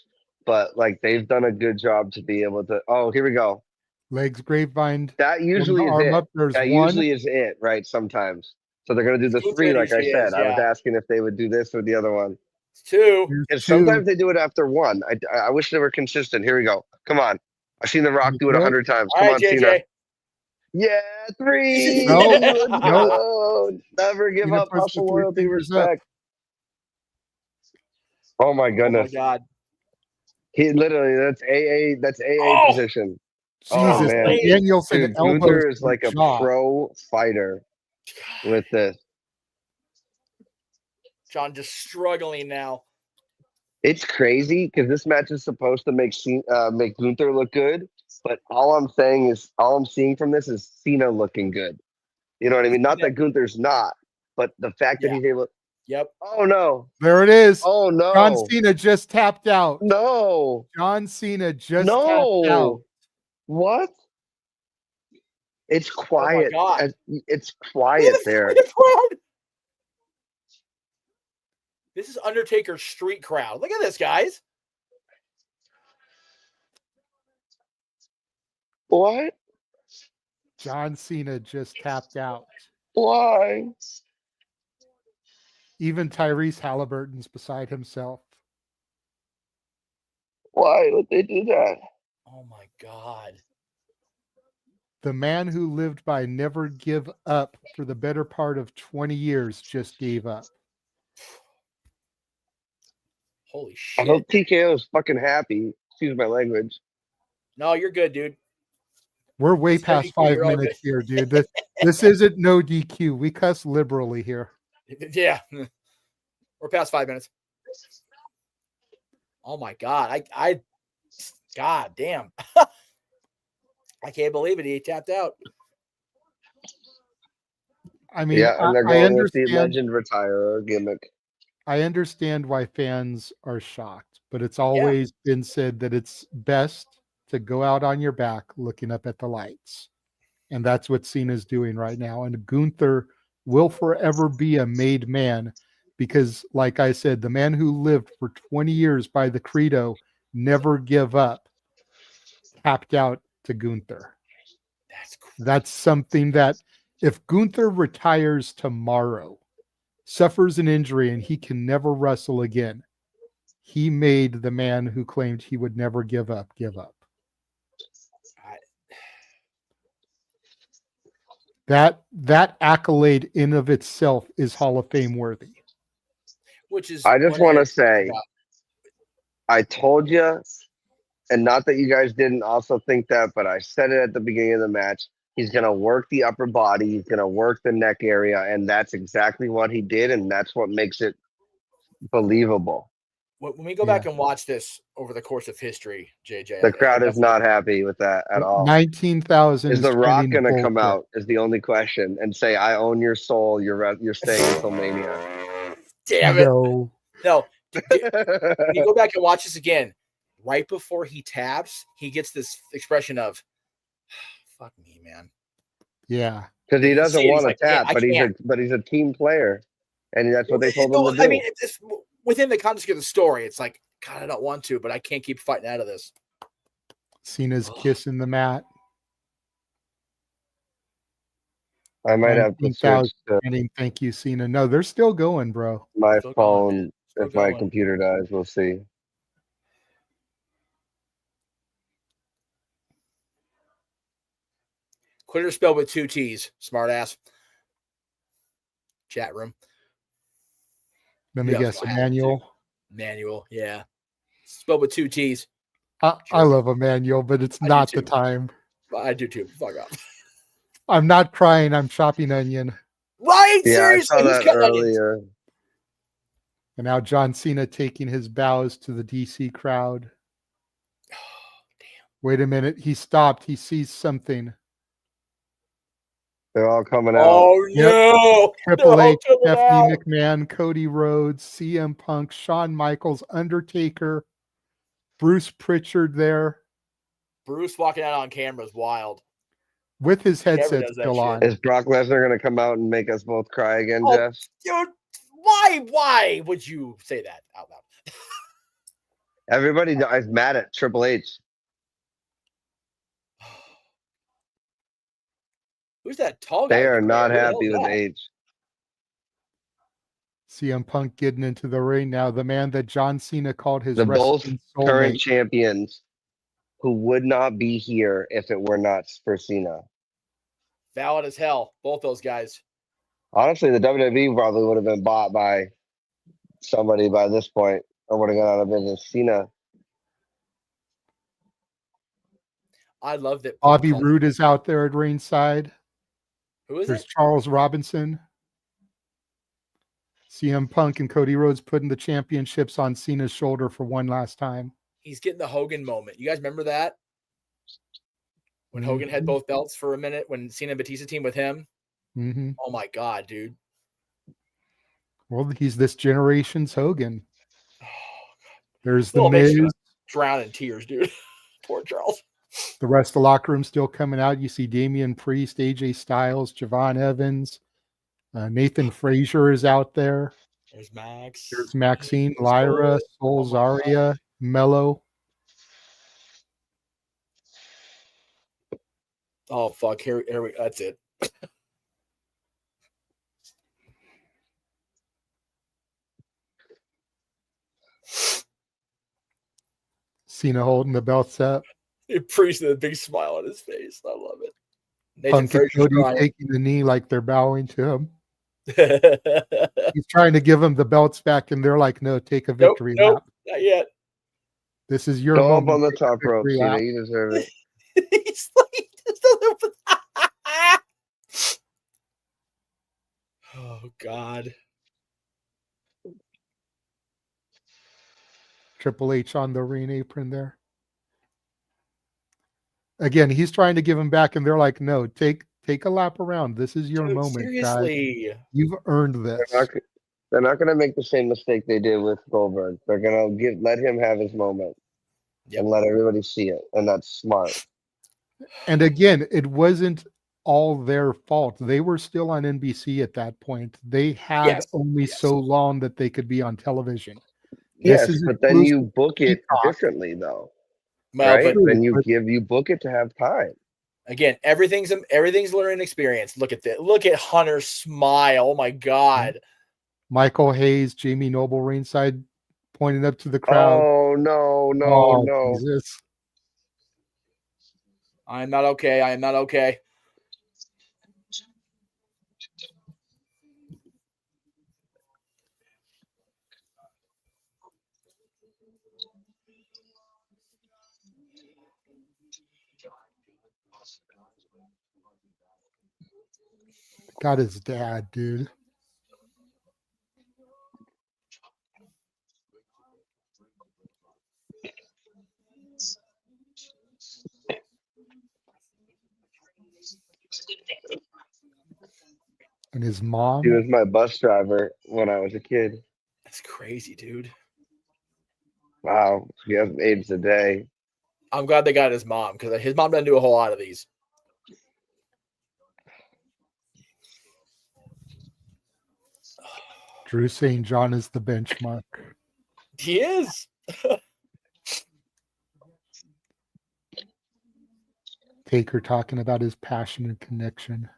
[SPEAKER 12] but like they've done a good job to be able to. Oh, here we go.
[SPEAKER 1] Legs grapevine.
[SPEAKER 12] That usually is
[SPEAKER 1] arm
[SPEAKER 12] it.
[SPEAKER 1] up. There's
[SPEAKER 12] That
[SPEAKER 1] one.
[SPEAKER 12] usually is it, right? Sometimes. So they're gonna do the
[SPEAKER 6] Gunther
[SPEAKER 12] three, like I
[SPEAKER 6] usually
[SPEAKER 12] said.
[SPEAKER 6] is,
[SPEAKER 12] I was
[SPEAKER 6] yeah.
[SPEAKER 12] asking if they would do this or the other one.
[SPEAKER 6] It's two.
[SPEAKER 1] There's
[SPEAKER 12] And
[SPEAKER 1] two.
[SPEAKER 12] sometimes they do it after one. I wish they were consistent. Here we go. Come on. I've seen The Rock do it
[SPEAKER 1] Yep.
[SPEAKER 12] 100 times.
[SPEAKER 6] All
[SPEAKER 12] Come
[SPEAKER 6] right,
[SPEAKER 12] on,
[SPEAKER 6] JJ.
[SPEAKER 12] Cena. Yeah, three.
[SPEAKER 1] No,
[SPEAKER 12] Let's
[SPEAKER 1] no.
[SPEAKER 12] go. Never give
[SPEAKER 1] Cena
[SPEAKER 12] up
[SPEAKER 1] puts the
[SPEAKER 12] muscle
[SPEAKER 1] three
[SPEAKER 12] loyalty
[SPEAKER 1] fingers up.
[SPEAKER 12] respect. Oh my
[SPEAKER 6] Oh my
[SPEAKER 12] goodness.
[SPEAKER 6] God.
[SPEAKER 12] He literally that's AA. That's AA
[SPEAKER 6] Oh!
[SPEAKER 12] position.
[SPEAKER 1] Jesus,
[SPEAKER 12] man.
[SPEAKER 1] Danielson
[SPEAKER 12] Dude,
[SPEAKER 1] elbows
[SPEAKER 12] Gunther
[SPEAKER 1] to
[SPEAKER 12] is
[SPEAKER 1] the
[SPEAKER 12] like a
[SPEAKER 1] jaw.
[SPEAKER 12] pro fighter with this.
[SPEAKER 6] John just struggling now.
[SPEAKER 12] It's crazy because this match is supposed to make Gunther look good, but all I'm seeing from this is Cena looking good. You know what I mean? Not that Gunther's not, but the fact that he's able.
[SPEAKER 6] Yep.
[SPEAKER 12] Oh no!
[SPEAKER 1] There it is.
[SPEAKER 12] Oh no!
[SPEAKER 1] John Cena just tapped out.
[SPEAKER 12] No!
[SPEAKER 1] John Cena just tapped out.
[SPEAKER 12] No! What? It's quiet.
[SPEAKER 6] God.
[SPEAKER 12] It's quiet there.
[SPEAKER 6] This is Undertaker's street crowd. Look at this, guys.
[SPEAKER 12] What?
[SPEAKER 1] John Cena just tapped out.
[SPEAKER 12] Why?
[SPEAKER 1] Even Tyrese Halliburton's beside himself.
[SPEAKER 12] Why would they do that?
[SPEAKER 6] Oh my God.
[SPEAKER 1] The man who lived by never give up for the better part of 20 years just gave up.
[SPEAKER 6] Holy
[SPEAKER 12] I
[SPEAKER 6] shit.
[SPEAKER 12] hope TKO is fucking happy. Excuse my language.
[SPEAKER 6] No, you're good, dude.
[SPEAKER 1] We're way
[SPEAKER 6] It's no
[SPEAKER 1] past
[SPEAKER 6] DQ,
[SPEAKER 1] 5
[SPEAKER 6] you're all
[SPEAKER 1] minutes here, dude. This isn't no DQ. We cuss liberally here.
[SPEAKER 6] Yeah. We're past 5 minutes. Oh my God. God damn. I can't believe it. He tapped out.
[SPEAKER 1] I mean,
[SPEAKER 12] Yeah, and they're
[SPEAKER 1] I
[SPEAKER 12] going with the
[SPEAKER 1] understand.
[SPEAKER 12] legend retire gimmick.
[SPEAKER 1] I understand why fans are shocked, but it's always been said that it's best to go out on your back looking up at the lights. And that's what Cena's doing right now. And Gunther will forever be a made man because, like I said, the man who lived for 20 years by the credo, never give up, tapped out to Gunther.
[SPEAKER 6] That's cool.
[SPEAKER 1] That's something that if Gunther retires tomorrow, suffers an injury, and he can never wrestle again, he made the man who claimed he would never give up, give up. That accolade in of itself is Hall of Fame worthy.
[SPEAKER 6] Which is
[SPEAKER 12] I just
[SPEAKER 6] what
[SPEAKER 12] want to say, I told you, and not that you guys didn't also think that, but I said it at the beginning of the match. He's going to work the upper body. He's going to work the neck area. And that's exactly what he did. And that's what makes it believable.
[SPEAKER 6] When we go back and watch this over the course of history, JJ,
[SPEAKER 12] The crowd is not happy with that at all.
[SPEAKER 1] 19,000
[SPEAKER 12] Is The Rock
[SPEAKER 1] chanting
[SPEAKER 12] going to come
[SPEAKER 1] bullshit.
[SPEAKER 12] out is the only question and say, I own your soul. You're staying until Mania.
[SPEAKER 6] Damn it.
[SPEAKER 1] No.
[SPEAKER 6] When you go back and watch this again, right before he taps, he gets this expression of, fuck me, man.
[SPEAKER 1] Yeah.
[SPEAKER 12] Because he doesn't want to
[SPEAKER 6] like,
[SPEAKER 12] tap,
[SPEAKER 6] "Yeah,
[SPEAKER 12] but he's a team player. And that's what they told him to do.
[SPEAKER 6] I mean, it's, within the context of the story, it's like, God, I don't want to, but I can't keep fighting out of this.
[SPEAKER 1] Cena's kissing the mat.
[SPEAKER 12] I might have to switch to
[SPEAKER 1] Thank you, Cena. No, they're still going, bro.
[SPEAKER 12] my
[SPEAKER 6] Still
[SPEAKER 12] phone
[SPEAKER 6] going, Still
[SPEAKER 12] if my
[SPEAKER 6] going.
[SPEAKER 12] computer dies. We'll see.
[SPEAKER 6] Quitter spelled with 2 T's. Smart ass. Chat room.
[SPEAKER 1] Let me
[SPEAKER 6] Yeah,
[SPEAKER 1] guess,
[SPEAKER 6] I had to.
[SPEAKER 1] Emmanuel.
[SPEAKER 6] Manual, yeah. Spelled with 2 T's.
[SPEAKER 1] I love Emmanuel, but it's not the
[SPEAKER 6] too.
[SPEAKER 1] time.
[SPEAKER 6] I do too. Fuck off.
[SPEAKER 1] I'm not crying. I'm chopping onion.
[SPEAKER 6] Right?
[SPEAKER 12] Yeah,
[SPEAKER 6] Seriously?
[SPEAKER 12] I saw
[SPEAKER 6] Who's
[SPEAKER 12] that
[SPEAKER 6] cutting onions?
[SPEAKER 12] earlier.
[SPEAKER 1] And now John Cena taking his bows to the DC crowd. Wait a minute. He stopped. He sees something.
[SPEAKER 12] They're all coming out.
[SPEAKER 6] Oh, no.
[SPEAKER 1] Triple
[SPEAKER 6] They're all
[SPEAKER 1] H,
[SPEAKER 6] coming
[SPEAKER 1] Stephanie
[SPEAKER 6] out.
[SPEAKER 1] McMahon, Cody Rhodes, CM Punk, Shawn Michaels, Undertaker, Bruce Pritchard there
[SPEAKER 6] Bruce walking out on camera is wild.
[SPEAKER 1] with his
[SPEAKER 6] Never
[SPEAKER 1] headset
[SPEAKER 6] does that
[SPEAKER 1] still
[SPEAKER 6] shit.
[SPEAKER 1] on.
[SPEAKER 12] Is Brock Lesnar going to come out and make us both cry again,
[SPEAKER 6] Oh,
[SPEAKER 12] Jeff?
[SPEAKER 6] dude, why would you say that out loud?
[SPEAKER 12] Everybody is mad at Triple H.
[SPEAKER 6] Who's that tall guy?
[SPEAKER 12] They
[SPEAKER 6] with
[SPEAKER 12] are
[SPEAKER 6] the
[SPEAKER 12] not
[SPEAKER 6] gray hair? Who
[SPEAKER 12] happy
[SPEAKER 6] the
[SPEAKER 12] with
[SPEAKER 6] hell is that?
[SPEAKER 12] H.
[SPEAKER 1] CM Punk getting into the ring now. The man that John Cena called his
[SPEAKER 12] The both
[SPEAKER 1] wrestling
[SPEAKER 12] current
[SPEAKER 1] soulmate.
[SPEAKER 12] champions who would not be here if it were not for Cena.
[SPEAKER 6] Valid as hell. Both those guys.
[SPEAKER 12] Honestly, the WWE probably would have been bought by somebody by this point. I would have gone out of business. Cena.
[SPEAKER 6] I love that.
[SPEAKER 1] Bobby Roode is out there at ringside.
[SPEAKER 6] Who is
[SPEAKER 1] There's
[SPEAKER 6] it?
[SPEAKER 1] Charles Robinson. CM Punk and Cody Rhodes putting the championships on Cena's shoulder for one last time.
[SPEAKER 6] He's getting the Hogan moment. You guys remember that? When Hogan had both belts for a minute, when Cena and Batista teamed with him.
[SPEAKER 1] Mm-hmm.
[SPEAKER 6] Oh my God, dude.
[SPEAKER 1] Well, he's this generation's Hogan. There's the
[SPEAKER 6] Still makes
[SPEAKER 1] Miz.
[SPEAKER 6] you drown in tears, dude. Poor Charles.
[SPEAKER 1] The rest of the locker room still coming out. You see Damian Priest, AJ Styles, Javon Evans, Nathan Frazier is out there.
[SPEAKER 6] There's Max.
[SPEAKER 1] There's Maxine, Lyra, Soul, Zarya, Mello.
[SPEAKER 6] Oh fuck! Here we. That's it.
[SPEAKER 1] Cena holding the belts up.
[SPEAKER 6] Priest with a big smile on his face. I love it.
[SPEAKER 1] Punk and Cody taking the knee like they're bowing to him. He's trying to give them the belts back, and they're like, "No, take a victory lap.
[SPEAKER 6] Not yet.
[SPEAKER 1] This is your
[SPEAKER 12] Go
[SPEAKER 1] moment.
[SPEAKER 12] up on the
[SPEAKER 1] Take a
[SPEAKER 12] top rope,
[SPEAKER 1] victory
[SPEAKER 12] Cena.
[SPEAKER 1] lap."
[SPEAKER 12] You deserve it.
[SPEAKER 6] He's like, oh God.
[SPEAKER 1] Triple H on the ring apron there. Again, he's trying to give him back, and they're like, "No, take a lap around. This is your moment,
[SPEAKER 6] seriously.
[SPEAKER 1] guys. You've earned this."
[SPEAKER 12] They're not going to make the same mistake they did with Goldberg. They're going to let him have his moment and let everybody see it, and that's smart.
[SPEAKER 1] And again, it wasn't all their fault. They were still on NBC at that point. They had only so long that they could be on television.
[SPEAKER 12] Yes, but then you book it differently, though.
[SPEAKER 6] Well,
[SPEAKER 12] right?
[SPEAKER 6] but
[SPEAKER 12] Then you book it to have time.
[SPEAKER 6] Again, everything's learning experience. Look at that. Look at Hunter smile. Oh my God.
[SPEAKER 1] Michael Hayes, Jamie Noble ringside, pointing up to the crowd.
[SPEAKER 12] Oh no,
[SPEAKER 1] Jesus.
[SPEAKER 6] I am not okay. I am not okay.
[SPEAKER 1] Got his dad, dude. And his mom.
[SPEAKER 12] He was my bus driver when I was a kid.
[SPEAKER 6] That's crazy, dude.
[SPEAKER 12] Wow, he has AIDS a day.
[SPEAKER 6] I'm glad they got his mom because his mom doesn't do a whole lot of these.
[SPEAKER 1] Drew St. John is the benchmark.
[SPEAKER 6] He is.
[SPEAKER 1] Taker talking about his passion and connection.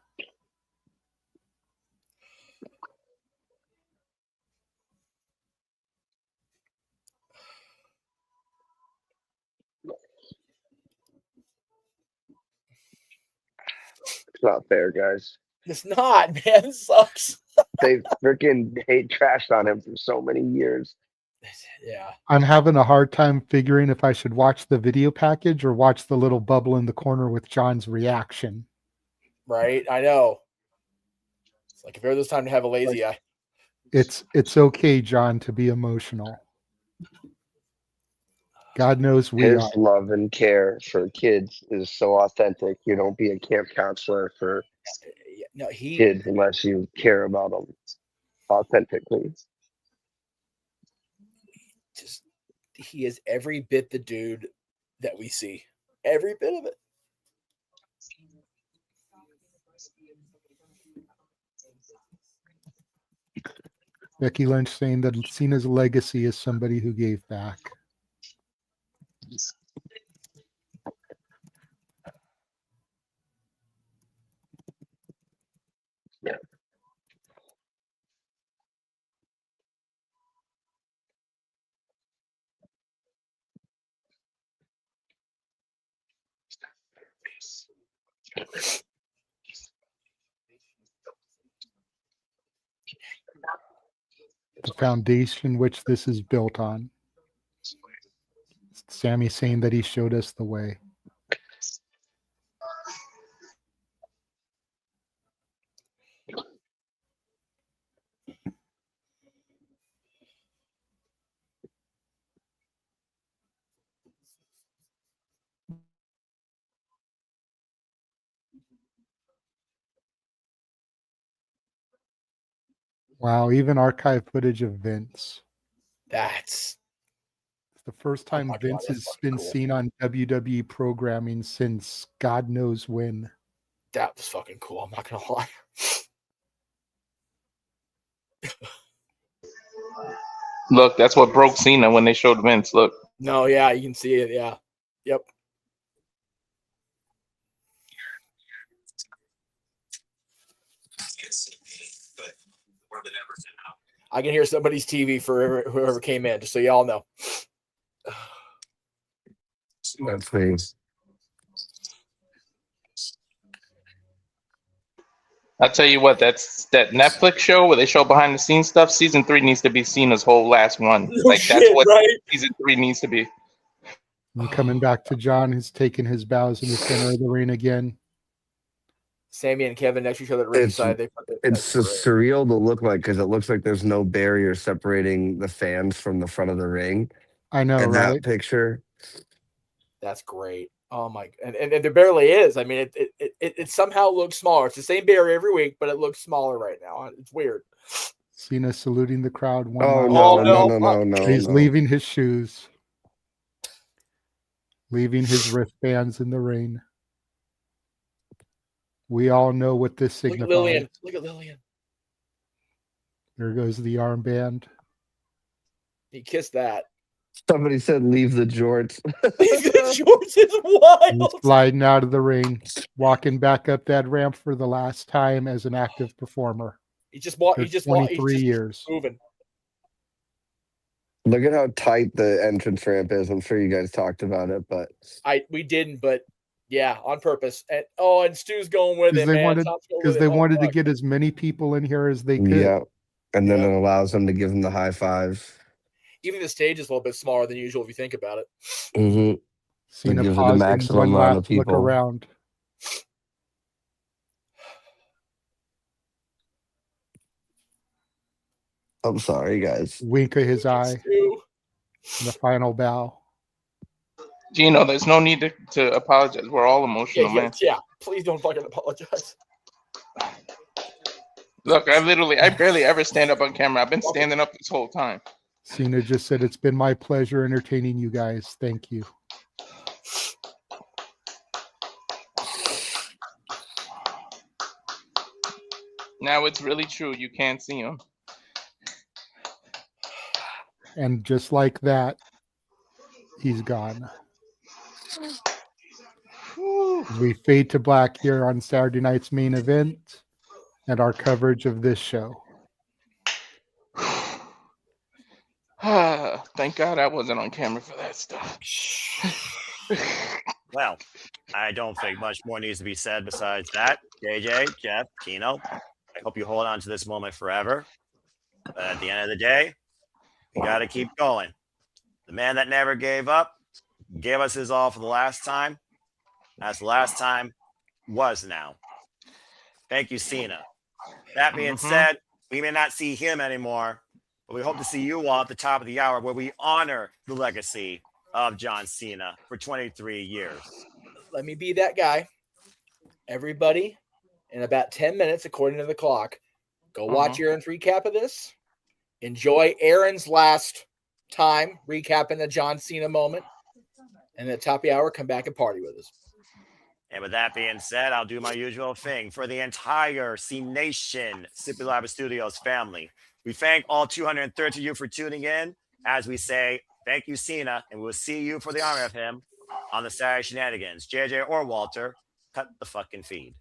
[SPEAKER 12] It's not fair, guys.
[SPEAKER 6] It's not, man. It sucks.
[SPEAKER 12] They freaking trashed on him for so many years.
[SPEAKER 6] Yeah.
[SPEAKER 1] I'm having a hard time figuring if I should watch the video package or watch the little bubble in the corner with John's reaction.
[SPEAKER 6] Right? I know. It's like if ever there's time to have a lazy eye.
[SPEAKER 1] It's okay, John, to be emotional. God knows we
[SPEAKER 12] His
[SPEAKER 1] are.
[SPEAKER 12] love and care for kids is so authentic. You don't be a camp counselor for kids unless you care about them authentically.
[SPEAKER 6] He is every bit the dude that we see. Every bit of it.
[SPEAKER 1] Becky Lynch saying that Cena's legacy is somebody who gave back.
[SPEAKER 12] Yeah.
[SPEAKER 1] The foundation which this is built on. Sammy saying that he showed us the way. Wow, even archive footage of Vince.
[SPEAKER 6] That's
[SPEAKER 1] It's the first time
[SPEAKER 6] my God,
[SPEAKER 1] Vince
[SPEAKER 6] that's
[SPEAKER 1] has
[SPEAKER 6] fucking
[SPEAKER 1] been
[SPEAKER 6] cool.
[SPEAKER 1] seen on WWE programming since God knows when.
[SPEAKER 6] That was fucking cool. I'm not gonna lie.
[SPEAKER 9] Look, that's what broke Cena when they showed Vince. Look.
[SPEAKER 6] No, yeah, you can see it. Yeah. Yep. I can hear somebody's TV for whoever came in, just so y'all know.
[SPEAKER 12] That's me.
[SPEAKER 9] I'll tell you what, that Netflix show where they show behind the scenes stuff, season 3 needs to be Cena's whole last run. Like that's what season 3 needs to be.
[SPEAKER 1] And coming back to John, who's taking his bows in the center of the ring again.
[SPEAKER 6] Sammy and Kevin next to each other at ringside.
[SPEAKER 12] It's surreal to look like because it looks like there's no barrier separating the fans from the front of the ring.
[SPEAKER 1] I know,
[SPEAKER 12] in
[SPEAKER 1] right?
[SPEAKER 12] that picture.
[SPEAKER 6] That's great. Oh my! And there barely is. I mean, it somehow looks smaller. It's the same barrier every week, but it looks smaller right now. It's weird.
[SPEAKER 1] Cena saluting the crowd. One
[SPEAKER 12] Oh
[SPEAKER 1] last
[SPEAKER 12] no!
[SPEAKER 1] He's leaving his shoes, leaving his wristbands in the rain. We all know what this
[SPEAKER 6] Look
[SPEAKER 1] signifies.
[SPEAKER 6] at Lillian. Look at Lillian.
[SPEAKER 1] There goes the armband.
[SPEAKER 6] He kissed that.
[SPEAKER 12] Somebody said, "Leave the jorts."
[SPEAKER 6] Leave the jorts is wild.
[SPEAKER 1] He's sliding out of the ring, walking back up that ramp for the last time as an active performer.
[SPEAKER 6] He just walked.
[SPEAKER 1] For
[SPEAKER 6] He just
[SPEAKER 1] 23 years.
[SPEAKER 6] moving.
[SPEAKER 12] Look at how tight the entrance ramp is. I'm sure you guys talked about it, but
[SPEAKER 6] We didn't, but yeah, on purpose. And Stu's going with it, man.
[SPEAKER 1] Because they wanted to get as many people in here as they could.
[SPEAKER 12] yeah, and then it allows them to give them the high five.
[SPEAKER 6] Even the stage is a little bit smaller than usual if you think about it.
[SPEAKER 12] Mm-hmm.
[SPEAKER 1] Cena
[SPEAKER 12] gives it the
[SPEAKER 1] pausing,
[SPEAKER 12] maximum
[SPEAKER 1] one
[SPEAKER 12] amount of
[SPEAKER 1] last look
[SPEAKER 12] people.
[SPEAKER 1] around.
[SPEAKER 12] I'm sorry, guys.
[SPEAKER 1] Wink of his eye. And the final bow.
[SPEAKER 9] Gino, there's no need to apologize. We're all emotional, man.
[SPEAKER 6] Yeah, please don't fucking apologize.
[SPEAKER 9] Look, I barely ever stand up on camera. I've been standing up this whole time.
[SPEAKER 1] Cena just said, "It's been my pleasure entertaining you guys. Thank you."
[SPEAKER 9] Now it's really true. You can't see him.
[SPEAKER 1] And just like that, he's gone. We fade to black here on Saturday night's main event and our coverage of this show.
[SPEAKER 9] Thank God I wasn't on camera for that stuff.
[SPEAKER 10] Well, I don't think much more needs to be said besides that. JJ, Jeff, Kino, I hope you hold on to this moment forever. But at the end of the day, we got to keep going. The man that never gave up gave us his all for the last time. As the last time was now. Thank you, Cena. That being said, we may not see him anymore, but we hope to see you all at the top of the hour where we honor the legacy of John Cena for 23 years.
[SPEAKER 6] Let me be that guy. Everybody, in about 10 minutes, according to the clock, go watch Aaron's recap of this. Enjoy Aaron's last time recapping the John Cena moment. And at the top of the hour, come back and party with us.
[SPEAKER 10] And with that being said, I'll do my usual thing for the entire C Nation Simply Live Studios family. We thank all 230 of you for tuning in. As we say, thank you, Cena, and we'll see you for the honor of him on the Saturday Shenanigans. JJ or Walter, cut the fucking feed.